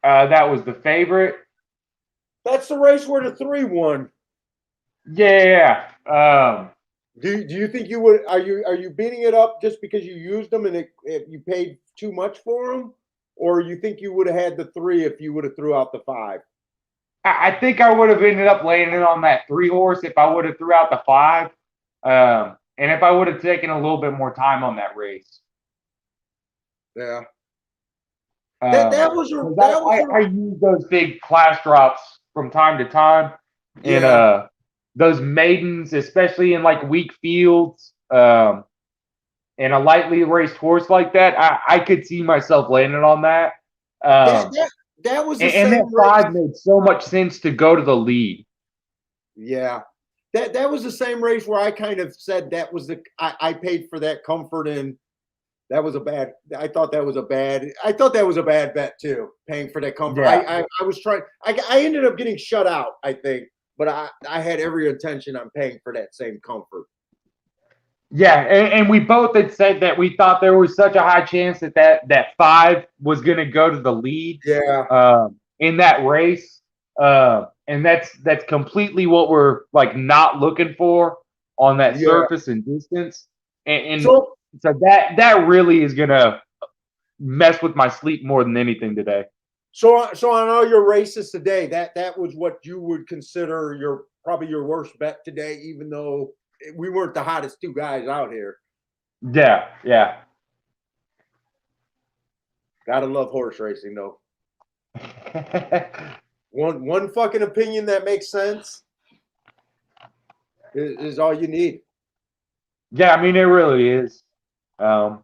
That was the favorite. that's the race where the 3 won. Yeah. Do you think you would are you beating it up just because you used them and you paid too much for them, or you think you would have had the 3 if you would have threw out the 5? I think I would have ended up landing on that 3 horse if I would have threw out the 5. And if I would have taken a little bit more time on that race. Yeah, that Um, was a 'Cause that was I use those big class drops from time to time. And yeah. those maidens, especially in like weak fields, and a lightly raced horse like that, I could see myself landing on that. That Um, that that was the and same that race. 5 made so much sense to go to the lead. Yeah, that was the same race where I kind of said that was I paid for that comfort, and that was a bad. I thought that was a bad bet too. Paying for that comfort. Yeah. I was trying. I ended up getting shut out, I think, but I had every intention on paying for that same comfort. Yeah, and we both had said that we thought there was such a high chance that 5 was going to go to the lead Yeah, in that race, and that's completely what we're like not looking for on that yeah. surface and distance, and So so that really is going to mess with my sleep more than anything today. so on all your races today, that was what you would consider your probably your worst bet today, even though we weren't the hottest 2 guys out here. Yeah, yeah. Gotta love horse racing though. One fucking opinion that makes sense is all you need. Yeah, I mean it really is. Um,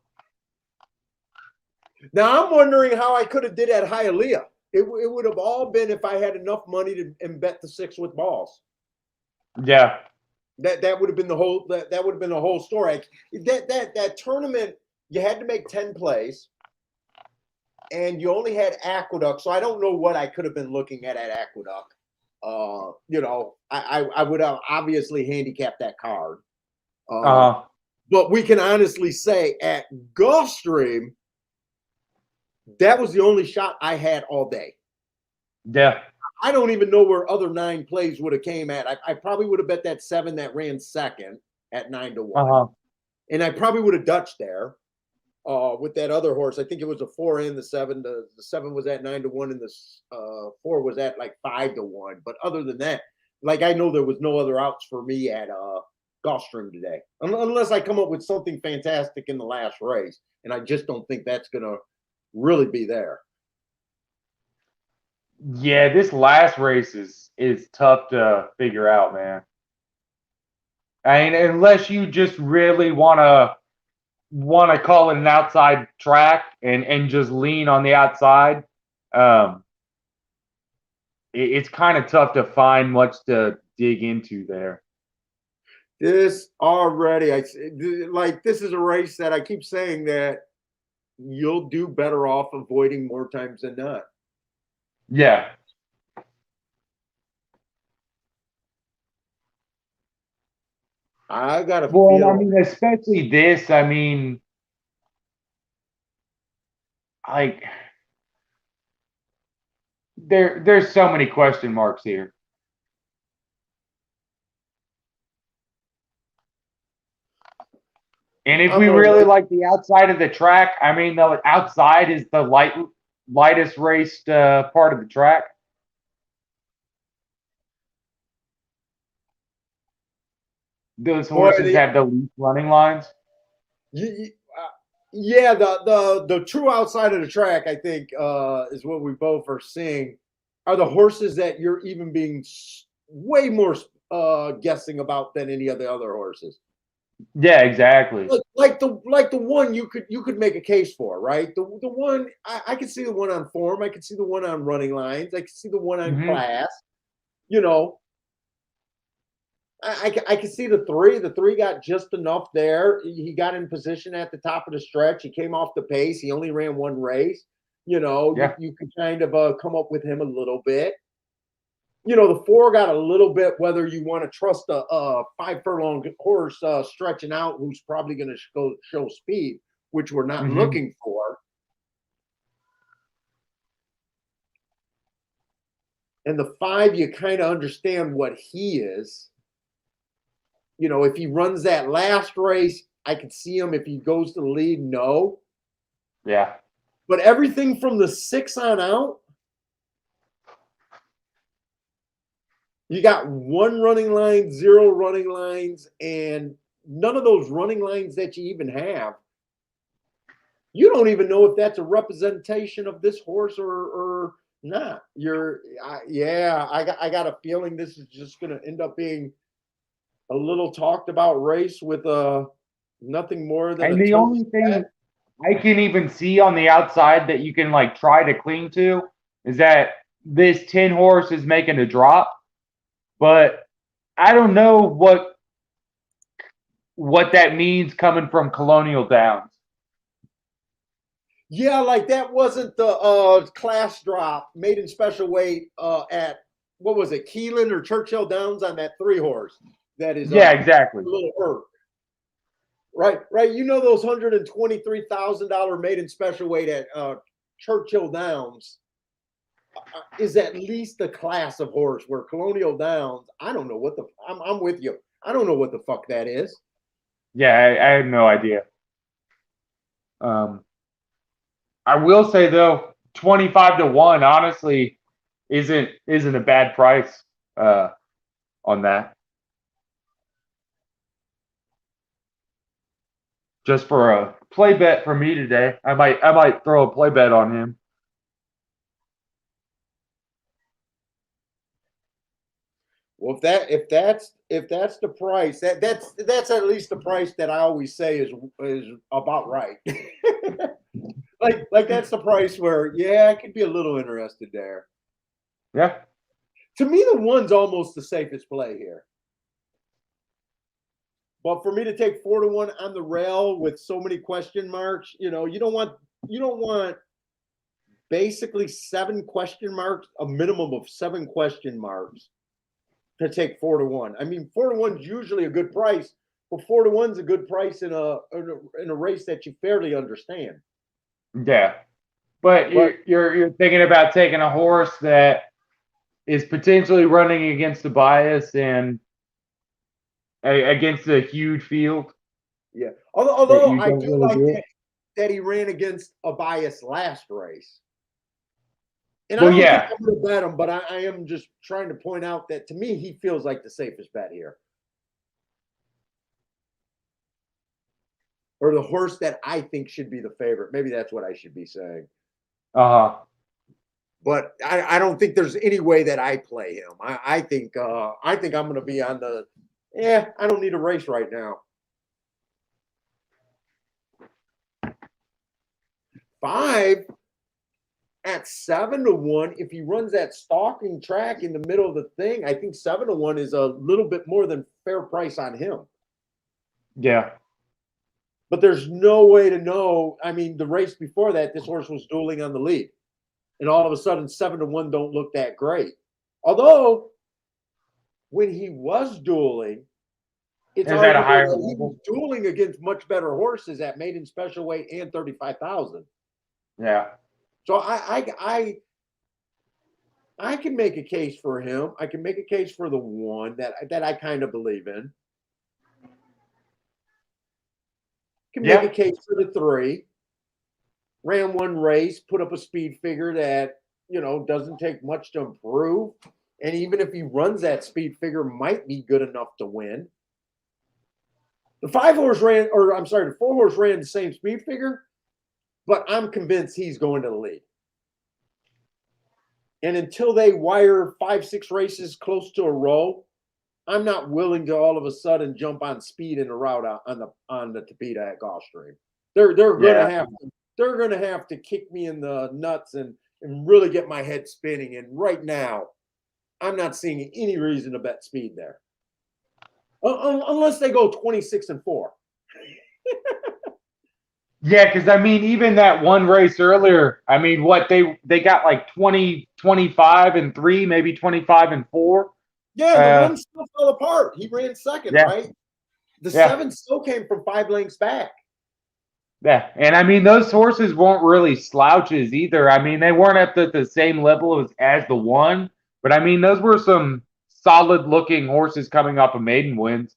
Now I'm wondering how I could have did at Hialeah. It would have all been if I had enough money to and bet the 6 with balls. yeah. That would have been the whole that would have been the whole story. That tournament, you had to make 10 plays. and you only had Aqueduct, so I don't know what I could have been looking at Aqueduct. I would have obviously handicapped that card. Uh, But we can honestly say at Gulfstream, that was the only shot I had all day. yeah. I don't even know where other 9 plays would have came at. I probably would have bet that 7 that ran second at 9-1. And I probably would have Dutched there with that other horse. I think it was a 4 and the 7. The 7 was at 9-1 and the 4 was at like 5-1. But other than that, like I know there was no other outs for me at Gulfstream today, unless I come up with something fantastic in the last race. And I just don't think that's going to really be there. Yeah, this last race is tough to figure out, man. I mean, unless you just really want to call it an outside track and just lean on the outside, it's kind of tough to find much to dig into there. This already, this is a race that I keep saying that you'll do better off avoiding more times than not. Yeah. I got a Well, feel. I mean, especially this. I mean, like there's so many question marks here. And if I'm we gonna really wait. like the outside of the track, I mean, the outside is the lightest raced part of the track. Those Boy, horses have the least running lines. yeah, the true outside of the track, I think, is what we both are seeing. Are the horses that you're even being way more guessing about than any of the other horses. Yeah, exactly. Like the one you could make a case for, right? The one I could see the one on form, I could see the one on running lines, I could see the one on class. You know, I can see the 3. The 3 got just enough there. He got in position at the top of the stretch. He came off the pace. He only ran 1 race. Yeah. You could kind of come up with him a little bit. The 4 got a little bit, whether you want to trust a 5 furlong horse stretching out who's probably going to show speed, which we're not looking for. And the 5, you kind of understand what he is. If he runs that last race, I could see him. If he goes to the lead, no. Yeah. But everything from the 6 on out, you got 1 running line, 0 running lines, and none of those running lines that you even have, you don't even know if that's a representation of this horse or not. I got a feeling this is just going to end up being a little talked about race with nothing more than And a the only thing I can even see on the outside that you can like try to cling to is that this 10 horse is making a drop, but I don't know what that means coming from Colonial Downs. Yeah, like that wasn't the class drop made in special weight at what was it, Keelan or Churchill Downs on that 3 horse. That is Yeah, exactly. a little hurt. Right. Those $123,000 made in special weight at Churchill Downs is at least the class of horse where Colonial Downs. I don't know what I'm with you. I don't know what the fuck that is. Yeah, I had no idea. I will say though, 25-1 honestly isn't a bad price on that. Just for a play bet for me today, I might throw a play bet on him. Well, if that's the price, that's at least the price that I always say is about right. like that's the price where I could be a little interested there. Yeah. To me, the 1's almost the safest play here. But for me to take 4-1 on the rail with so many question marks, you don't want basically 7 question marks, a minimum of 7 question marks to take 4-1. I mean, 4-1 is usually a good price, but 4-1 is a good price in a race that you fairly understand. Yeah, but you're thinking about taking a horse that is potentially running against the bias and against a huge field. Yeah. That Although you I don't do really like get. that he ran against a bias last race. And I Well, don't think yeah, I'm going to bet him, but I am just trying to point out that to me, he feels like the safest bet here. Or the horse that I think should be the favorite. Maybe that's what I should be saying. uh-huh. But I don't think there's any way that I play him. I think I'm going to be on the. Yeah, I don't need a race right now. 5 at 7-1. If he runs that stalking track in the middle of the thing, I think 7-1 is a little bit more than fair price on him. Yeah. But there's no way to know. I mean, the race before that, this horse was dueling on the lead. And all of a sudden, 7-1 don't look that great. Although, when he was dueling, it's Is that a arguable higher that he was level? dueling against much better horses at maiden special weight and 35,000. Yeah. So I can make a case for him. I can make a case for the 1 that I kind of believe in. Can make a case for the 3. Ran 1 race, put up a speed figure that, doesn't take much to improve. And even if he runs that speed figure, might be good enough to win. The 4-horse ran the same speed figure, but I'm convinced he's going to the lead. And until they wire 5-6 races close to a row, I'm not willing to all of a sudden jump on speed in the route on the Tapeta at Gulfstream. They're going to have to kick me in the nuts and really get my head spinning. And right now, I'm not seeing any reason to bet speed there, unless they go 26-4. Yeah, because I mean, even that one race earlier, I mean, what they got like 20, 25-3, maybe 25-4. Yeah, the 1 still fell apart. He ran second, Yeah, right? The yeah, 7 still came from 5 lengths back. yeah. And I mean, those horses weren't really slouches either. I mean, they weren't at the same level as the 1, but I mean, those were some solid looking horses coming off of maiden wins.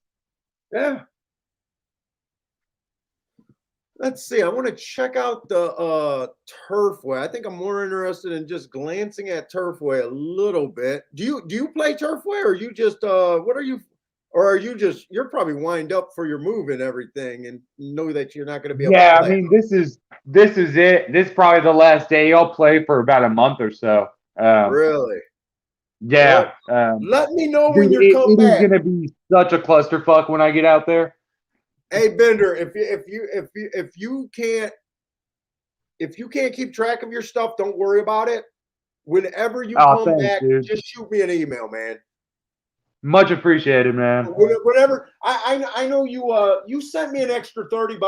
Yeah. Let's see. I want to check out the Turfway. I think I'm more interested in just glancing at Turfway a little bit. Do you play Turfway, or are you just what are you, or are you just, you're probably wind up for your move and everything and know that you're not going to be able to Yeah, I play? mean, this is it. This is probably the last day I'll play for about a month or so. Really? Yeah. Well, let me know when Dude, you come it is back. gonna be such a clusterfuck when I get out there. Hey Bender, if you can't keep track of your stuff, don't worry about it. Whenever you Oh, come thanks, back, dude. just shoot me an email, man. Much appreciated, man. Whenever I know you sent me an extra $30.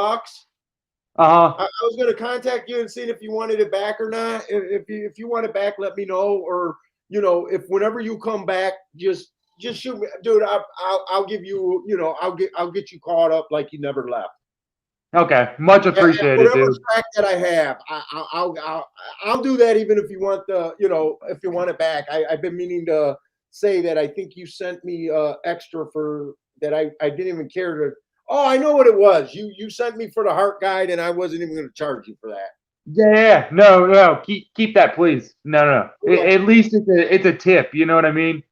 Uh-huh. I was going to contact you and see if you wanted it back or not. If you want it back, let me know. Or if whenever you come back, just shoot me, dude. I'll give you, I'll get you caught up like you never left. Okay. Much appreciated, Whatever dude. track that I have, I'll do that even if you want if you want it back. I've been meaning to say that I think you sent me extra for that. I didn't even care to. Oh, I know what it was. You sent me for the heart guide, and I wasn't even going to charge you for that. Yeah. No. Keep that, please. No. Okay. At least it's a tip. You know what I mean?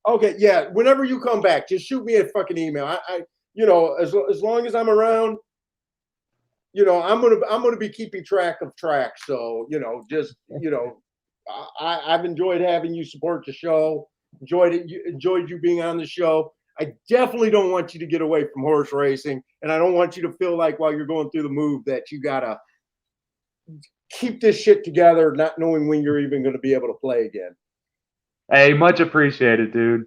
Okay, yeah. Whenever you come back, just shoot me a fucking email. As long as I'm around, I'm gonna be keeping track of tracks. So I've enjoyed having you support the show. Enjoyed you being on the show. I definitely don't want you to get away from horse racing, and I don't want you to feel like while you're going through the move that you gotta keep this shit together, not knowing when you're even going to be able to play again. Hey, much appreciated, dude.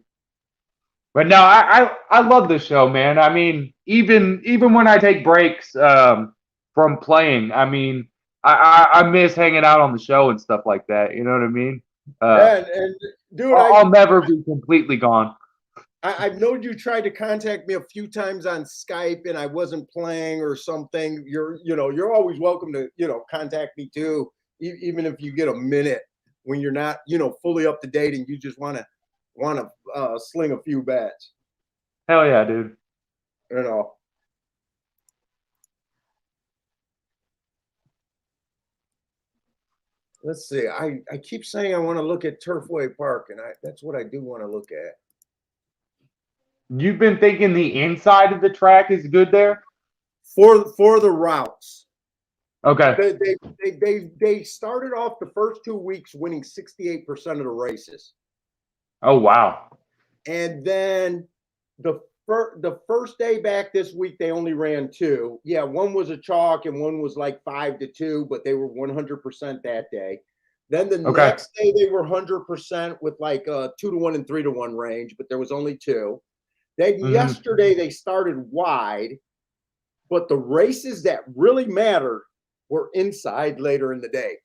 But no, I love this show, man. I mean, even when I take breaks from playing, I mean, I miss hanging out on the show and stuff like that. You know what I mean? And dude, I'll never be completely gone. I know you tried to contact me a few times on Skype and I wasn't playing or something. You're always welcome to, contact me too, even if you get a minute when you're not, fully up to date and you just want to sling a few bets. Hell yeah, dude. You know. Let's see. I keep saying I want to look at Turfway Park, and that's what I do want to look at. You've been thinking the inside of the track is good there? For the routes. Okay. They started off the first 2 weeks winning 68% of the races. Oh wow. And then the first day back this week, they only ran 2. Yeah, one was a chalk and one was like 5-2, but they were 100% that day. Then the next day they were 100% with like a 2-1 and 3-1 range, but there was only 2. Then yesterday they started wide, but the races that really mattered were inside later in the day.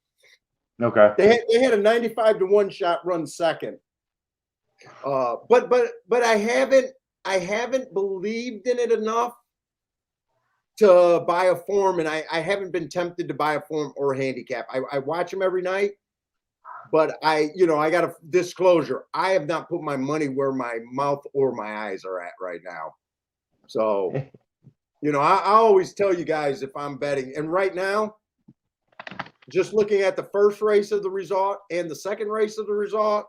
Okay. They had a 95-1 shot run second. But I haven't believed in it enough to buy a form, and I haven't been tempted to buy a form or a handicap. I watch them every night, but I got a disclosure. I have not put my money where my mouth or my eyes are at right now. So, I always tell you guys if I'm betting, and right now, just looking at the first race of the result and the second race of the result,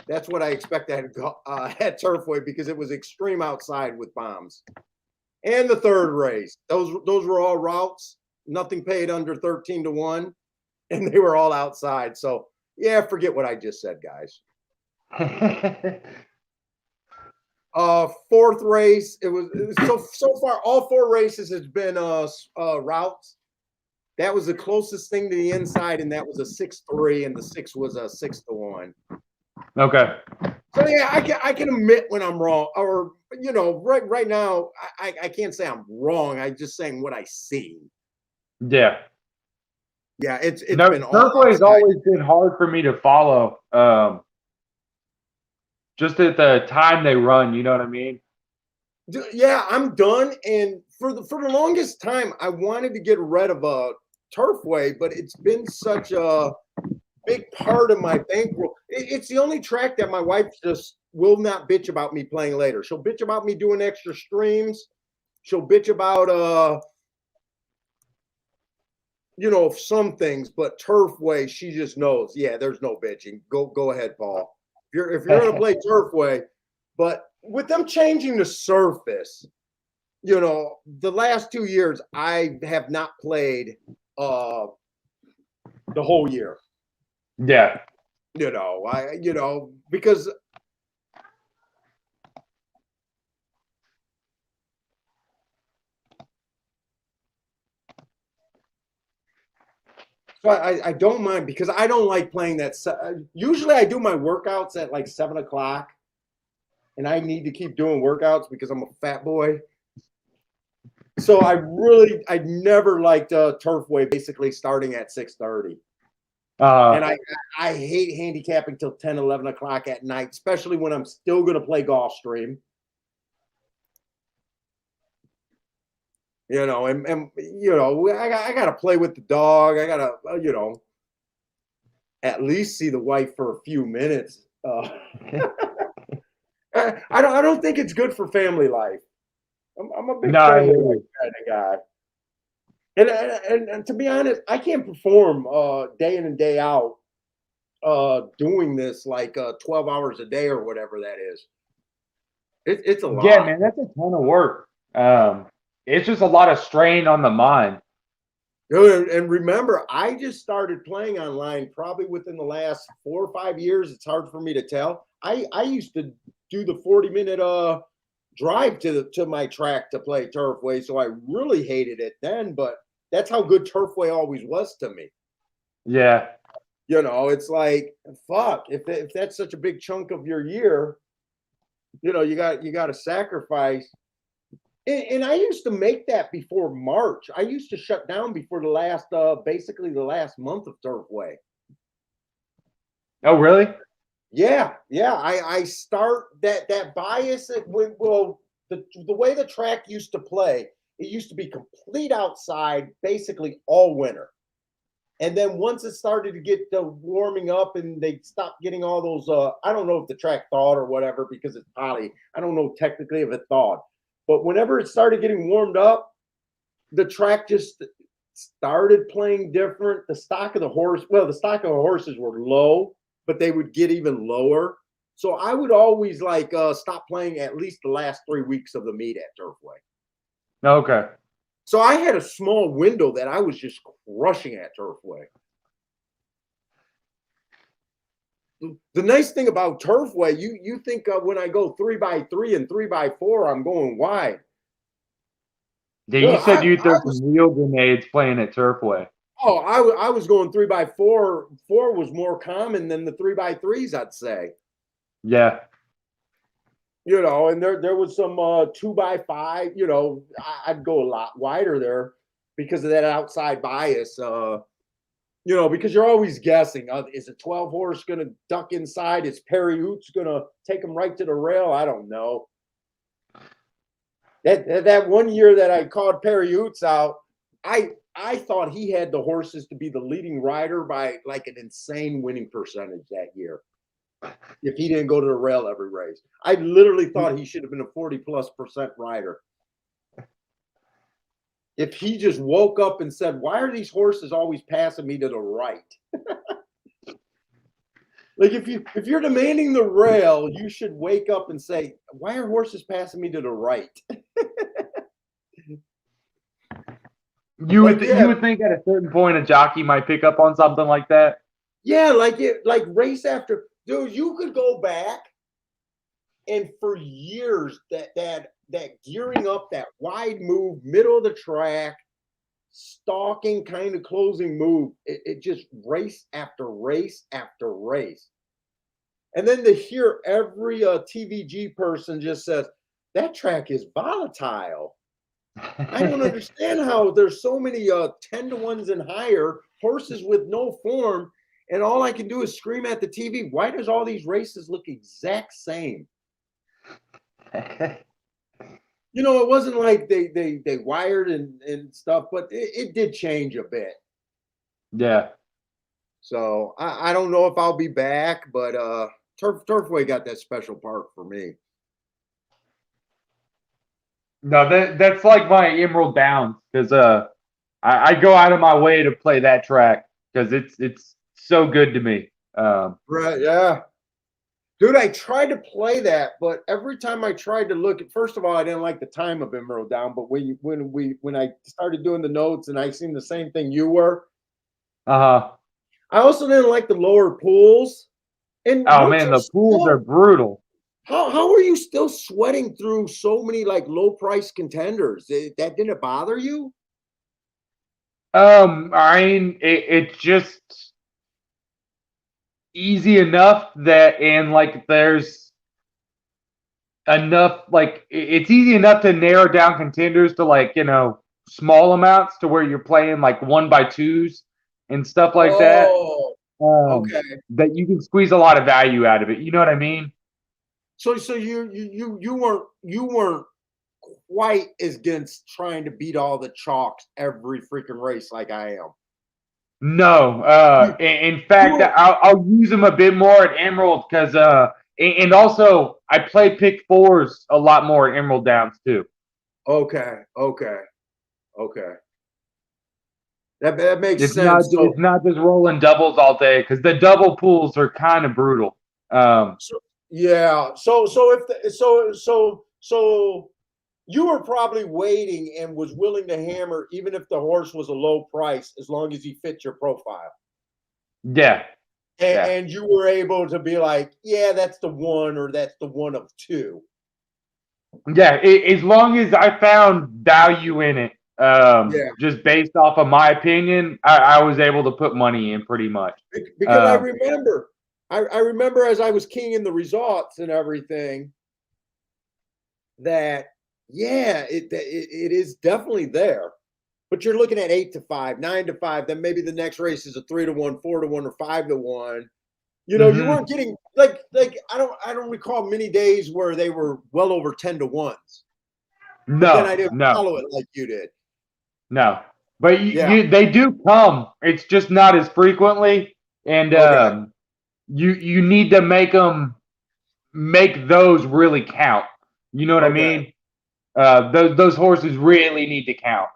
that's what I expect at Turfway because it was extreme outside with bombs. And the third race, those were all routes, nothing paid under 13-1, and they were all outside. So yeah, forget what I just said, guys. Fourth race, it was so far all 4 races has been routes. That was the closest thing to the inside, and that was a 6-3, and the 6 was a 6-1. Okay. So yeah, I can admit when I'm wrong, or right now I can't say I'm wrong. I'm just saying what I see. Yeah. Yeah, it's been Turfway's always been hard for me to follow. Just at the time they run, you know what I mean? Yeah, I'm done. And for the longest time, I wanted to get rid of a Turfway, but it's been such a big part of my bankroll. It's the only track that my wife just will not bitch about me playing later. She'll bitch about me doing extra streams. She'll bitch about some things, but Turfway, she just knows. Yeah, there's no bitching. Go ahead, Paul. If you're gonna play Turfway, but with them changing the surface, the last 2 years I have not played the whole year. Yeah. Because so I don't mind because I don't like playing that. Usually I do my workouts at like 7:00, and I need to keep doing workouts because I'm a fat boy. So I never liked Turfway basically starting at 6:30. And I hate handicapping till 10, 11 o'clock at night, especially when I'm still going to play golf stream. I got to play with the dog. I got to, at least see the wife for a few minutes. I don't think it's good for family life. I'm a big family life kind of guy. And to be honest, I can't perform day in and day out doing this like 12 hours a day or whatever that is. It's a lot. Yeah, man, that's a ton of work. It's just a lot of strain on the mind. And remember, I just started playing online probably within the last 4 or 5 years. It's hard for me to tell. I used to do the 40-minute drive to my track to play Turfway, so I really hated it then, but that's how good Turfway always was to me. Yeah. It's like, fuck, if that's such a big chunk of your year, you got to sacrifice And I used to make that before March. I used to shut down before the last, basically the last month of Turfway. Oh, really? Yeah, yeah. I start that bias well, the way the track used to play, it used to be complete outside basically all winter. And then once it started to get warming up and they stopped getting all those, I don't know if the track thawed or whatever because it's poly. I don't know technically if it thawed. But whenever it started getting warmed up, the track just started playing different. The stock of the horses were low, but they would get even lower. So I would always like stop playing at least the last 3 weeks of the meet at Turfway. Okay. So I had a small window that I was just crushing at Turfway. The nice thing about Turfway, you think when I go 3x3 and 3x4, I'm going wide. Yeah, No, you said you I threw was some wheel grenades playing at Turfway. I was going 3x4. Four was more common than the 3x3s, I'd say. Yeah. And there was some 2x5. I'd go a lot wider there because of that outside bias. Because you're always guessing. Is a 12 horse going to duck inside? Is Perry Oots going to take him right to the rail? I don't know. That one year that I called Perry Oots out, I thought he had the horses to be the leading rider by like an insane winning percentage that year. If he didn't go to the rail every race, I literally thought he should have been a 40+% rider. If he just woke up and said, "Why are these horses always passing me to the right?" Like if you're demanding the rail, you should wake up and say, "Why are horses passing me to the right?" You would Yeah, you would think at a certain point a jockey might pick up on something like that. yeah, like race after dude, you could go back and for years that gearing up, that wide move, middle of the track, stalking kind of closing move, it just race after race after race. And then to hear every TVG person just says that track is volatile. I don't understand how there's so many 10-to-1s and higher horses with no form, and all I can do is scream at the TV. Why does all these races look exact same? It wasn't like they wired and stuff, but it did change a bit. Yeah. So I don't know if I'll be back, but Turfway got that special part for me. No, that's like my Emerald Downs because I go out of my way to play that track because it's so good to me. Right? Yeah, dude. I tried to play that, but every time I tried to look, first of all, I didn't like the time of Emerald Down. But when I started doing the notes and I seen the same thing you were, Uh-huh. I also didn't like the lower pools. And Oh weren't man, you the pools are still brutal. how are you still sweating through so many like low price contenders? That didn't bother you? I mean, it's just easy enough that, and like there's enough, like it's easy enough to narrow down contenders to like small amounts to where you're playing like 1x2s and stuff like that. Oh, Um, okay. that you can squeeze a lot of value out of it. You know what I mean? So you weren't quite as against trying to beat all the chalks every freaking race like I am. No. You In you fact, were I'll use them a bit more at Emerald because and also I play pick fours a lot more at Emerald Downs too. okay, okay, okay. That makes It's not sense. it's not just rolling doubles all day because the double pools are kind of brutal. So yeah. So if so you were probably waiting and was willing to hammer even if the horse was a low price as long as he fit your profile. Yeah, yeah, And you were able to be like, yeah, that's the one, or that's the one of two. yeah. As long as I found value in it, Yeah, just based off of my opinion, I was able to put money in pretty much. because Um, I remember as I was keying in the results and everything that Yeah, it is definitely there. But you're looking at 8 to 5, 9 to 5. Then maybe the next race is a 3 to 1, 4 to 1, or 5 to 1. You know, you Hmm. weren't getting like I don't recall many days where they were well over 10 to 1s. But then I No, didn't no, follow it like you did. no. But Yeah. they do come. It's just not as frequently, and Okay. you need to make those really count. You know what I Okay. mean? Those horses really need to count.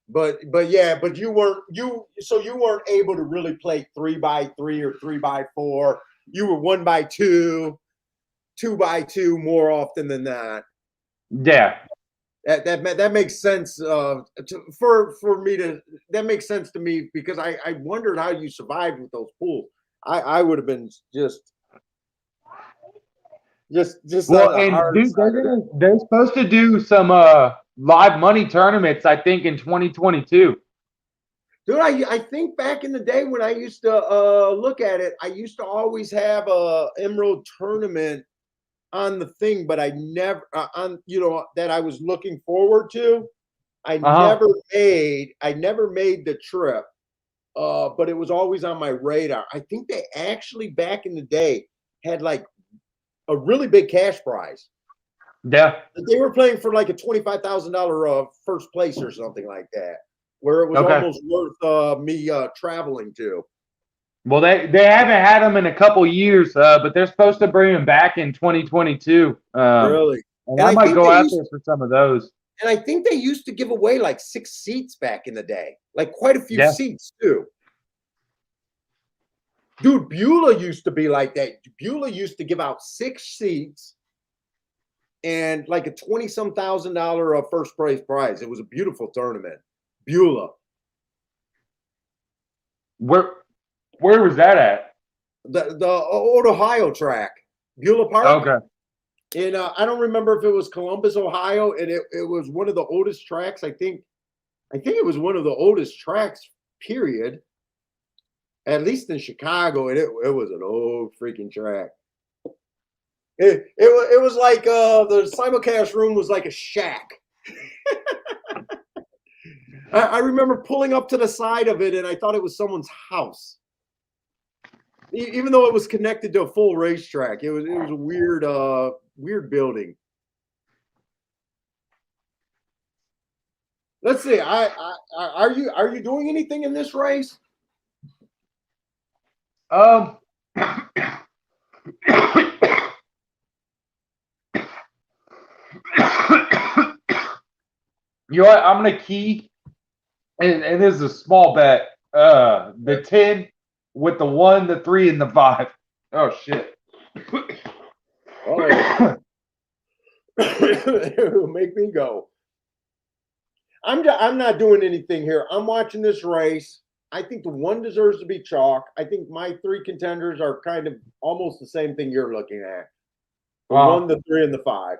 But yeah, but you weren't able to really play 3 by 3 or 3 by 4. You were 1 by 2, 2 by 2 more often than that. Yeah. That makes sense for me to that makes sense to me because I wondered how you survived with those pools. I would have been just on Well, the and hard dude, side of it. they're supposed to do some live money tournaments, I think, in 2022. Dude, I think back in the day when I used to look at it, I used to always have a Emerald tournament on the thing, but I never on that I was looking forward to. Uh-huh. I never made the trip. But it was always on my radar. I think they actually back in the day had like a really big cash prize. Yeah. They were playing for like a $25,000 first place or something like that, where it was Okay. almost worth me traveling to. Well, they haven't had them in a couple years, but they're supposed to bring them back in 2022. Really, And and I I might think go they out used there for some of those. and I think they used to give away like 6 seats back in the day, like quite a few Yeah. seats too. Dude, Beulah used to be like that. Beulah used to give out 6 seats and like a 20 some thousand dollar first place prize. It was a beautiful tournament. Beulah, Where where was that at? the old Ohio track, Beulah Park. Okay. And I don't remember if it was Columbus, Ohio, and it was one of the oldest tracks. I think it was one of the oldest tracks, period. At least in Chicago, and it was an old freaking track. It was like the simulcast room was like a shack. I remember pulling up to the side of it, and I thought it was someone's house, even though it was connected to a full racetrack. It was a weird building. Let's see. Are you doing anything in this race? Um. You know what? I'm gonna key, and this is a small bet. The 10 with the 1, the 3, and the 5. Oh shit. Oh, make me go. I'm not doing anything here. I'm watching this race. I think the 1 deserves to be chalk. I think my 3 contenders are kind of almost the same thing you're looking at. The 1, the 3, and the 5.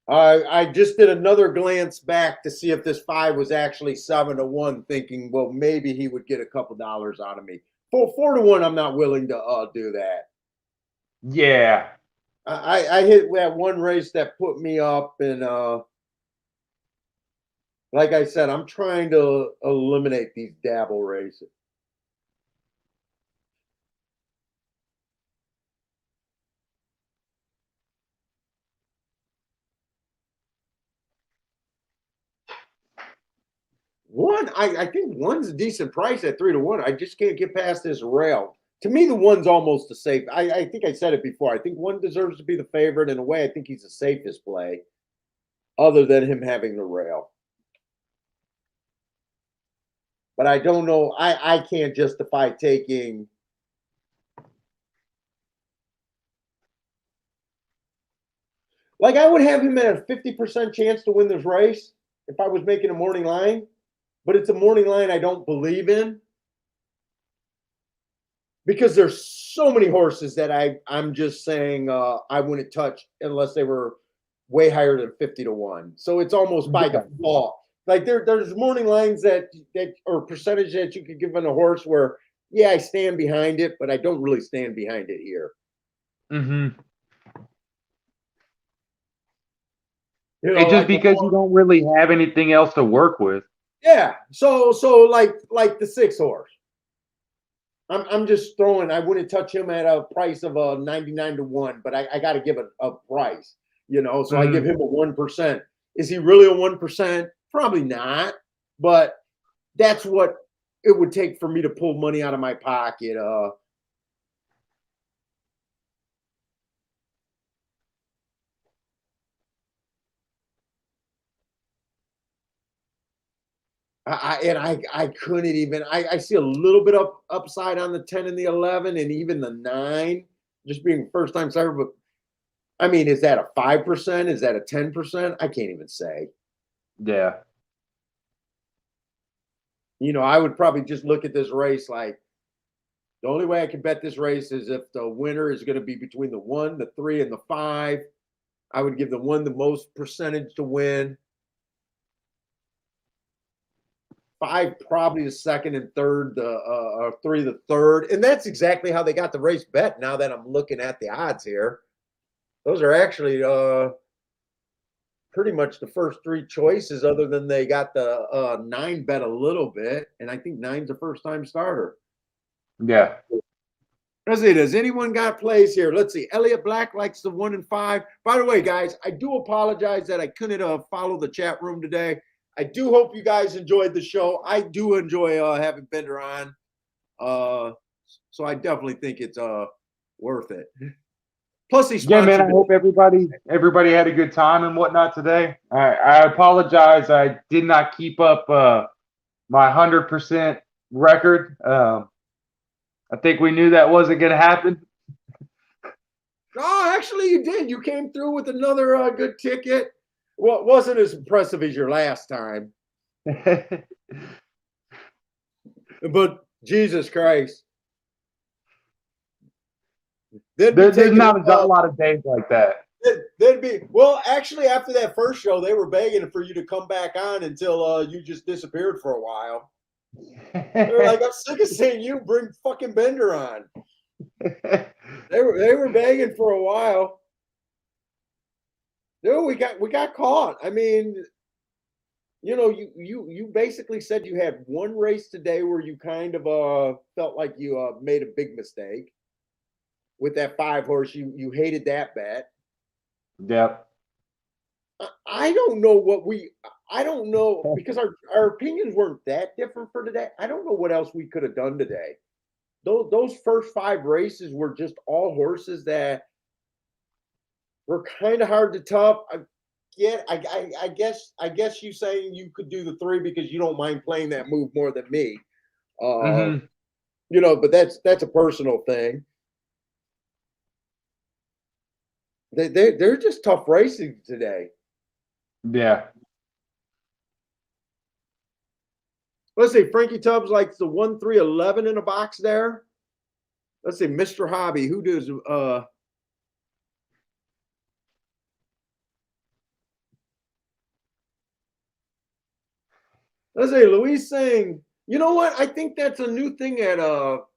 I just did another glance back to see if this 5 was actually 7 to 1, thinking, well, maybe he would get a couple dollars out of me. 4 to 1, I'm not willing to do that. Yeah. I hit that one race that put me up, and like I said, I'm trying to eliminate these dabble races. I think 1's a decent price at 3 to 1. I just can't get past this rail. To me, the 1's almost a safe. I think I said it before. I think 1 deserves to be the favorite. In a way, I think he's the safest play, other than him having the rail. But I don't know. I can't justify taking. Like I would have him at a 50% chance to win this race if I was making a morning line, but it's a morning line I don't believe in because there's so many horses that I'm just saying I wouldn't touch unless they were way higher than 50 to 1. So it's almost by Yeah. default. Like there's morning lines that or percentage that you could give on a horse where yeah, I stand behind it, but I don't really stand behind it here. Mm-hmm. You know, It's just like the because you don't really have anything else to work with. yeah. So like the 6 horse. I'm just throwing. I wouldn't touch him at a price of a 99 to 1, but I got to give a price. You know, so I give Mm-hmm. him a 1%. Is he really a 1%? Probably not. But that's what it would take for me to pull money out of my pocket. I couldn't even. I see a little bit of upside on the 10 and the 11 and even the 9, just being first time starter. But I mean, is that a 5%? Is that a 10%? I can't even say. Yeah. You know, I would probably just look at this race like the only way I can bet this race is if the winner is going to be between the 1, the 3, and the 5. I would give the 1 the most percentage to win. 5 probably the second and third, the 3 the third, and that's exactly how they got the race bet. Now that I'm looking at the odds here, those are actually pretty much the first 3 choices, other than they got the 9 bet a little bit, and I think nine's a first time starter. Yeah. Let's see, does anyone got plays here? Let's see. Elliot Black likes the 1 and 5. By the way, guys, I do apologize that I couldn't follow the chat room today. I do hope you guys enjoyed the show. I do enjoy having Bender on. So I definitely think it's worth it. Plus, he Yeah, man. sponsored I it. hope everybody had a good time and whatnot today. I apologize. I did not keep up my 100% record. I think we knew that wasn't going to happen. Oh, actually, you did. You came through with another good ticket. Well, it wasn't as impressive as your last time, but Jesus Christ. They'd be There's taking not a lot of days like that. they'd be well. Actually, after that first show, they were begging for you to come back on until you just disappeared for a while. They're like, "I'm sick of seeing you. Bring fucking Bender on." They were begging for a while. No, we got caught. I mean, you know, you basically said you had one race today where you kind of felt like you made a big mistake with that 5 horse. You hated that bet. Yep. I don't know what we. I don't know because our opinions weren't that different for today. I don't know what else we could have done today. Those first 5 races were just all horses that were kind of hard to tough. I guess you saying you could do the 3 because you don't mind playing that move more than me. Uh, Hmm. you know, but that's a personal thing. They're just tough racing today. Yeah. Let's see, Frankie Tubbs likes the 1-3-11 in a box there. Let's see, Mr. Hobby. Who does let's see, Luis saying, you know what? I think that's a new thing at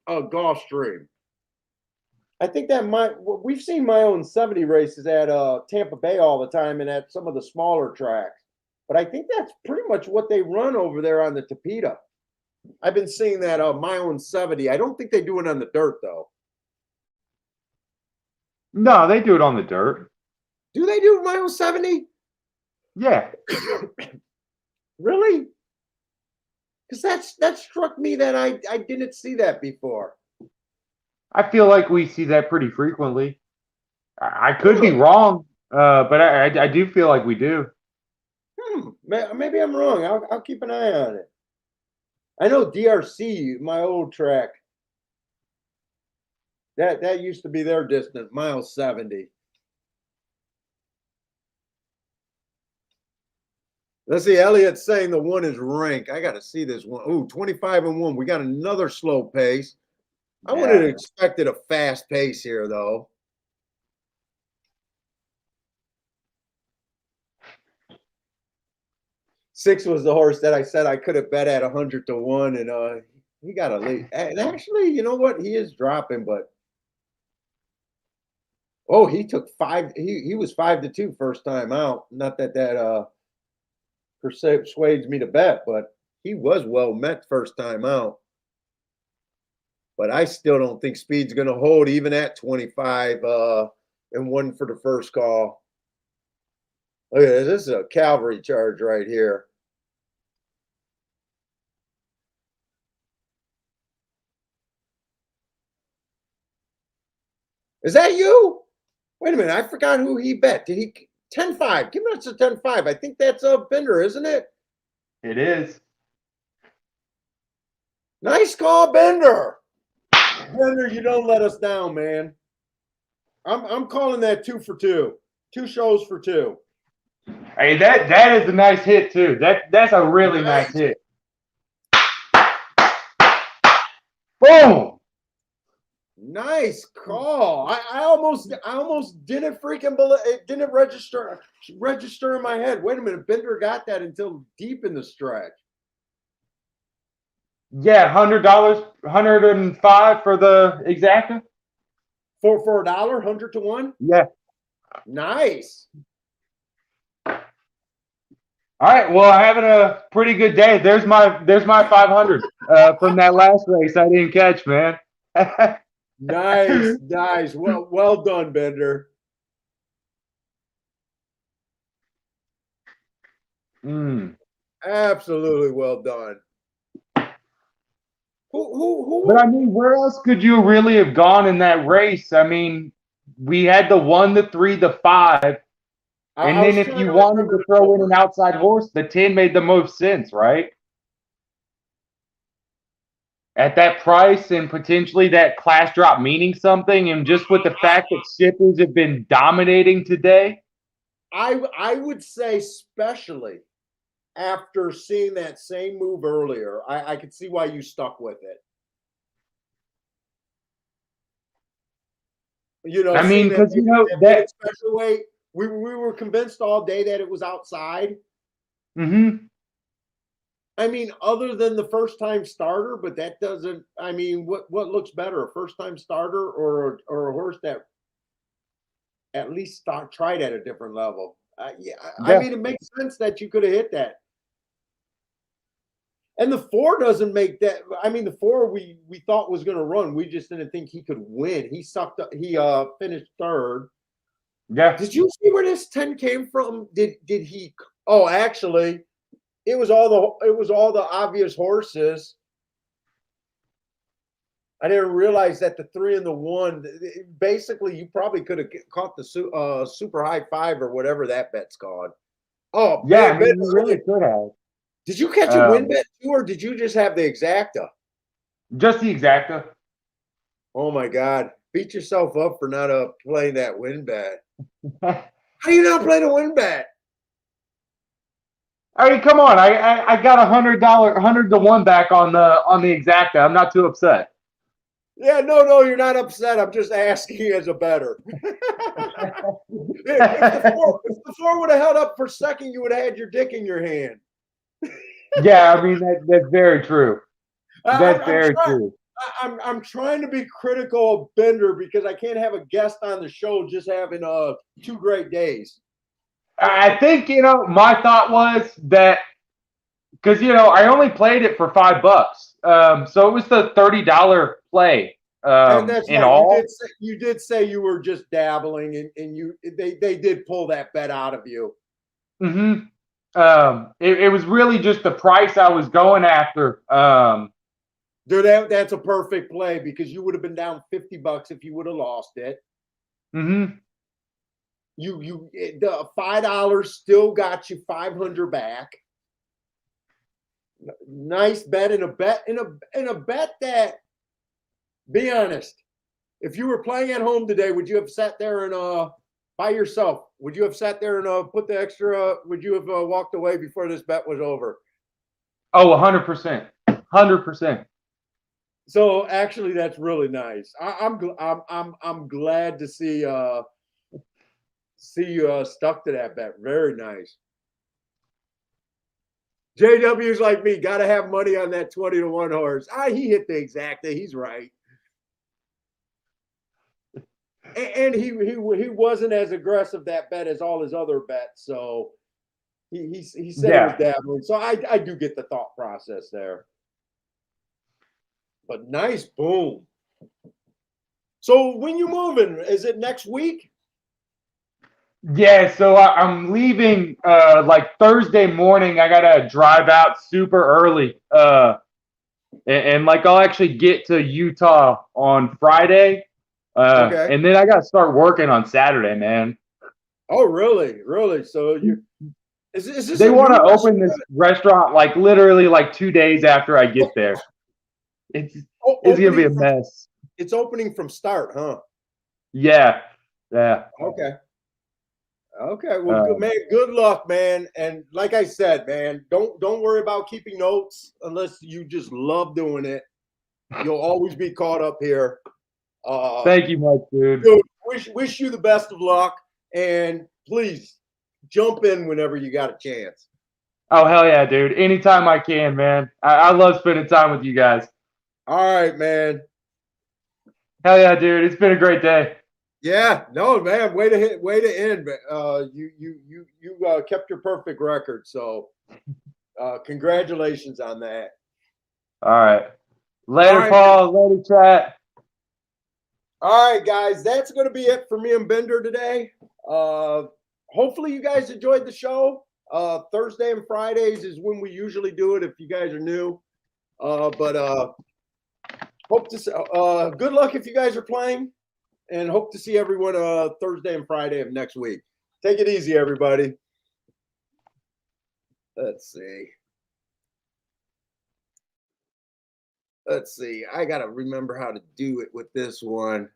Gulfstream. I think that we've seen my own 70 races at Tampa Bay all the time and at some of the smaller tracks. But I think that's pretty much what they run over there on the Tapeta. I've been seeing that my own 70. I don't think they do it on the dirt though. No, they do it on the dirt. Do they do my own 70? Yeah. Really? Because that struck me that I didn't see that before. I feel like we see that pretty frequently. I could be Really? wrong, but I do feel like we do. Maybe I'm wrong. I'll keep an eye on it. I know DRC, my old track. That used to be their distance, mile 70. Let's see. Elliot's saying the 1 is rank. I got to see this one. Ooh, 25 and 1. We got another slow pace. I would have Yeah. expected a fast pace here, though. Six was the horse that I said I could have bet at 100 to 1, and He got a lead. And actually, you know what? He is dropping, but oh, he took five. He was 5-2 first time out. Not that persuades me to bet, but he was well met first time out. But I still don't think speed's going to hold even at 25 and one for the first call. Look at this. This is a cavalry charge right here. Is that you? Wait a minute. I forgot who he bet. Did he 10-5? Give us a 10-5. I think that's a Bender, isn't it? It is. Nice call, Bender. Bender, you don't let us down, man. I'm calling that 2 for 2. 2 shows for 2. Hey, that is a nice hit too. That's a really nice hit. Boom. Nice call. I almost didn't freaking believe it. Didn't register in my head. Wait a minute, Bender got that until deep in the stretch. Yeah, $100, 105 for the exacta. For $1, 100 to 1. Yeah. Nice. All right. Well, I'm having a pretty good day. There's my 500 from that last race I didn't catch, man. Nice. Well done, Bender. Absolutely well done. Who? But I mean, where else could you really have gone in that race? I mean, we had the 1, the 3, the 5. And then if you wanted to throw in an outside horse, the 10 made the most sense, right? At that price and potentially that class drop meaning something, and just with the fact that shippers have been dominating today. I would say, especially after seeing that same move earlier, I could see why you stuck with it. You know, I mean, because you know that special weight, we were convinced all day that it was outside. Mm-hmm. I mean, other than the first time starter, but that doesn't. I mean, what looks better, a first time starter or a horse that at least tried at a different level? Yeah, I mean, it makes sense that you could have hit that. And the 4 doesn't make that. I mean, the 4 we thought was going to run. We just didn't think he could win. He sucked up. He finished 3rd. Yeah. Did you see where this 10 came from? Did he? Oh, actually, it was all the obvious horses. I didn't realize that the 3 and the 1. Basically, you probably could have caught the super high 5 or whatever that bet's called. Oh, yeah, man, I mean, you really could have. Did you catch a win bet too, or did you just have the exacta? Just the exacta. Oh my God! Beat yourself up for not playing that win bet. How do you not play the win bet? I mean, come on! I got $100, 100 to 1 back on the exacta. I'm not too upset. Yeah, no, you're not upset. I'm just asking as a bettor. if the 4 would have held up for second, you would have had your dick in your hand. Yeah, I mean that's very true. That's very true. I'm trying to be critical of Bender because I can't have a guest on the show just having 2 great days. I think my thought was that because I only played it for $5, so it was the $30 play. That's in right. all. You did say you were just dabbling, and they did pull that bet out of you. Mm-hmm. It was really just the price I was going after. Dude, that's a perfect play because you would have been down $50 if you would have lost it. Mm-hmm. The $5 still got you 500 back. Nice bet in a bet that. Be honest. If you were playing at home today, would you have sat there and by yourself? Would you have sat there and put the extra? Would you have walked away before this bet was over? Oh, 100%, 100%. So actually, that's really nice. I'm glad to see you stuck to that bet. Very nice. JW's like me, got to have money on that 20-1 horse. He hit the exacta. He's right. And he wasn't as aggressive that bet as all his other bets. So he said it was dabbling. So I do get the thought process there. But nice boom. So when you moving? Is it next week? Yeah, so I'm leaving like Thursday morning. I gotta drive out super early. And like I'll actually get to Utah on Friday. Okay. And then I gotta start working on Saturday, man. Oh, really? Really? So you is this They a want new to open restaurant? this restaurant like literally like 2 days after I get there. It's it's gonna be a mess. It's opening from start, huh? Yeah, yeah. Okay. Okay. Well, good man. Good luck, man. And like I said, man, don't worry about keeping notes unless you just love doing it. You'll always be caught up here. Thank you much, dude. Dude, wish you the best of luck, and please jump in whenever you got a chance. Oh hell yeah, dude! Anytime I can, man. I love spending time with you guys. All right, man. Hell yeah, dude! It's been a great day. Yeah, no, man. Way to end. You kept your perfect record. So, congratulations on that. All right. Later, All right, Paul. Later, chat. all right, guys. That's going to be it for me and Bender today. Hopefully, you guys enjoyed the show. Thursday and Fridays is when we usually do it. If you guys are new, but hope to. Good luck if you guys are playing. And hope to see everyone Thursday and Friday of next week. Take it easy, everybody. Let's see. I got to remember how to do it with this one.